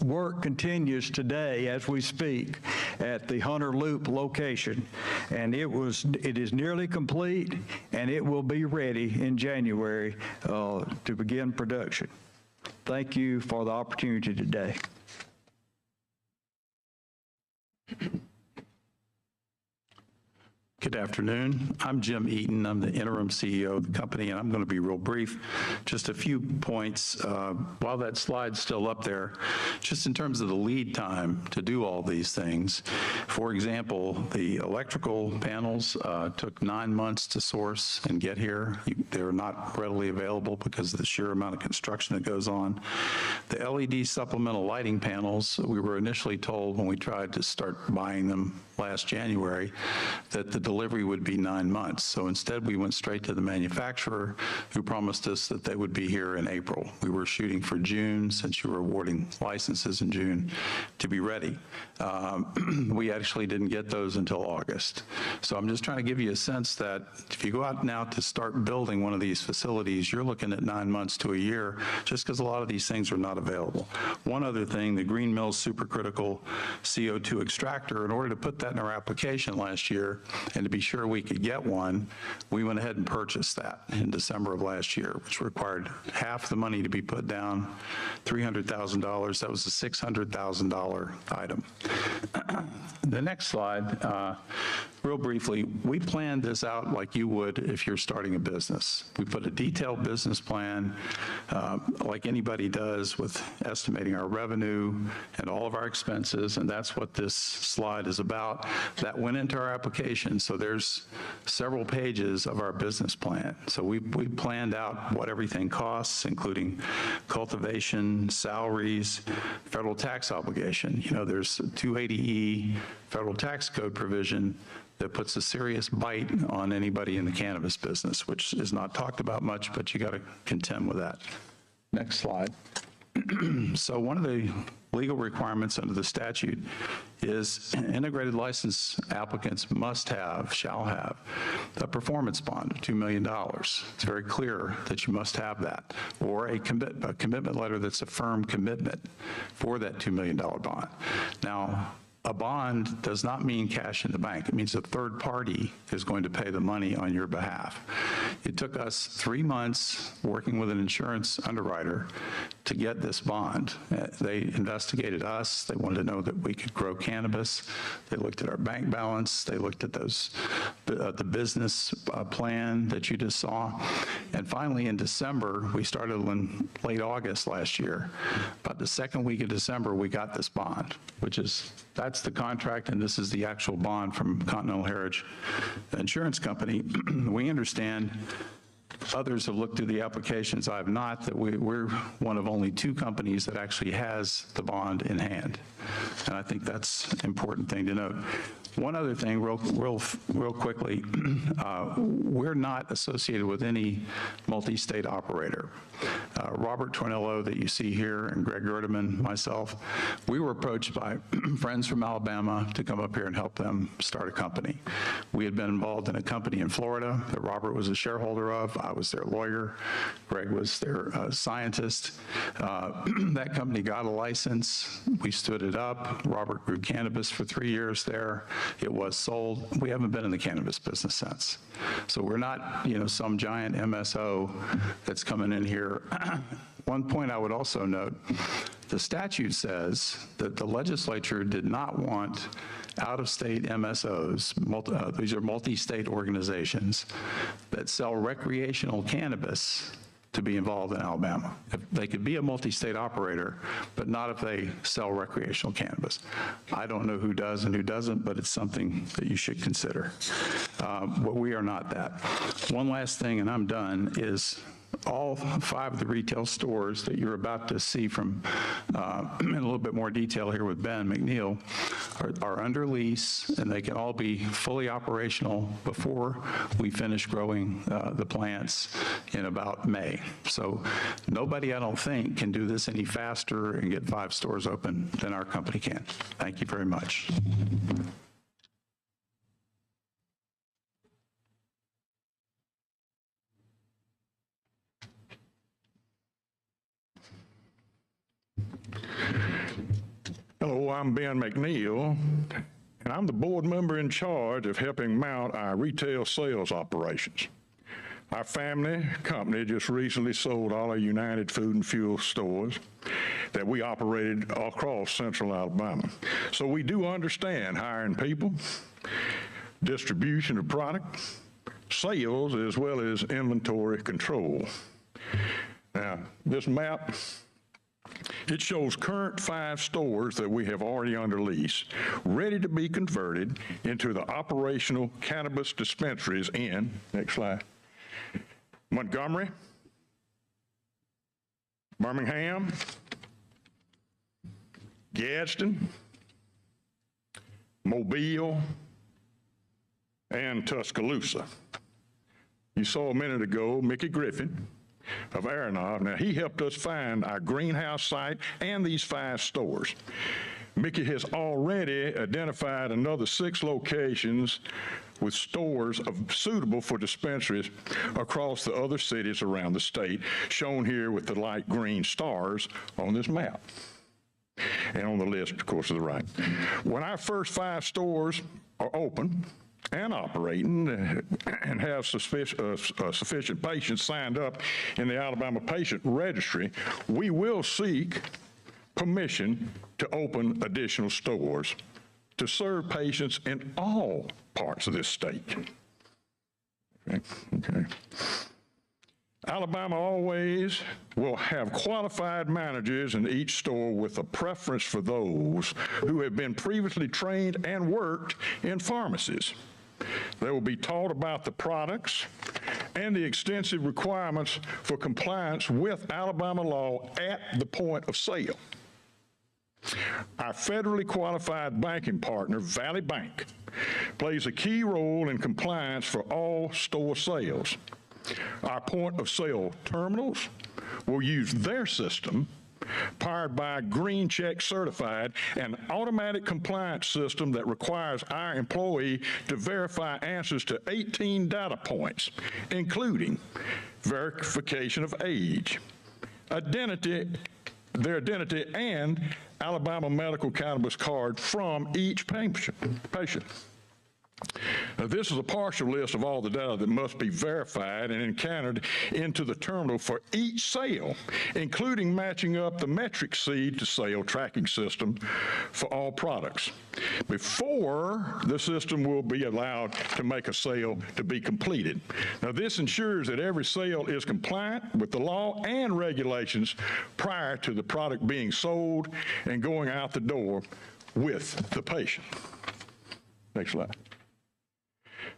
Work continues today as we speak at the Hunter Loop location, and it is nearly complete, and it will be ready in January to begin production. Thank you for the opportunity today. Good afternoon. I'm Jim Eaton. I'm the interim CEO of the company, and I'm going to be real brief. Just a few points. While that slide's still up there, just in terms of the lead time to do all these things, for example, the electrical panels took 9 months to source and get here. They're not readily available because of the sheer amount of construction that goes on. The LED supplemental lighting panels, we were initially told when we tried to start buying them last January that the delivery would be 9 months. So instead we went straight to the manufacturer who promised us that they would be here in April. We were shooting for June since you were awarding licenses in June to be ready. We actually didn't get those until August. So I'm just trying to give you a sense that if you go out now to start building one of these facilities, you're looking at 9 months to a year just because a lot of these things are not available. One other thing, the Green Mills supercritical CO2 extractor, in order to put that in our application last year and to be sure we could get one, we went ahead and purchased that in December of last year, which required half the money to be put down, $300,000. That was a $600,000 item. The next slide, real briefly, we planned this out like you would if you're starting a business. We put a detailed business plan like anybody does with estimating our revenue and all of our expenses, and that's what this slide is about. That went into our application, so there's several pages of our business plan. So we planned out what everything costs, including cultivation, salaries, federal tax obligation. You know, there's 280E federal tax code provision that puts a serious bite on anybody in the cannabis business, which is not talked about much, but you got to contend with that. Next slide. So one of the legal requirements under the statute is integrated license applicants shall have a performance bond of $2 million. It's very clear that you must have that, or a commitment letter that's a firm commitment for that $2 million bond. Now, a bond does not mean cash in the bank. It means a third party is going to pay the money on your behalf. It took us 3 months working with an insurance underwriter to get this bond. They investigated us. They wanted to know that we could grow cannabis. They looked at our bank balance. They looked at the business plan that you just saw. And finally, in December, we started in late August last year. About the second week of December, we got this bond, that's the contract, and this is the actual bond from Continental Heritage Insurance Company. We understand others have looked through the applications. I have not, that we're one of only 2 companies that actually has the bond in hand. And I think that's an important thing to note. One other thing, real quickly, we're not associated with any multi-state operator. Robert Tornillo that you see here, and Greg Erdeman, myself, we were approached by friends from Alabama to come up here and help them start a company. We had been involved in a company in Florida that Robert was a shareholder of. I was their lawyer. Greg was their scientist. That company got a license. We stood it up. Robert grew cannabis for 3 years there. It was sold. We haven't been in the cannabis business since. So we're not, some giant MSO that's coming in here. One point I would also note, the statute says that the legislature did not want out-of-state MSOs, these are multi-state organizations, that sell recreational cannabis to be involved in Alabama. If they could be a multi-state operator, but not if they sell recreational cannabis. I don't know who does and who doesn't, but it's something that you should consider. But we are not that. One last thing, and I'm done, is all 5 of the retail stores that you're about to see from in a little bit more detail here with Ben McNeil are under lease, and they can all be fully operational before we finish growing the plants in about May. So nobody, I don't think, can do this any faster and get 5 stores open than our company can. Thank you very much. Hello, I'm Ben McNeil, and I'm the board member in charge of helping mount our retail sales operations. Our family company just recently sold all our United Food and Fuel stores that we operated across central Alabama. So we do understand hiring people, distribution of product, sales, as well as inventory control. Now, this map, it shows current 5 stores that we have already under lease, ready to be converted into the operational cannabis dispensaries in, next slide, Montgomery, Birmingham, Gadsden, Mobile, and Tuscaloosa. You saw a minute ago Mickey Griffin of Aronoff. Now, he helped us find our greenhouse site and these 5 stores. Mickey has already identified another 6 locations with stores suitable for dispensaries across the other cities around the state, shown here with the light green stars on this map. And on the list, of course, to the right. When our first 5 stores are open and operating and have sufficient patients signed up in the Alabama Patient Registry, we will seek permission to open additional stores to serve patients in all parts of this state. Okay. Alabama always will have qualified managers in each store with a preference for those who have been previously trained and worked in pharmacies. They will be taught about the products and the extensive requirements for compliance with Alabama law at the point of sale. Our federally qualified banking partner, Valley Bank, plays a key role in compliance for all store sales. Our point of sale terminals will use their system powered by Green Check certified, an automatic compliance system that requires our employee to verify answers to 18 data points, including verification of age, their identity, and Alabama medical cannabis card from each patient. Now, this is a partial list of all the data that must be verified and encountered into the terminal for each sale, including matching up the metric seed to sale tracking system for all products. Before the system will be allowed to make a sale to be completed. Now, this ensures that every sale is compliant with the law and regulations prior to the product being sold and going out the door with the patient. Next slide.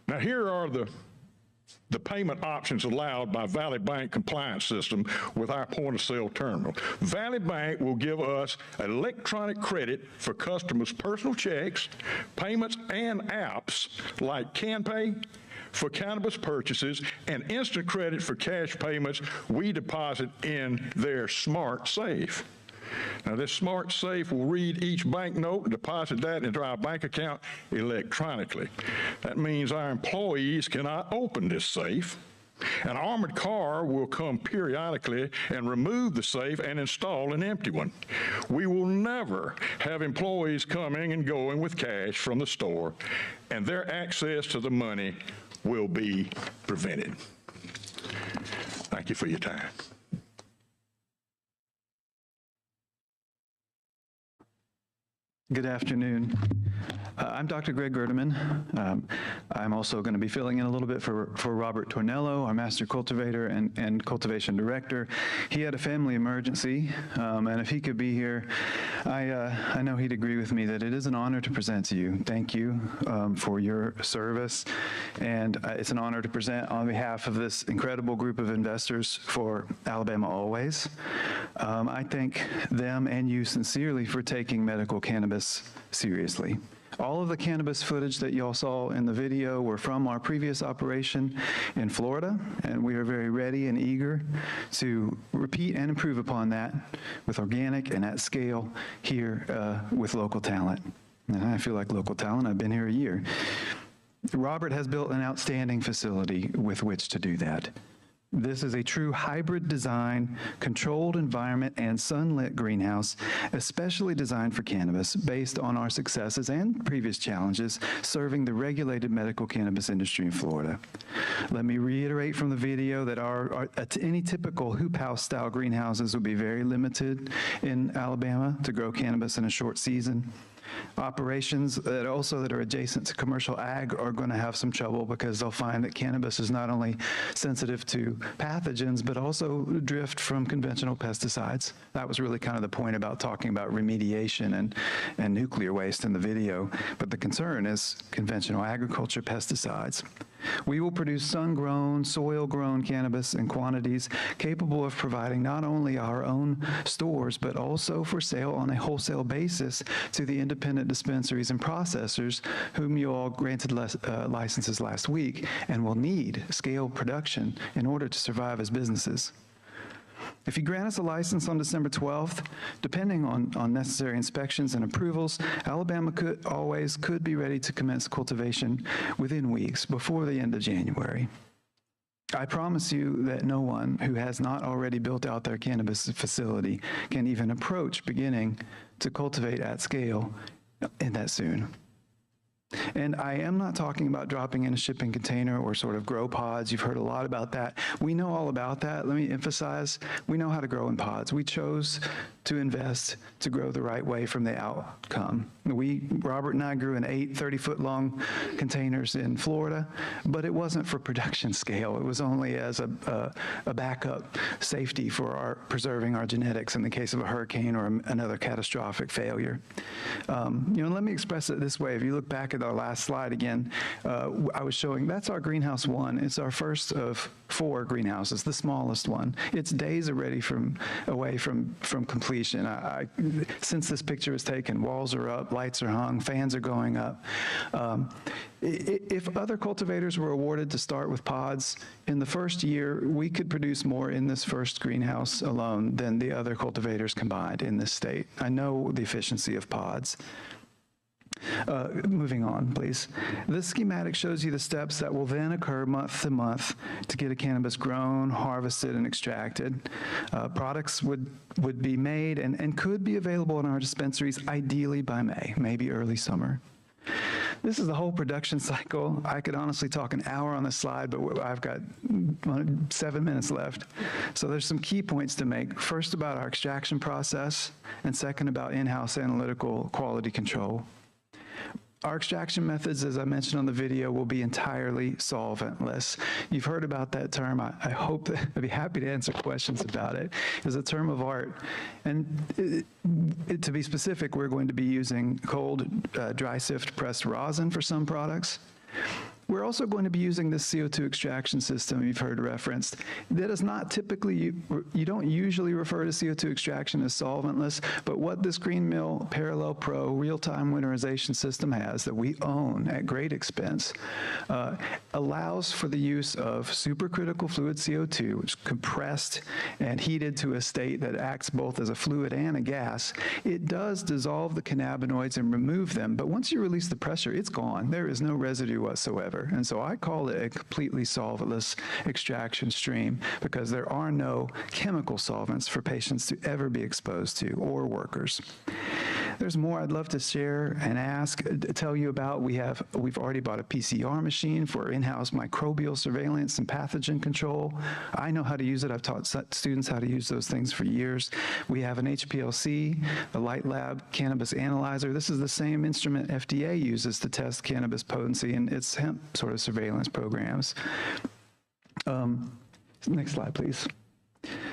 Now, here are the payment options allowed by Valley Bank compliance system with our point-of-sale terminal. Valley Bank will give us electronic credit for customers' personal checks, payments, and apps like CanPay for cannabis purchases, and instant credit for cash payments we deposit in their smart safe. Now, this smart safe will read each banknote and deposit that into our bank account electronically. That means our employees cannot open this safe. An armored car will come periodically and remove the safe and install an empty one. We will never have employees coming and going with cash from the store, and their access to the money will be prevented. Thank you for your time. Good afternoon. I'm Dr. Greg Gerdeman. I'm also going to be filling in a little bit for Robert Tornello, our master cultivator and cultivation director. He had a family emergency, and if he could be here, I know he'd agree with me that it is an honor to present to you. Thank you for your service, and it's an honor to present on behalf of this incredible group of investors for Alabama Always. I thank them and you sincerely for taking medical cannabis seriously. All of the cannabis footage that y'all saw in the video were from our previous operation in Florida, and we are very ready and eager to repeat and improve upon that with organic and at scale here with local talent. And I feel like local talent. I've been here a year. Robert has built an outstanding facility with which to do that. This is a true hybrid design, controlled environment, and sunlit greenhouse, especially designed for cannabis, based on our successes and previous challenges serving the regulated medical cannabis industry in Florida. Let me reiterate from the video that any typical hoop house style greenhouses would be very limited in Alabama to grow cannabis in a short season. Operations that are adjacent to commercial ag are going to have some trouble because they'll find that cannabis is not only sensitive to pathogens, but also drift from conventional pesticides. That was really kind of the point about talking about remediation and nuclear waste in the video. But the concern is conventional agriculture pesticides. We will produce sun-grown, soil-grown cannabis in quantities capable of providing not only our own stores, but also for sale on a wholesale basis to the independent dispensaries and processors whom you all granted licenses last week and will need scale production in order to survive as businesses. If you grant us a license on December 12th, depending on necessary inspections and approvals, Alabama could be ready to commence cultivation within weeks, before the end of January. I promise you that no one who has not already built out their cannabis facility can even approach beginning to cultivate at scale in that soon. And I am not talking about dropping in a shipping container or sort of grow pods. You've heard a lot about that. We know all about that. Let me emphasize, we know how to grow in pods. We chose to invest to grow the right way from the outcome. Robert and I grew in 8 30-foot long containers in Florida, but it wasn't for production scale. It was only as a backup safety for preserving our genetics in the case of a hurricane or another catastrophic failure. Let me express it this way. If you look back at our last slide again, I was showing that's our greenhouse 1. It's our first of 4 greenhouses, the smallest one. It's days away from completion. Since this picture was taken, walls are up, lights are hung, fans are going up. If other cultivators were awarded to start with pods, in the first year, we could produce more in this first greenhouse alone than the other cultivators combined in this state. I know the efficiency of pods. Moving on, please. This schematic shows you the steps that will then occur month to month to get a cannabis grown, harvested, and extracted. Products would be made and could be available in our dispensaries ideally by May, maybe early summer. This is the whole production cycle. I could honestly talk an hour on this slide, but I've got 7 minutes left. So there's some key points to make. First, about our extraction process, and second, about in-house analytical quality control. Our extraction methods, as I mentioned on the video, will be entirely solventless. You've heard about that term. I hope that I'd be happy to answer questions about it. It's a term of art. And to be specific, we're going to be using cold, dry sift pressed rosin for some products. We're also going to be using this CO2 extraction system you've heard referenced. That is not typically, you don't usually refer to CO2 extraction as solventless, but what this Green Mill Parallel Pro real-time winterization system has that we own at great expense allows for the use of supercritical fluid CO2, which is compressed and heated to a state that acts both as a fluid and a gas. It does dissolve the cannabinoids and remove them, but once you release the pressure, it's gone. There is no residue whatsoever. And so I call it a completely solventless extraction stream because there are no chemical solvents for patients to ever be exposed to, or workers. There's more I'd love to share and tell you about. We've already bought a PCR machine for in-house microbial surveillance and pathogen control. I know how to use it. I've taught students how to use those things for years. We have an HPLC, the Light Lab Cannabis Analyzer. This is the same instrument FDA uses to test cannabis potency in its hemp sort of surveillance programs. Next slide, please.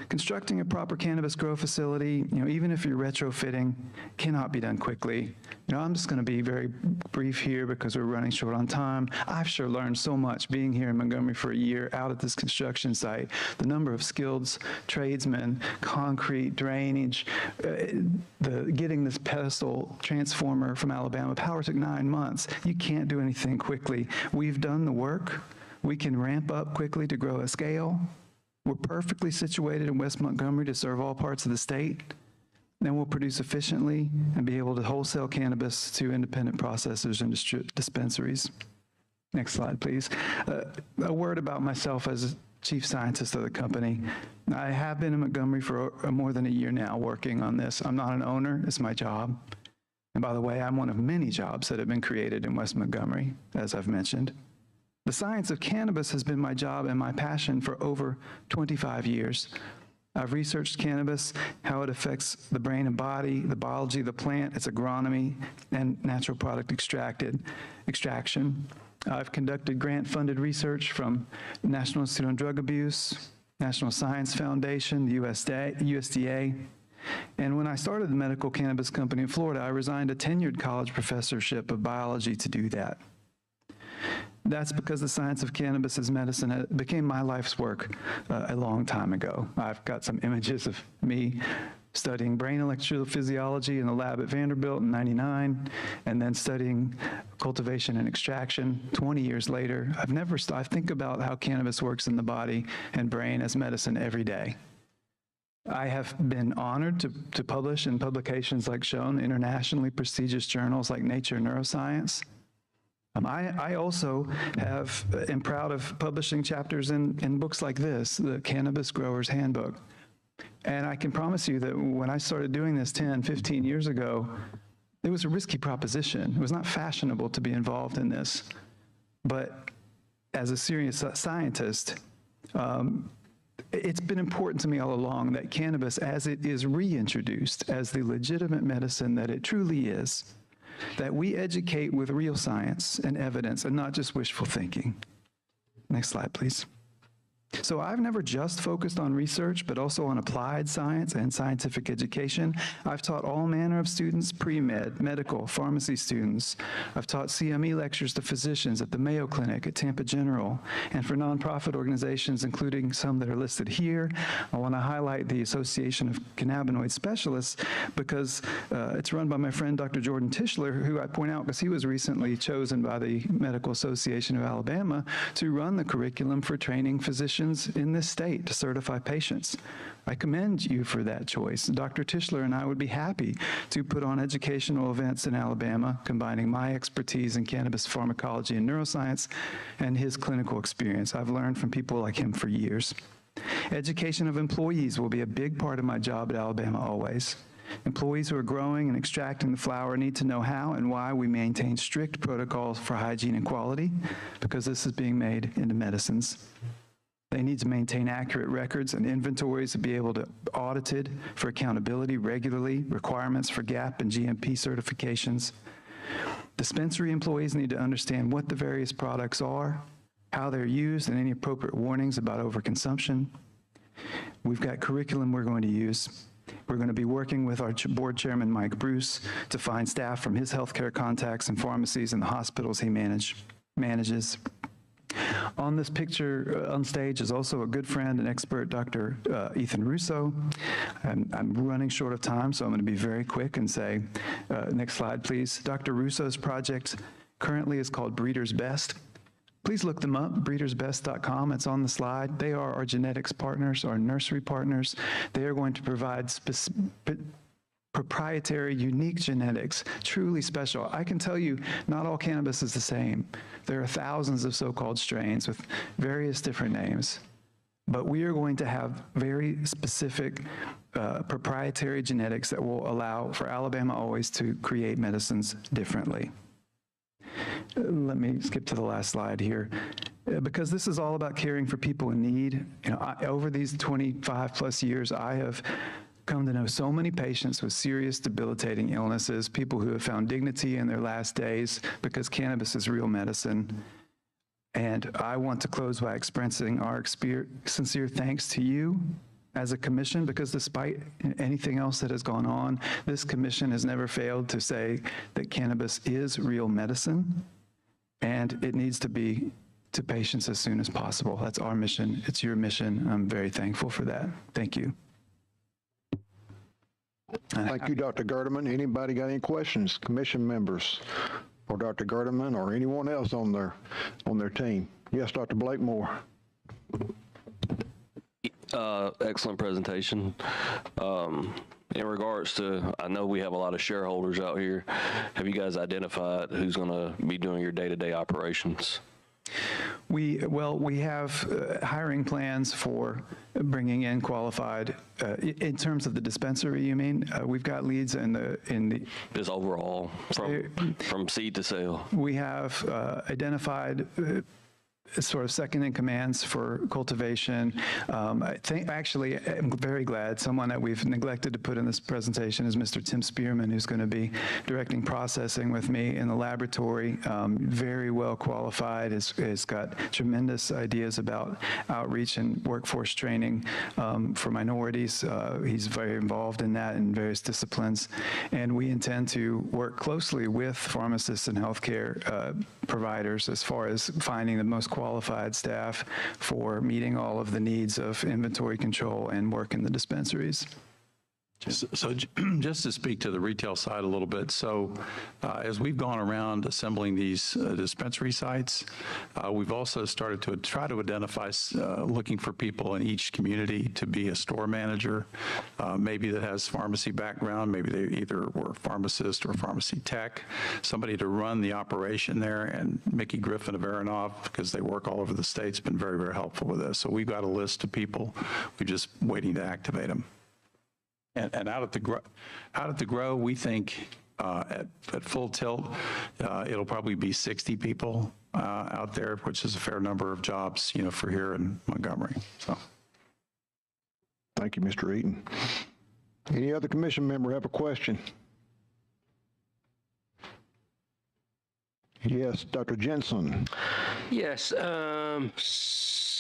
Constructing a proper cannabis grow facility, even if you're retrofitting, cannot be done quickly. I'm just going to be very brief here because we're running short on time. I've sure learned so much being here in Montgomery for a year out at this construction site. The number of skilled tradesmen, concrete, drainage, getting this pedestal transformer from Alabama Power took 9 months. You can't do anything quickly. We've done the work. We can ramp up quickly to grow at scale. We're perfectly situated in West Montgomery to serve all parts of the state. Then we'll produce efficiently and be able to wholesale cannabis to independent processors and dispensaries. Next slide, please. A word about myself as chief scientist of the company. I have been in Montgomery for more than a year now working on this. I'm not an owner, it's my job. And by the way, I'm one of many jobs that have been created in West Montgomery, as I've mentioned. The science of cannabis has been my job and my passion for over 25 years. I've researched cannabis, how it affects the brain and body, the biology of the plant, its agronomy, and natural product extraction. I've conducted grant-funded research from the National Institute on Drug Abuse, National Science Foundation, the USDA. And when I started the medical cannabis company in Florida, I resigned a tenured college professorship of biology to do that. That's because the science of cannabis as medicine became my life's work a long time ago. I've got some images of me studying brain electrophysiology in the lab at Vanderbilt in '99, and then studying cultivation and extraction 20 years later. I think about how cannabis works in the body and brain as medicine every day. I have been honored to publish in publications like shown, internationally prestigious journals like Nature Neuroscience. I also am proud of publishing chapters in books like this, the Cannabis Grower's Handbook. And I can promise you that when I started doing this 10, 15 years ago, it was a risky proposition. It was not fashionable to be involved in this. But as a serious scientist, it's been important to me all along that cannabis, as it is reintroduced as the legitimate medicine that it truly is, that we educate with real science and evidence and not just wishful thinking. Next slide, please. So I've never just focused on research, but also on applied science and scientific education. I've taught all manner of students, pre-med, medical, pharmacy students. I've taught CME lectures to physicians at the Mayo Clinic, at Tampa General, and for nonprofit organizations, including some that are listed here. I want to highlight the Association of Cannabinoid Specialists because it's run by my friend Dr. Jordan Tischler, who I point out because he was recently chosen by the Medical Association of Alabama to run the curriculum for training physicians in this state to certify patients. I commend you for that choice. Dr. Tischler and I would be happy to put on educational events in Alabama, combining my expertise in cannabis pharmacology and neuroscience and his clinical experience. I've learned from people like him for years. Education of employees will be a big part of my job at Alabama Always. Employees who are growing and extracting the flower need to know how and why we maintain strict protocols for hygiene and quality, because this is being made into medicines. They need to maintain accurate records and inventories to be able to audited for accountability regularly, requirements for GAP and GMP certifications. Dispensary employees need to understand what the various products are, how they're used, and any appropriate warnings about overconsumption. We've got curriculum we're going to use. We're going to be working with our board chairman, Mike Bruce, to find staff from his healthcare contacts and pharmacies and the hospitals he manages. On this picture on stage is also a good friend and expert, Dr. Ethan Russo. I'm running short of time, so I'm going to be very quick and say, next slide, please. Dr. Russo's project currently is called Breeders Best. Please look them up, breedersbest.com. It's on the slide. They are our genetics partners, our nursery partners. They are going to provide proprietary, unique genetics, truly special. I can tell you, not all cannabis is the same. There are thousands of so-called strains with various different names. But we are going to have very specific proprietary genetics that will allow for Alabama Always to create medicines differently. Let me skip to the last slide here. Because this is all about caring for people in need. You know, over these 25 plus years, I have come to know so many patients with serious debilitating illnesses, people who have found dignity in their last days because cannabis is real medicine. And I want to close by expressing our sincere thanks to you as a commission, because despite anything else that has gone on, this commission has never failed to say that cannabis is real medicine and it needs to be to patients as soon as possible. That's our mission. It's your mission. I'm very thankful for that. Thank you. Thank you, Dr. Gerdeman. Anybody got any questions, commission members, or Dr. Gerdeman, or anyone else on their team? Yes, Dr. Blakemore. Excellent presentation. In regards to, I know we have a lot of shareholders out here. Have you guys identified who's going to be doing your day-to-day operations? We have hiring plans for bringing in qualified, in terms of the dispensary, you mean? We've got leads in the just overall, from seed to sale. We have identified sort of second in commands for cultivation. Actually, I'm very glad someone that we've neglected to put in this presentation is Mr. Tim Spearman, who's going to be directing processing with me in the laboratory. Very well qualified, has got tremendous ideas about outreach and workforce training for minorities. He's very involved in that in various disciplines. And we intend to work closely with pharmacists and healthcare providers as far as finding the most qualified staff for meeting all of the needs of inventory control and work in the dispensaries. So just to speak to the retail side a little bit, so as we've gone around assembling these dispensary sites, we've also started to try to identify looking for people in each community to be a store manager, maybe that has pharmacy background, maybe they either were pharmacist or pharmacy tech, somebody to run the operation there. And Mickey Griffin of Aronoff, because they work all over the state, has been very, very helpful with this. So we've got a list of people. We're just waiting to activate them. And out at the grow, we think at full tilt, it'll probably be 60 people out there, which is a fair number of jobs, you know, for here in Montgomery. So, thank you, Mr. Eaton. Any other commission member have a question? Yes, Dr. Jensen. Yes.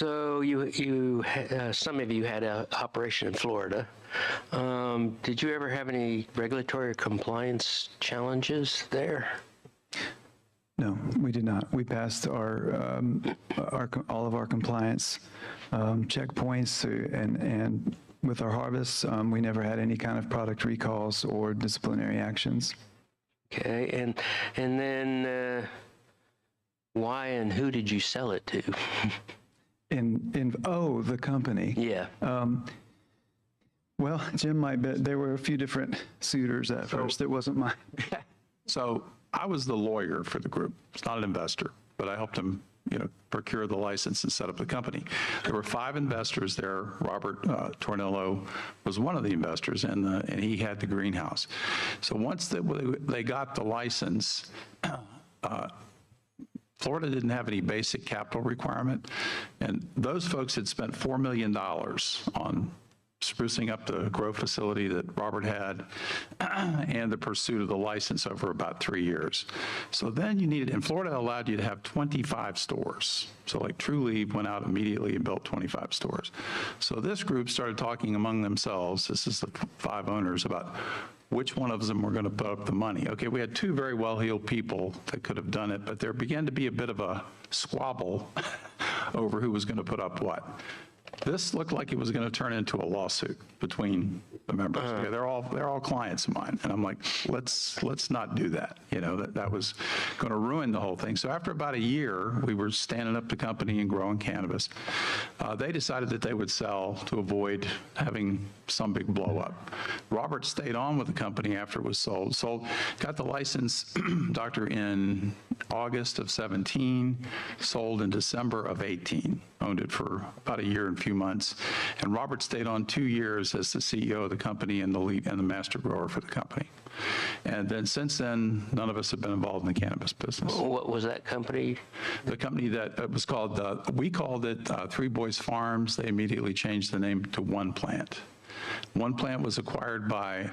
So some of you had an operation in Florida. Did you ever have any regulatory or compliance challenges there? No, we did not. We passed all of our compliance checkpoints, and with our harvests, we never had any kind of product recalls or disciplinary actions. Okay, and then why and who did you sell it to? The company. Yeah. Well, Jim might bet there were a few different suitors at first. It wasn't mine. So I was the lawyer for the group. It's not an investor, but I helped him, procure the license and set up the company. There were 5 investors there. Robert Tornillo was one of the investors, and he had the greenhouse. So once they got the license, Florida didn't have any basic capital requirement, and those folks had spent $4 million on sprucing up the grow facility that Robert had and the pursuit of the license over about 3 years. So then and Florida allowed you to have 25 stores. So like True Leaf went out immediately and built 25 stores. So this group started talking among themselves, this is the 5 owners, about which one of them were going to put up the money. Okay, we had 2 very well-heeled people that could have done it, but there began to be a bit of a squabble over who was going to put up what. This looked like it was going to turn into a lawsuit between the members. Okay, they're all clients of mine, and I'm like, let's not do that. That was going to ruin the whole thing. So after about a year, we were standing up the company and growing cannabis. They decided that they would sell to avoid having some big blow up. Robert stayed on with the company after it was sold. Got the license, doctor, in August of 17, sold in December of 18. Owned it for about a year and a few months. And Robert stayed on 2 years as the CEO of the company and the master grower for the company. And then since then, none of us have been involved in the cannabis business. What was that company? The company that was called, we called it Three Boys Farms. They immediately changed the name to One Plant. One Plant was acquired by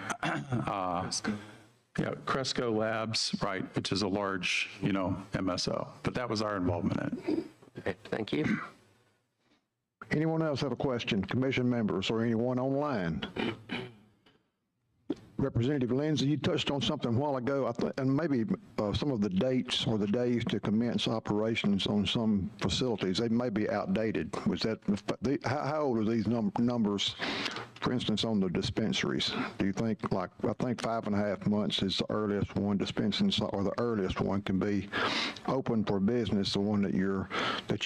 Cresco Labs, right, which is a large, MSO. But that was our involvement in it. Okay, thank you. Anyone else have a question? Commission members or anyone online? Representative Lindsay, you touched on something a while ago, and maybe some of the dates or the days to commence operations on some facilities, they may be outdated. Was that how old are these numbers? For instance, on the dispensaries, do you think, I think 5.5 months is the earliest one dispensing, or the earliest one can be open for business, the one that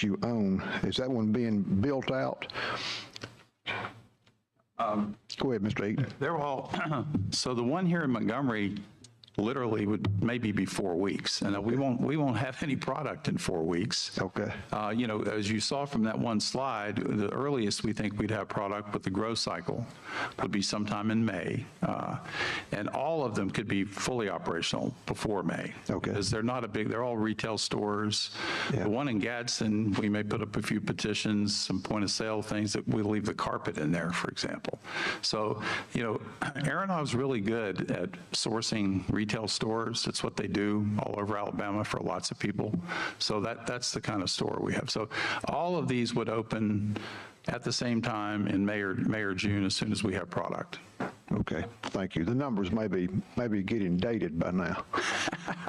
you own. Is that one being built out? Go ahead, Mr. Eaton. They're all, so the one here in Montgomery literally would maybe be 4 weeks, and we won't have any product in 4 weeks. Okay. As you saw from that one slide, the earliest we think we'd have product with the grow cycle would be sometime in May, and all of them could be fully operational before May. Okay. Because they're all retail stores. Yeah. The one in Gadsden, we may put up a few petitions, some point of sale things that we'll leave the carpet in there, for example. So, Aronov's really good at sourcing retail stores. It's what they do all over Alabama for lots of people. So that's the kind of store we have. So all of these would open at the same time in May or June as soon as we have product. Okay, thank you. The numbers may be getting dated by now.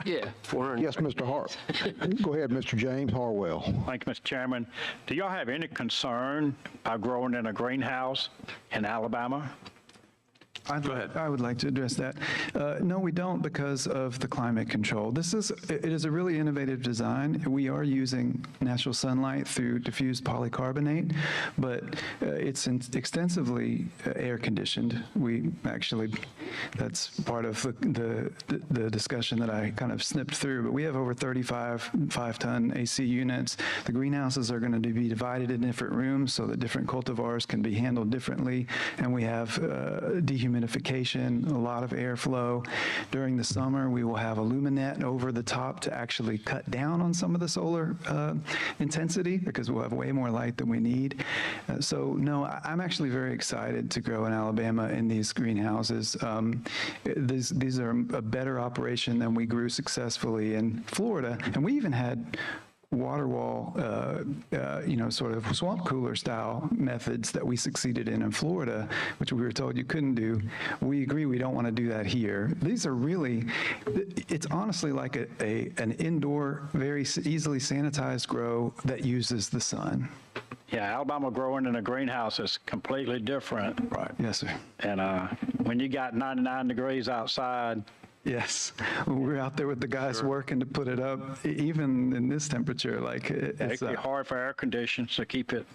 Yeah. Yes, Mr. Hart. Go ahead, Mr. James Harwell. Thank you, Mr. Chairman. Do y'all have any concern about growing in a greenhouse in Alabama? Go ahead. I would like to address that. No, we don't, because of the climate control. It is a really innovative design. We are using natural sunlight through diffused polycarbonate, but it's extensively air conditioned. That's part of the discussion that I kind of snipped through, but we have over 35 5-ton AC units. The greenhouses are going to be divided in different rooms so that different cultivars can be handled differently, and we have dehumidification, a lot of airflow. During the summer, we will have a luminette over the top to actually cut down on some of the solar intensity, because we'll have way more light than we need. So no, I'm actually very excited to grow in Alabama in these greenhouses. These are a better operation than we grew successfully in Florida, and we even had water wall, sort of swamp cooler style methods that we succeeded in Florida, which we were told you couldn't do. We agree we don't want to do that here. These are really, it's honestly like an indoor, very easily sanitized grow that uses the sun. Yeah, Alabama growing in a greenhouse is completely different. Right. Yes, sir. And when you got 99 degrees outside. Yes, we're out there with the guys working to put it up, even in this temperature. Like it's hard for air conditions to keep it.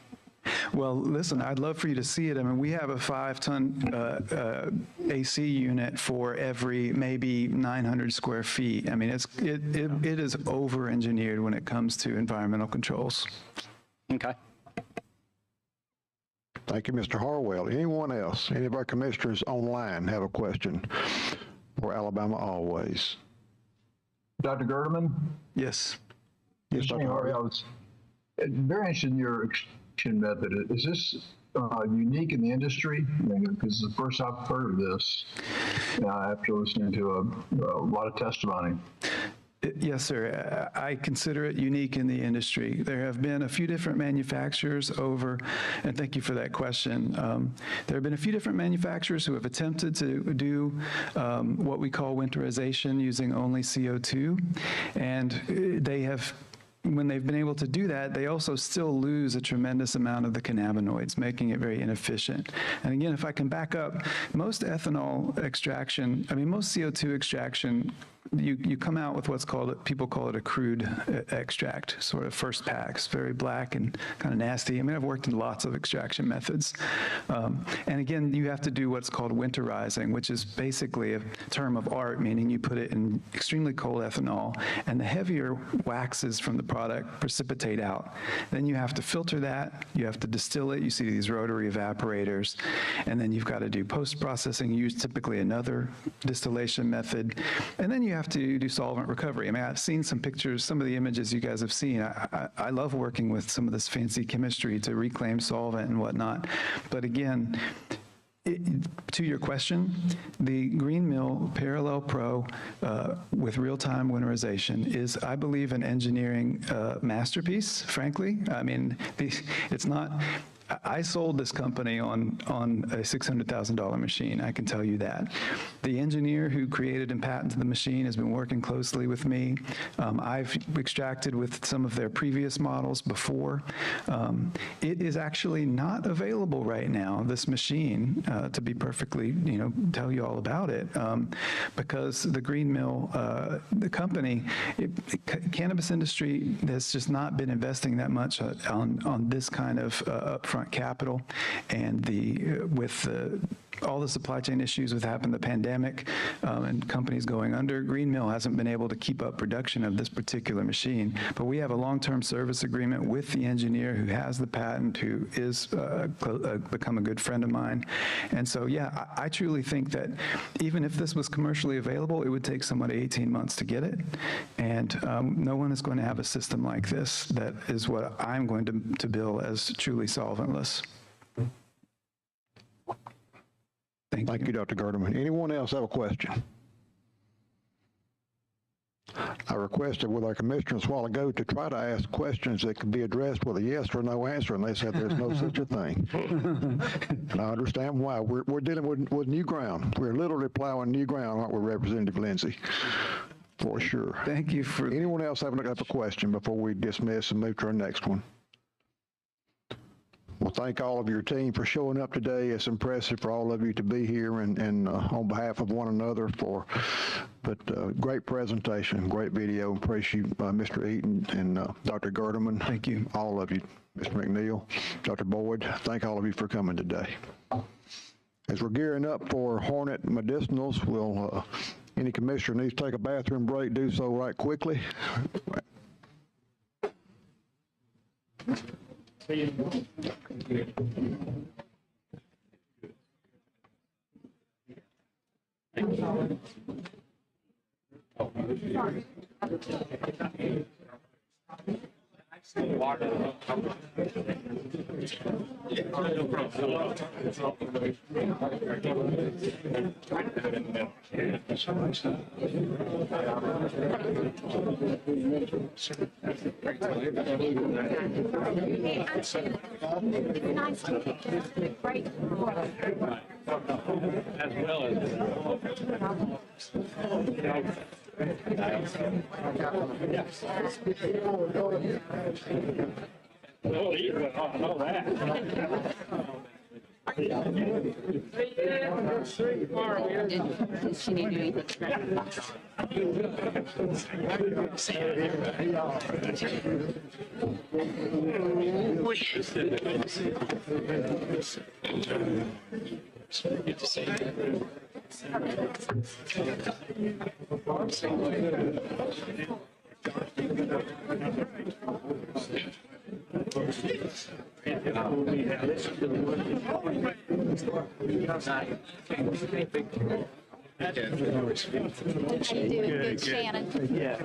Well, listen, I'd love for you to see it. I mean, we have a 5-ton AC unit for every maybe 900 square feet. I mean, it is over-engineered when it comes to environmental controls. Okay. Thank you, Mr. Harwell. Anyone else? Any of our commissioners online have a question for Alabama Always? Dr. Gerdeman? Yes. Yes, Dr. Harvey. I was very interested in your extraction method. Is this unique in the industry? Because it's the first I've heard of this after listening to a lot of testimony. Yes, sir. I consider it unique in the industry. There have been a few different manufacturers and thank you for that question. There have been a few different manufacturers who have attempted to do what we call winterization using only CO2, and they have, when they've been able to do that, they also still lose a tremendous amount of the cannabinoids, making it very inefficient. And again, if I can back up, most ethanol extraction, most CO2 extraction, you come out with people call it a crude extract, sort of first packs, very black and kind of nasty. I mean, I've worked in lots of extraction methods. And again, you have to do what's called winterizing, which is basically a term of art, meaning you put it in extremely cold ethanol, and the heavier waxes from the product precipitate out. Then you have to filter that, you have to distill it, you see these rotary evaporators, and then you've got to do post-processing, use typically another distillation method, and then you have to do solvent recovery. I mean, I've seen some pictures, some of the images you guys have seen. I love working with some of this fancy chemistry to reclaim solvent and whatnot. But again, to your question, the Green Mill Parallel Pro with real-time winterization is, I believe, an engineering masterpiece, frankly. I mean, it's not... I sold this company on a $600,000 machine, I can tell you that. The engineer who created and patented the machine has been working closely with me. I've extracted with some of their previous models before. It is actually not available right now, this machine, to be perfectly, tell you all about it, because the Green Mill, the company, cannabis industry has just not been investing that much on this kind of upfront capital, and with all the supply chain issues that happened, the pandemic, and companies going under, Green Mill hasn't been able to keep up production of this particular machine. But we have a long-term service agreement with the engineer who has the patent, who is become a good friend of mine. And so, yeah, I truly think that even if this was commercially available, it would take somebody 18 months to get it. And no one is going to have a system like this that is what I'm going to bill as truly solventless. Thank you, Dr. Gerdeman. Anyone else have a question? I requested with our commissioners a while ago to try to ask questions that could be addressed with a yes or no answer, and they said there's no such a thing. And I understand why. We're dealing with new ground. We're literally plowing new ground, aren't we, Representative Lindsay? For sure. Thank you for... Anyone else have a question before we dismiss and move to our next one? Well, thank all of your team for showing up today. It's impressive for all of you to be here and on behalf of one another but great presentation, great video. Appreciate you, Mr. Eaton and Dr. Gerdeman. Thank you. All of you, Mr. McNeil, Dr. Boyd, thank all of you for coming today. As we're gearing up for Hornet Medicinals, any commissioner needs to take a bathroom break, do so right quickly. Did she need to eat Good, Shannon. Yeah.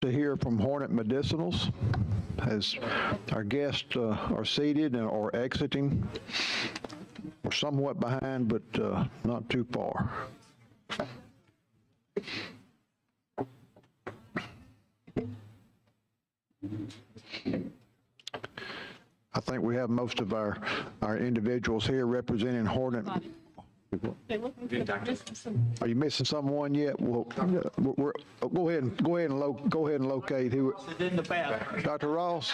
To hear from Hornet Medicinals as our guests are seated or exiting. We're somewhat behind, but not too far. I think we have most of our individuals here representing Hornet. Are you missing someone yet? Well, go ahead and locate who. In the bathroom. Dr. Ross.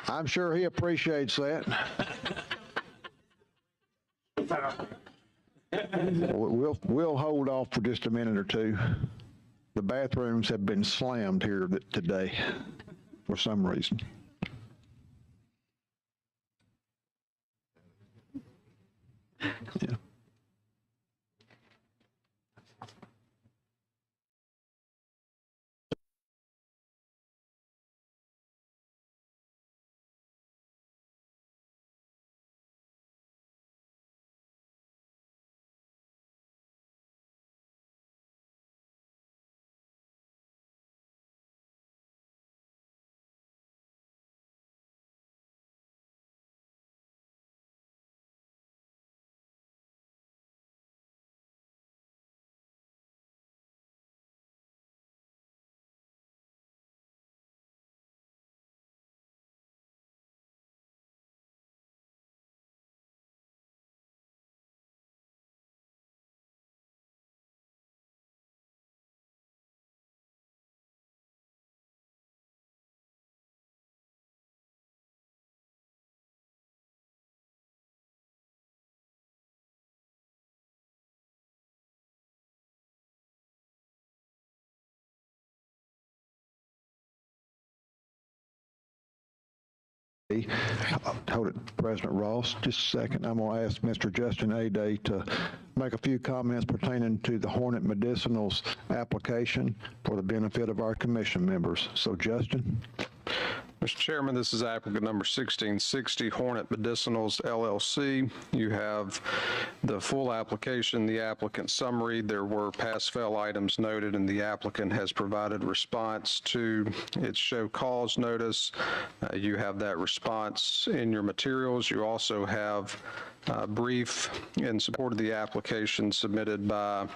I'm sure he appreciates that. We'll hold off for just a minute or two. The bathrooms have been slammed here today for some reason. Yeah. Hold it, President Ross, just a second. I'm going to ask Mr. Justin Aday to make a few comments pertaining to the Hornet Medicinals application for the benefit of our commission members. So, Justin. Mr. Chairman, this is applicant number 1660, Hornet Medicinals, LLC. You have the full application, the applicant summary. There were pass-fail items noted, and the applicant has provided response to its show cause notice. You have that response in your materials. You also have a brief in support of the application submitted by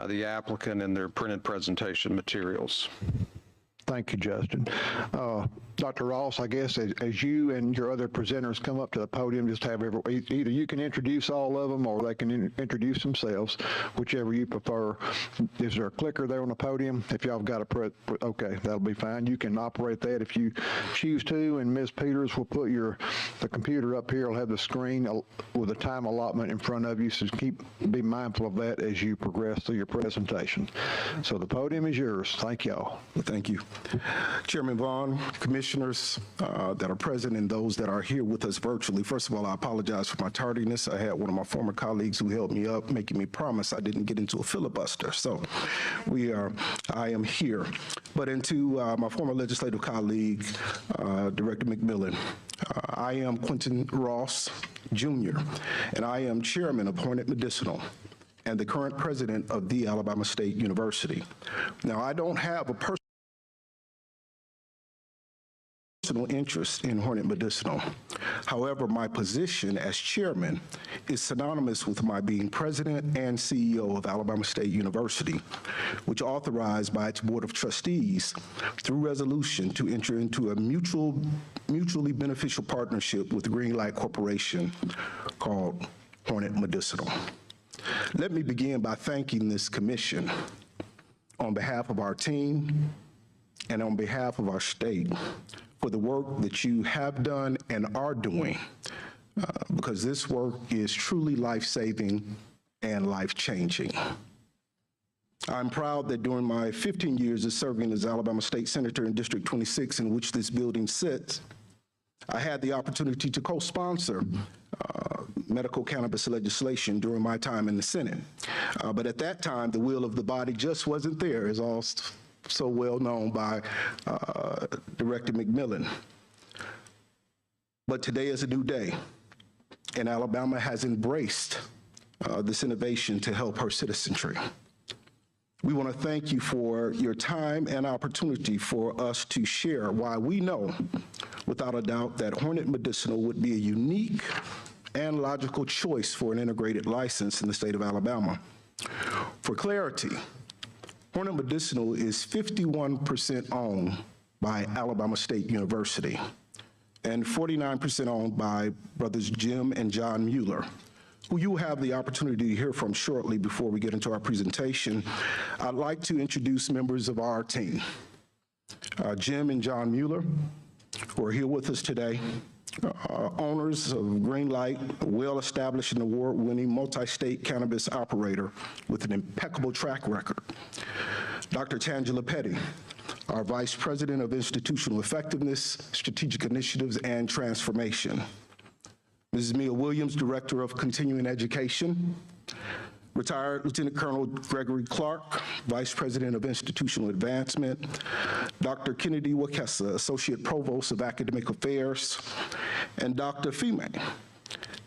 the applicant in their printed presentation materials. Thank you, Justin. Dr. Ross, I guess as you and your other presenters come up to the podium, just have either you can introduce all of them or they can introduce themselves, whichever you prefer. Is there a clicker there on the podium? If y'all got okay, that'll be fine. You can operate that if you choose to, and Ms. Peters will put the computer up here. It'll have the screen with a time allotment in front of you, so be mindful of that as you progress through your presentation. So the podium is yours. Thank y'all. Thank you. Chairman Vaughn, commissioners that are present and those that are here with us virtually. First of all, I apologize for my tardiness. I had one of my former colleagues who held me up, making me promise I didn't get into a filibuster. So I am here. But into my former legislative colleague, Director McMillan, I am Quentin Ross, Jr., and I am chairman of Hornet Medicinal and the current president of the Alabama State University. Now, I don't have a personal interest in Hornet Medicinal. However, my position as chairman is synonymous with my being president and CEO of Alabama State University, which authorized by its board of trustees through resolution to enter into a mutually beneficial partnership with Greenlight Corporation called Hornet Medicinal. Let me begin by thanking this commission on behalf of our team and on behalf of our state for the work that you have done and are doing, because this work is truly life-saving and life-changing. I'm proud that during my 15 years of serving as Alabama State Senator in District 26, in which this building sits, I had the opportunity to co-sponsor medical cannabis legislation during my time in the Senate. But at that time, the will of the body just wasn't there, as all so well known by Director McMillan. But today is a new day, and Alabama has embraced this innovation to help her citizenry. We want to thank you for your time and opportunity for us to share why we know, without a doubt, that Hornet Medicinal would be a unique and logical choice for an integrated license in the state of Alabama. For clarity, Hornet Medicinal is 51% owned by Alabama State University and 49% owned by brothers Jim and John Mueller, who you will have the opportunity to hear from shortly before we get into our presentation. I'd like to introduce members of our team. Jim and John Mueller, who are here with us today, owners of Greenlight, a well-established and award-winning multi-state cannabis operator with an impeccable track record. Dr. Tangela Petty, our Vice President of Institutional Effectiveness, Strategic Initiatives, and Transformation. Mrs. Mia Williams, Director of Continuing Education. Retired Lieutenant Colonel Gregory Clark, Vice President of Institutional Advancement. Dr. Kennedy Wakesa, Associate Provost of Academic Affairs. And Dr. Fime,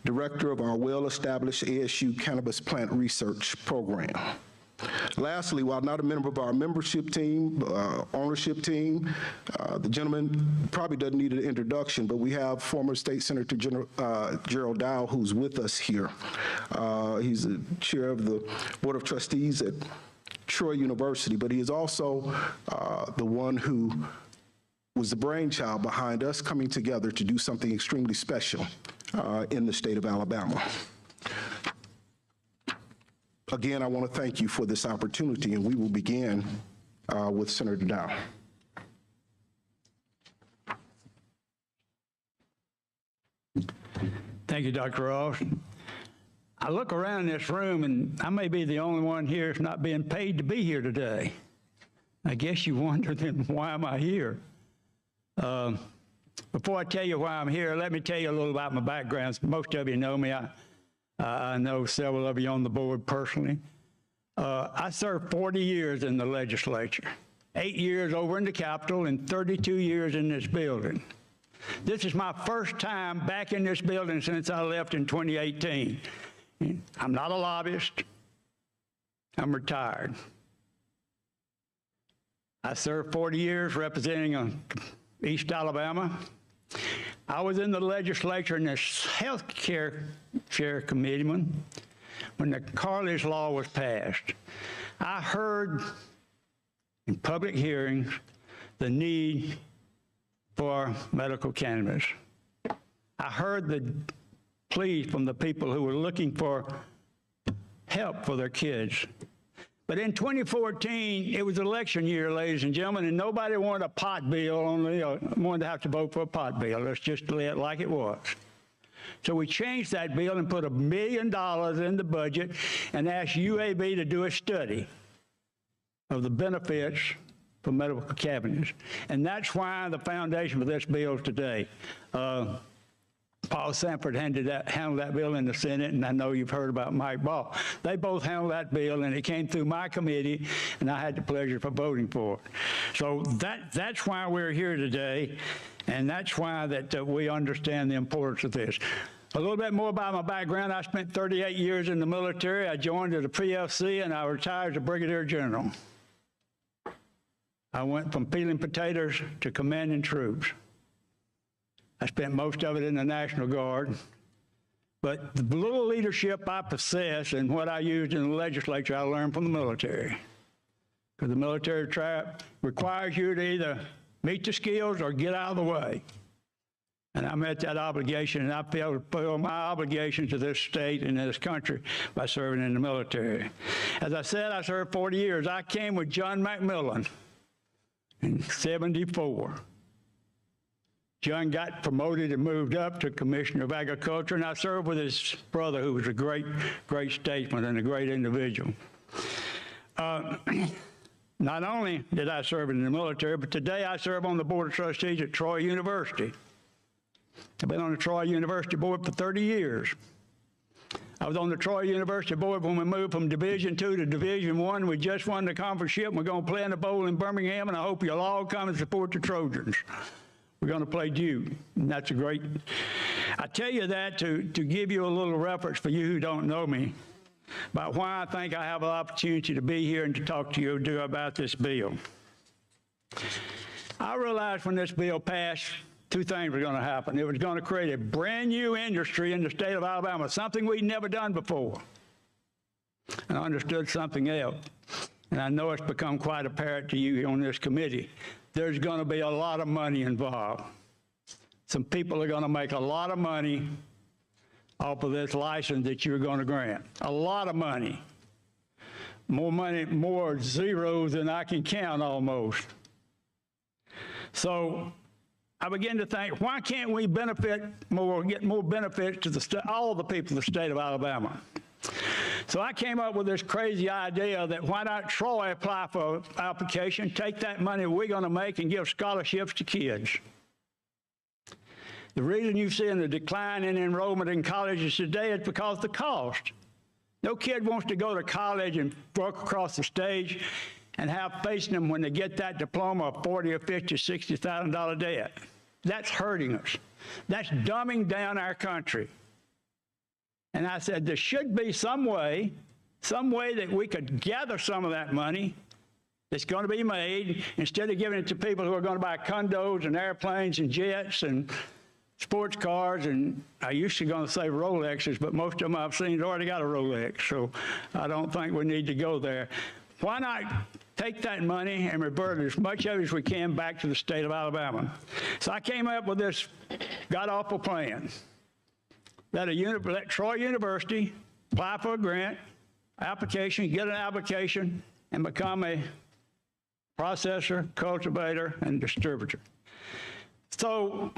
Director of our well-established ASU Cannabis Plant Research Program. Lastly, while not a member of our membership team, ownership team, the gentleman probably doesn't need an introduction, but we have former State Senator Gerald Dow, who's with us here. He's the chair of the Board of Trustees at Troy University, but he is also the one who was the brainchild behind us coming together to do something extremely special in the state of Alabama. Again, I want to thank you for this opportunity, and we will begin with Senator Dow. Thank you, Dr. Ross. I look around this room, and I may be the only one here that's not being paid to be here today. I guess you wonder, then, why am I here? Before I tell you why I'm here, let me tell you a little about my background. Most of you know me. I know several of you on the board personally. I served 40 years in the legislature, 8 years over in the Capitol, and 32 years in this building. This is my first time back in this building since I left in 2018. I'm not a lobbyist. I'm retired. I served 40 years representing East Alabama. I was in the legislature in this health care committee when the Carlisle Law was passed. I heard in public hearings the need for medical cannabis. I heard the pleas from the people who were looking for help for their kids. But in 2014, it was election year, ladies and gentlemen, and nobody wanted a pot bill, only wanted to have to vote for a pot bill. Let's just lay it like it was. So we changed that bill and put $1 million in the budget and asked UAB to do a study of the benefits for medical cannabis. And that's why the foundation for this bill is today. Paul Sanford handled that bill in the Senate, and I know you've heard about Mike Ball. They both handled that bill, and it came through my committee, and I had the pleasure of voting for it. So that's why we're here today, and that's why that we understand the importance of this. A little bit more about my background. I spent 38 years in the military. I joined as a pre-FC, and I retired as a brigadier general. I went from peeling potatoes to commanding troops. I spent most of it in the National Guard. But the little leadership I possess and what I used in the legislature, I learned from the military. Because the military requires you to either meet the skills or get out of the way. And I met that obligation, and I fulfilled my obligation to this state and this country by serving in the military. As I said, I served 40 years. I came with John McMillan in '74. John got promoted and moved up to Commissioner of Agriculture, and I served with his brother, who was a great statesman and a great individual. Not only did I serve in the military, but today I serve on the Board of Trustees at Troy University. I've been on the Troy University Board for 30 years. I was on the Troy University Board when we moved from Division II to Division I. We just won the conference-ship, and we're going to play in the bowl in Birmingham, and I hope you'll all come and support the Trojans. We're going to play Duke, and that's a great... I tell you that to give you a little reference for you who don't know me. about why I think I have an opportunity to be here and to talk to you about this bill. I realized when this bill passed, two things were going to happen. It was going to create a brand new industry in the state of Alabama, something we'd never done before. And I understood something else. And I know it's become quite apparent to you on this committee. There's going to be a lot of money involved. Some people are going to make a lot of money off of this license that you're going to grant. A lot of money. More money, more zeros than I can count almost. So I began to think, why can't we benefit more, get more benefits to all the people of the state of Alabama? So I came up with this crazy idea that why not Troy apply for an application, take that money we're going to make and give scholarships to kids. The reason you're seeing the decline in enrollment in colleges today is because of the cost. No kid wants to go to college and work across the stage and have facing them when they get that diploma of $40,000 or $50,000 or $60,000 debt. That's hurting us. That's dumbing down our country. And I said, there should be some way that we could gather some of that money that's going to be made, instead of giving it to people who are going to buy condos and airplanes and jets and sports cars, and I used to going to say Rolexes, but most of them I've seen have already got a Rolex, so I don't think we need to go there. Why not take that money and revert as much of it as we can back to the state of Alabama? So I came up with this god-awful plan. Let Troy University apply for a grant, application, get an application, and become a processor, cultivator, and distributor. So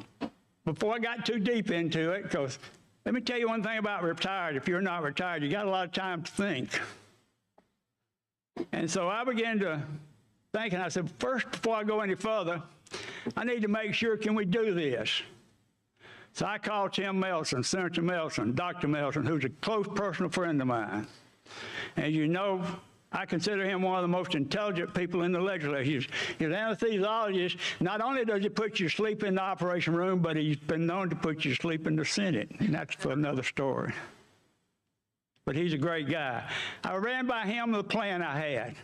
before I got too deep into it, because let me tell you one thing about retired. If you're not retired, you got a lot of time to think. And so I began to think, and I said, first, before I go any further, I need to make sure, can we do this? So I called Tim Melson, Senator Melson, Dr. Melson, who's a close personal friend of mine. As you know, I consider him one of the most intelligent people in the legislature. He's an anesthesiologist. Not only does he put you to sleep in the operation room, but he's been known to put you to sleep in the Senate, and that's for another story. But he's a great guy. I ran by him the plan I had.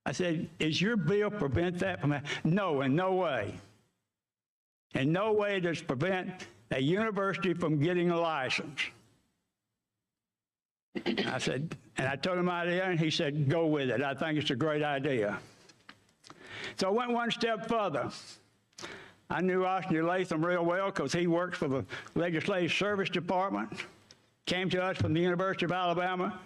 I said, is your bill prevent that from happening? No, in no way. In no way does it prevent a university from getting a license. I said, and I told him my idea, and he said, go with it. I think it's a great idea. So I went one step further. I knew Austin Latham real well because he works for the Legislative Service Department, came to us from the University of Alabama,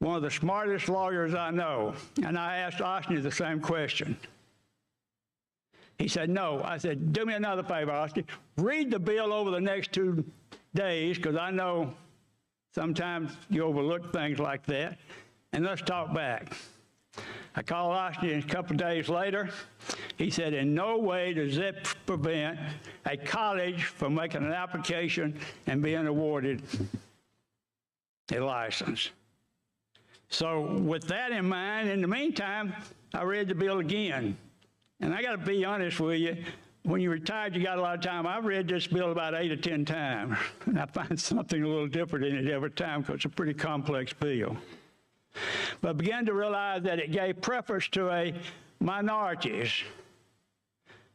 one of the smartest lawyers I know. And I asked Austin the same question. He said, no. I said, do me another favor, Austin. Read the bill over the next 2 days, because I know sometimes you overlook things like that, and let's talk back. I called Austin a couple of days later. He said, in no way does it prevent a college from making an application and being awarded a license. So with that in mind, in the meantime, I read the bill again. And I got to be honest with you, when you're retired, you got a lot of time. I've read this bill about 8 or 10 times, and I find something a little different in it every time because it's a pretty complex bill. But I began to realize that it gave preference to minorities.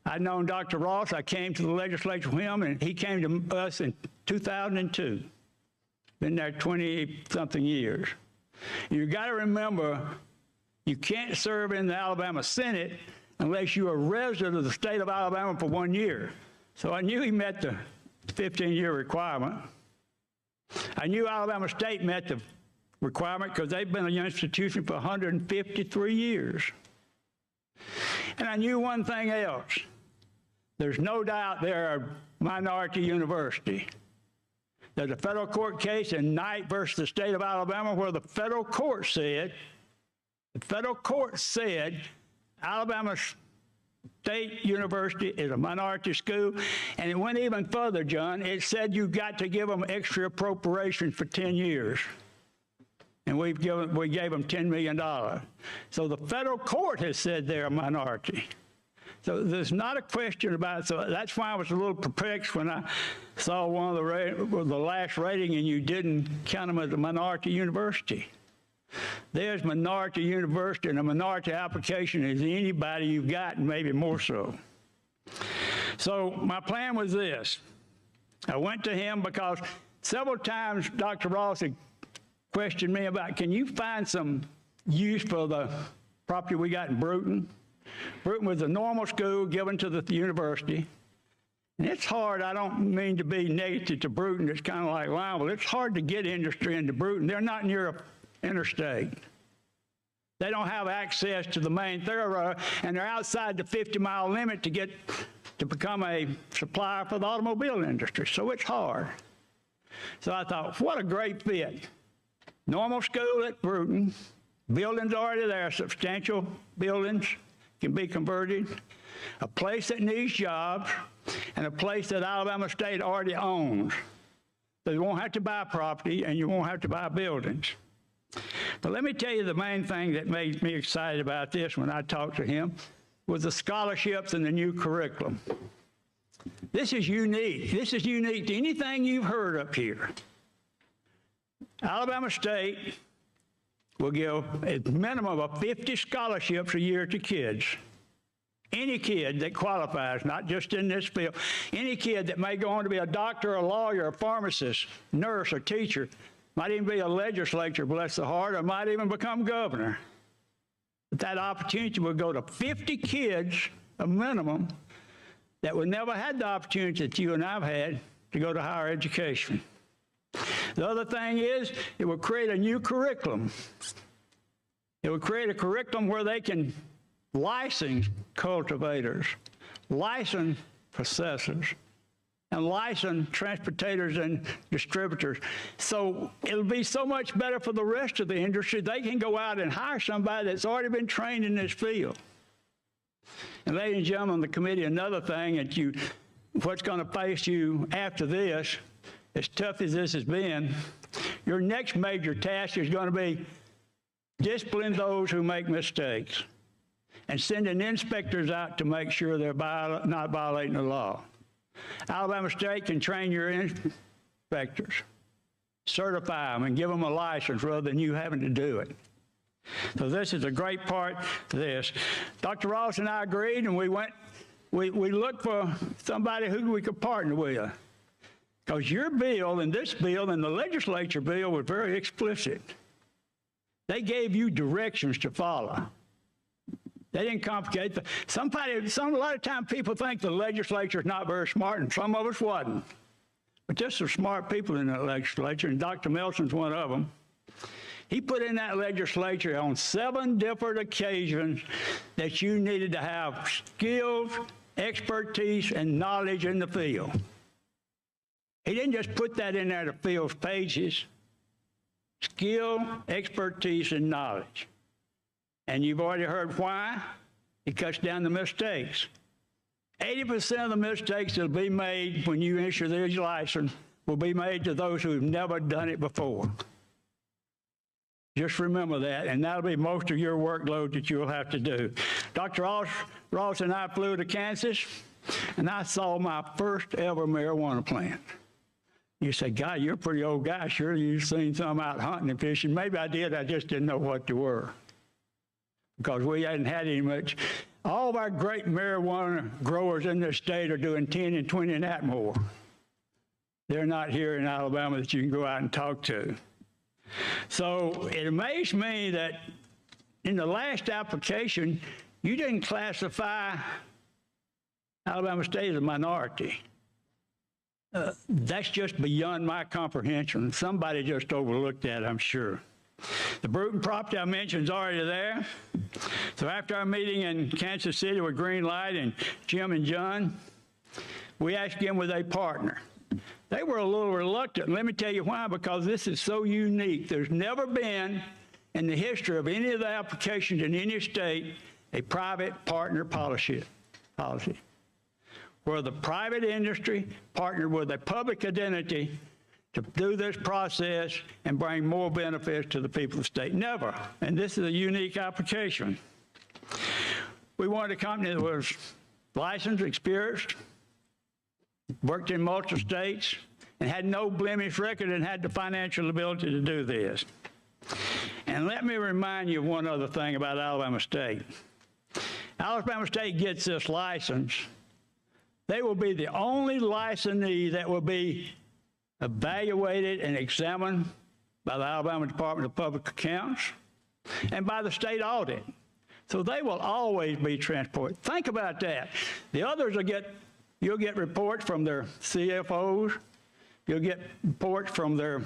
I'd known Dr. Ross. I came to the legislature with him, and he came to us in 2002. Been there 20-something years. You got to remember, you can't serve in the Alabama Senate unless you're a resident of the state of Alabama for 1 year. So I knew he met the 15-year requirement. I knew Alabama State met the requirement because they've been an institution for 153 years. And I knew one thing else. There's no doubt they're a minority university. There's a federal court case in Knight versus the state of Alabama where the federal court said Alabama State University is a minority school, and it went even further, John. It said you've got to give them extra appropriation for 10 years. And we gave them $10 million. So the federal court has said they're a minority. So there's not a question about it. So that's why I was a little perplexed when I saw one of the last rating and you didn't count them as a minority university. There's minority university and a minority application as anybody you've got, and maybe more so. So my plan was this. I went to him because several times Dr. Ross had questioned me about, can you find some use for the property we got in Bruton? Bruton was a normal school given to the university. And it's hard, I don't mean to be negative to Bruton, it's kind of like, wow, well, it's hard to get industry into Bruton. They're not near an interstate. They don't have access to the main thoroughfare, and they're outside the 50-mile limit to become a supplier for the automobile industry, so it's hard. So I thought, what a great fit. Normal school at Bruton, buildings already there, substantial buildings can be converted, a place that needs jobs, and a place that Alabama State already owns. So you won't have to buy property and you won't have to buy buildings. But let me tell you the main thing that made me excited about this when I talked to him was the scholarships and the new curriculum. This is unique. This is unique to anything you've heard up here. Alabama State will give a minimum of 50 scholarships a year to kids. Any kid that qualifies, not just in this field, any kid that may go on to be a doctor, a lawyer, a pharmacist, nurse, or teacher, might even be a legislator, bless the heart, or might even become governor. But that opportunity will go to 50 kids, a minimum, that would never had the opportunity that you and I've had to go to higher education. The other thing is, it will create a new curriculum. It will create a curriculum where they can license cultivators, license processors, and license transportators and distributors. So it'll be so much better for the rest of the industry. They can go out and hire somebody that's already been trained in this field. And ladies and gentlemen of the committee, another thing that what's going to face you after this, as tough as this has been, your next major task is going to be discipline those who make mistakes and sending inspectors out to make sure they're not violating the law. Alabama State can train your inspectors, certify them, and give them a license rather than you having to do it. So this is a great part to this. Dr. Ross and I agreed, and we looked for somebody who we could partner with. Because your bill and this bill and the legislature bill were very explicit. They gave you directions to follow. They didn't complicate. A lot of times people think the legislature is not very smart, and some of us wasn't. But there's some smart people in that legislature, and Dr. Melson's one of them. He put in that legislature on 7 different occasions that you needed to have skills, expertise, and knowledge in the field. He didn't just put that in there to fill pages. Skill, expertise, and knowledge. And you've already heard why. It cuts down the mistakes. 80% of the mistakes that will be made when you issue this license will be made to those who have never done it before. Just remember that, and that'll be most of your workload that you'll have to do. Dr. Ross and I flew to Kansas, and I saw my first ever marijuana plant. You say, God, you're a pretty old guy. Surely you've seen some out hunting and fishing. Maybe I did. I just didn't know what they were because we hadn't had any much. All of our great marijuana growers in this state are doing 10 and 20 and that more. They're not here in Alabama that you can go out and talk to. So it amazed me that in the last application, you didn't classify Alabama State as a minority. That's just beyond my comprehension. Somebody just overlooked that, I'm sure. The Bruton property I mentioned is already there. So after our meeting in Kansas City with Greenlight and Jim and John, we asked them would they partner. They were a little reluctant. Let me tell you why, because this is so unique. There's never been in the history of any of the applications in any state a private partner policy. Where the private industry partnered with a public entity to do this process and bring more benefits to the people of the state. Never. And this is a unique application. We wanted a company that was licensed, experienced, worked in multiple states, and had no blemish record and had the financial ability to do this. And let me remind you of one other thing about Alabama State. Alabama State gets this license. They will be the only licensee that will be evaluated and examined by the Alabama Department of Public Accounts and by the state audit. So they will always be transported. Think about that. The others you'll get reports from their CFOs, you'll get reports from their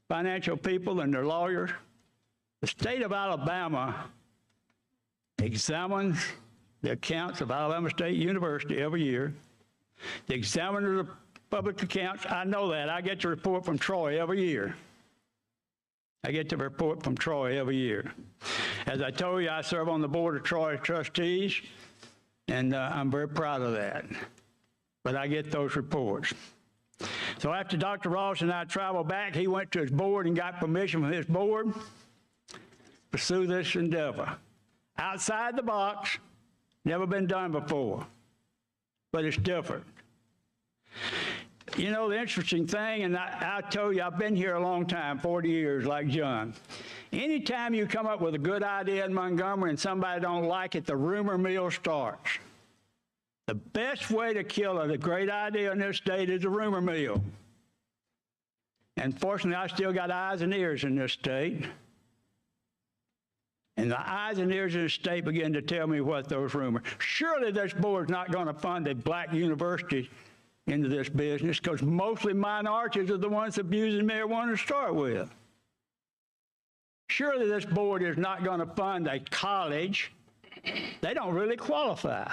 financial people and their lawyers. The state of Alabama examines the accounts of Alabama State University every year. The examiner of public accounts, I know that. I get the report from Troy every year. I get the report from Troy every year. As I told you, I serve on the board of Troy trustees, and I'm very proud of that. But I get those reports. So after Dr. Ross and I traveled back, he went to his board and got permission from his board to pursue this endeavor. Outside the box, never been done before, but it's different. You know, the interesting thing, and I told you, I've been here a long time, 40 years, like John. Anytime you come up with a good idea in Montgomery and somebody don't like it, the rumor mill starts. The best way to kill a great idea in this state is a rumor mill. And fortunately, I still got eyes and ears in this state. And the eyes and ears in the state begin to tell me what those rumors. Surely this board's not going to fund a black university into this business because mostly minorities are the ones abusing marijuana to start with. Surely this board is not going to fund a college. They don't really qualify.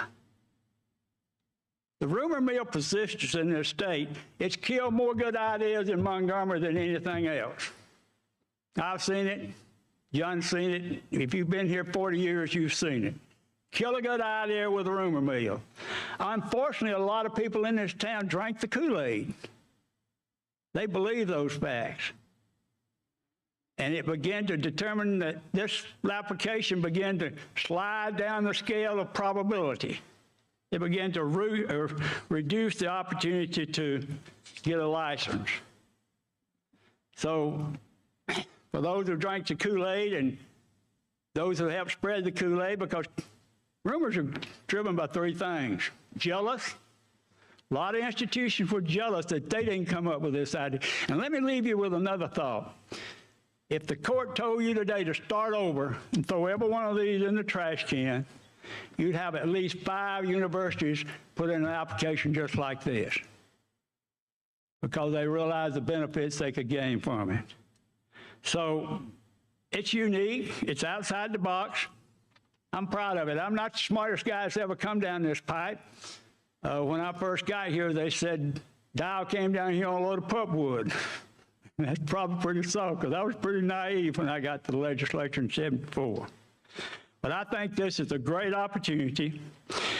The rumor mill persistence in this state, it's killed more good ideas in Montgomery than anything else. I've seen it. John's seen it. If you've been here 40 years, you've seen it. Kill a good idea with a rumor mill. Unfortunately, a lot of people in this town drank the Kool-Aid. They believe those facts. And it began to determine that this application began to slide down the scale of probability. It began to reduce the opportunity to get a license. So for those who drank the Kool-Aid and those who helped spread the Kool-Aid, because rumors are driven by three things. Jealous. A lot of institutions were jealous that they didn't come up with this idea. And let me leave you with another thought. If the court told you today to start over and throw every one of these in the trash can, you'd have at least 5 universities put in an application just like this because they realized the benefits they could gain from it. So it's unique. It's outside the box. I'm proud of it. I'm not the smartest guy that's ever come down this pipe. When I first got here, they said Dow came down here on a load of pulpwood. That's probably pretty so, because I was pretty naive when I got to the legislature in '74. But I think this is a great opportunity.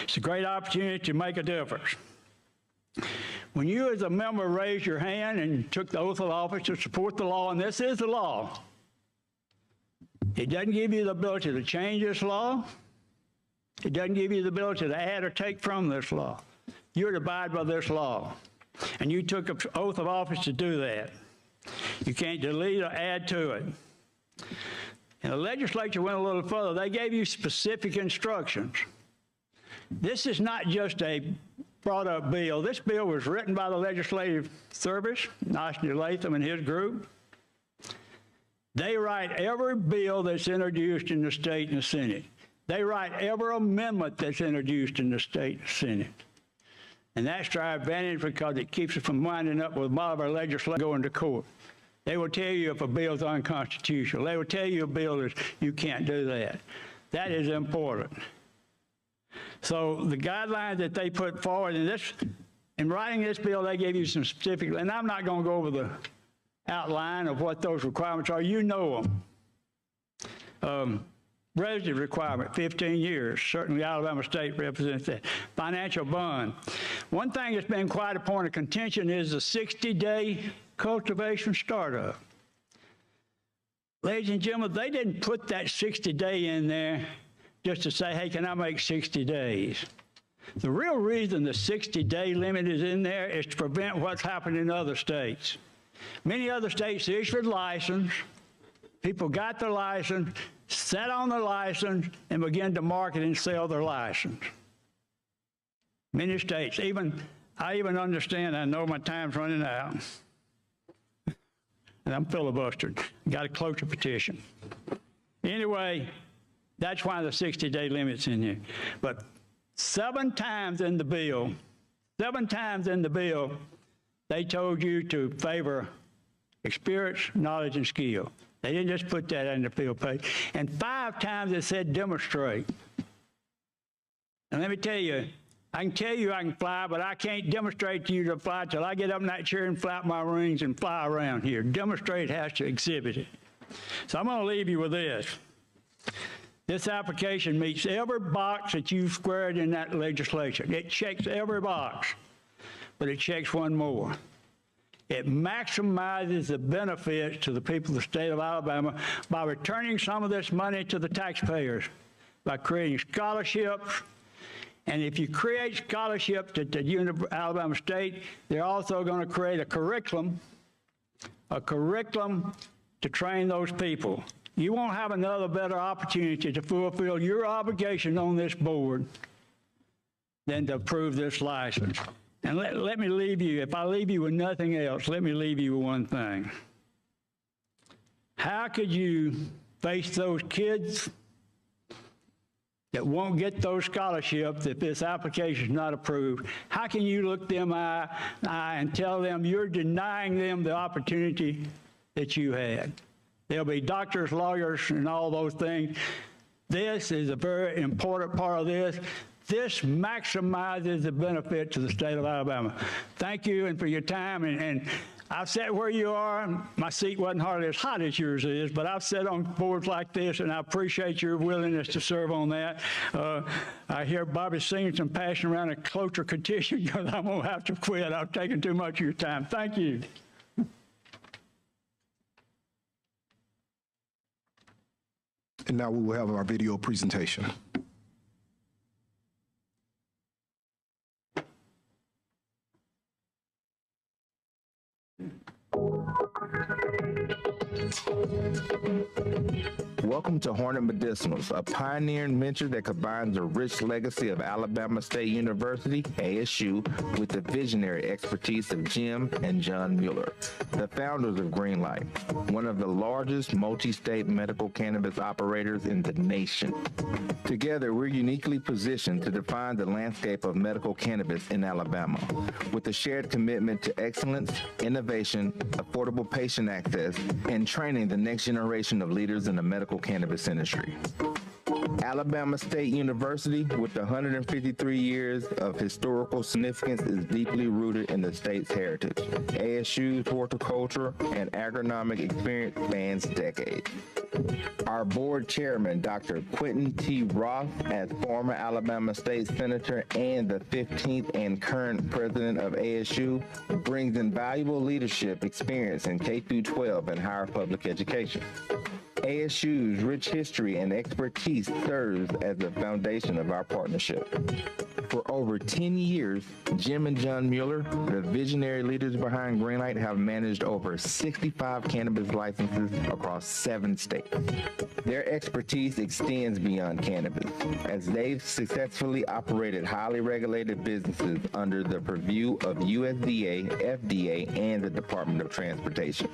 It's a great opportunity to make a difference. When you as a member raised your hand and took the oath of office to support the law, and this is the law, it doesn't give you the ability to change this law. It doesn't give you the ability to add or take from this law. You're to abide by this law. And you took an oath of office to do that. You can't delete or add to it. And the legislature went a little further. They gave you specific instructions. This is not just a brought-up bill. This bill was written by the Legislative Service, National Latham and his group. They write every bill that's introduced in the state and the Senate. They write every amendment that's introduced in the state and Senate. And that's to our advantage because it keeps us from winding up with a lot of our legislators going to court. They will tell you if a bill is unconstitutional. They will tell you a bill is, you can't do that. That is important. So the guidelines that they put forward in writing this bill, they gave you some specific, and I'm not going to go over the outline of what those requirements are. You know them. Resident requirement, 15 years. Certainly Alabama State represents that. Financial bond. One thing that's been quite a point of contention is the 60-day cultivation startup. Ladies and gentlemen, they didn't put that 60-day in there just to say, hey, can I make 60 days? The real reason the 60-day limit is in there is to prevent what's happened in other states. Many other states issued a license, people got their license, sat on their license, and began to market and sell their license. Many states, I even understand, I know my time's running out, and I'm filibustered. Got to close the petition. Anyway, that's why the 60-day limit's in here. But 7 times in the bill, they told you to favor experience, knowledge, and skill. They didn't just put that in the field page. And 5 times it said demonstrate. And let me tell you, I can tell you I can fly, but I can't demonstrate to you to fly till I get up in that chair and flap my wings and fly around here. Demonstrate has to exhibit it. So I'm going to leave you with this. This application meets every box that you've squared in that legislation. It checks every box, but it checks one more. It maximizes the benefits to the people of the state of Alabama by returning some of this money to the taxpayers, by creating scholarships. And if you create scholarships at the Alabama State, they're also going to create a curriculum to train those people. You won't have another better opportunity to fulfill your obligation on this board than to approve this license. And let me leave you, if I leave you with nothing else, let me leave you with one thing. How could you face those kids that won't get those scholarships if this application is not approved? How can you look them eye and tell them you're denying them the opportunity that you had? There'll be doctors, lawyers, and all those things. This is a very important part of this. This maximizes the benefit to the state of Alabama. Thank you and for your time. And I've sat where you are. My seat wasn't hardly as hot as yours is, but I've sat on boards like this, and I appreciate your willingness to serve on that. I hear Bobby singing some passion around a cloture petition because I'm going to have to quit. I've taken too much of your time. Thank you. And now we will have our video presentation. Welcome to Hornet Medicinals, a pioneering venture that combines the rich legacy of Alabama State University, ASU, with the visionary expertise of Jim and John Mueller, the founders of Greenlight, one of the largest multi-state medical cannabis operators in the nation. Together, we're uniquely positioned to define the landscape of medical cannabis in Alabama, with a shared commitment to excellence, innovation, affordable patient access, and training the next generation of leaders in the medical cannabis industry. Alabama State University, with 153 years of historical significance, is deeply rooted in the state's heritage. ASU's horticulture and agronomic experience spans decades. Our board chairman, Dr. Quentin T. Roth, as former Alabama State Senator and the 15th and current president of ASU, brings invaluable leadership experience in K-12 and higher public education. ASU's rich history and expertise serves as the foundation of our partnership. For over 10 years, Jim and John Mueller, the visionary leaders behind Greenlight, have managed over 65 cannabis licenses across 7 states. Their expertise extends beyond cannabis, as they've successfully operated highly regulated businesses under the purview of USDA, FDA, and the Department of Transportation.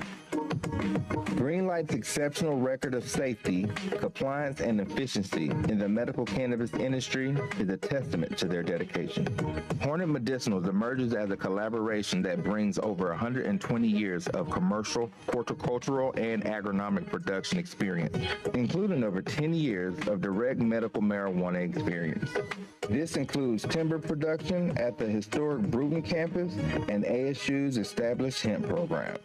Greenlight's exceptional record of safety, compliance, and efficiency in the medical cannabis industry is a testament to their dedication. Hornet Medicinals emerges as a collaboration that brings over 120 years of commercial, horticultural, and agronomic production experience, including over 10 years of direct medical marijuana experience. This includes timber production at the historic Bruton campus and ASU's established hemp program.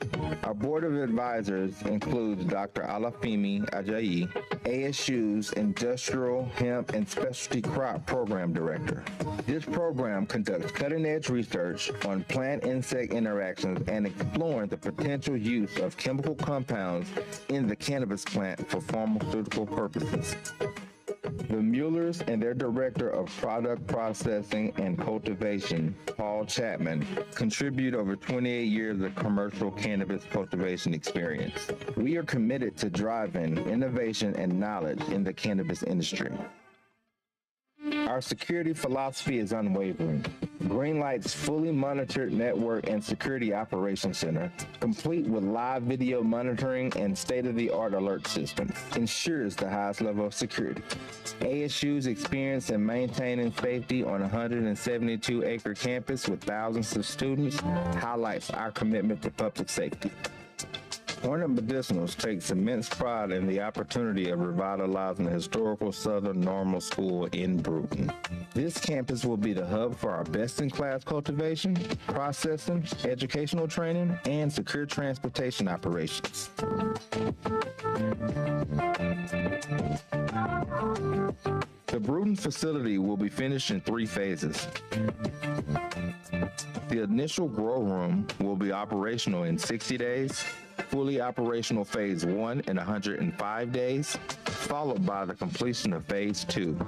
Our board of advisors includes Dr. Alafimi Ajayi, ASU's Industrial Hemp and Specialty Crop Program Director. This program conducts cutting-edge research on plant-insect interactions and exploring the potential use of chemical compounds in the cannabis plant for pharmaceutical purposes. The Muellers and their Director of Product Processing and Cultivation, Paul Chapman, contribute over 28 years of commercial cannabis cultivation experience. We are committed to driving innovation and knowledge in the cannabis industry. Our security philosophy is unwavering. Greenlight's fully monitored network and security operations center, complete with live video monitoring and state-of-the-art alert system, ensures the highest level of security. ASU's experience in maintaining safety on a 172-acre campus with thousands of students highlights our commitment to public safety. Hornet Medicinals takes immense pride in the opportunity of revitalizing the historical Southern Normal School in Brewton. This campus will be the hub for our best-in-class cultivation, processing, educational training, and secure transportation operations. The Brewton facility will be finished in 3 phases. The initial grow room will be operational in 60 days, fully operational phase 1 in 105 days, followed by the completion of phase 2.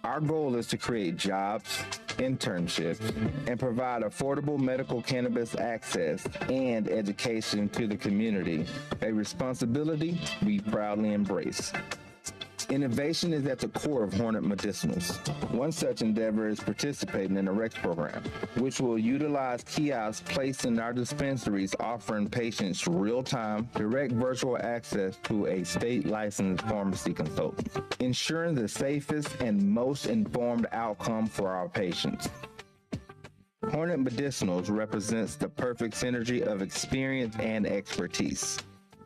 Our goal is to create jobs, internships, and provide affordable medical cannabis access and education to the community, a responsibility we proudly embrace. Innovation is at the core of Hornet Medicinals. One such endeavor is participating in the REX program, which will utilize kiosks placed in our dispensaries offering patients real-time, direct virtual access to a state-licensed pharmacy consultant, ensuring the safest and most informed outcome for our patients. Hornet Medicinals represents the perfect synergy of experience and expertise.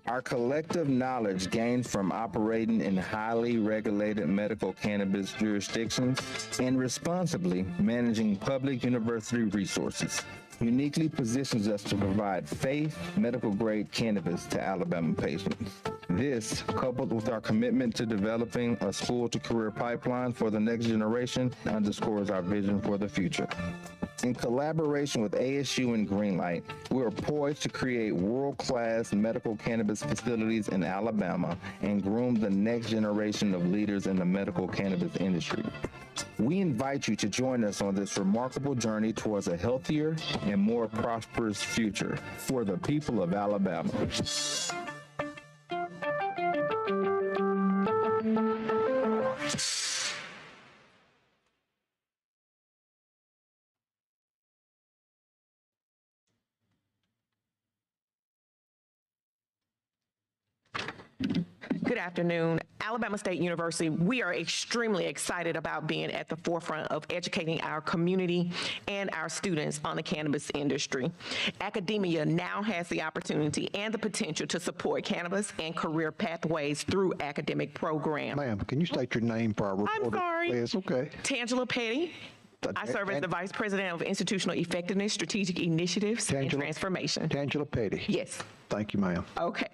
Our collective knowledge gained from operating in highly regulated medical cannabis jurisdictions and responsibly managing public university resources uniquely positions us to provide safe medical-grade cannabis to Alabama patients. This, coupled with our commitment to developing a school-to-career pipeline for the next generation, underscores our vision for the future. In collaboration with ASU and Greenlight, we are poised to create world-class medical cannabis facilities in Alabama and groom the next generation of leaders in the medical cannabis industry. We invite you to join us on this remarkable journey towards a healthier and more prosperous future for the people of Alabama. Good afternoon. Alabama State University, we are extremely excited about being at the forefront of educating our community and our students on the cannabis industry. Academia now has the opportunity and the potential to support cannabis and career pathways through academic programs. Ma'am, can you state your name for our reporter? I'm sorry. Please? Okay. Tangela Petty. I serve as the Vice President of Institutional Effectiveness, Strategic Initiatives, and Transformation. Tangela Petty. Yes. Thank you, ma'am. Okay.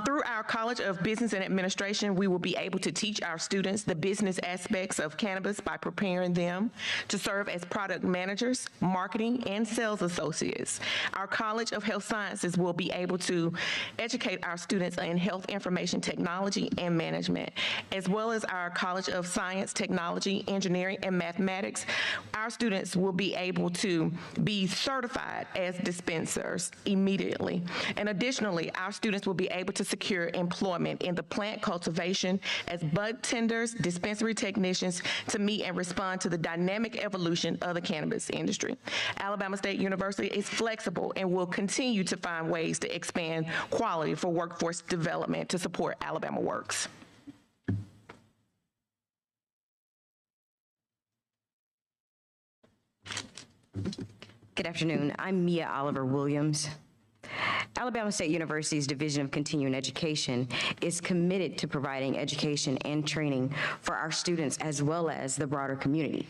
Through our College of Business and Administration, we will be able to teach our students the business aspects of cannabis by preparing them to serve as product managers, marketing, and sales associates. Our College of Health Sciences will be able to educate our students in health information technology and management, as well as our College of Science, Technology, Engineering, and Mathematics. Our students will be able to be certified as dispensers immediately. And additionally, our students will be able to secure employment in the plant cultivation as bud tenders, dispensary technicians to meet and respond to the dynamic evolution of the cannabis industry. Alabama State University is flexible and will continue to find ways to expand quality for workforce development to support Alabama Works. Good afternoon. I'm Mia Oliver Williams. Alabama State University's Division of Continuing Education is committed to providing education and training for our students as well as the broader community.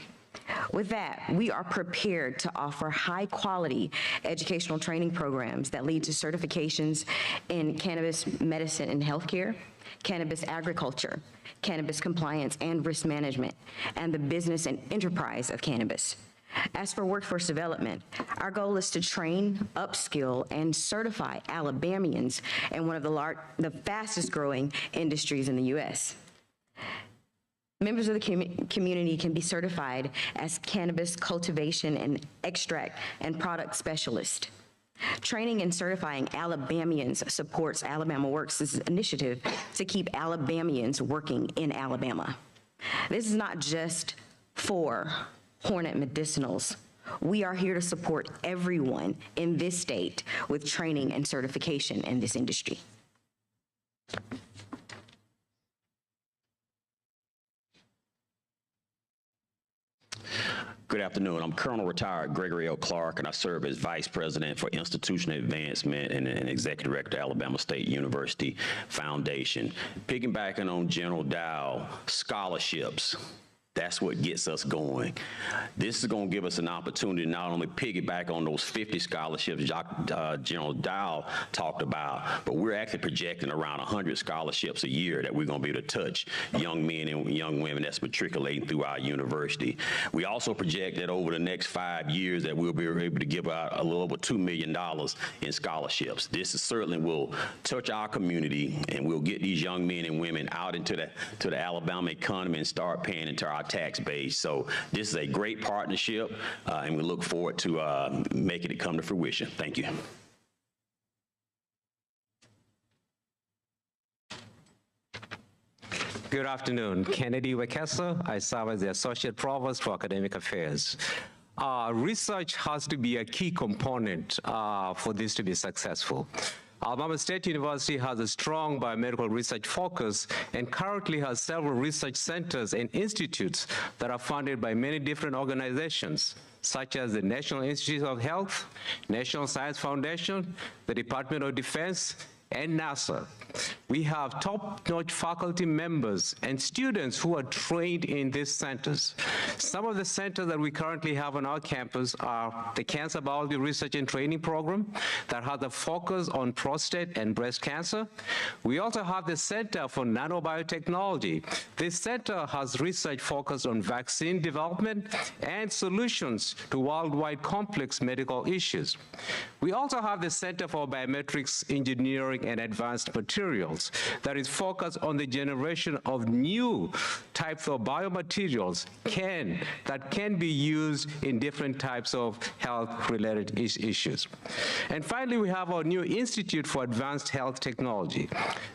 With that, we are prepared to offer high-quality educational training programs that lead to certifications in cannabis medicine and healthcare, cannabis agriculture, cannabis compliance and risk management, and the business and enterprise of cannabis. As for workforce development, our goal is to train, upskill, and certify Alabamians in one of the fastest growing industries in the U.S. Members of the community can be certified as cannabis cultivation and extract and product specialist. Training and certifying Alabamians supports Alabama Works' initiative to keep Alabamians working in Alabama. This is not just for Hornet Medicinals. We are here to support everyone in this state with training and certification in this industry. Good afternoon. I'm Colonel Retired Gregory L. Clark, and I serve as Vice President for Institutional Advancement and Executive Director, Alabama State University Foundation. Piggybacking on General Dow, scholarships. That's what gets us going. This is going to give us an opportunity to not only piggyback on those 50 scholarships General Dow talked about, but we're actually projecting around 100 scholarships a year that we're going to be able to touch young men and young women that's matriculating through our university. We also project that over the next 5 years that we'll be able to give out a little over $2 million in scholarships. This is certainly will touch our community, and we'll get these young men and women out into the Alabama economy and start paying into our tax base. So this is a great partnership, and we look forward to making it come to fruition. Thank you. Good afternoon. Kennedy Wekesa. I serve as the Associate Provost for Academic Affairs. Research has to be a key component for this to be successful. Alabama State University has a strong biomedical research focus and currently has several research centers and institutes that are funded by many different organizations, such as the National Institutes of Health, National Science Foundation, the Department of Defense, and NASA. We have top-notch faculty members and students who are trained in these centers. Some of the centers that we currently have on our campus are the Cancer Biology Research and Training Program that has a focus on prostate and breast cancer. We also have the Center for Nanobiotechnology. This center has research focused on vaccine development and solutions to worldwide complex medical issues. We also have the Center for Biometrics Engineering and Advanced Materials that is focused on the generation of new types of biomaterials that can be used in different types of health-related issues. And finally, we have our new Institute for Advanced Health Technology.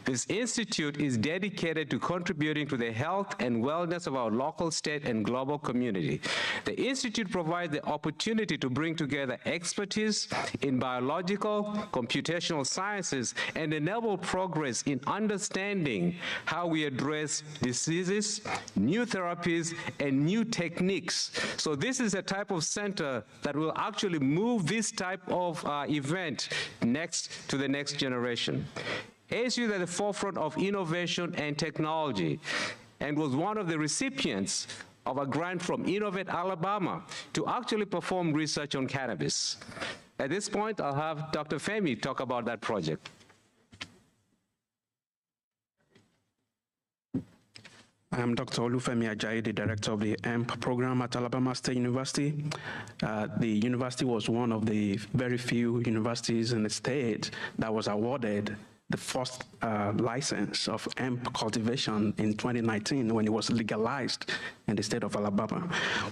This institute is dedicated to contributing to the health and wellness of our local, state, and global community. The institute provides the opportunity to bring together expertise in biological, computational sciences, and enable progress in understanding how we address diseases, new therapies, and new techniques. So this is a type of center that will actually move this type of event to the next generation. ASU is at the forefront of innovation and technology and was one of the recipients of a grant from Innovate Alabama to actually perform research on cannabis. At this point, I'll have Dr. Femi talk about that project. I am Dr. Olufemi Ajayi, the director of the AMP program at Alabama State University. The university was one of the very few universities in the state that was awarded the first license of hemp cultivation in 2019 when it was legalized in the state of Alabama.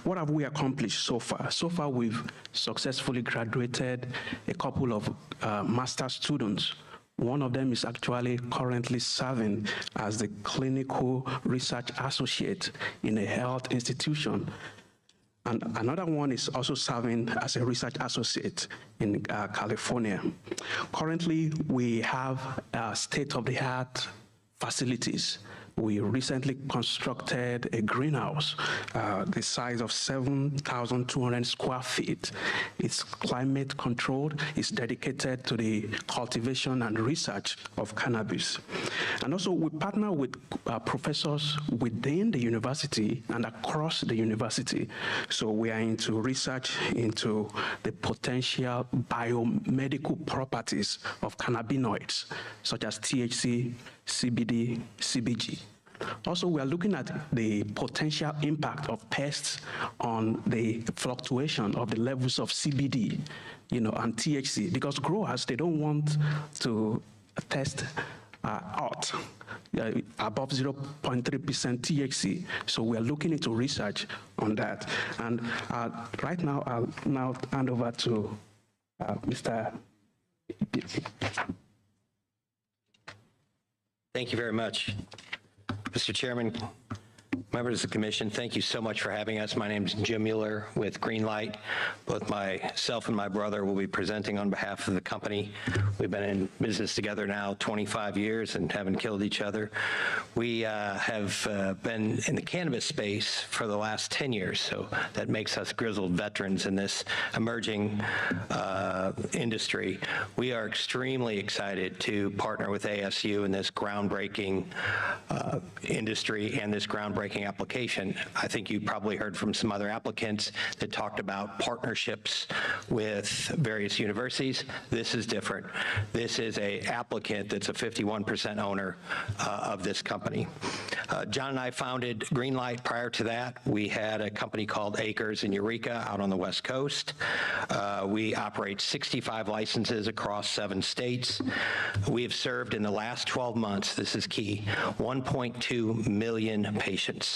What have we accomplished so far? So far, we've successfully graduated a couple of master's students. One of them is actually currently serving as the clinical research associate in a health institution. And another one is also serving as a research associate in California. Currently, we have state-of-the-art facilities. We recently constructed a greenhouse, the size of 7,200 square feet. It's climate controlled. It's dedicated to the cultivation and research of cannabis. And also we partner with professors within the university and across the university. So we are into research into the potential biomedical properties of cannabinoids, such as THC, CBD, CBG. Also, we are looking at the potential impact of pests on the fluctuation of the levels of CBD, and THC, because growers, they don't want to test out, above 0.3% THC. So we are looking into research on that. And right now, I'll now hand over to Mr. Thank you very much. Mr. Chairman, members of the commission, thank you so much for having us. My name is Jim Mueller with Greenlight. Both myself and my brother will be presenting on behalf of the company. We've been in business together now 25 years and haven't killed each other. We have been in the cannabis space for the last 10 years, so that makes us grizzled veterans in this emerging industry. We are extremely excited to partner with ASU in this groundbreaking industry and this groundbreaking application. I think you probably heard from some other applicants that talked about partnerships with various universities. This is different. This is an applicant that's a 51% owner of this company. John and I founded Greenlight. Prior to that, we had a company called Acres in Eureka out on the West Coast. We operate 65 licenses across 7 states. We have served in the last 12 months, this is key, 1.2 million patients.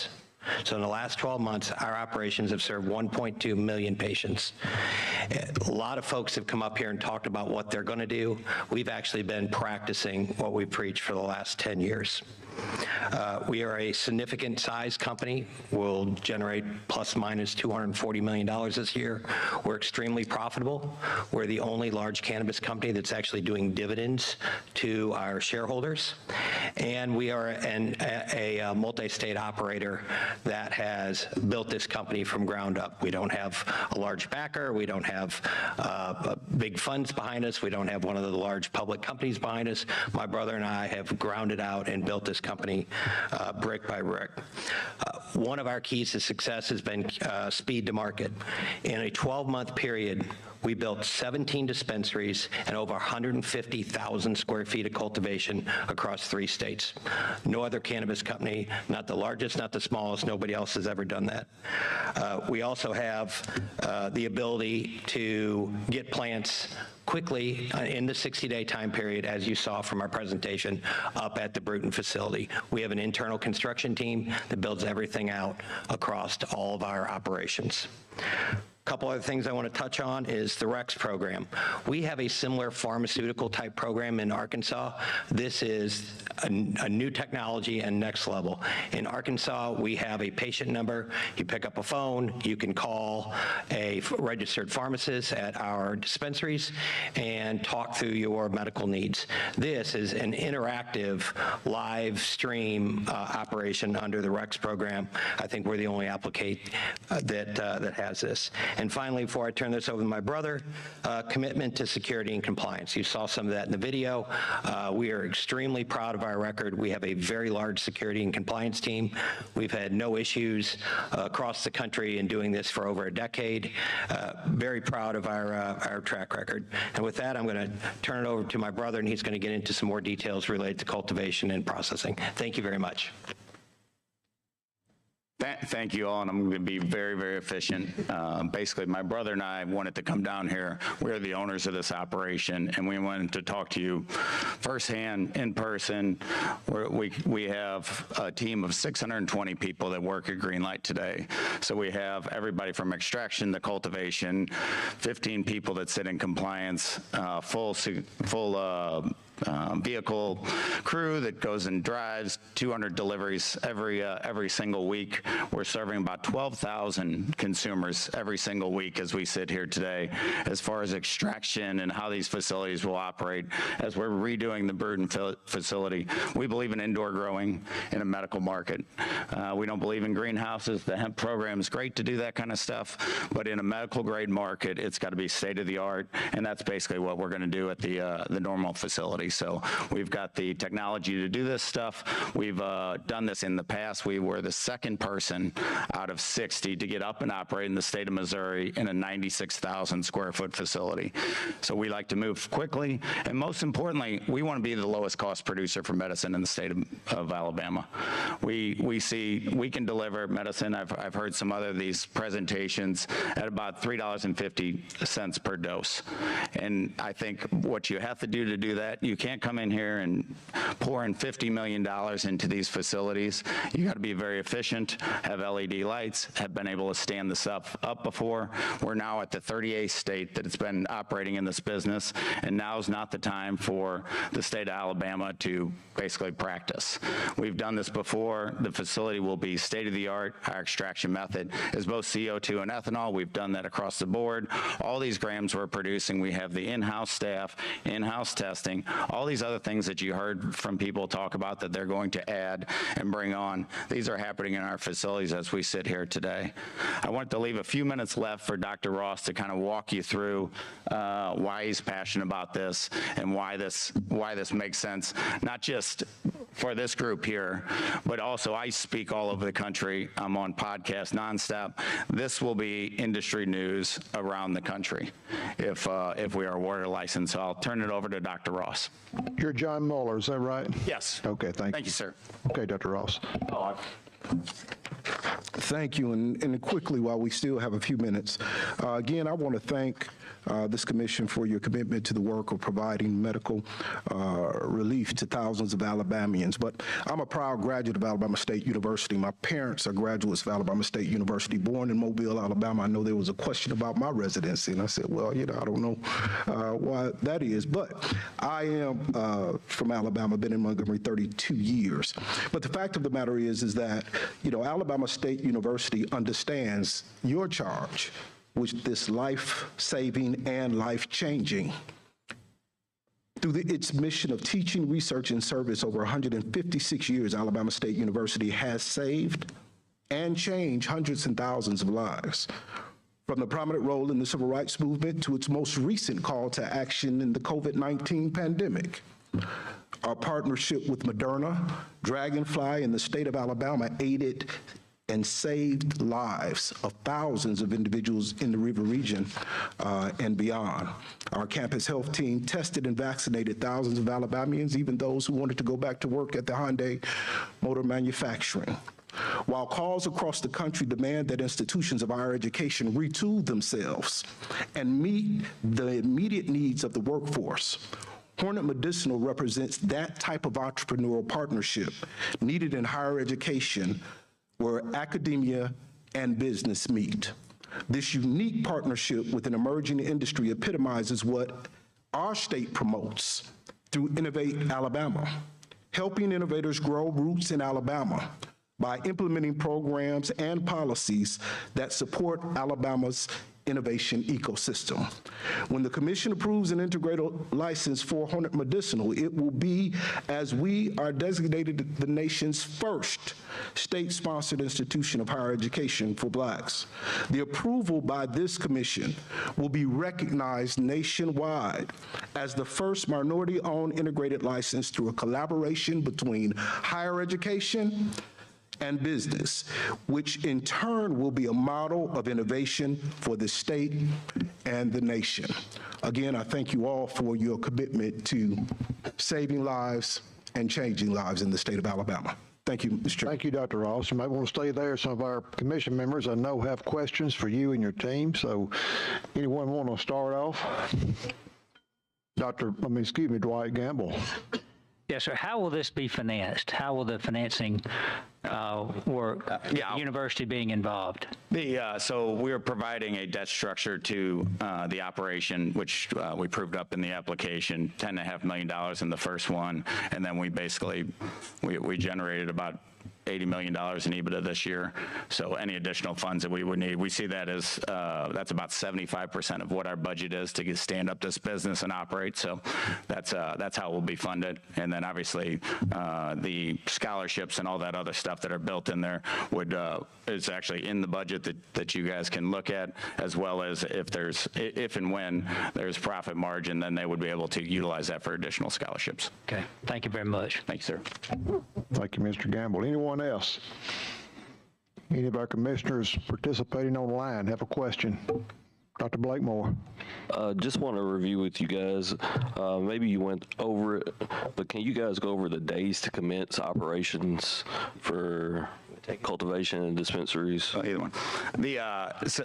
So in the last 12 months, our operations have served 1.2 million patients. A lot of folks have come up here and talked about what they're going to do. We've actually been practicing what we preach for the last 10 years. We are a significant size company. We'll generate plus minus $240 million this year. We're extremely profitable. We're the only large cannabis company that's actually doing dividends to our shareholders. And we are a multi-state operator that has built this company from ground up. We don't have a large backer. We don't have big funds behind us. We don't have one of the large public companies behind us. My brother and I have grounded out and built this company brick by brick. One of our keys to success has been speed to market. In a 12-month period, we built 17 dispensaries and over 150,000 square feet of cultivation across 3 states. No other cannabis company, not the largest, not the smallest, nobody else has ever done that. We also have the ability to get plants quickly in the 60-day time period, as you saw from our presentation, up at the Bruton facility. We have an internal construction team that builds everything out across all of our operations. A couple other things I want to touch on is the REX program. We have a similar pharmaceutical type program in Arkansas. This is a new technology and next level. In Arkansas, we have a patient number. You pick up a phone, you can call a registered pharmacist at our dispensaries and talk through your medical needs. This is an interactive live stream operation under the REX program. I think we're the only applicant that has this. And finally, before I turn this over to my brother, commitment to security and compliance. You saw some of that in the video. We are extremely proud of our record. We have a very large security and compliance team. We've had no issues across the country in doing this for over a decade. Very proud of our track record. And with that, I'm going to turn it over to my brother, and he's going to get into some more details related to cultivation and processing. Thank you very much. Thank you all, and I'm going to be very, very efficient. Basically, my brother and I wanted to come down here. We're the owners of this operation, and we wanted to talk to you firsthand, in person. We have a team of 620 people that work at Greenlight today. So we have everybody from extraction to cultivation, 15 people that sit in compliance, full vehicle crew that goes and drives 200 deliveries every single week. We're serving about 12,000 consumers every single week as we sit here today. As far as extraction and how these facilities will operate, as we're redoing the Bruton facility, we believe in indoor growing in a medical market. We don't believe in greenhouses. The hemp program is great to do that kind of stuff, but in a medical grade market, it's got to be state of the art, and that's basically what we're going to do at the normal facility. So we've got the technology to do this stuff. We've done this in the past. We were the second person out of 60 to get up and operate in the state of Missouri in a 96,000 square foot facility. So we like to move quickly, and most importantly, we want to be the lowest cost producer for medicine in the state of Alabama. We see we can deliver medicine. I've heard some other of these presentations at about $3.50 per dose. And I think what you have to do that, you You can't come in here and pour in $50 million into these facilities. You got to be very efficient, have LED lights, have been able to stand this up before. We're now at the 38th state that it's been operating in this business, and now is not the time for the state of Alabama to basically practice. We've done this before. The facility will be state-of-the-art. Our extraction method is both CO2 and ethanol. We've done that across the board. All these grams we're producing, we have the in-house staff, in-house testing, all these other things that you heard from people talk about that they're going to add and bring on. These are happening in our facilities as we sit here today. I want to leave a few minutes left for Dr. Ross to kind of walk you through why he's passionate about this and why this makes sense, not just for this group here, but also I speak all over the country. I'm on podcasts nonstop. This will be industry news around the country if we are awarded a license. So I'll turn it over to Dr. Ross. You're John Mueller, is that right? Yes. Okay, thank you, sir. Okay, Dr. Ross. Thank you, and quickly, while we still have a few minutes, again, I want to thank this commission for your commitment to the work of providing medical relief to thousands of Alabamians. But I'm a proud graduate of Alabama State University. My parents are graduates of Alabama State University, born in Mobile, Alabama. I know there was a question about my residency, and I said, well, you know, I don't know why that is, but I am from Alabama, been in Montgomery 32 years. But the fact of the matter is that, you know, Alabama State University understands your charge with this life-saving and life-changing. Through its mission of teaching, research, and service over 156 years, Alabama State University has saved and changed hundreds and thousands of lives. From the prominent role in the civil rights movement to its most recent call to action in the COVID-19 pandemic. Our partnership with Moderna, Dragonfly, and the state of Alabama aided and saved lives of thousands of individuals in the river region and beyond. Our campus health team tested and vaccinated thousands of Alabamians, even those who wanted to go back to work at the Hyundai Motor Manufacturing. While calls across the country demand that institutions of higher education retool themselves and meet the immediate needs of the workforce, Hornet Medicinal represents that type of entrepreneurial partnership needed in higher education where academia and business meet. This unique partnership with an emerging industry epitomizes what our state promotes through Innovate Alabama, helping innovators grow roots in Alabama by implementing programs and policies that support Alabama's innovation ecosystem. When the commission approves an integrated license for Hornet Medicinal, it will be as we are designated the nation's first state-sponsored institution of higher education for Blacks. The approval by this commission will be recognized nationwide as the first minority-owned integrated license through a collaboration between higher education and business, which in turn will be a model of innovation for the state and the nation. Again, I thank you all for your commitment to saving lives and changing lives in the state of Alabama. Thank you, Mr. Chairman. Thank you, Dr. Ross. You might want to stay there. Some of our commission members I know have questions for you and your team, so anyone want to start off? Dwight Gamble. Yes, sir. How will this be financed? How will the financing work? The university being involved. So we're providing a debt structure to the operation, which we proved up in the application, $10.5 million in the first one, and then we basically we generated about $80 million in EBITDA this year. So any additional funds that we would need, we see that as that's about 75% of what our budget is to stand up this business and operate. So that's how we'll be funded. And then obviously the scholarships and all that other stuff that are built in there is actually in the budget that you guys can look at, as well as if and when there's profit margin, then they would be able to utilize that for additional scholarships. Okay. Thank you very much. Thank you, sir. Thank you, Mr. Gamble. Anyone else? Any of our commissioners participating online have a question? Dr. Blakemore. Just want to review with you guys. Maybe you went over it, but can you guys go over the days to commence operations for Cultivation and dispensaries. Either one.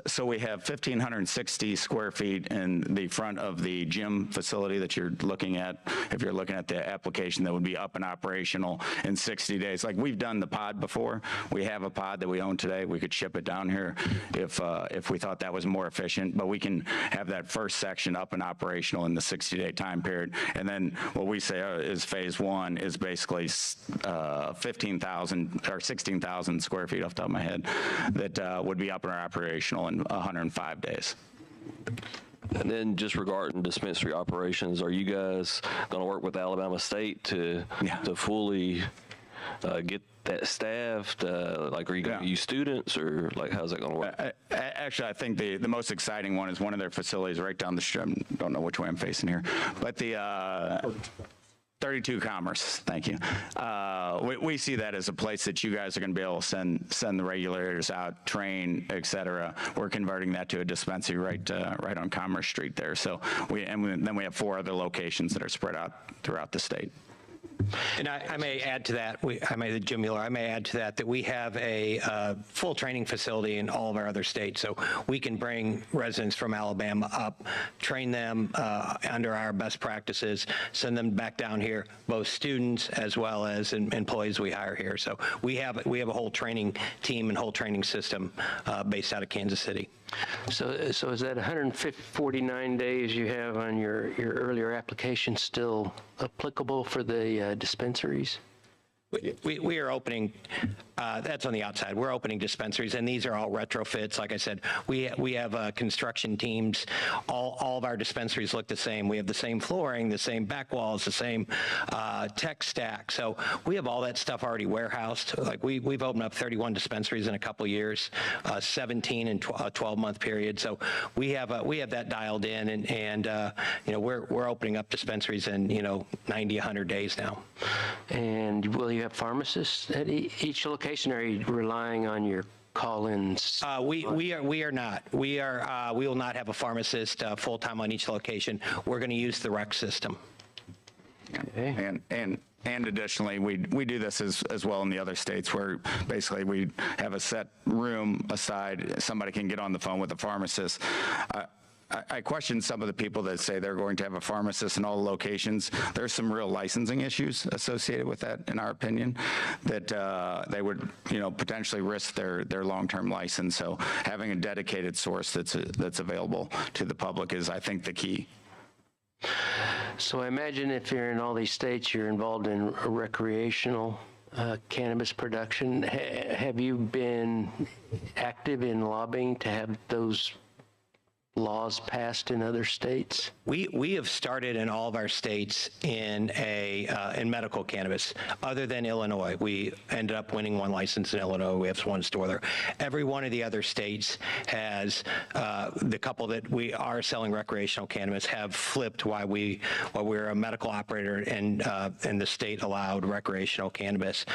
So we have 1,560 square feet in the front of the gym facility that you're looking at. If you're looking at the application, that would be up and operational in 60 days. Like, we've done the pod before. We have a pod that we own today. We could ship it down here if we thought that was more efficient. But we can have that first section up and operational in the 60-day time period. And then what we say is phase one is basically 15,000 or 16,000 square feet off the top of my head that would be up and operational in 105 days. And then just regarding dispensary operations, are you guys going to work with Alabama State to fully get that staffed? Like, are you going to use students, or like, how's that going to work? Actually, I think the most exciting one is one of their facilities right down the street. I don't know which way I'm facing here, but the 32 Commerce, thank you. We see that as a place that you guys are going to be able to send the regulators out, train, et cetera. We're converting that to a dispensary right on Commerce Street there. So then we have 4 other locations that are spread out throughout the state. And I may add to that, Jim Mueller, I may add to that we have a full training facility in all of our other states. So we can bring residents from Alabama up, train them under our best practices, send them back down here, both students as well as employees we hire here. So we have a whole training team and whole training system based out of Kansas City. So is that 149 days you have on your earlier application still applicable for the dispensaries? We are opening, that's on the outside. We're opening dispensaries, and these are all retrofits. Like I said, we have construction teams. All of our dispensaries look the same. We have the same flooring, the same back walls, the same tech stack. So we have all that stuff already warehoused. Like, we've opened up 31 dispensaries in a couple years, 17 in a 12-month period. So we have that dialed in, and we're opening up dispensaries in 90, 100 days now. And will you have pharmacists at each location, or are you relying on your call-ins? We are not. We will not have a pharmacist full-time on each location. We're going to use the rec system. Okay. And additionally, we do this as well in the other states, where basically we have a set room aside. Somebody can get on the phone with a pharmacist. I question some of the people that say they're going to have a pharmacist in all locations. There's some real licensing issues associated with that, in our opinion, that they would, potentially risk their long-term license. So having a dedicated source that's available to the public is, I think, the key. So I imagine if you're in all these states, you're involved in recreational cannabis production. Have you been active in lobbying to have those laws passed in other states? We have started in all of our states in medical cannabis. Other than Illinois, we ended up winning one license in Illinois. We have one store there. Every one of the other states has the couple that we are selling recreational cannabis have flipped while we're a medical operator and the state allowed recreational cannabis.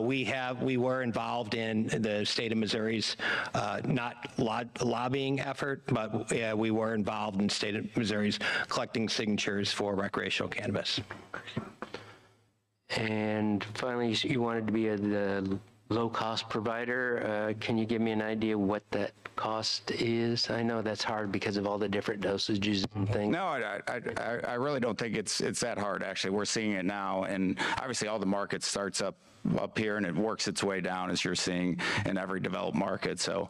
We were involved in the state of Missouri's not lobbying effort, but we were involved in the state of Missouri's collecting signatures for recreational cannabis. And finally, you wanted to be the low-cost provider. Can you give me an idea what that cost is? I know that's hard because of all the different dosages and things. No, I really don't think it's that hard, actually. We're seeing it now, and obviously all the market starts up here and it works its way down, as you're seeing in every developed market. So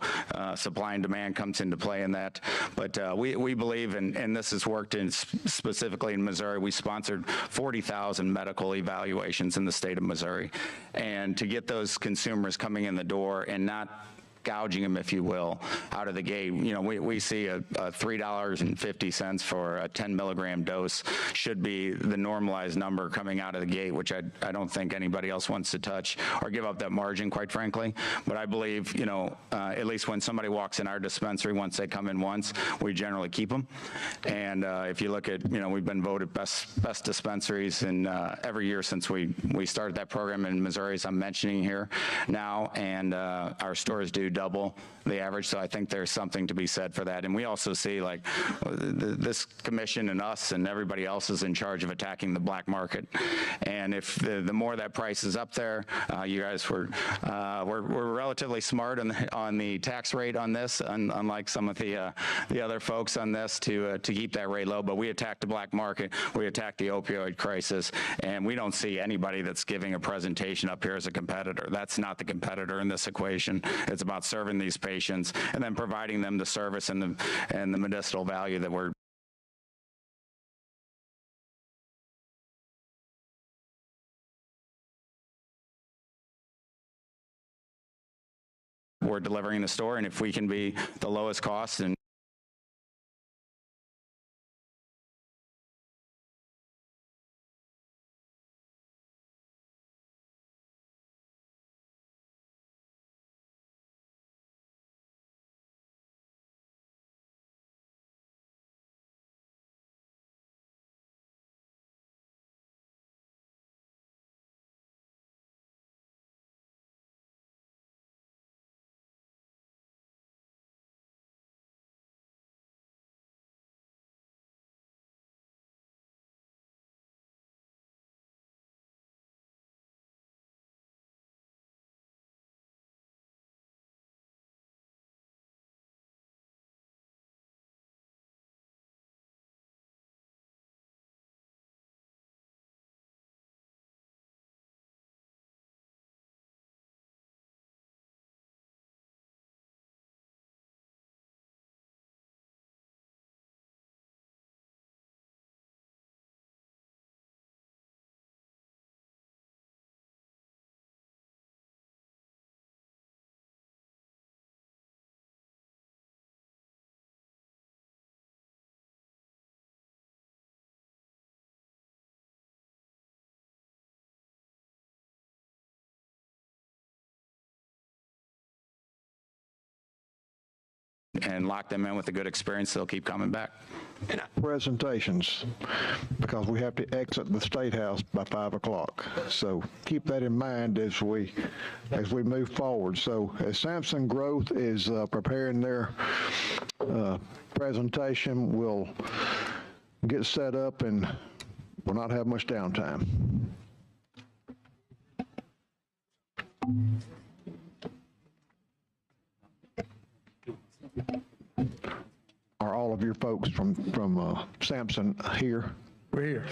supply and demand comes into play in that. But we believe, and this has worked specifically in Missouri, we sponsored 40,000 medical evaluations in the state of Missouri. And to get those consumers coming in the door and not gouging them, if you will, out of the gate. We see a $3.50 for a 10 milligram dose should be the normalized number coming out of the gate, which I don't think anybody else wants to touch or give up that margin, quite frankly. But I believe, at least when somebody walks in our dispensary, once they come in once, we generally keep them. And if you look at, we've been voted best dispensaries in every year since we started that program in Missouri, as I'm mentioning here now, and our stores do do double the average. So I think there's something to be said for that. And we also see like this commission and us and everybody else is in charge of attacking the black market. And if the more that price is up there, you guys were relatively smart on the tax rate on this, unlike some of the other folks on this to keep that rate low. But we attacked the black market, we attacked the opioid crisis, and we don't see anybody that's giving a presentation up here as a competitor. That's not the competitor in this equation. It's about serving these patients and then providing them the service and the medicinal value that we're delivering in the store. And if we can be the lowest cost and lock them in with a good experience, they'll keep coming back. Presentations, because we have to exit the State House by 5 o'clock. So keep that in mind as we move forward. So as Sampson Growth is preparing their presentation, we'll get set up and we'll not have much downtime. Are all of your folks from Sampson here? We're here.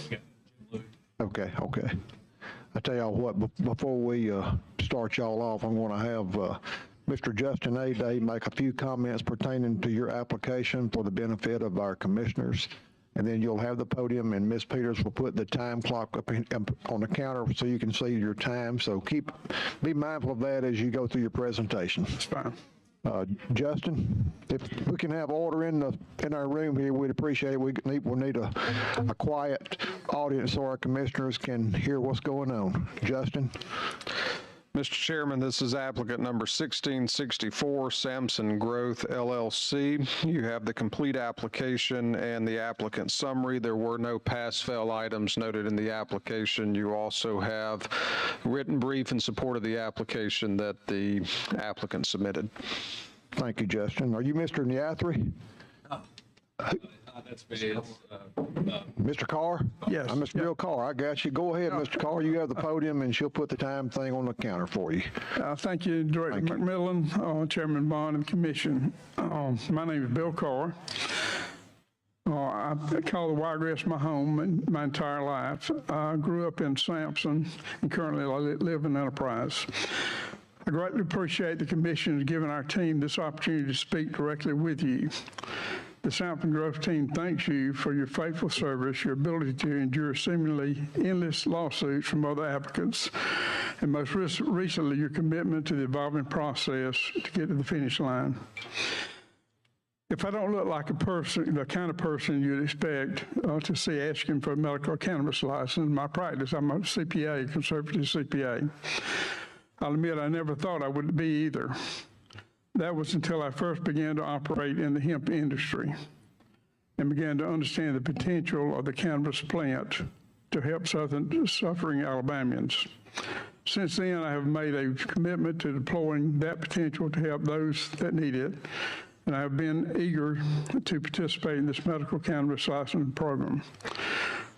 Okay. I tell y'all what, before we start y'all off, I'm going to have Mr. Justin A. Day make a few comments pertaining to your application for the benefit of our commissioners. And then you'll have the podium, and Ms. Peters will put the time clock up on the counter so you can see your time. So be mindful of that as you go through your presentation. That's fine. Justin, if we can have order in our room here, we'd appreciate it. We'll need a quiet audience so our commissioners can hear what's going on. Justin? Mr. Chairman, this is applicant number 1664, Sampson Growth, LLC. You have the complete application and the applicant summary. There were no pass-fail items noted in the application. You also have written brief in support of the application that the applicant submitted. Thank you, Justin. Are you Mr. Nyathri? That's me. Mr. Carr? Yes. I'm Mr. Bill Carr. I got you. Go ahead, Mr. Carr. You have the podium, and she'll put the time thing on the counter for you. Thank you, Director McMillan, Chairman Bond, and Commission. My name is Bill Carr. I call the Wiregrass my home my entire life. I grew up in Sampson and currently live in Enterprise. I greatly appreciate the Commission giving our team this opportunity to speak directly with you. The Sampson Growth team thanks you for your faithful service, your ability to endure seemingly endless lawsuits from other applicants, and most recently, your commitment to the evolving process to get to the finish line. If I don't look like the kind of person you'd expect to see asking for a medical cannabis license in my practice, I'm a CPA, conservative CPA. I'll admit I never thought I would be either. That was until I first began to operate in the hemp industry and began to understand the potential of the cannabis plant to help suffering Alabamians. Since then, I have made a commitment to deploying that potential to help those that need it, and I have been eager to participate in this medical cannabis licensing program.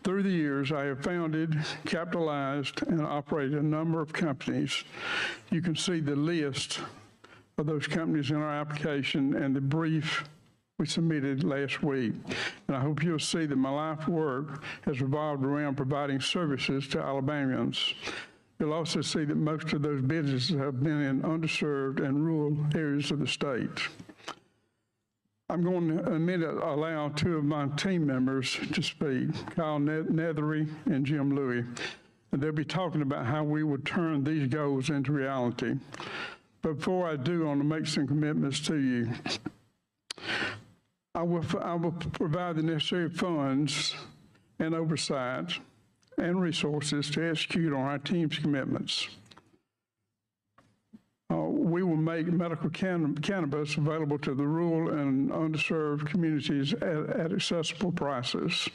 Through the years, I have founded, capitalized, and operated a number of companies. You can see the list of those companies in our application and the brief we submitted last week. And I hope you'll see that my life work has revolved around providing services to Alabamians. You'll also see that most of those businesses have been in underserved and rural areas of the state. I'm going to in a minute allow two of my team members to speak, Kyle Nethery and Jim Louie. And they'll be talking about how we would turn these goals into reality. But before I do, I want to make some commitments to you. I will provide the necessary funds and oversight and resources to execute on our team's commitments. We will make medical cannabis available to the rural and underserved communities at accessible prices.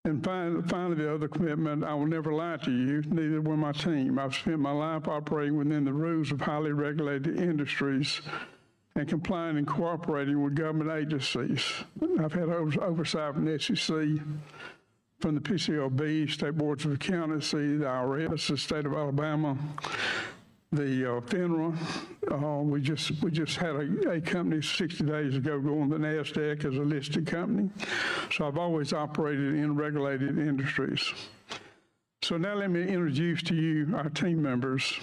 And finally, the other commitment, I will never lie to you, neither will my team. I've spent my life operating within the rules of highly regulated industries and complying and cooperating with government agencies. I've had oversight from the SEC, from the PCOB, State Boards of Accountancy, the IRS, the state of Alabama, the FINRA. We just had a company 60 days ago go on the NASDAQ as a listed company. So I've always operated in regulated industries. So now let me introduce to you our team members.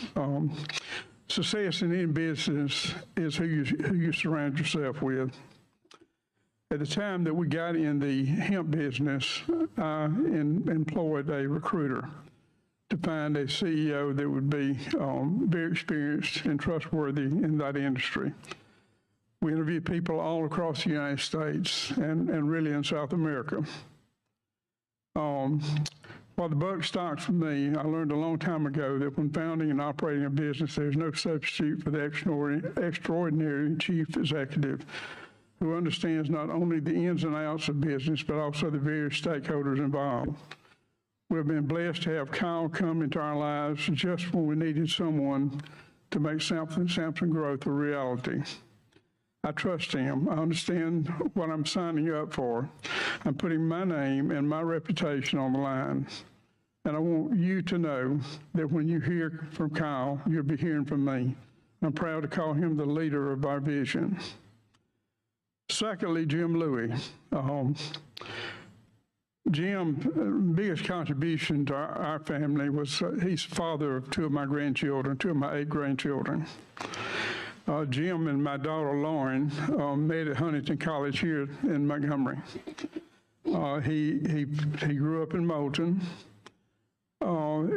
Success in any business is who you surround yourself with. At the time that we got in the hemp business, I employed a recruiter to find a CEO that would be very experienced and trustworthy in that industry. We interviewed people all across the United States and really in South America. While the buck stops with me, I learned a long time ago that when founding and operating a business, there's no substitute for the extraordinary chief executive who understands not only the ins and outs of business, but also the various stakeholders involved. We've been blessed to have Kyle come into our lives just when we needed someone to make Samson Growth a reality. I trust him. I understand what I'm signing up for. I'm putting my name and my reputation on the line. And I want you to know that when you hear from Kyle, you'll be hearing from me. I'm proud to call him the leader of our vision. Secondly, Jim Louie. Jim's biggest contribution to our family was he's the father of two of my grandchildren, two of my 8 grandchildren. Jim and my daughter Lauren met at Huntington College here in Montgomery. He grew up in Moulton.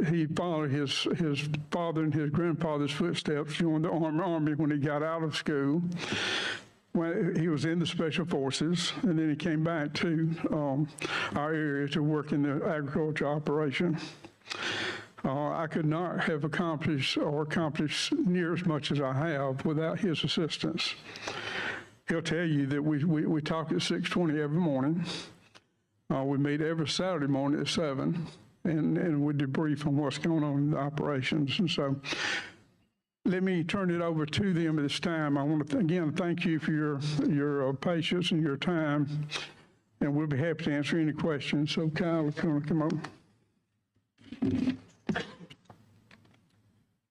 He followed his father and his grandfather's footsteps, joined the Army when he got out of school. When he was in the Special Forces, and then he came back to our area to work in the agriculture operation. I could not have accomplished near as much as I have without his assistance. He'll tell you that we talk at 6:20 every morning. We meet every Saturday morning at 7, and we debrief on what's going on in the operations. And so let me turn it over to them at this time. I want to, again, thank you for your patience and your time, and we'll be happy to answer any questions. So Kyle, if you want to come over.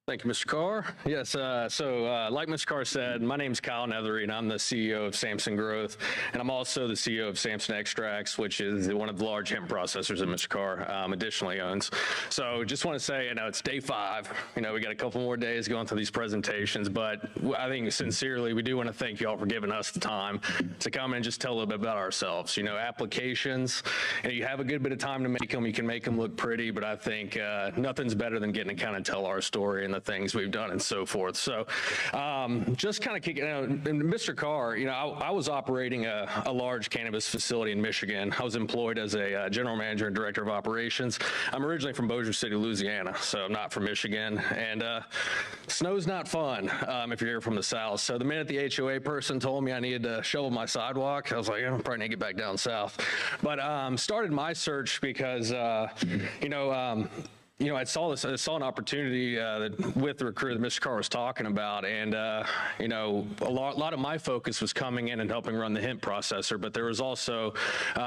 Thank you, Mr. Carr. Yes, like Mr. Carr said, my name is Kyle Nethery, and I'm the CEO of Samson Growth, and I'm also the CEO of Samson Extracts, which is one of the large hemp processors that Mr. Carr additionally owns. So just want to say, it's day 5. We got a couple more days going through these presentations, but I think sincerely, we do want to thank you all for giving us the time to come and just tell a little bit about ourselves. Applications, you have a good bit of time to make them. You can make them look pretty, but I think nothing's better than getting to kind of tell our story and the things we've done and so forth. So just kind of kicking out, and Mr. Carr, I was operating a large cannabis facility in Michigan. I was employed as a general manager and director of operations. I'm originally from Bossier City, Louisiana, so I'm not from Michigan. And snow's not fun if you're here from the South. So the minute the HOA person told me I needed to shovel my sidewalk, I was like, I probably need to get back down south. But started my search because, I saw an opportunity with the recruiter that Mr. Carr was talking about, and a lot of my focus was coming in and helping run the hemp processor, but there was also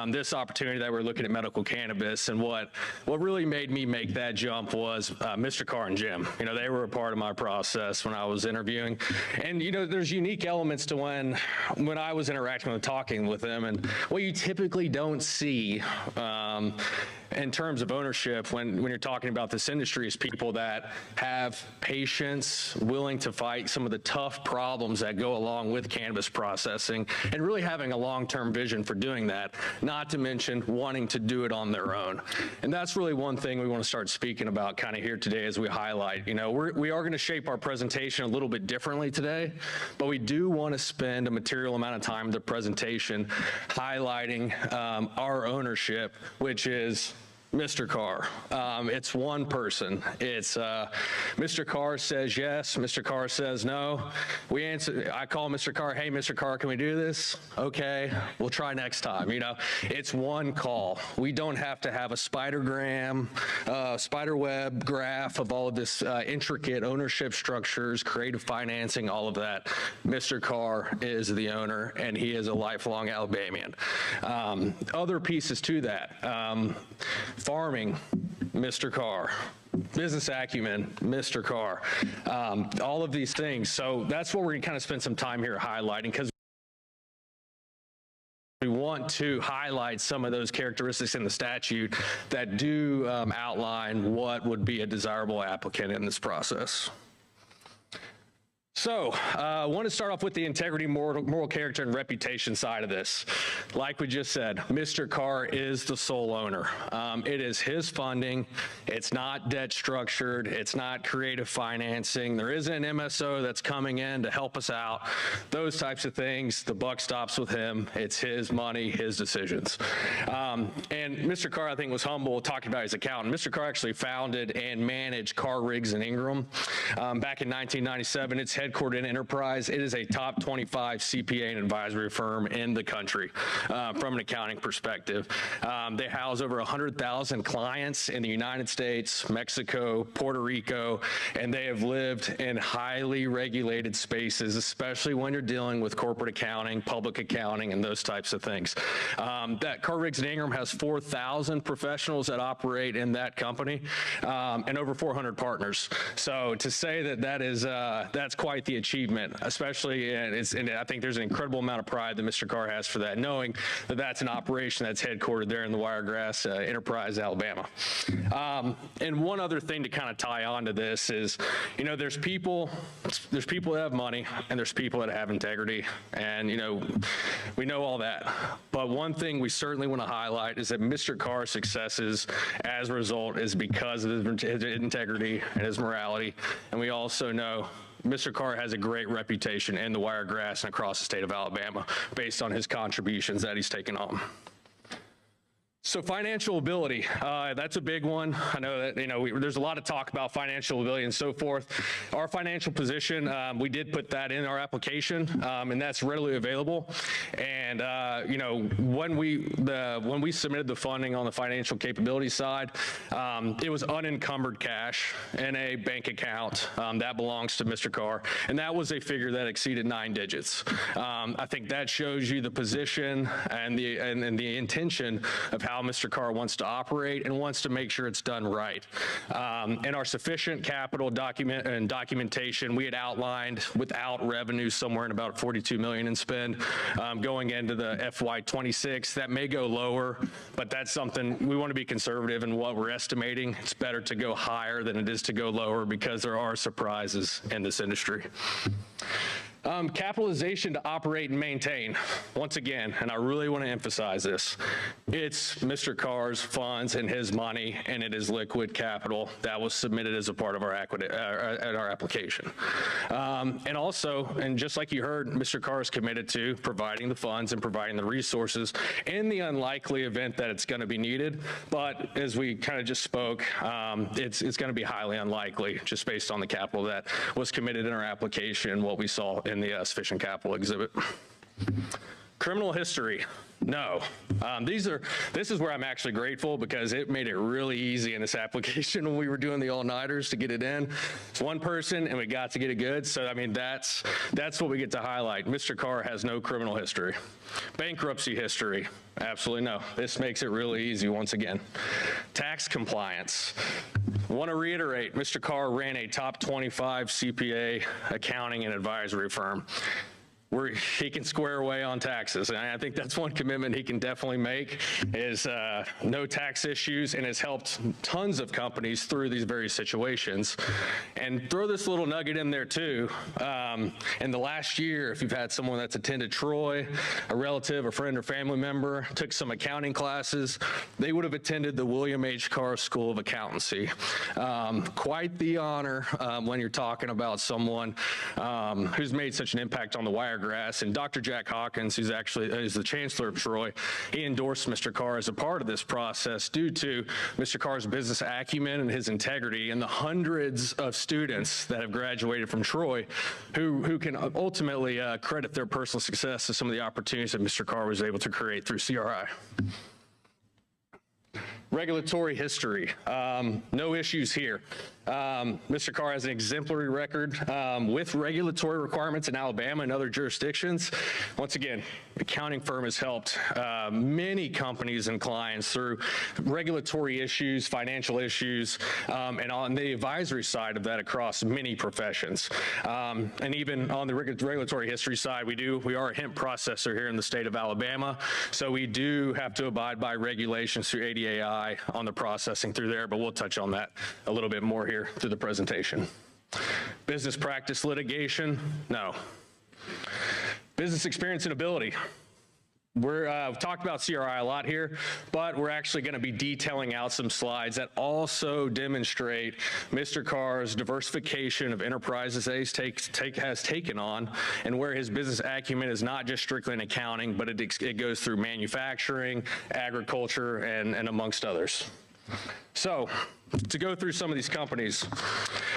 this opportunity that we're looking at medical cannabis, and what really made me make that jump was Mr. Carr and Jim. They were a part of my process when I was interviewing, and there's unique elements to when I was interacting with, talking with them, and what you typically don't see in terms of ownership when you're talking about this industry is people that have patience, willing to fight some of the tough problems that go along with cannabis processing, and really having a long-term vision for doing that, not to mention wanting to do it on their own. And that's really one thing we want to start speaking about kind of here today as we highlight. We are going to shape our presentation a little bit differently today, but we do want to spend a material amount of time in the presentation highlighting our ownership, which is Mr. Carr. It's one person. It's Mr. Carr says yes, Mr. Carr says no. I call Mr. Carr, hey, Mr. Carr, can we do this? Okay, we'll try next time. It's one call. We don't have to have a spiderweb graph of all of this intricate ownership structures, creative financing, all of that. Mr. Carr is the owner, and he is a lifelong Alabamian. Other pieces to that. Farming, Mr. Carr. Business acumen, Mr. Carr. All of these things. So that's what we're going to kind of spend some time here highlighting, because we want to highlight some of those characteristics in the statute that do outline what would be a desirable applicant in this process. So I want to start off with the integrity, moral character, and reputation side of this. Like we just said, Mr. Carr is the sole owner. It is his funding. It's not debt structured. It's not creative financing. There isn't an MSO that's coming in to help us out. Those types of things, the buck stops with him. It's his money, his decisions. And Mr. Carr, I think, was humble talking about his accountant. Mr. Carr actually founded and managed Carr, Riggs, and Ingram back in 1997. It's headquartered in Enterprise. It is a top 25 CPA and advisory firm in the country from an accounting perspective. They house over 100,000 clients in the United States, Mexico, Puerto Rico, and they have lived in highly regulated spaces, especially when you're dealing with corporate accounting, public accounting, and those types of things. That Carr, Riggs, and Ingram has 4,000 professionals that operate in that company and over 400 partners. So to say that that's quite the achievement, especially, and I think there's an incredible amount of pride that Mr. Carr has for that, knowing that that's an operation that's headquartered there in the Wiregrass, Enterprise, Alabama. And one other thing to kind of tie on to this is, there's people that have money, and there's people that have integrity, and we know all that. But one thing we certainly want to highlight is that Mr. Carr's successes as a result is because of his integrity and his morality, and we also know Mr. Carr has a great reputation in the Wiregrass and across the state of Alabama based on his contributions that he's taken on. So financial ability, that's a big one. I know that, there's a lot of talk about financial ability and so forth. Our financial position, we did put that in our application, and that's readily available. And, when we submitted the funding on the financial capability side, it was unencumbered cash in a bank account that belongs to Mr. Carr. And that was a figure that exceeded 9 digits. I think that shows you the position and the intention of how Mr. Carr wants to operate and wants to make sure it's done right. And our sufficient capital documentation, we had outlined without revenue somewhere in about $42 million in spend going into the FY26. That may go lower, but that's something we want to be conservative in what we're estimating. It's better to go higher than it is to go lower because there are surprises in this industry. Capitalization to operate and maintain. Once again, and I really want to emphasize this, it's Mr. Carr's funds and his money, and it is liquid capital that was submitted as a part of our application. And also, and just like you heard, Mr. Carr is committed to providing the funds and providing the resources in the unlikely event that it's going to be needed. But as we kind of just spoke, it's going to be highly unlikely just based on the capital that was committed in our application and what we saw in the sufficient capital exhibit. Criminal history. No. This is where I'm actually grateful because it made it really easy in this application when we were doing the all-nighters to get it in. It's one person and we got to get it good. So, I mean, that's what we get to highlight. Mr. Carr has no criminal history. Bankruptcy history, absolutely no. This makes it really easy once again. Tax compliance. I want to reiterate, Mr. Carr ran a top 25 CPA accounting and advisory firm, where he can square away on taxes. And I think that's one commitment he can definitely make is no tax issues, and has helped tons of companies through these very situations. And throw this little nugget in there too. In the last year, if you've had someone that's attended Troy, a relative, a friend or family member, took some accounting classes, they would have attended the William H. Carr School of Accountancy. Quite the honor when you're talking about someone who's made such an impact on the Wiregrass. And Dr. Jack Hawkins, who's actually is the chancellor of Troy, he endorsed Mr. Carr as a part of this process due to Mr. Carr's business acumen and his integrity, and the hundreds of students that have graduated from Troy who can ultimately credit their personal success to some of the opportunities that Mr. Carr was able to create through CRI. Regulatory history, no issues here. Mr. Carr has an exemplary record with regulatory requirements in Alabama and other jurisdictions. Once again, the accounting firm has helped many companies and clients through regulatory issues, financial issues, and on the advisory side of that across many professions. And even on the regulatory history side, we are a hemp processor here in the state of Alabama, so we do have to abide by regulations through ADAI on the processing through there, but we'll touch on that a little bit more here through the presentation. Business practice litigation, no. Business experience and ability. We've talked about CRI a lot here, but we're actually going to be detailing out some slides that also demonstrate Mr. Carr's diversification of enterprises that he has taken on, and where his business acumen is not just strictly in accounting, but it goes through manufacturing, agriculture, and amongst others. So, to go through some of these companies.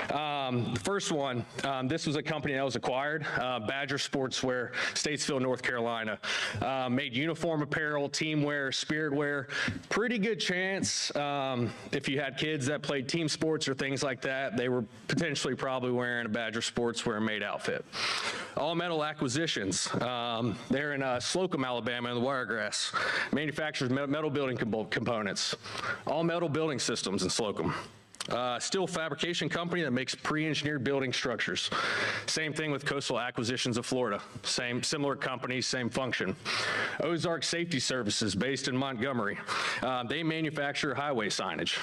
The first one, this was a company that was acquired, Badger Sportswear, Statesville, North Carolina. Made uniform apparel, team wear, spirit wear. Pretty good chance if you had kids that played team sports or things like that, they were potentially probably wearing a Badger Sportswear made outfit. All Metal Acquisitions. They're in Slocum, Alabama, in the Wiregrass. Manufactures metal building components. All Metal Building Systems in Slocum. Steel fabrication company that makes pre-engineered building structures. Same thing with Coastal Acquisitions of Florida. Similar company, same function. Ozark Safety Services, based in Montgomery. They manufacture highway signage.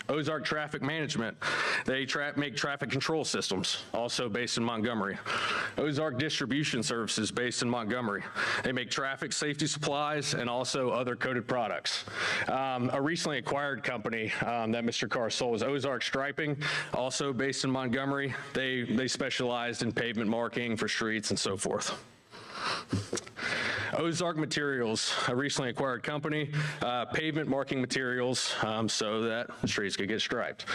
Ozark Traffic Management, they make traffic control systems, also based in Montgomery. Ozark Distribution Services, based in Montgomery. They make traffic safety supplies and also other coated products. A recently acquired company that Mr. Carr sold was Ozark Striping, also based in Montgomery. They specialized in pavement marking for streets and so forth. Ozark Materials, a recently acquired company, pavement marking materials so that the streets could get striped.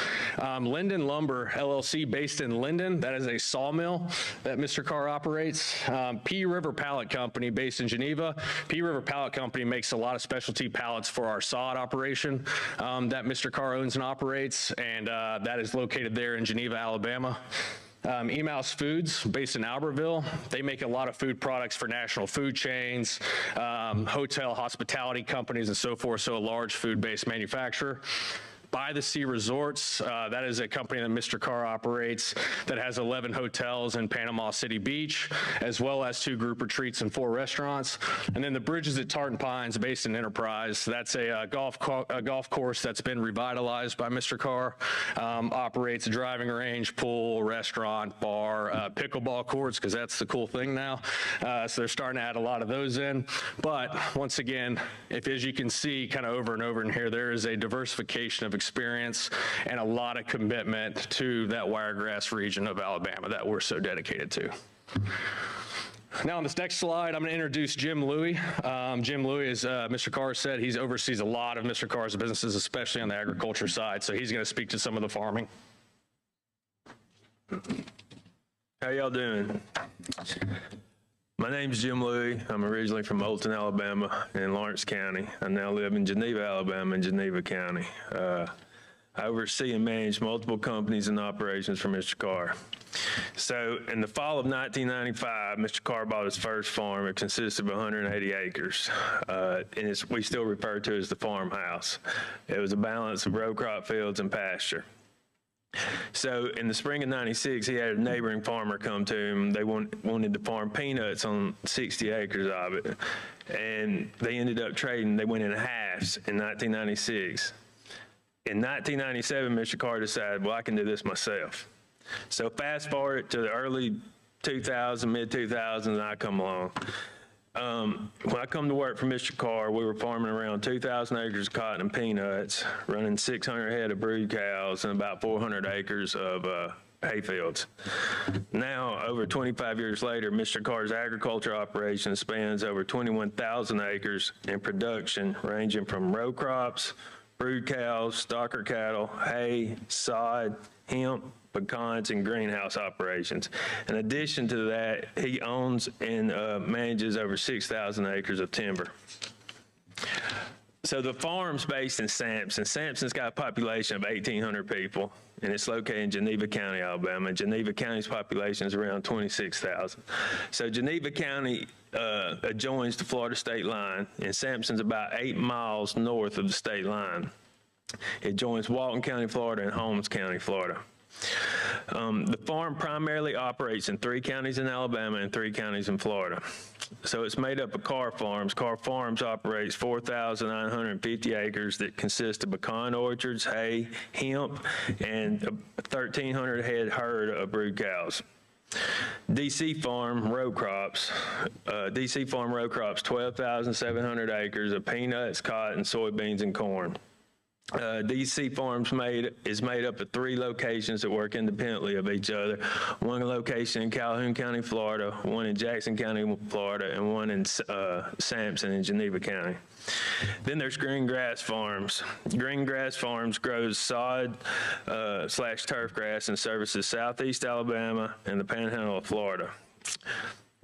Linden Lumber, LLC, based in Linden. That is a sawmill that Mr. Carr operates. P River Pallet Company, based in Geneva. P River Pallet Company makes a lot of specialty pallets for our sod operation that Mr. Carr owns and operates, and that is located there in Geneva, Alabama. Emaus Foods, based in Albertville. They make a lot of food products for national food chains, hotel hospitality companies, and so forth, so a large food-based manufacturer. By the Sea Resorts, that is a company that Mr. Carr operates that has 11 hotels in Panama City Beach, as well as 2 group retreats and 4 restaurants. And then the Bridges at Tartan Pines, based in Enterprise. That's a golf course that's been revitalized by Mr. Carr. Operates a driving range, pool, restaurant, bar, pickleball courts, because that's the cool thing now. So they're starting to add a lot of those in. But once again, as you can see kind of over and over in here, there is a diversification of experience and a lot of commitment to that Wiregrass region of Alabama that we're so dedicated to. Now on this next slide, I'm going to introduce Jim Louie. Jim Louie, as Mr. Carr said, he oversees a lot of Mr. Carr's businesses, especially on the agriculture side, so he's going to speak to some of the farming. How y'all doing? My name's Jim Louie. I'm originally from Moulton, Alabama, in Lawrence County. I now live in Geneva, Alabama, in Geneva County. I oversee and manage multiple companies and operations for Mr. Carr. So in the fall of 1995, Mr. Carr bought his first farm. It consists of 180 acres, and we still refer to it as the farmhouse. It was a balance of row crop fields and pasture. So in the spring of 96, he had a neighboring farmer come to him. They wanted to farm peanuts on 60 acres of it, and they ended up trading. They went in halves in 1996. In 1997, Mr. Carr decided, well, I can do this myself. So fast forward to the early 2000s, mid-2000s, and I come along. When I come to work for Mr. Carr, we were farming around 2,000 acres of cotton and peanuts, running 600 head of brood cows and about 400 acres of hay fields. Now, over 25 years later, Mr. Carr's agriculture operation spans over 21,000 acres in production, ranging from row crops, brood cows, stocker cattle, hay, sod, hemp, pecans, and greenhouse operations. In addition to that, he owns and manages over 6,000 acres of timber. So the farm's based in Sampson. Sampson's got a population of 1,800 people, and it's located in Geneva County, Alabama. Geneva County's population is around 26,000. So Geneva County adjoins the Florida state line, and Sampson's about 8 miles north of the state line. It joins Walton County, Florida, and Holmes County, Florida. The farm primarily operates in 3 counties in Alabama and 3 counties in Florida. So it's made up of Carr Farms. Carr Farms operates 4,950 acres that consist of pecan orchards, hay, hemp, and a 1,300 head herd of brood cows. DC Farm row crops, 12,700 acres of peanuts, cotton, soybeans, and corn. DC Farms is made up of 3 locations that work independently of each other. One location in Calhoun County, Florida, one in Jackson County, Florida, and one in Sampson in Geneva County. Then there's Green Grass Farms. Green Grass Farms grows sod / turf grass and services southeast Alabama and the panhandle of Florida.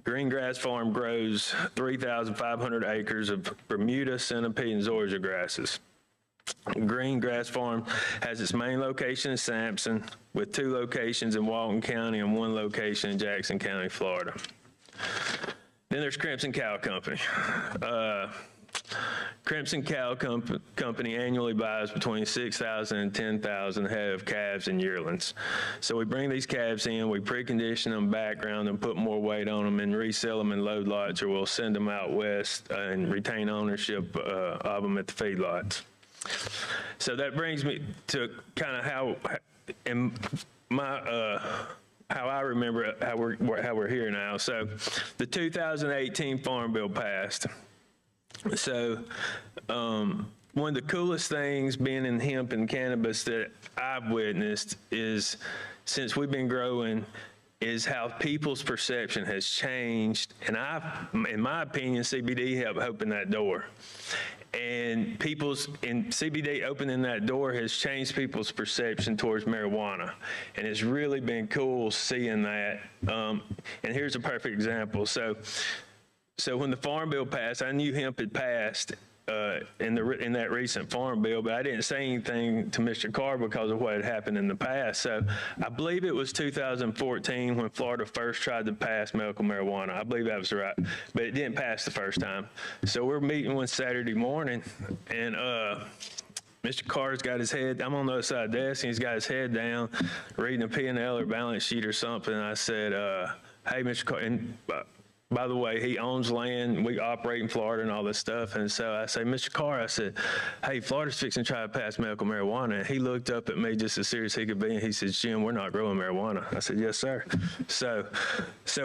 Green Grass Farm grows 3,500 acres of Bermuda, centipede, and zoysia grasses. Green Grass Farm has its main location in Sampson, with 2 locations in Walton County and 1 location in Jackson County, Florida. Then there's Crimson Cow Company. Crimson Cow Company annually buys between 6,000 and 10,000 head of calves and yearlings. So we bring these calves in, we precondition them, background them, put more weight on them, and resell them in load lots, or we'll send them out west and retain ownership of them at the feedlots. So that brings me to kind of how I remember how we're here now. So the 2018 Farm Bill passed. So one of the coolest things being in hemp and cannabis that I've witnessed is, since we've been growing, is how people's perception has changed. And in my opinion, CBD helped open that door. And CBD opening that door has changed people's perception towards marijuana. And it's really been cool seeing that. And here's a perfect example. So when the Farm Bill passed, I knew hemp had passed in that recent Farm Bill, but I didn't say anything to Mr. Carr because of what had happened in the past. So I believe it was 2014 when Florida first tried to pass medical marijuana. I believe that was right, but it didn't pass the first time. So we're meeting one Saturday morning, and Mr. Carr's got his head, I'm on the other side of the desk, and he's got his head down, reading a P&L or balance sheet or something. And I said, hey, Mr. Carr, and by the way, he owns land. We operate in Florida and all this stuff. And so I say, Mr. Carr, I said, hey, Florida's fixing to try to pass medical marijuana. And he looked up at me just as serious as he could be, and he said, Jim, we're not growing marijuana. I said, yes, sir. So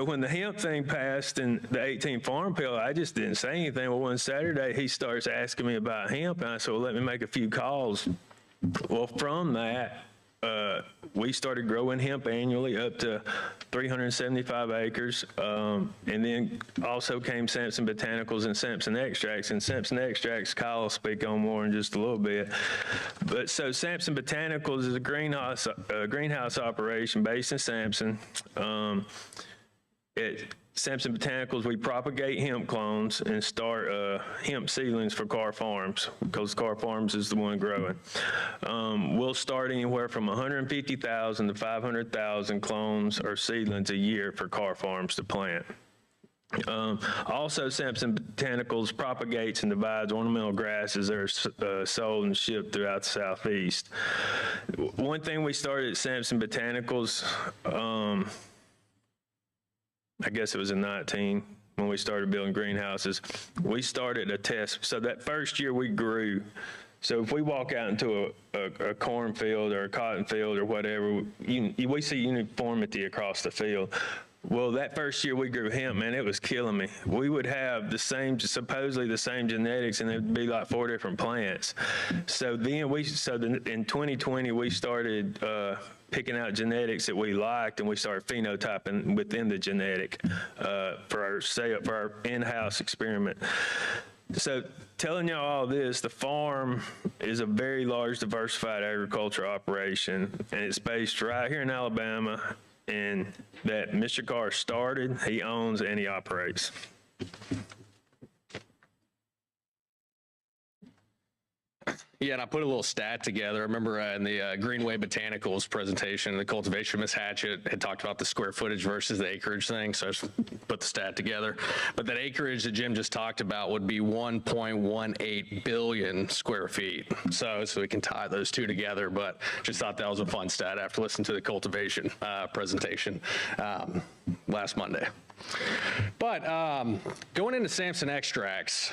when the hemp thing passed in the 18 Farm Bill, I just didn't say anything. Well, one Saturday, he starts asking me about hemp, and I said, well, let me make a few calls. Well, from that, we started growing hemp annually up to 375 acres. And then also came Sampson Botanicals and Sampson Extracts. And Sampson Extracts, Kyle will speak on more in just a little bit. But so Sampson Botanicals is a greenhouse operation based in Sampson. Sampson Botanicals, we propagate hemp clones and start hemp seedlings for Carr Farms, because Carr Farms is the one growing. We'll start anywhere from 150,000 to 500,000 clones or seedlings a year for Carr Farms to plant. Also, Sampson Botanicals propagates and divides ornamental grasses that are sold and shipped throughout the Southeast. One thing we started at Sampson Botanicals, I guess it was in 19 when we started building greenhouses, we started a test. So that first year we grew. So if we walk out into a cornfield or a cotton field or whatever, we see uniformity across the field. Well, that first year we grew hemp, man, it was killing me. We would have supposedly the same genetics, and it'd be like 4 different plants. So then in 2020, we started picking out genetics that we liked, and we started phenotyping within the genetic for our in-house experiment. So telling y'all all this, the farm is a very large, diversified agriculture operation, and it's based right here in Alabama, and that Mr. Carr started, he owns, and he operates. Yeah, and I put a little stat together. I remember in the Greenway Botanicals presentation, the cultivation, Ms. Hatchett had talked about the square footage versus the acreage thing, so I just put the stat together. But that acreage that Jim just talked about would be 1.18 billion square feet. So we can tie those two together, but just thought that was a fun stat after listening to the cultivation presentation last Monday. But going into Sampson Extracts,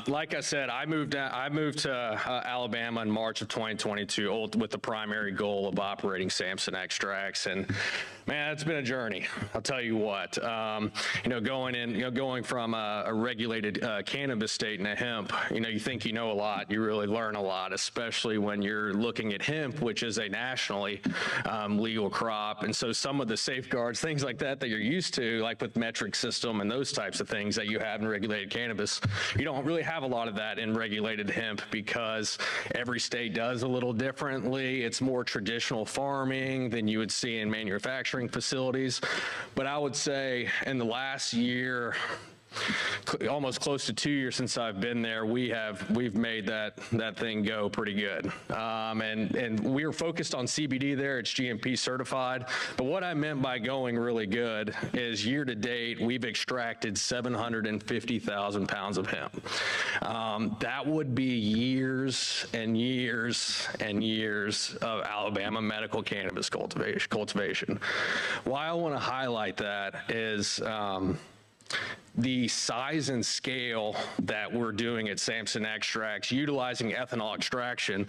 like I said, I moved to Alabama in March of 2022 with the primary goal of operating Sampson Extracts, and man, it's been a journey. I'll tell you what. Going from a regulated cannabis state and a hemp, you think you know a lot, you really learn a lot, especially when you're looking at hemp, which is a nationally legal crop, and so some of the safeguards, things like that you're used to, like with metric system and those types of things that you have in regulated cannabis, you don't really have a lot of that in regulated hemp because every state does a little differently. It's more traditional farming than you would see in manufacturing facilities. But I would say in the last year, almost close to 2 years since I've been there, we've made that thing go pretty good. And we were focused on CBD there. It's GMP certified. But what I meant by going really good is year to date, we've extracted 750,000 pounds of hemp. That would be years and years and years of Alabama medical cannabis cultivation. Why I want to highlight that is the size and scale that we're doing at Sampson Extracts, utilizing ethanol extraction.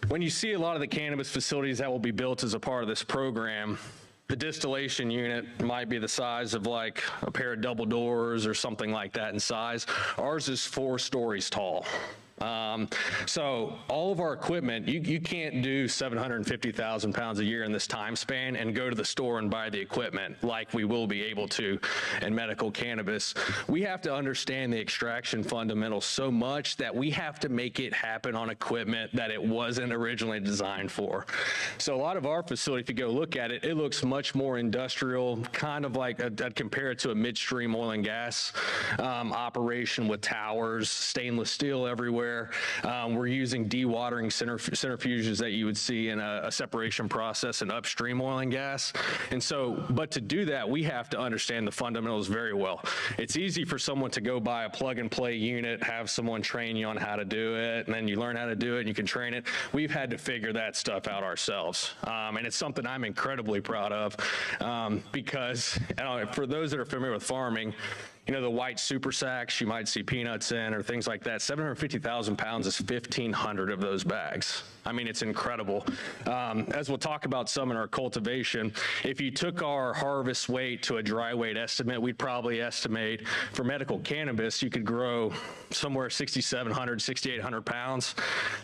When you see a lot of the cannabis facilities that will be built as a part of this program, the distillation unit might be the size of like a pair of double doors or something like that in size. Ours is 4 stories tall. So all of our equipment, you can't do 750,000 pounds a year in this time span and go to the store and buy the equipment like we will be able to in medical cannabis. We have to understand the extraction fundamentals so much that we have to make it happen on equipment that it wasn't originally designed for. So a lot of our facility, if you go look at it, it looks much more industrial, kind of like I'd compare it to a midstream oil and gas operation with towers, stainless steel everywhere. We're using dewatering centrifuges that you would see in a separation process in upstream oil and gas. And so, but to do that, we have to understand the fundamentals very well. It's easy for someone to go buy a plug and play unit, have someone train you on how to do it, and then you learn how to do it and you can train it. We've had to figure that stuff out ourselves. And it's something I'm incredibly proud of because for those that are familiar with farming, the white super sacks you might see peanuts in or things like that, 750,000 pounds is 1,500 of those bags. I mean, it's incredible. As we'll talk about some in our cultivation, if you took our harvest weight to a dry weight estimate, we'd probably estimate for medical cannabis, you could grow somewhere 6,700, 6,800 pounds.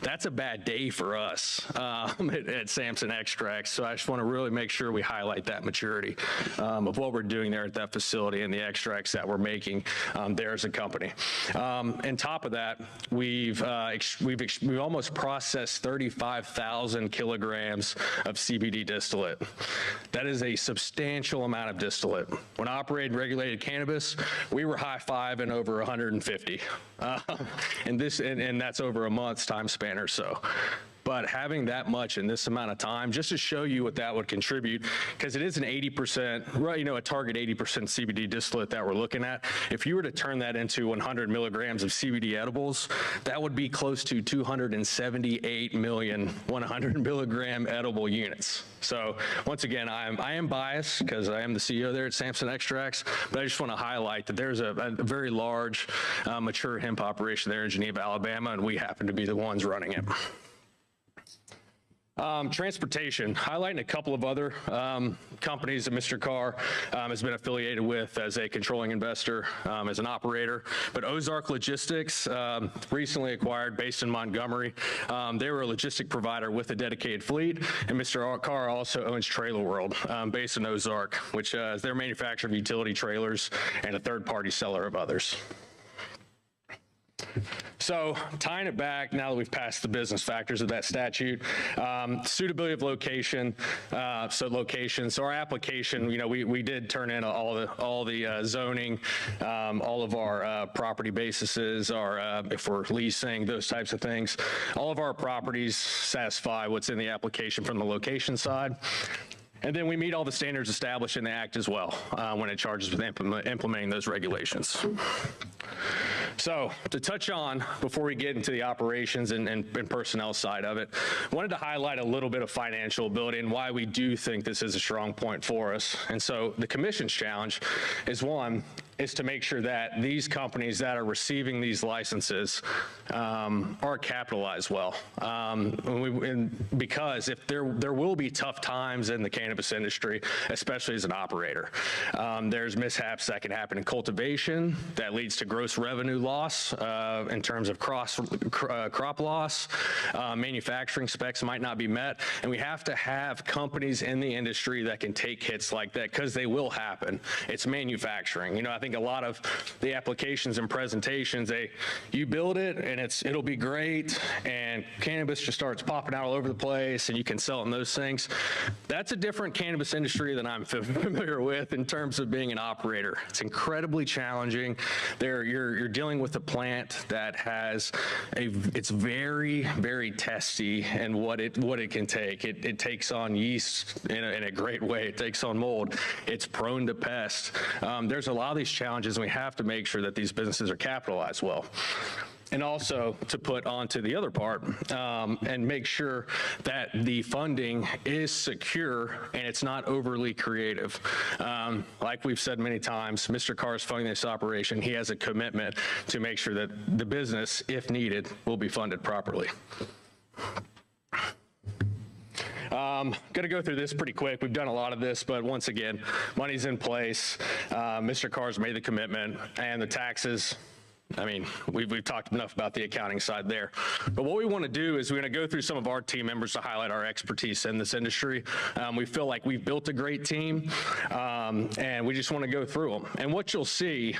That's a bad day for us at Sampson Extracts. So I just want to really make sure we highlight that maturity of what we're doing there at that facility and the extracts that we're making making there as a company. On top of that, we've almost processed 35,000 kilograms of CBD distillate. That is a substantial amount of distillate. When I operated regulated cannabis, we were high-fiving over 150, and that's over a month's time span or so. But having that much in this amount of time, just to show you what that would contribute, because it is an 80%, right, a target 80% CBD distillate that we're looking at. If you were to turn that into 100 milligrams of CBD edibles, that would be close to 278 million 100 milligram edible units. So once again, I am biased because I am the CEO there at Sampson Extracts, but I just want to highlight that there's a very large mature hemp operation there in Geneva, Alabama, and we happen to be the ones running it. Transportation, highlighting a couple of other companies that Mr. Carr has been affiliated with as a controlling investor, as an operator. But Ozark Logistics, recently acquired, based in Montgomery. They were a logistic provider with a dedicated fleet, and Mr. Carr also owns Trailer World, based in Ozark, which is their manufacturer of utility trailers and a third-party seller of others. So tying it back, now that we've passed the business factors of that statute, suitability of location, So our application, we did turn in all the zoning, all of our property bases, if we're leasing, those types of things. All of our properties satisfy what's in the application from the location side. And then we meet all the standards established in the Act as well when it charges with implementing those regulations. So to touch on, before we get into the operations and personnel side of it, wanted to highlight a little bit of financial ability and why we do think this is a strong point for us. And so the commission's challenge is to make sure that these companies that are receiving these licenses are capitalized well. Because if there will be tough times in the cannabis industry, especially as an operator. There's mishaps that can happen in cultivation that leads to gross revenue loss in terms of crop loss. Manufacturing specs might not be met, and we have to have companies in the industry that can take hits like that, because they will happen. It's manufacturing. I think a lot of the applications and presentations, you build it and it'll be great, and cannabis just starts popping out all over the place and you can sell it and those things. That's a different cannabis industry than I'm familiar with in terms of being an operator. It's incredibly challenging. You're dealing with a plant that it's very, very testy in what it can take. It takes on yeast in a great way. It takes on mold. It's prone to pest. There's a lot of these challenges, and we have to make sure that these businesses are capitalized well. And also to put onto the other part and make sure that the funding is secure and it's not overly creative. Like we've said many times, Mr. Carr is funding this operation. He has a commitment to make sure that the business, if needed, will be funded properly. Going to go through this pretty quick. We've done a lot of this, but once again, money's in place. Mr. Carr's made the commitment, and the taxes, we've talked enough about the accounting side there. But what we want to do is we're going to go through some of our team members to highlight our expertise in this industry. We feel like we've built a great team, and we just want to go through them. And what you'll see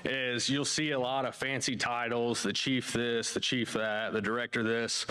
is you'll see a lot of fancy titles, the chief this, the chief that, the director this.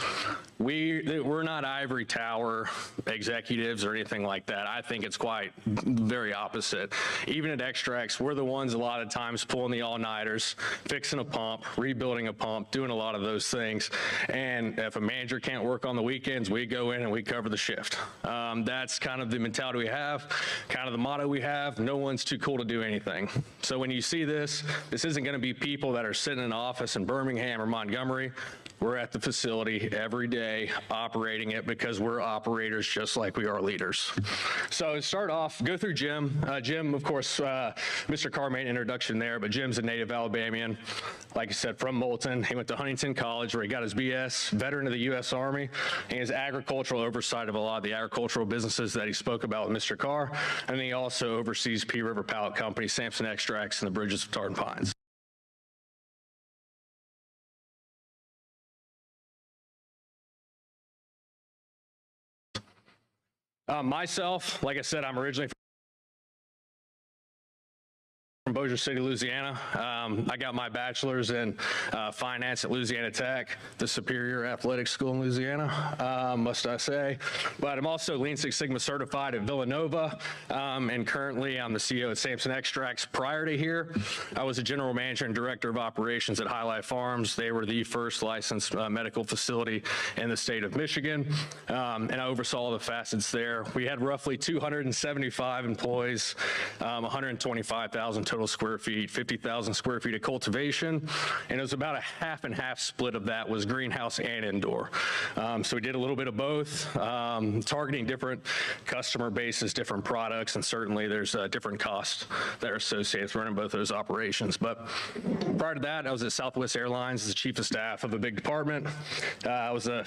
We're not ivory tower executives or anything like that. I think it's quite very opposite. Even at Extracts, we're the ones a lot of times pulling the all-nighters, fixing a pump, rebuilding a pump, doing a lot of those things. And if a manager can't work on the weekends, we go in and we cover the shift. That's kind of the mentality we have, kind of the motto we have. No one's too cool to do anything. So when you see this isn't going to be people that are sitting in an office in Birmingham or Montgomery. We're at the facility every day operating it, because we're operators just like we are leaders. So to start off, go through Jim. Jim, of course, Mr. Carr made an introduction there, but Jim's a native Alabamian. Like I said, from Moulton. He went to Huntington College where he got his BS, veteran of the U.S. Army, and his agricultural oversight of a lot of the agricultural businesses that he spoke about with Mr. Carr. And he also oversees P River Pallet Company, Sampson Extracts, and the Bridges of Tartan Pines. Myself, like I said, I'm originally from Bossier City, Louisiana. I got my bachelor's in finance at Louisiana Tech, the superior athletic school in Louisiana, must I say. But I'm also Lean Six Sigma certified at Villanova, and currently I'm the CEO at Sampson Extracts. Prior to here, I was a general manager and director of operations at Highlight Farms. They were the first licensed medical facility in the state of Michigan, and I oversaw all the facets there. We had roughly 275 employees, 125,000 total square feet, 50,000 square feet of cultivation, and it was about a half and half split of that was greenhouse and indoor. So we did a little bit of both, targeting different customer bases, different products, and certainly there's different costs that are associated with running both those operations. But prior to that, I was at Southwest Airlines as the chief of staff of a big department. I was a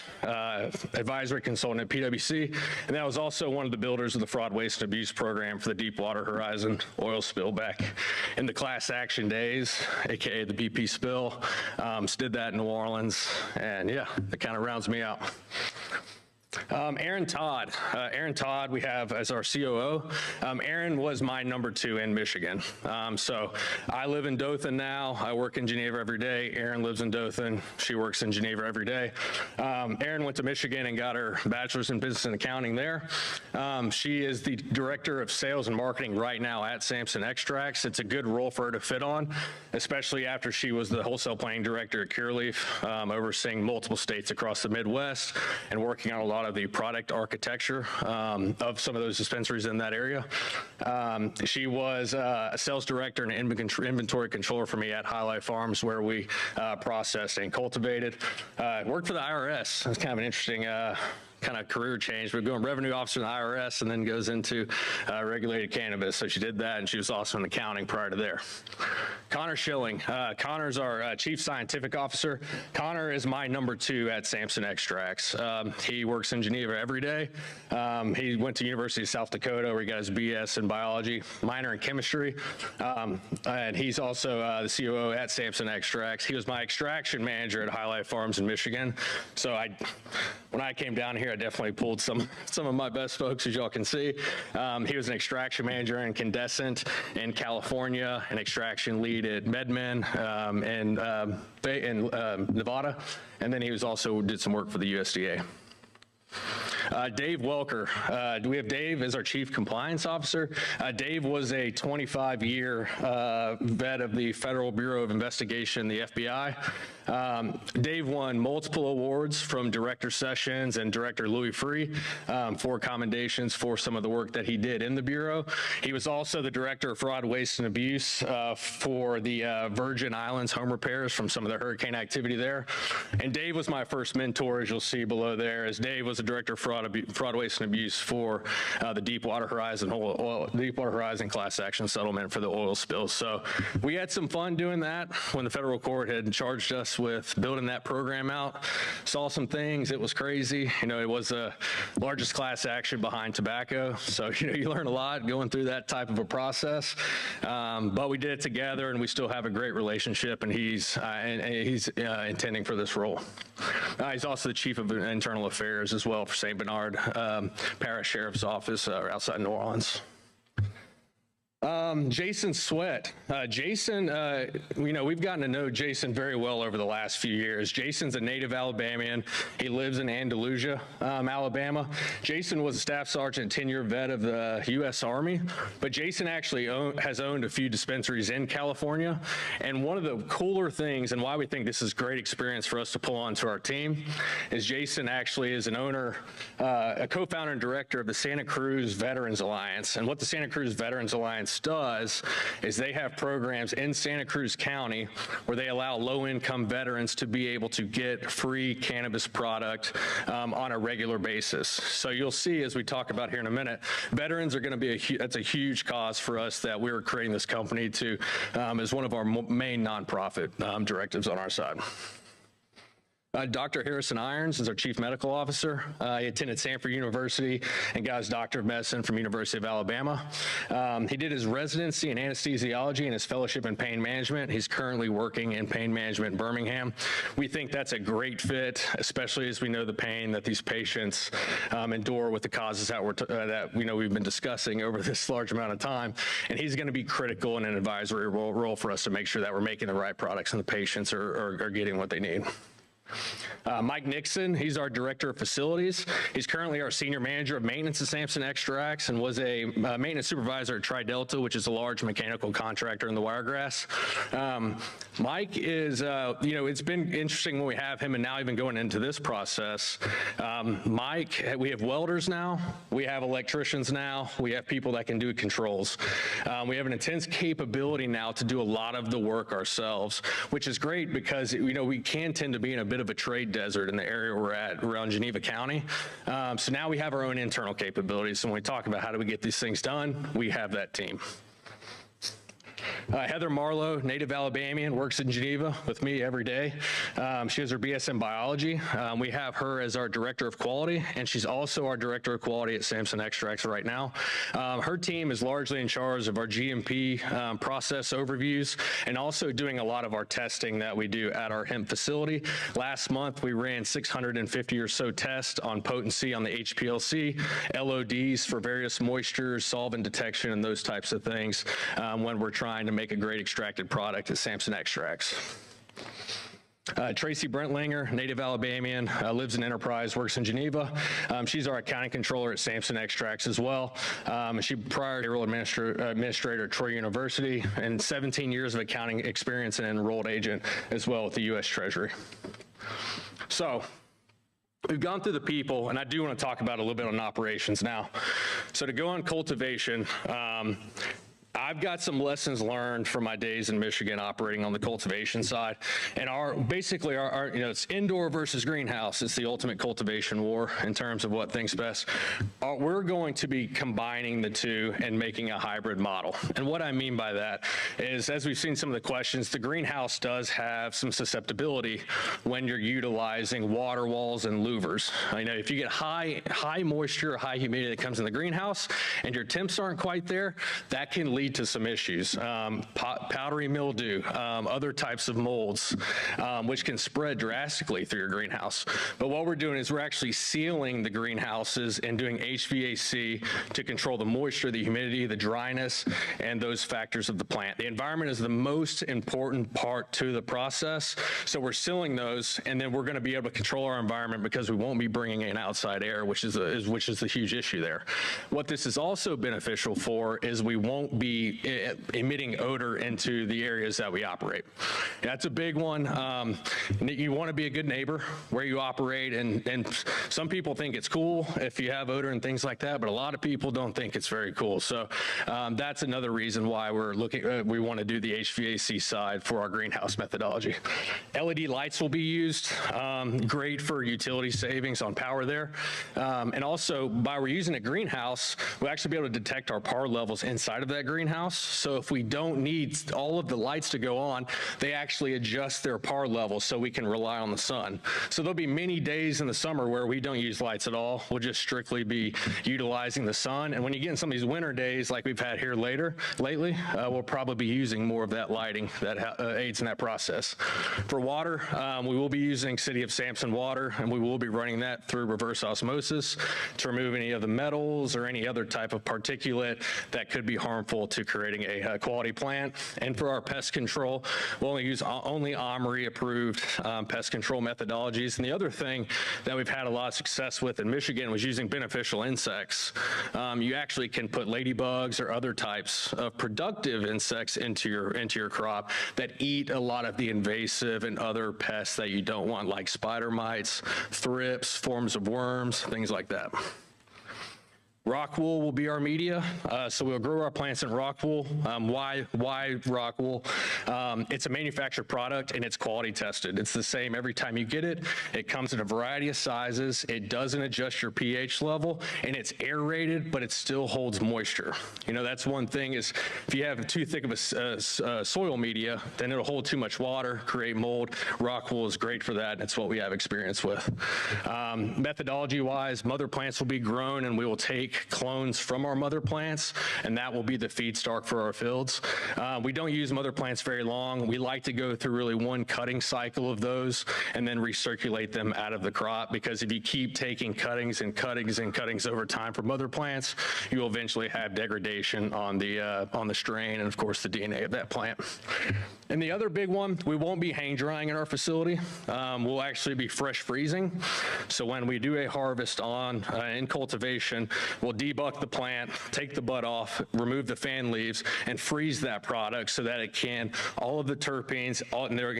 advisory consultant at PwC, and I was also one of the builders of the fraud, waste, and abuse program for the Deepwater Horizon oil spill back in the class action days, aka the BP spill. Did that in New Orleans, and yeah, that kind of rounds me out. Aaron Todd. Aaron Todd we have as our COO. Aaron was my number 2 in Michigan. So I live in Dothan now. I work in Geneva every day. Aaron lives in Dothan. She works in Geneva every day. Aaron went to Michigan and got her bachelor's in business and accounting there. She is the director of sales and marketing right now at Sampson Extracts. It's a good role for her to fit on, especially after she was the wholesale planning director at Cureleaf, overseeing multiple states across the Midwest and working on a lot of the product architecture of some of those dispensaries in that area. She was a sales director and inventory controller for me at Highlight Farms, where we processed and cultivated. Worked for the IRS. It's kind of an interesting kind of career change. We're going revenue officer in the IRS and then goes into regulated cannabis. So she did that, and she was also in accounting prior to there. Connor Schilling. Connor's our chief scientific officer. Connor is my number 2 at Sampson Extracts. He works in Geneva every day. He went to University of South Dakota, where he got his BS in biology, minor in chemistry, and he's also the COO at Sampson Extracts. He was my extraction manager at Highlight Farms in Michigan. So when I came down here, I definitely pulled some of my best folks, as y'all can see. He was an extraction manager in Incandescent in California, an extraction lead at MedMen in Nevada, and then he was also did some work for the USDA. Dave Welker. We have Dave as our Chief Compliance Officer. Dave was a 25-year vet of the Federal Bureau of Investigation, the FBI. Dave won multiple awards from Director Sessions and Director Louis Free for commendations for some of the work that he did in the Bureau. He was also the Director of Fraud, Waste, and Abuse for the Virgin Islands home repairs from some of the hurricane activity there. And Dave was my first mentor, as you'll see below there, as Dave was the Director of Fraud, Waste, and Abuse for the Deepwater Horizon class action settlement for the oil spills. So we had some fun doing that when the federal court had charged us with building that program out. Saw some things. It was crazy. It was the largest class action behind tobacco. So, you learn a lot going through that type of a process. But we did it together, and we still have a great relationship, and he's intending for this role. He's also the Chief of Internal Affairs as well for St. Bernard Parish Sheriff's Office outside New Orleans. Jason Sweat. Jason, we've gotten to know Jason very well over the last few years. Jason's a native Alabamian. He lives in Andalusia, Alabama. Jason was a staff sergeant, 10-year vet of the U.S. Army, but Jason actually has owned a few dispensaries in California. And one of the cooler things, and why we think this is great experience for us to pull onto our team, is Jason actually is an owner, a co-founder and director of the Santa Cruz Veterans Alliance. And what the Santa Cruz Veterans Alliance does is they have programs in Santa Cruz County where they allow low-income veterans to be able to get free cannabis product on a regular basis. So you'll see, as we talk about here in a minute, veterans are going to be that's a huge cause for us that we were creating this company to as one of our main nonprofit directives on our side. Dr. Harrison Irons is our Chief Medical Officer. He attended Stanford University and got his Doctor of Medicine from University of Alabama. He did his residency in anesthesiology and his fellowship in pain management. He's currently working in pain management in Birmingham. We think that's a great fit, especially as we know the pain that these patients endure with the causes that we know we've been discussing over this large amount of time. And he's going to be critical in an advisory role for us to make sure that we're making the right products and the patients are getting what they need. Mike Nixon, he's our Director of Facilities. He's currently our Senior Manager of Maintenance at Sampson Extracts and was a maintenance supervisor at Tri-Delta, which is a large mechanical contractor in the Wiregrass. Mike is, it's been interesting when we have him and now even going into this process. Mike, we have welders now, we have electricians now, we have people that can do controls. We have an intense capability now to do a lot of the work ourselves, which is great because, we can tend to be in a bit of a trade desert in the area we're at around Geneva County. So now we have our own internal capabilities. So when we talk about how do we get these things done, we have that team. Heather Marlowe, native Alabamian, works in Geneva with me every day. She has her BS in biology. We have her as our Director of Quality, and she's also our Director of Quality at Sampson Extracts right now. Her team is largely in charge of our GMP process overviews and also doing a lot of our testing that we do at our hemp facility. Last month, we ran 650 or so tests on potency on the HPLC, LODs for various moistures, solvent detection, and those types of things when we're trying to make a great extracted product at Sampson Extracts. Tracy Brentlinger, native Alabamian, lives in Enterprise, works in Geneva. She's our accounting controller at Sampson Extracts as well. She prior payroll administrator at Troy University and 17 years of accounting experience and enrolled agent as well with the U.S. Treasury. So we've gone through the people, and I do want to talk about a little bit on operations now. So to go on cultivation, I've got some lessons learned from my days in Michigan operating on the cultivation side. And basically it's indoor versus greenhouse. It's the ultimate cultivation war in terms of what thinks best. We're going to be combining the two and making a hybrid model. And what I mean by that is, as we've seen some of the questions, the greenhouse does have some susceptibility when you're utilizing water walls and louvers. If you get high moisture or high humidity that comes in the greenhouse and your temps aren't quite there, that can lead to some issues, powdery mildew, other types of molds, which can spread drastically through your greenhouse. But what we're doing is we're actually sealing the greenhouses and doing HVAC to control the moisture, the humidity, the dryness, and those factors of the plant. The environment is the most important part to the process, so we're sealing those, and then we're going to be able to control our environment because we won't be bringing in outside air, which is the huge issue there. What this is also beneficial for is we won't be emitting odor into the areas that we operate. That's a big one. You want to be a good neighbor where you operate, and some people think it's cool if you have odor and things like that, but a lot of people don't think it's very cool. So that's another reason why we want to do the HVAC side for our greenhouse methodology. LED lights will be used, great for utility savings on power there. And also, by we're using a greenhouse, we'll actually be able to detect our PAR levels inside of that greenhouse. So if we don't need all of the lights to go on, they actually adjust their PAR levels so we can rely on the sun. So there'll be many days in the summer where we don't use lights at all. We'll just strictly be utilizing the sun. And when you get in some of these winter days like we've had here lately, we'll probably be using more of that lighting that aids in that process. For water, we will be using City of Sampson water, and we will be running that through reverse osmosis to remove any of the metals or any other type of particulate that could be harmful to creating a quality plant. And for our pest control, we'll only use OMRI approved pest control methodologies. And the other thing that we've had a lot of success with in Michigan was using beneficial insects. You actually can put ladybugs or other types of productive insects into your crop that eat a lot of the invasive and other pests that you don't want, like spider mites, thrips, forms of worms, things like that. Rock wool will be our media, so we'll grow our plants in rock wool. Why rock wool? It's a manufactured product and it's quality tested. It's the same every time you get it. It comes in a variety of sizes. It doesn't adjust your pH level, and it's aerated, but it still holds moisture. You know, that's one thing is if you have too thick of a soil media, then it'll hold too much water, create mold. Rock wool is great for that. That's what we have experience with. Methodology-wise, mother plants will be grown, and we will take clones from our mother plants, and that will be the feedstock for our fields. We don't use mother plants very long. We like to go through really one cutting cycle of those and then recirculate them out of the crop, because if you keep taking cuttings and cuttings and cuttings over time for mother plants, you will eventually have degradation on the strain and, of course, the DNA of that plant. And the other big one, we won't be hang drying in our facility. We'll actually be fresh freezing. So when we do a harvest in cultivation, we'll debuck the plant, take the bud off, remove the fan leaves, and freeze that product so that it can, all of the terpenes,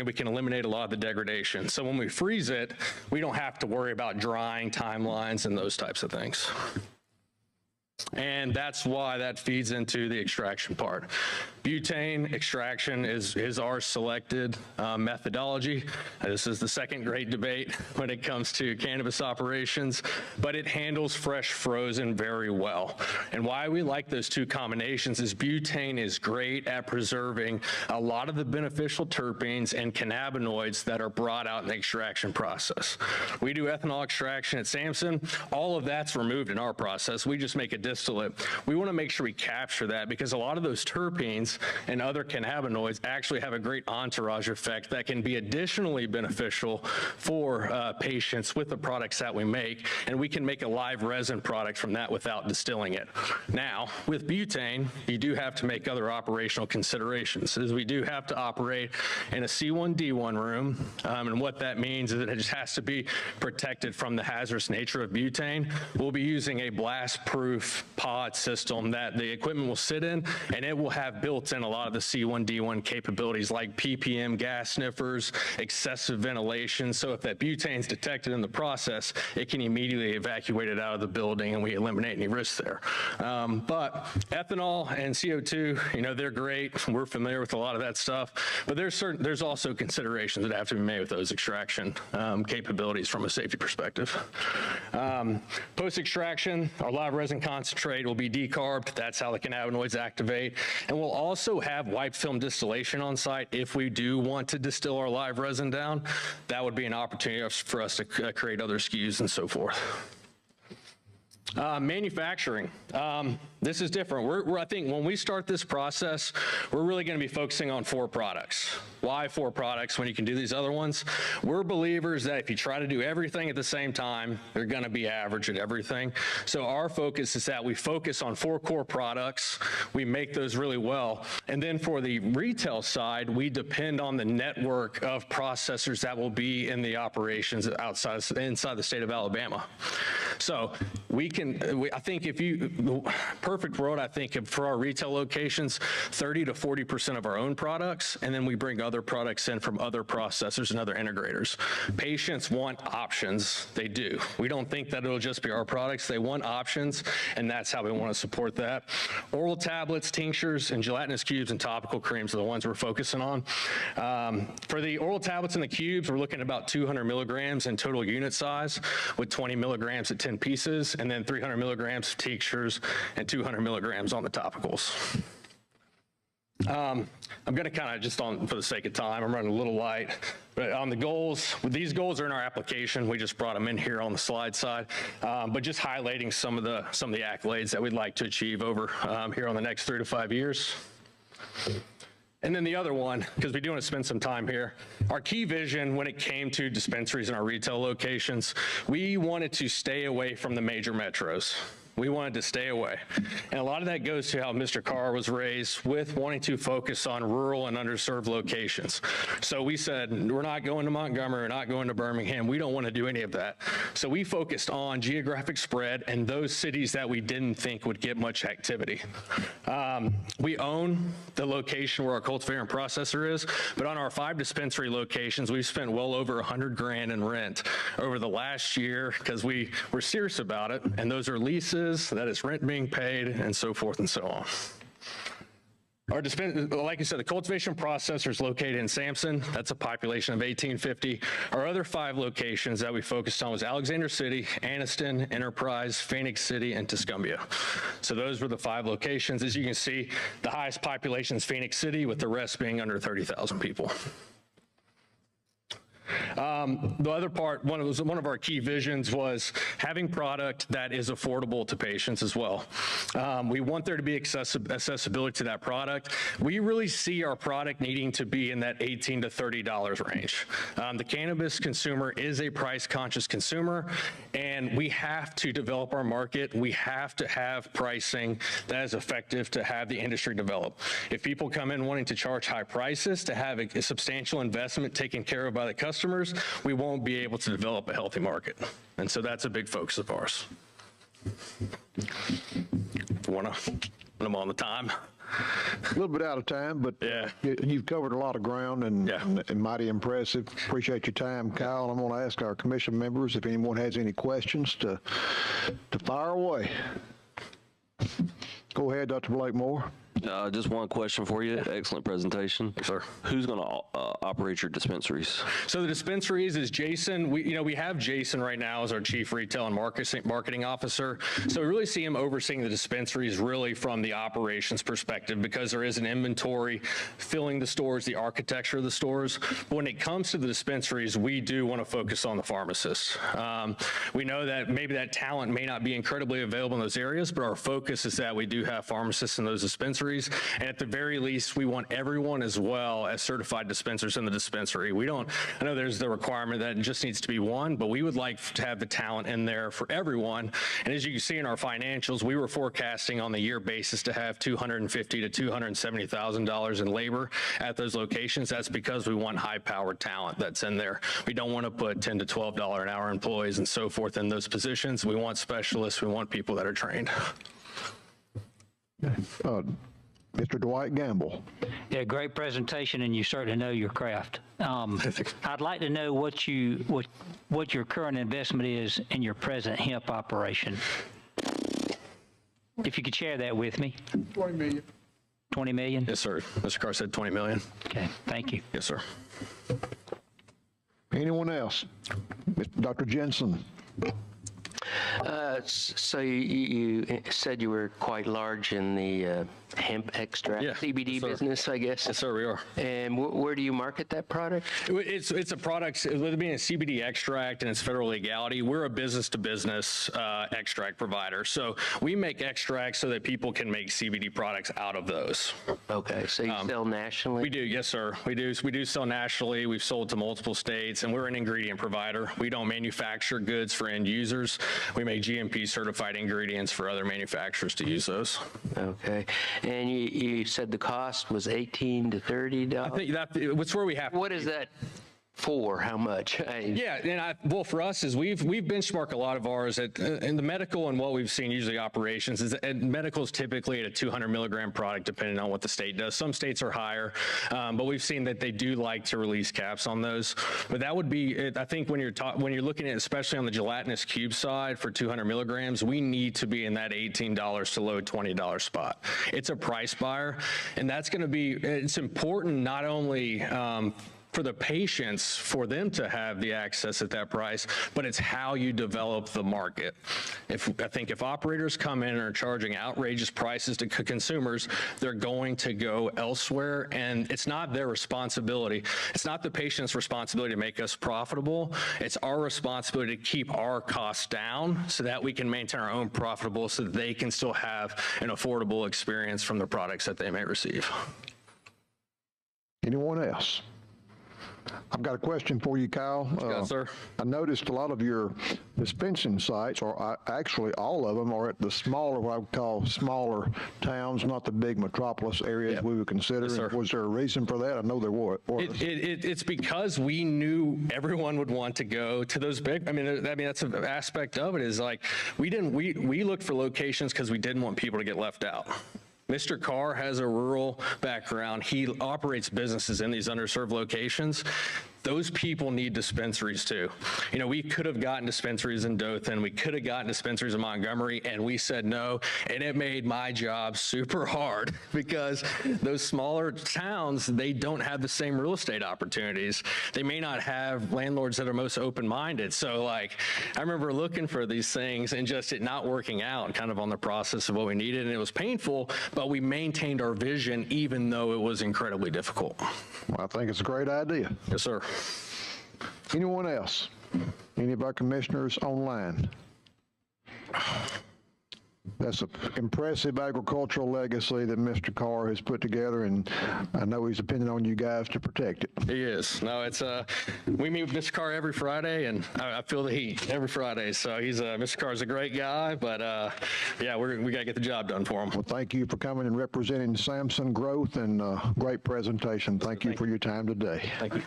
we can eliminate a lot of the degradation. So when we freeze it, we don't have to worry about drying timelines and those types of things. And that's why that feeds into the extraction part. Butane extraction is our selected methodology. This is the second great debate when it comes to cannabis operations, but it handles fresh frozen very well. And why we like those two combinations is butane is great at preserving a lot of the beneficial terpenes and cannabinoids that are brought out in the extraction process. We do ethanol extraction at Samson. All of that's removed in our process. We just make a distillate. We want to make sure we capture that, because a lot of those terpenes and other cannabinoids actually have a great entourage effect that can be additionally beneficial for patients with the products that we make, and we can make a live resin product from that without distilling it. Now, with butane, you do have to make other operational considerations, as we do have to operate in a C1D1 room, and what that means is that it just has to be protected from the hazardous nature of butane. We'll be using a blast-proof pod system that the equipment will sit in, and it will have built in a lot of the C1D1 capabilities like ppm gas sniffers, excessive ventilation. So if that butane is detected in the process, it can immediately evacuate it out of the building, and we eliminate any risks there. But ethanol and CO2, you know, they're great. We're familiar with a lot of that stuff, but there's also considerations that have to be made with those extraction capabilities from a safety perspective. Post-extraction, our live resin concentrate will be decarbed. That's how the cannabinoids activate. And we'll also have wiped film distillation on site. If we do want to distill our live resin down, that would be an opportunity for us to create other SKUs and so forth. Manufacturing. This is different. I think when we start this process, we're really going to be focusing on 4 products. Why 4 products when you can do these other ones? We're believers that if you try to do everything at the same time, you're going to be average at everything. So our focus is that we focus on 4 core products. We make those really well. And then for the retail side, we depend on the network of processors that will be in the operations inside the state of Alabama. So I think perfect world, I think for our retail locations, 30 to 40% of our own products, and then we bring other products in from other processors and other integrators. Patients want options. They do. We don't think that it'll just be our products. They want options, and that's how we want to support that. Oral tablets, tinctures, and gelatinous cubes and topical creams are the ones we're focusing on. For the oral tablets and the cubes, we're looking at about 200 milligrams in total unit size, with 20 milligrams at 10 pieces, and then 300 milligrams of tinctures and 200 milligrams on the topicals. I'm going to kind of just for the sake of time, I'm running a little light, but on the goals, these goals are in our application. We just brought them in here on the slide side, but just highlighting some of the accolades that we'd like to achieve over here on the next 3 to 5 years. And then the other one, because we do want to spend some time here, our key vision when it came to dispensaries in our retail locations, we wanted to stay away from the major metros. We wanted to stay away. And a lot of that goes to how Mr. Carr was raised, with wanting to focus on rural and underserved locations. So we said, we're not going to Montgomery, we're not going to Birmingham. We don't want to do any of that. So we focused on geographic spread and those cities that we didn't think would get much activity. We own the location where our cultivator and processor is, but on our 5 dispensary locations, we've spent well over $100,000 in rent over the last year, because we were serious about it. And those are leases services, that is rent being paid, and so forth and so on. Our like I said, the cultivation processor is located in Sampson. That's a population of 1850. Our other 5 locations that we focused on was Alexander City, Anniston, Enterprise, Phoenix City, and Tuscumbia. So those were the 5 locations. As you can see, the highest population is Phoenix City, with the rest being under 30,000 people. The other part, one of our key visions was having product that is affordable to patients as well. We want there to be accessibility to that product. We really see our product needing to be in that $18 to $30 range. The cannabis consumer is a price-conscious consumer, and we have to develop our market. We have to have pricing that is effective to have the industry develop. If people come in wanting to charge high prices to have a substantial investment taken care of by the customers, we won't be able to develop a healthy market. And so that's a big focus of ours. I'm on the time. A little bit out of time, but yeah, you've covered a lot of ground and mighty impressive. Appreciate your time, Kyle. I'm going to ask our commission members if anyone has any questions to fire away. Go ahead, Dr. Blakemore. Just one question for you. Excellent presentation. Yes, sir. Who's going to operate your dispensaries? So the dispensaries is Jason. We have Jason right now as our chief retail and marketing officer. So we really see him overseeing the dispensaries really from the operations perspective, because there is an inventory, filling the stores, the architecture of the stores. But when it comes to the dispensaries, we do want to focus on the pharmacists. We know that maybe that talent may not be incredibly available in those areas, but our focus is that we do have pharmacists in those dispensaries. And at the very least, we want everyone as well as certified dispensers in the dispensary. I know there's the requirement that it just needs to be one, but we would like to have the talent in there for everyone. And as you can see in our financials, we were forecasting on the year basis to have $250,000 to $270,000 in labor at those locations. That's because we want high-powered talent that's in there. We don't want to put $10 to $12 an hour employees and so forth in those positions. We want specialists. We want people that are trained. Mr. Dwight Gamble. Yeah, great presentation, and you certainly know your craft. I'd like to know what your current investment is in your present hemp operation. If you could share that with me. 20 million. 20 million? Yes, sir. Mr. Carr said 20 million. Okay, thank you. Yes, sir. Anyone else? Dr. Jensen. So you said you were quite large in the hemp extract CBD business, I guess. Yes, sir, we are. And where do you market that product? It's a product, with it being a CBD extract and its federal legality, we're a business-to-business extract provider. So we make extracts so that people can make CBD products out of those. Okay, so you sell nationally? We do, yes, sir. We do sell nationally. We've sold to multiple states, and we're an ingredient provider. We don't manufacture goods for end users. We make GMP-certified ingredients for other manufacturers to use those. Okay. And you said the cost was $18 to $30? I think that's where we have. What is that for? How much? Well, for us is we've benchmarked a lot of ours in the medical, and what we've seen usually operations is medical is typically at a 200 milligram product, depending on what the state does. Some states are higher, but we've seen that they do like to release caps on those. But that would be, I think, when you're looking at, especially on the gelatinous cube side for 200 milligrams, we need to be in that $18 to low $20 spot. It's a price buyer, and that's going to be. It's important not only for the patients, for them to have the access at that price, but it's how you develop the market. I think if operators come in and are charging outrageous prices to consumers, they're going to go elsewhere, and it's not their responsibility. It's not the patient's responsibility to make us profitable. It's our responsibility to keep our costs down so that we can maintain our own profitable, so that they can still have an affordable experience from the products that they may receive. Anyone else? I've got a question for you, Kyle. Yes, sir. I noticed a lot of your dispensing sites, or actually all of them, are at the smaller, what I would call smaller towns, not the big metropolis areas we would consider. Yes, sir. Was there a reason for that? I know there was. It's because we knew everyone would want to go to those big. I mean, that's an aspect of it. Is like we looked for locations because we didn't want people to get left out. Mr. Carr has a rural background. He operates businesses in these underserved locations. those people need dispensaries too. You know, we could have gotten dispensaries in Dothan, we could have gotten dispensaries in Montgomery, and we said no, and it made my job super hard because those smaller towns, they don't have the same real estate opportunities. They may not have landlords that are most open-minded. So like, I remember looking for these things and just it not working out kind of on the process of what we needed, and it was painful, but we maintained our vision even though it was incredibly difficult. Well, I think it's a great idea. Yes, sir. Anyone else? Any of our commissioners online? That's an impressive agricultural legacy that Mr. Carr has put together, and I know he's depending on you guys to protect it. He is. No, it's we meet with Mr. Carr every Friday, and I feel the heat every Friday. So he's Mr. Carr's a great guy, but yeah, we got to get the job done for him. Well, thank you for coming and representing Samson Growth, and great presentation. Thank you for your time today. Thank you.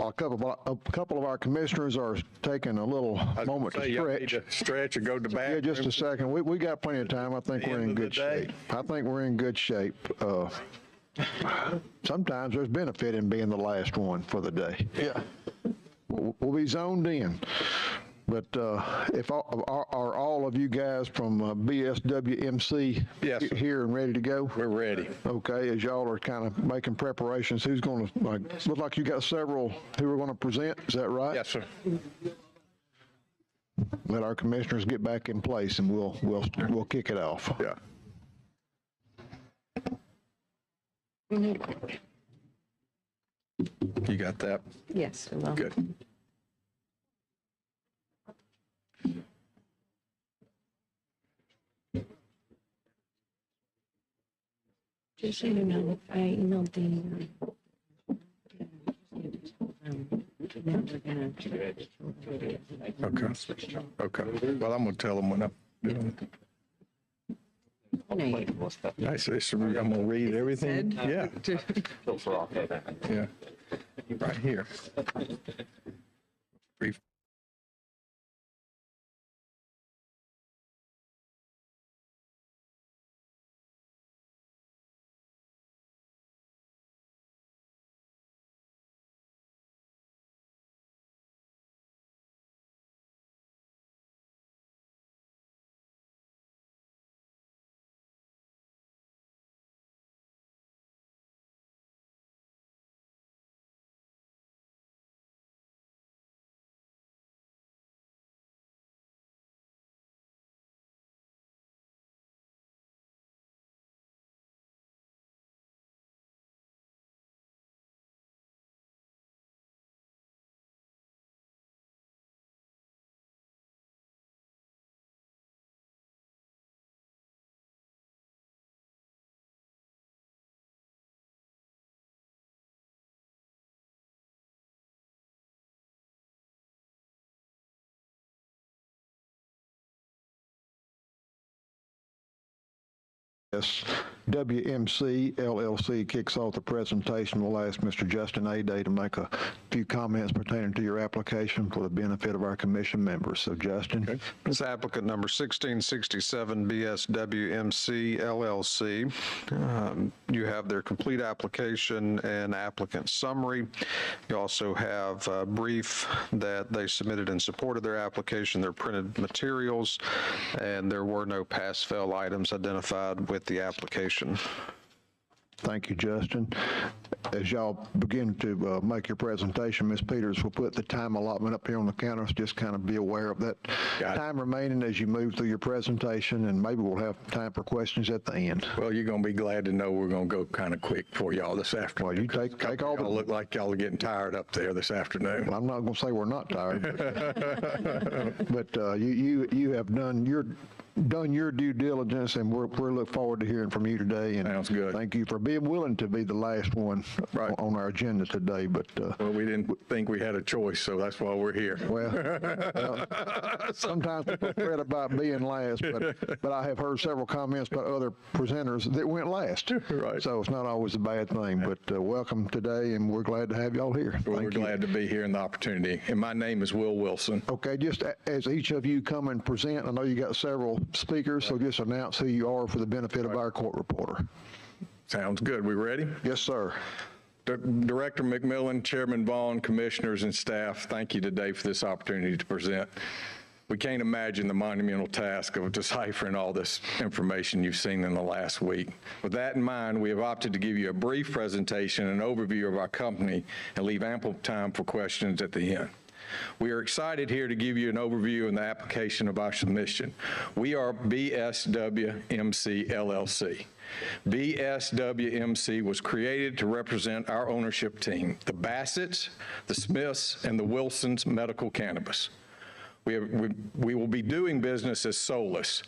A couple of our commissioners are taking a little moment to stretch. Stretch or go to the bathroom. Yeah, just a second. We got plenty of time. I think we're in good shape. I think we're in good shape. Sometimes there's benefit in being the last one for the day. Yeah. We'll be zoned in. But if are all of you guys from BSWMC here and ready to go? We're ready. Okay, as y'all are kind of making preparations, who's going to, look like you got several who are going to present, is that right? Yes, sir. Let our commissioners get back in place and we'll kick it off. Yeah. You got that? Yes, we will. Good. Just so you know, I emailed the. Okay. Okay. Well, I'm going to tell them when I'm doing it. Nice. I'm going to read everything. Yeah. Yeah. Right here. Brief. Yes, WMC LLC kicks off the presentation. We'll ask Mr. Justin Aday to make a few comments pertaining to your application for the benefit of our commission members. So, Justin. Okay. This applicant number 1667 BSWMC LLC. You have their complete application and applicant summary. You also have a brief that they submitted in support of their application, their printed materials, and there were no pass-fail items identified with the application. Thank you, Justin. As y'all begin to make your presentation, Ms. Peters will put the time allotment up here on the counter. So just kind of be aware of that time remaining as you move through your presentation, and maybe we'll have time for questions at the end. Well, you're going to be glad to know we're going to go kind of quick for y'all this afternoon. Well, you take all the... Y'all look like y'all are getting tired up there this afternoon. Well, I'm not going to say we're not tired, but you have done done your due diligence, and we're look forward to hearing from you today. And sounds good. Thank you for being willing to be the last one on our agenda today. But well, we didn't think we had a choice, so that's why we're here. Well, sometimes people fret about being last, but I have heard several comments by other presenters that went last. Right. So it's not always a bad thing. But welcome today, and we're glad to have y'all here. We're glad to be here and the opportunity. And my name is Will Wilson. Okay, just as each of you come and present, I know you got several speakers, so just announce who you are for the benefit of our court reporter. Sounds good. We ready? Yes, sir. Director McMillan, Chairman Vaughn, commissioners and staff, thank you today for this opportunity to present. We can't imagine the monumental task of deciphering all this information you've seen in the last week. With that in mind, we have opted to give you a brief presentation and overview of our company and leave ample time for questions at the end. We are excited here to give you an overview and the application of our submission. We are BSWMC LLC. BSWMC was created to represent our ownership team, the Bassetts, the Smiths, and the Wilsons Medical Cannabis. We will be doing business as soulless.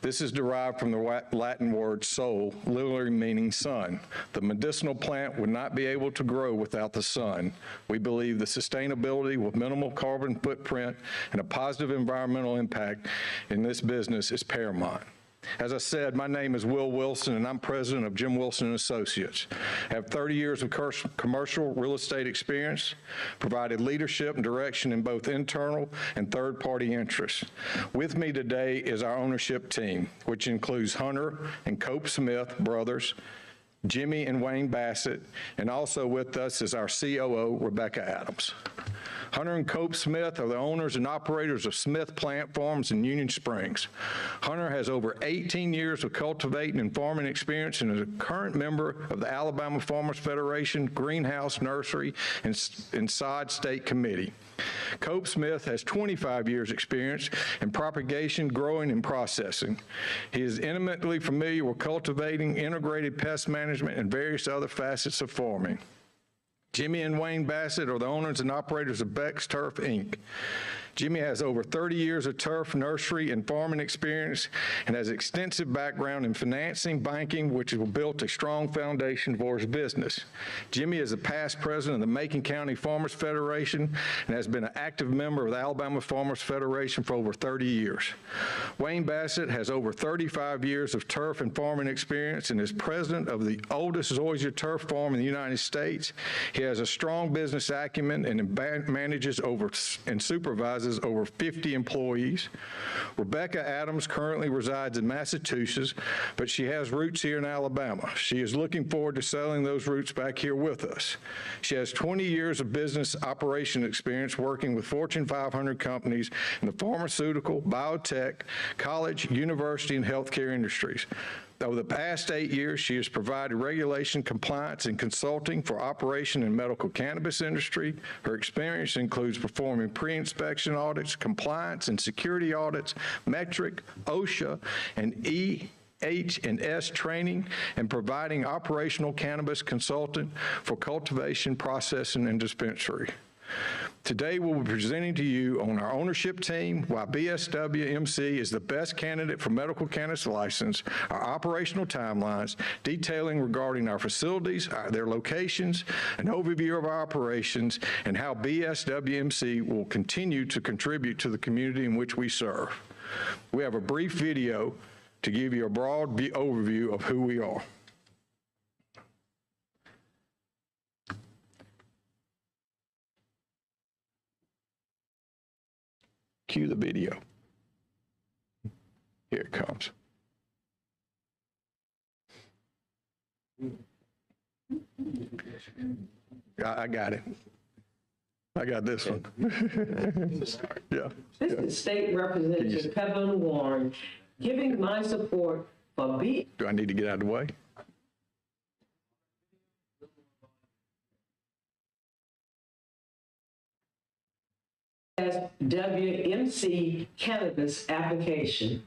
This is derived from the Latin word sol, literally meaning sun. The medicinal plant would not be able to grow without the sun. We believe the sustainability with minimal carbon footprint and a positive environmental impact in this business is paramount. As I said, my name is Will Wilson, and I'm president of Jim Wilson & Associates. I have 30 years of commercial real estate experience, provided leadership and direction in both internal and third-party interests. With me today is our ownership team, which includes Hunter and Cope Smith brothers, Jimmy and Wayne Bassett, and also with us is our COO, Rebecca Adams. Hunter and Cope Smith are the owners and operators of Smith Plant Farms in Union Springs. Hunter has over 18 years of cultivating and farming experience and is a current member of the Alabama Farmers Federation Greenhouse Nursery and Sod State Committee. Cope Smith has 25 years experience in propagation, growing, and processing. He is intimately familiar with cultivating, integrated pest management, and various other facets of farming. Jimmy and Wayne Bassett are the owners and operators of Beck's Turf, Inc. Jimmy has over 30 years of turf, nursery, and farming experience and has extensive background in financing, banking, which has built a strong foundation for his business. Jimmy is a past president of the Macon County Farmers Federation and has been an active member of the Alabama Farmers Federation for over 30 years. Wayne Bassett has over 35 years of turf and farming experience and is president of the oldest zoysia turf farm in the United States. He has a strong business acumen and manages over and supervises over 50 employees. Rebecca Adams currently resides in Massachusetts, but she has roots here in Alabama. She is looking forward to settling those roots back here with us. She has 20 years of business operation experience working with Fortune 500 companies in the pharmaceutical, biotech, college, university, and healthcare industries. Over the past 8 years, she has provided regulation, compliance, and consulting for operation in medical cannabis industry. Her experience includes performing pre-inspection audits, compliance and security audits, metric, OSHA, and H&S training, and providing operational cannabis consultant for cultivation, processing, and dispensary. Today, we'll be presenting to you on our ownership team why BSWMC is the best candidate for medical cannabis license, our operational timelines, detailing regarding our facilities, their locations, an overview of our operations, and how BSWMC will continue to contribute to the community in which we serve. We have a brief video to give you a broad overview of who we are. Cue the video. Here it comes. I got it. I got this one. Yeah. This is State Representative Kevin Warren giving my support for Do I need to get out of the way? WMC cannabis application.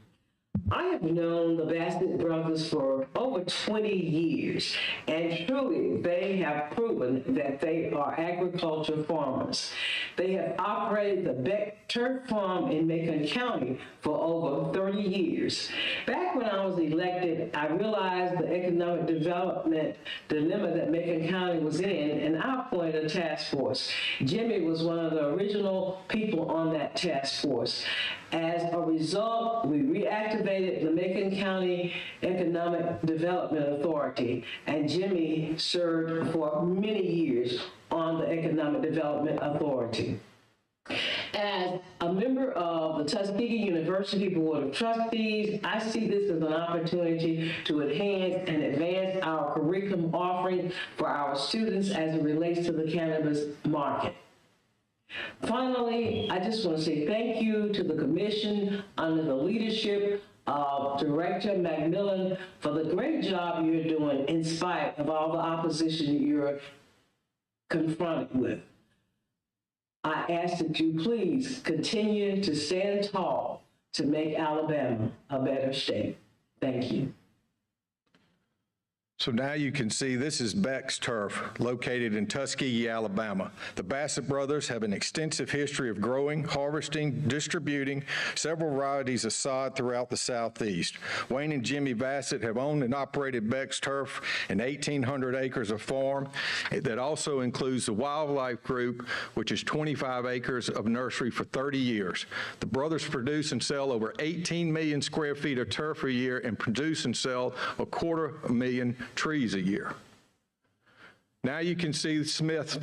I have known the Bassett brothers for over 20 years, and truly they have proven that they are agriculture farmers. They have operated the Beck Turf Farm in Macon County for over 30 years. Back when I was elected, I realized the economic development dilemma that Macon County was in, and I appointed a task force. Jimmy was one of the original people on that task force. As a result, we reactivated the Macon County Economic Development Authority, and Jimmy served for many years on the Economic Development Authority. As a member of the Tuskegee University Board of Trustees, I see this as an opportunity to enhance and advance our curriculum offering for our students as it relates to the cannabis market. Finally, I just want to say thank you to the Commission under the leadership of Director McMillan for the great job you're doing in spite of all the opposition you're confronted with. I ask that you please continue to stand tall to make Alabama a better state. Thank you. So now you can see this is Beck's Turf, located in Tuskegee, Alabama. The Bassett brothers have an extensive history of growing, harvesting, distributing several varieties of sod throughout the Southeast. Wayne and Jimmy Bassett have owned and operated Beck's Turf and 1,800 acres of farm. That also includes the Wildlife Group, which is 25 acres of nursery for 30 years. The brothers produce and sell over 18 million square feet of turf a year and produce and sell 250,000 trees a year. Now you can see the Smith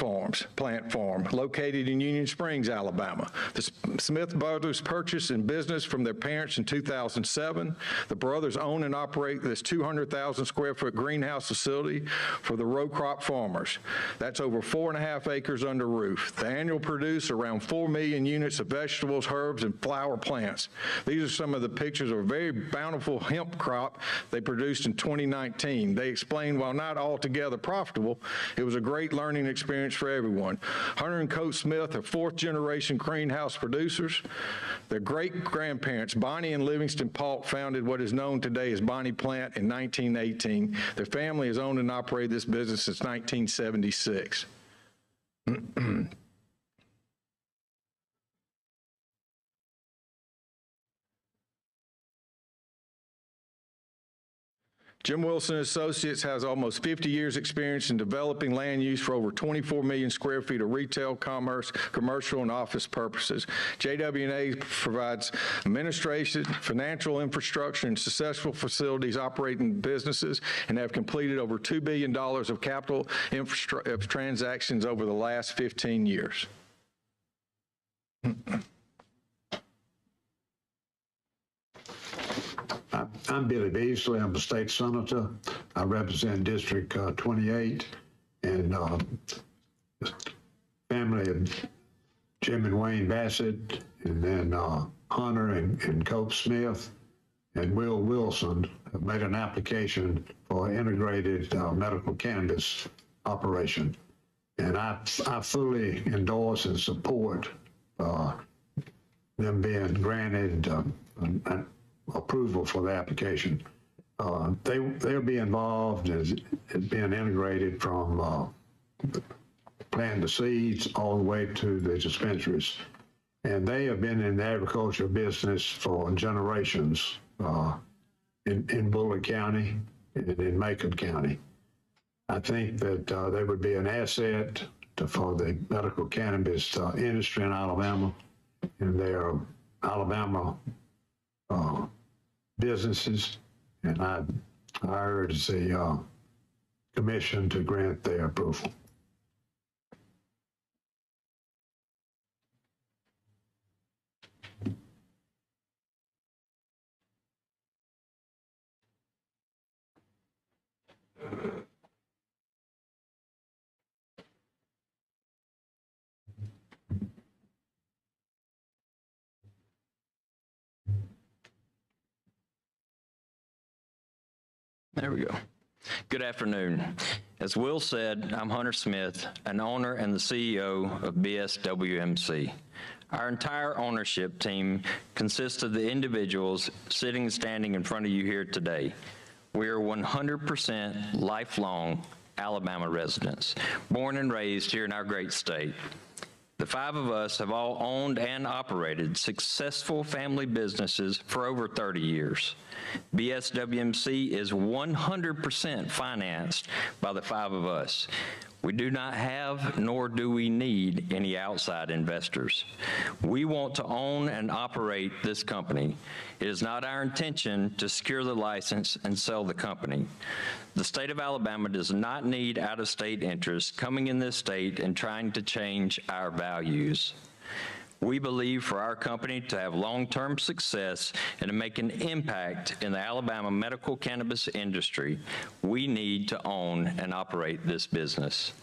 Plant Farm, located in Union Springs, Alabama. The Smith brothers purchased in business from their parents in 2007. The brothers own and operate this 200,000 square foot greenhouse facility for the row crop farmers. That's over 4.5 acres under roof. The annual produce around 4 million units of vegetables, herbs, and flower plants. These are some of the pictures of a very bountiful hemp crop they produced in 2019. They explain, while not altogether profitable, it was a great learning experience for everyone. Hunter and Coach Smith are fourth-generation greenhouse producers. Their great-grandparents, Bonnie and Livingston Paulk, founded what is known today as Bonnie Plant in 1918. Their family has owned and operated this business since 1976. Jim Wilson Associates has almost 50 years experience in developing land use for over 24 million square feet of retail, commerce, commercial, and office purposes. JW&A provides administration, financial infrastructure, and successful facilities operating businesses, and have completed over $2 billion of capital transactions over the last 15 years. I'm Billy Beasley. I'm a state senator. I represent District 28, and family of Jim and Wayne Bassett, and then Hunter and Cope Smith and Will Wilson have made an application for an integrated medical cannabis operation. And I fully endorse and support them being granted an approval for the application. They'll be involved as being integrated from planting the seeds all the way to the dispensaries. And they have been in the agriculture business for generations in Bullitt County and in Macon County. I think that they would be an asset for the medical cannabis industry in Alabama, and they are Alabama businesses, and I urge the commission to grant their approval. There we go. Good afternoon. As Will said, I'm Hunter Smith, an owner and the CEO of BSWMC. Our entire ownership team consists of the individuals sitting and standing in front of you here today. We are 100% lifelong Alabama residents, born and raised here in our great state. The 5 of us have all owned and operated successful family businesses for over 30 years. BSWMC is 100% financed by the 5 of us. We do not have, nor do we need, any outside investors. We want to own and operate this company. It is not our intention to secure the license and sell the company. The state of Alabama does not need out-of-state interests coming in this state and trying to change our values. We believe for our company to have long-term success and to make an impact in the Alabama medical cannabis industry, we need to own and operate this business.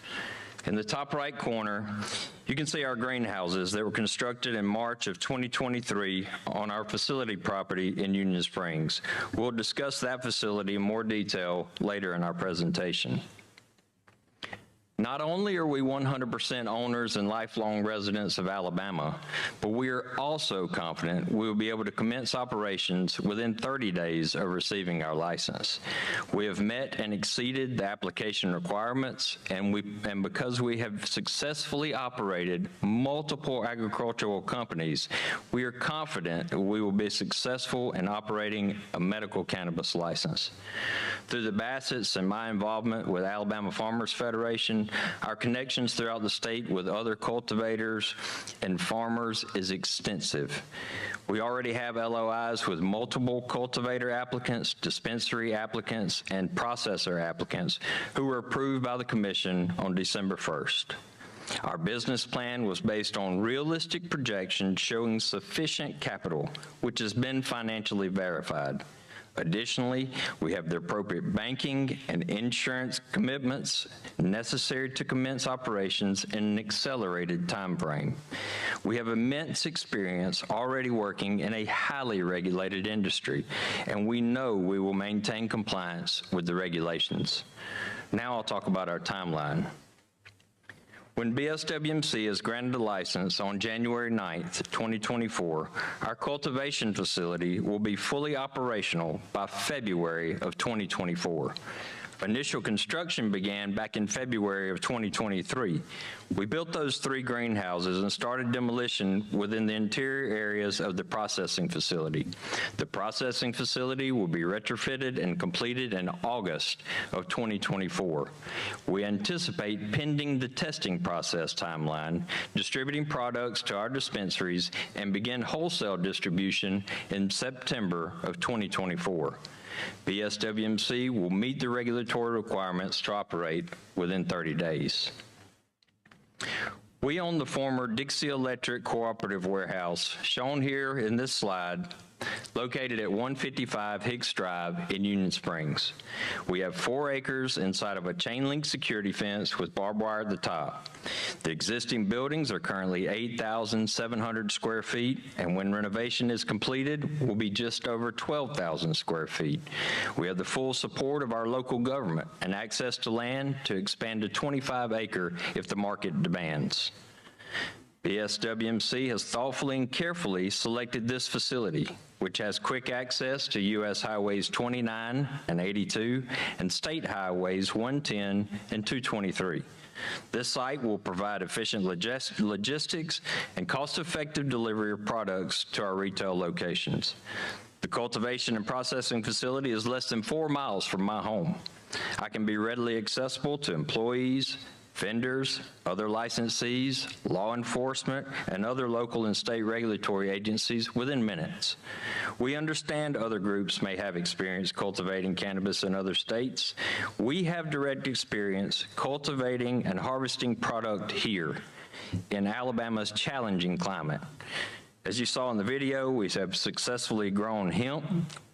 In the top right corner, you can see our greenhouses that were constructed in March of 2023 on our facility property in Union Springs. We'll discuss that facility in more detail later in our presentation. Not only are we 100% owners and lifelong residents of Alabama, but we are also confident we will be able to commence operations within 30 days of receiving our license. We have met and exceeded the application requirements, and because we have successfully operated multiple agricultural companies, we are confident that we will be successful in operating a medical cannabis license. Through the Bassett's and my involvement with Alabama Farmers Federation, our connections throughout the state with other cultivators and farmers is extensive. We already have LOIs with multiple cultivator applicants, dispensary applicants, and processor applicants who were approved by the Commission on December 1st. Our business plan was based on realistic projections showing sufficient capital, which has been financially verified. Additionally, we have the appropriate banking and insurance commitments necessary to commence operations in an accelerated time frame. We have immense experience already working in a highly regulated industry, and we know we will maintain compliance with the regulations. Now I'll talk about our timeline. When BSWMC is granted a license on January 9th, 2024, our cultivation facility will be fully operational by February of 2024. Initial construction began back in February of 2023. We built those 3 greenhouses and started demolition within the interior areas of the processing facility. The processing facility will be retrofitted and completed in August of 2024. We anticipate, pending the testing process timeline, distributing products to our dispensaries and begin wholesale distribution in September of 2024. BSWMC will meet the regulatory requirements to operate within 30 days. We own the former Dixie Electric Cooperative Warehouse, shown here in this slide, located at 155 Hicks Drive in Union Springs. We have 4 acres inside of a chain link security fence with barbed wire at the top. The existing buildings are currently 8,700 square feet, and when renovation is completed, will be just over 12,000 square feet. We have the full support of our local government and access to land to expand to 25 acre if the market demands. BSWMC has thoughtfully and carefully selected this facility, which has quick access to U.S. Highways 29 and 82 and State Highways 110 and 223. This site will provide efficient logistics and cost-effective delivery of products to our retail locations. The cultivation and processing facility is less than 4 miles from my home. I can be readily accessible to employees, vendors, other licensees, law enforcement, and other local and state regulatory agencies within minutes. We understand other groups may have experience cultivating cannabis in other states. We have direct experience cultivating and harvesting product here in Alabama's challenging climate. As you saw in the video, we have successfully grown hemp,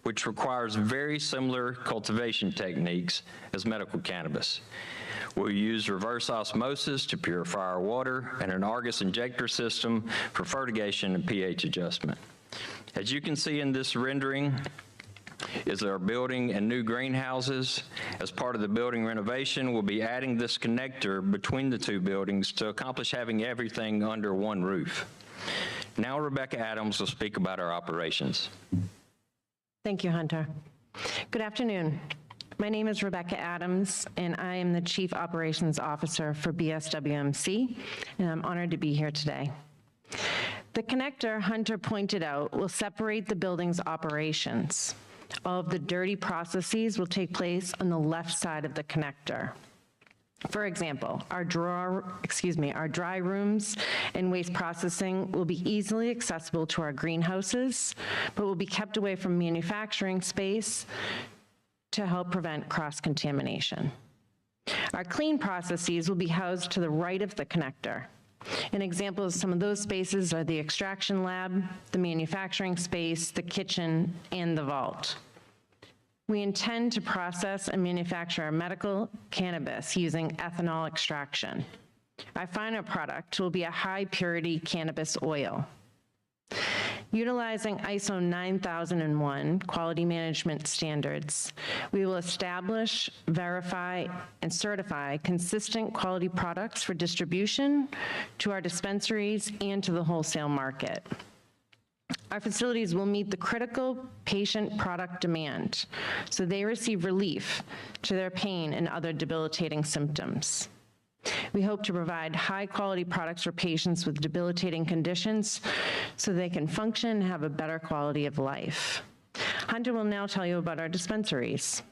which requires very similar cultivation techniques as medical cannabis. We'll use reverse osmosis to purify our water and an Argus injector system for fertigation and pH adjustment. As you can see in this rendering, is our building and new greenhouses. As part of the building renovation, we'll be adding this connector between the 2 buildings to accomplish having everything under one roof. Now Rebecca Adams will speak about our operations. Thank you, Hunter. Good afternoon. My name is Rebecca Adams, and I am the Chief Operations Officer for BSWMC, and I'm honored to be here today. The connector Hunter pointed out will separate the building's operations. All of the dirty processes will take place on the left side of the connector. For example, our dry rooms and waste processing will be easily accessible to our greenhouses, but will be kept away from manufacturing space to help prevent cross-contamination. Our clean processes will be housed to the right of the connector. An example of some of those spaces are the extraction lab, the manufacturing space, the kitchen, and the vault. We intend to process and manufacture medical cannabis using ethanol extraction. Our final product will be a high-purity cannabis oil. Utilizing ISO 9001 quality management standards, we will establish, verify, and certify consistent quality products for distribution to our dispensaries and to the wholesale market. Our facilities will meet the critical patient product demand, so they receive relief to their pain and other debilitating symptoms. We hope to provide high-quality products for patients with debilitating conditions so they can function and have a better quality of life. Hunter will now tell you about our dispensaries.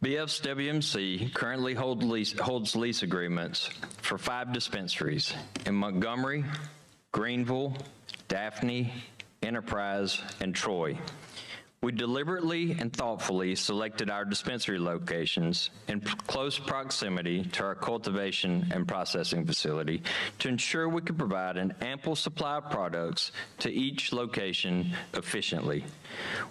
BSWMC currently holds lease agreements for 5 dispensaries in Montgomery, Greenville, Daphne, Enterprise, and Troy. We deliberately and thoughtfully selected our dispensary locations in close proximity to our cultivation and processing facility to ensure we could provide an ample supply of products to each location efficiently.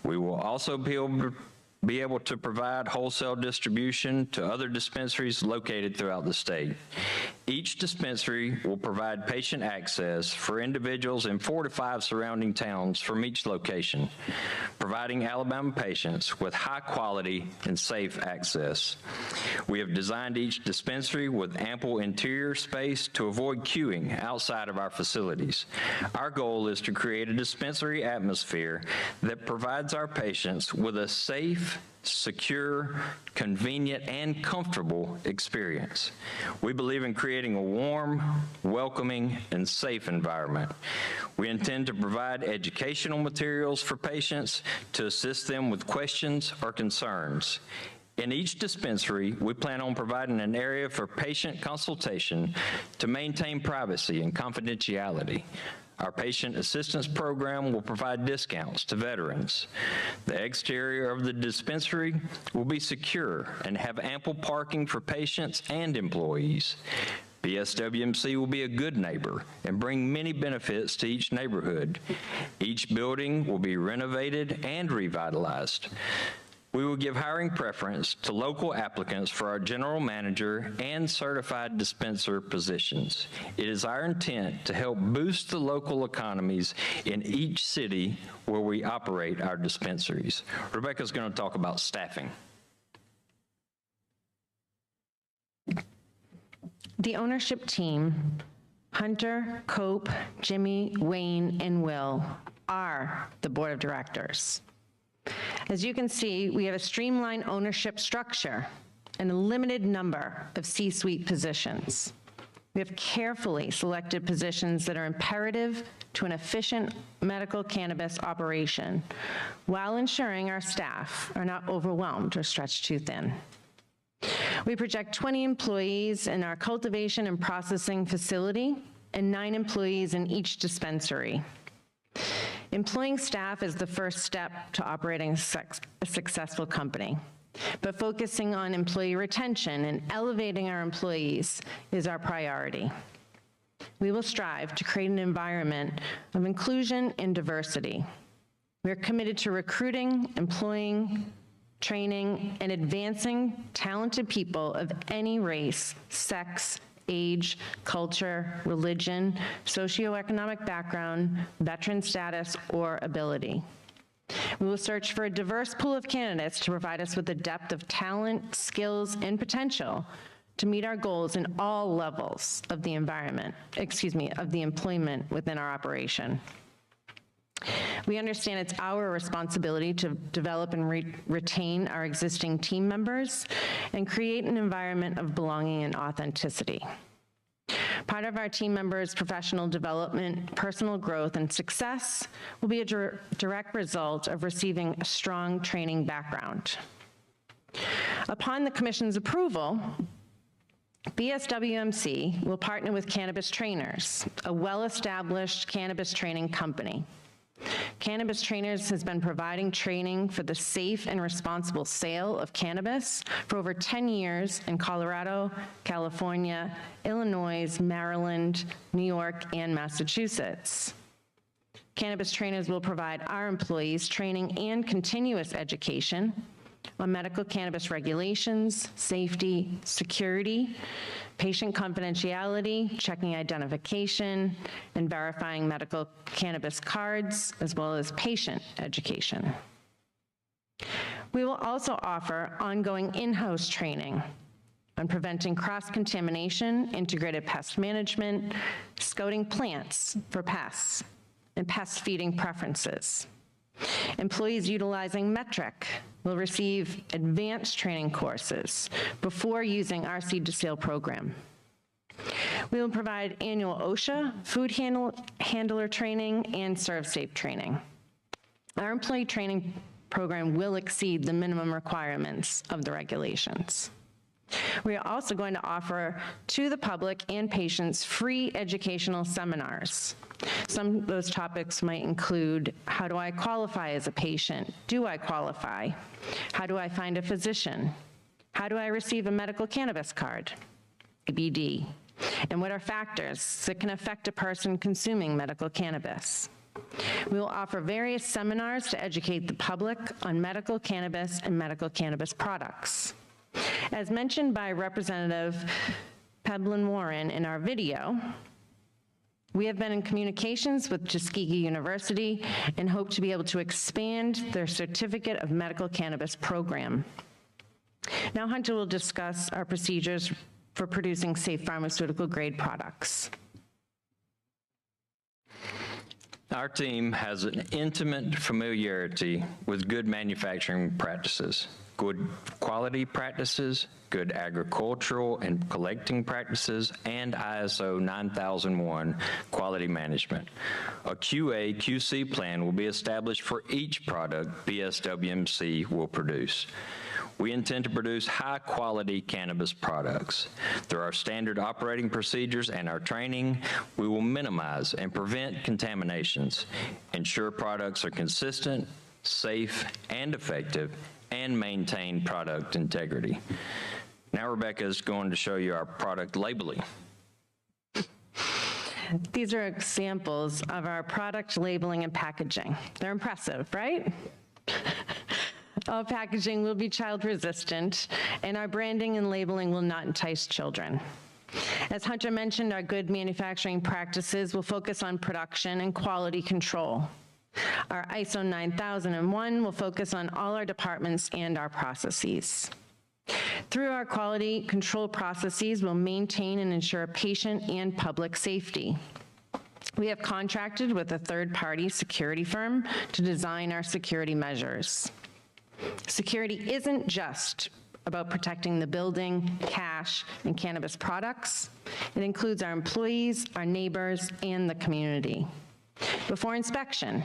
We will also be able to provide wholesale distribution to other dispensaries located throughout the state. Each dispensary will provide patient access for individuals in 4 to 5 surrounding towns from each location, providing Alabama patients with high quality and safe access. We have designed each dispensary with ample interior space to avoid queuing outside of our facilities. Our goal is to create a dispensary atmosphere that provides our patients with a safe, secure, convenient, and comfortable experience. We believe in creating a warm, welcoming, and safe environment. We intend to provide educational materials for patients to assist them with questions or concerns. In each dispensary, we plan on providing an area for patient consultation to maintain privacy and confidentiality. Our patient assistance program will provide discounts to veterans. The exterior of the dispensary will be secure and have ample parking for patients and employees. BSWMC will be a good neighbor and bring many benefits to each neighborhood. Each building will be renovated and revitalized. We will give hiring preference to local applicants for our general manager and certified dispenser positions. It is our intent to help boost the local economies in each city where we operate our dispensaries. Rebecca's going to talk about staffing. The ownership team, Hunter, Cope, Jimmy, Wayne, and Will, are the board of directors. As you can see, we have a streamlined ownership structure and a limited number of C-suite positions. We have carefully selected positions that are imperative to an efficient medical cannabis operation, while ensuring our staff are not overwhelmed or stretched too thin. We project 20 employees in our cultivation and processing facility and 9 employees in each dispensary. Employing staff is the first step to operating a successful company, but focusing on employee retention and elevating our employees is our priority. We will strive to create an environment of inclusion and diversity. We are committed to recruiting, employing, training, and advancing talented people of any race, sex, age, culture, religion, socioeconomic background, veteran status, or ability. We will search for a diverse pool of candidates to provide us with the depth of talent, skills, and potential to meet our goals in all levels of the of the employment within our operation. We understand it's our responsibility to develop and retain our existing team members and create an environment of belonging and authenticity. Part of our team members' professional development, personal growth, and success will be a direct result of receiving a strong training background. Upon the Commission's approval, BSWMC will partner with Cannabis Trainers, a well-established cannabis training company. Cannabis Trainers has been providing training for the safe and responsible sale of cannabis for over 10 years in Colorado, California, Illinois, Maryland, New York, and Massachusetts. Cannabis Trainers will provide our employees training and continuous education on medical cannabis regulations, safety, security, patient confidentiality, checking identification, and verifying medical cannabis cards, as well as patient education. We will also offer ongoing in-house training on preventing cross-contamination, integrated pest management, scouting plants for pests, and pest feeding preferences. Employees utilizing Metric will receive advanced training courses before using our Seed to Sale program. We will provide annual OSHA, food handler training, and ServSafe training. Our employee training program will exceed the minimum requirements of the regulations. We are also going to offer to the public and patients free educational seminars. Some of those topics might include, how do I qualify as a patient? Do I qualify? How do I find a physician? How do I receive a medical cannabis card, ABD? And what are factors that can affect a person consuming medical cannabis? We will offer various seminars to educate the public on medical cannabis and medical cannabis products. As mentioned by Representative Peblin Warren in our video, we have been in communications with Tuskegee University and hope to be able to expand their Certificate of Medical Cannabis program. Now Hunter will discuss our procedures for producing safe pharmaceutical grade products. Our team has an intimate familiarity with good manufacturing practices, good quality practices, good agricultural and collecting practices, and ISO 9001 quality management. A QA/QC plan will be established for each product BSWMC will produce. We intend to produce high-quality cannabis products. Through our standard operating procedures and our training, we will minimize and prevent contaminations, ensure products are consistent, safe, and effective, and maintain product integrity. Now Rebecca is going to show you our product labeling. These are examples of our product labeling and packaging. They're impressive, right? All packaging will be child resistant, and our branding and labeling will not entice children. As Hunter mentioned, our good manufacturing practices will focus on production and quality control. Our ISO 9001 will focus on all our departments and our processes. Through our quality control processes, we'll maintain and ensure patient and public safety. We have contracted with a third-party security firm to design our security measures. Security isn't just about protecting the building, cash, and cannabis products. It includes our employees, our neighbors, and the community. Before inspection,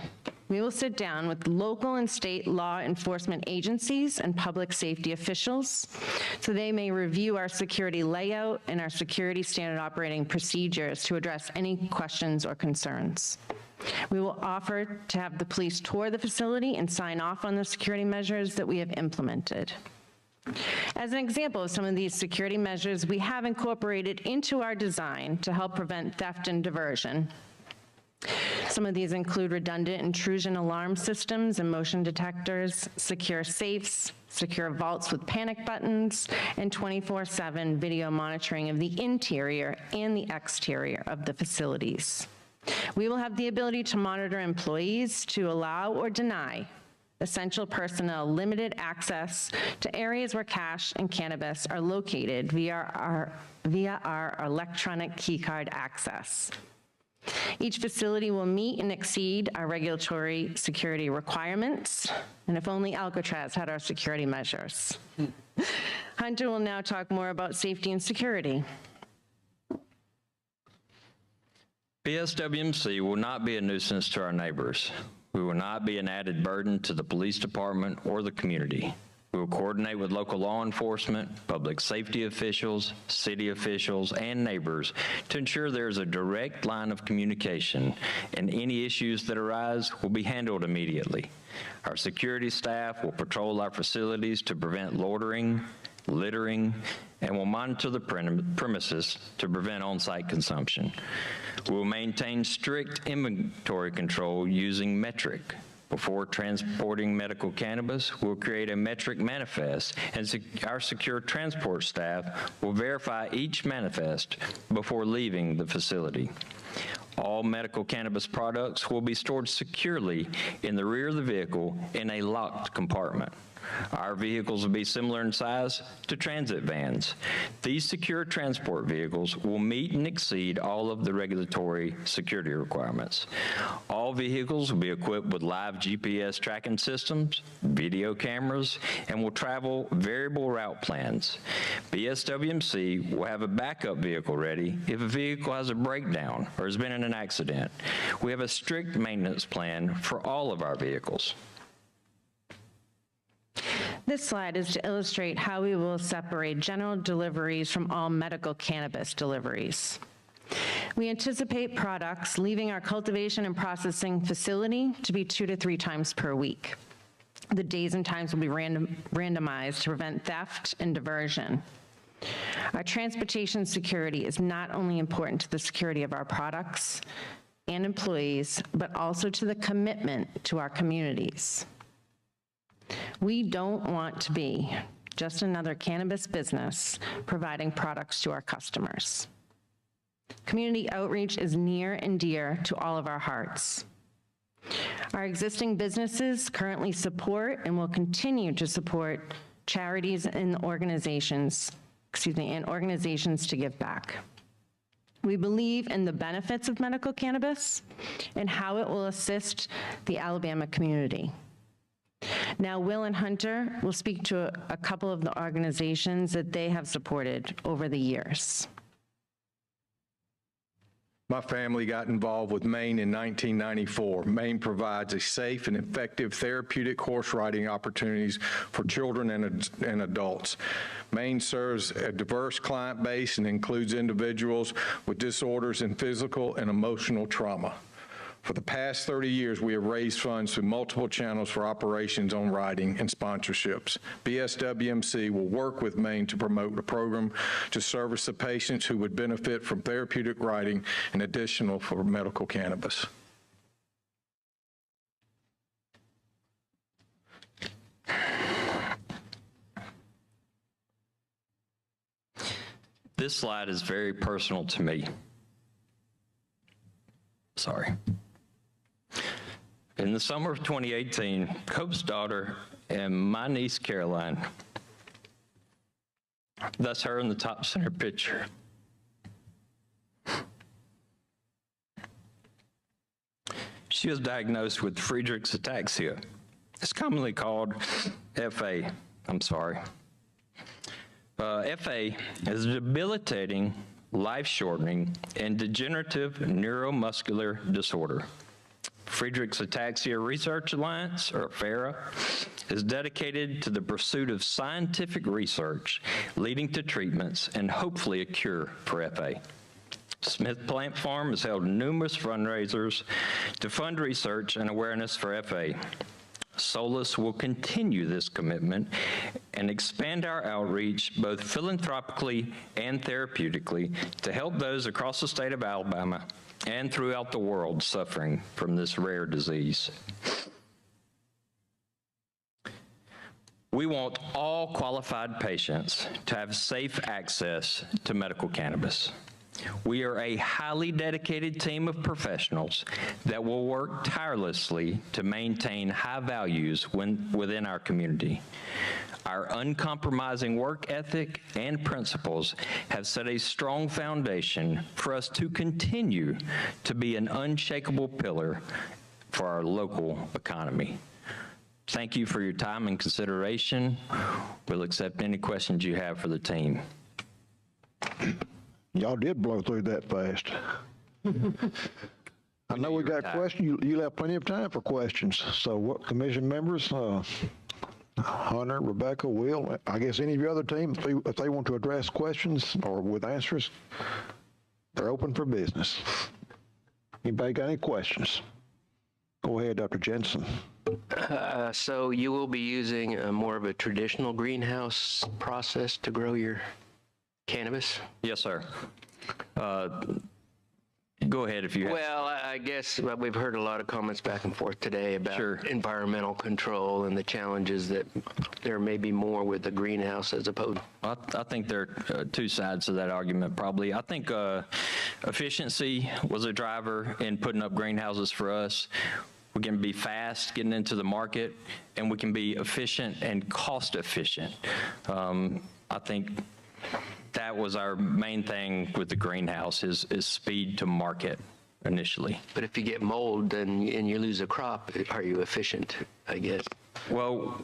we will sit down with local and state law enforcement agencies and public safety officials so they may review our security layout and our security standard operating procedures to address any questions or concerns. We will offer to have the police tour the facility and sign off on the security measures that we have implemented. As an example of some of these security measures we have incorporated into our design to help prevent theft and diversion. Some of these include redundant intrusion alarm systems and motion detectors, secure safes, secure vaults with panic buttons, and 24/7 video monitoring of the interior and the exterior of the facilities. We will have the ability to monitor employees to allow or deny essential personnel limited access to areas where cash and cannabis are located via our electronic keycard access. Each facility will meet and exceed our regulatory security requirements, and if only Alcatraz had our security measures. Hunter will now talk more about safety and security. BSWMC will not be a nuisance to our neighbors. We will not be an added burden to the police department or the community. We will coordinate with local law enforcement, public safety officials, city officials, and neighbors to ensure there is a direct line of communication, and any issues that arise will be handled immediately. Our security staff will patrol our facilities to prevent loitering, littering, and will monitor the premises to prevent on-site consumption. We will maintain strict inventory control using metric. Before transporting medical cannabis, we'll create a metric manifest, and our secure transport staff will verify each manifest before leaving the facility. All medical cannabis products will be stored securely in the rear of the vehicle in a locked compartment. Our vehicles will be similar in size to transit vans. These secure transport vehicles will meet and exceed all of the regulatory security requirements. All vehicles will be equipped with live GPS tracking systems, video cameras, and will travel variable route plans. BSWMC will have a backup vehicle ready if a vehicle has a breakdown or has been in an accident. We have a strict maintenance plan for all of our vehicles. This slide is to illustrate how we will separate general deliveries from all medical cannabis deliveries. We anticipate products leaving our cultivation and processing facility to be 2 to 3 times per week. The days and times will be randomized to prevent theft and diversion. Our transportation security is not only important to the security of our products and employees, but also to the commitment to our communities. We don't want to be just another cannabis business providing products to our customers. Community outreach is near and dear to all of our hearts. Our existing businesses currently support and will continue to support charities and organizations, and organizations to give back. We believe in the benefits of medical cannabis and how it will assist the Alabama community. Now, Will and Hunter will speak to a couple of the organizations that they have supported over the years. My family got involved with Maine in 1994. Maine provides a safe and effective therapeutic horse riding opportunities for children and adults. Maine serves a diverse client base and includes individuals with disorders in physical and emotional trauma. For the past 30 years, we have raised funds through multiple channels for operations on riding and sponsorships. BSWMC will work with Maine to promote a program to service the patients who would benefit from therapeutic riding and additional for medical cannabis. This slide is very personal to me. Sorry. In the summer of 2018, Cope's daughter and my niece Caroline, that's her in the top center picture, she was diagnosed with Friedreich's ataxia. It's commonly called FA. I'm sorry. FA is a debilitating, life-shortening, and degenerative neuromuscular disorder. Friedreich's Ataxia Research Alliance, or FARA, is dedicated to the pursuit of scientific research leading to treatments and hopefully a cure for FA. Smith Plant Farm has held numerous fundraisers to fund research and awareness for FA. Solus will continue this commitment and expand our outreach both philanthropically and therapeutically to help those across the state of Alabama and throughout the world suffering from this rare disease. We want all qualified patients to have safe access to medical cannabis. We are a highly dedicated team of professionals that will work tirelessly to maintain high values within our community. Our uncompromising work ethic and principles have set a strong foundation for us to continue to be an unshakable pillar for our local economy. Thank you for your time and consideration. We'll accept any questions you have for the team. Y'all did blow through that fast. I know we got questions. You'll have plenty of time for questions. So what commission members, Hunter, Rebecca, Will, I guess any of your other team, if they want to address questions or with answers, they're open for business. Anybody got any questions? Go ahead, Dr. Jensen. So you will be using more of a traditional greenhouse process to grow your cannabis? Yes, sir. Go ahead if you have. Well, I guess we've heard a lot of comments back and forth today about environmental control and the challenges that there may be more with the greenhouse as opposed. I think there are two sides to that argument, probably. I think efficiency was a driver in putting up greenhouses for us. We can be fast getting into the market, and we can be efficient and cost efficient. I think that was our main thing with the greenhouse is speed to market initially. But if you get mold and you lose a crop, are you efficient, I guess? Well,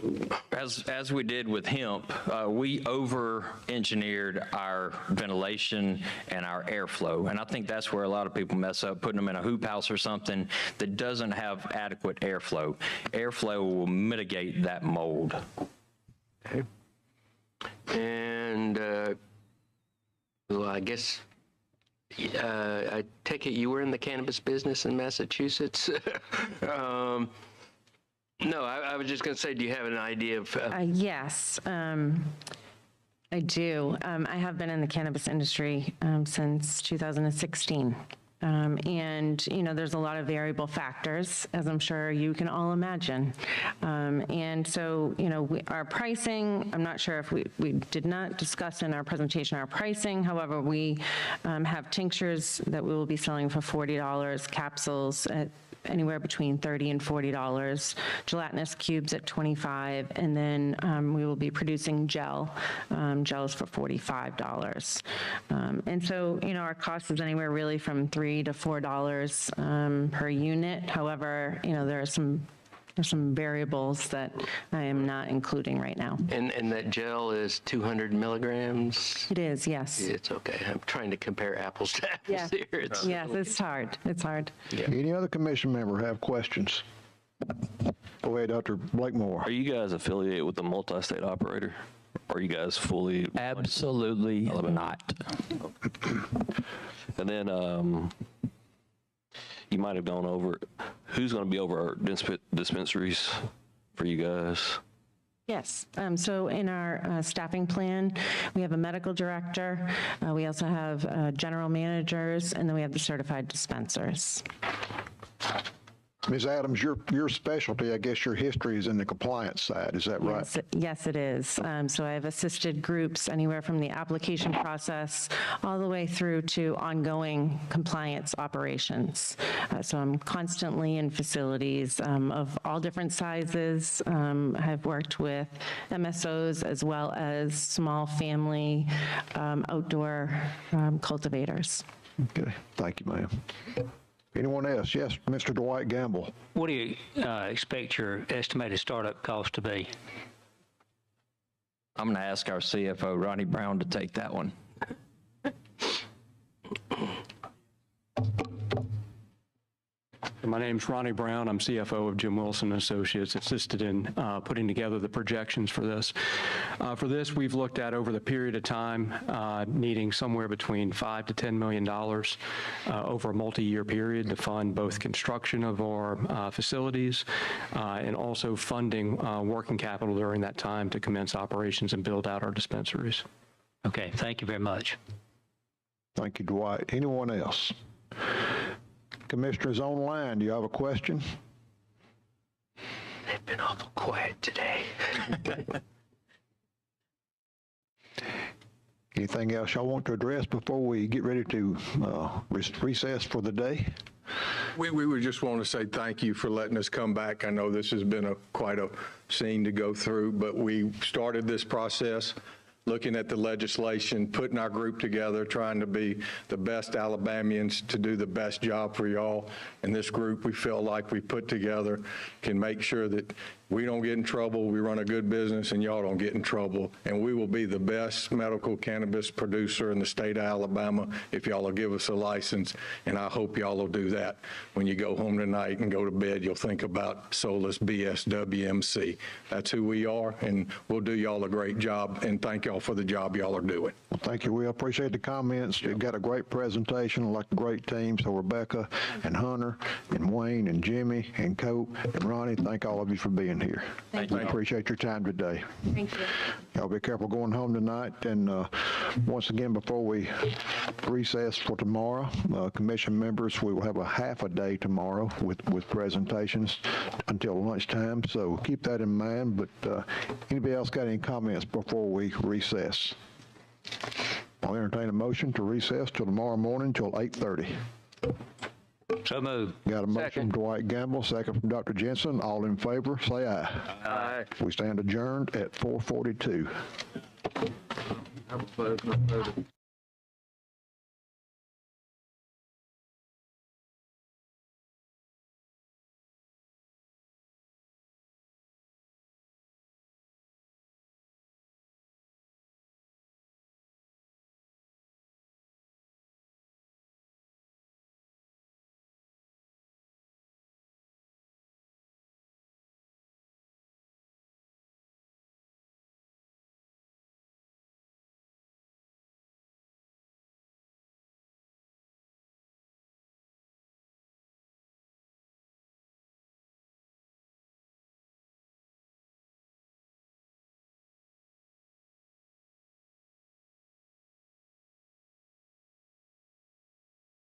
as we did with hemp, we over-engineered our ventilation and our airflow, and I think that's where a lot of people mess up, putting them in a hoop house or something that doesn't have adequate airflow. Airflow will mitigate that mold. Okay. And well, I guess I take it you were in the cannabis business in Massachusetts. No, I was just going to say, do you have an idea of? Yes, I do. I have been in the cannabis industry since 2016. And, you know, there's a lot of variable factors, as I'm sure you can all imagine. And so, you know, our pricing, I'm not sure if we did not discuss in our presentation our pricing. However, we have tinctures that we will be selling for $40, capsules at anywhere between $30 and $40, gelatinous cubes at $25, and then we will be producing gels for $45. And so, you know, our cost is anywhere really from $3 to $4 per unit. However, you know, there's some variables that I am not including right now. And that gel is 200 milligrams? It is, yes. It's okay. I'm trying to compare apples to apples here. Yes, it's hard. It's hard. Yeah. Any other commission member have questions? Go ahead, Dr. Blakemore. Are you guys affiliated with the multi-state operator? Or are you guys fully? Absolutely not. And then you might have gone over, who's going to be over our dispensaries for you guys? Yes. So in our staffing plan, we have a medical director. We also have general managers, and then we have the certified dispensers. Ms. Adams, your specialty, I guess your history is in the compliance side, is that right? Yes, it is. So I've assisted groups anywhere from the application process all the way through to ongoing compliance operations. So I'm constantly in facilities of all different sizes. I've worked with MSOs as well as small family outdoor cultivators. Okay, thank you, ma'am. Anyone else? Yes, Mr. Dwight Gamble. What do you expect your estimated startup cost to be? I'm going to ask our CFO, Ronnie Brown, to take that one. My name's Ronnie Brown. I'm CFO of Jim Wilson Associates, assisted in putting together the projections for this. For this, we've looked at over the period of time needing somewhere between $5 to $10 million over a multi-year period to fund both construction of our facilities and also funding working capital during that time to commence operations and build out our dispensaries. Okay, thank you very much. Thank you, Dwight. Anyone else? Commissioners online, do you have a question? They've been awful quiet today. Anything else y'all want to address before we get ready to recess for the day? We would just want to say thank you for letting us come back. I know this has been quite a scene to go through, but we started this process looking at the legislation, putting our group together, trying to be the best Alabamians to do the best job for y'all. And this group, we feel like we put together, can make sure that we don't get in trouble, we run a good business, and y'all don't get in trouble. And we will be the best medical cannabis producer in the state of Alabama if y'all will give us a license. And I hope y'all will do that. When you go home tonight and go to bed, you'll think about Solus BSWMC. That's who we are, and we'll do y'all a great job. And thank y'all for the job y'all are doing. Well, thank you. We appreciate the comments. You've got a great presentation, like a great team. So Rebecca and Hunter and Wayne and Jimmy and Cope and Ronnie, thank all of you for being here. Thank We you. appreciate your time today. Thank you. Y'all be careful going home tonight. And once again, before we recess for tomorrow, commission members, we will have a half a day tomorrow with presentations until lunchtime. So keep that in mind. But anybody else got any comments before we recess? I'll entertain a motion to recess till tomorrow morning till 8:30. So moved. Got a motion Second. from Dwight Gamble, second from Dr. Jensen. All in favor, say aye. Aye. We stand adjourned at 4:42.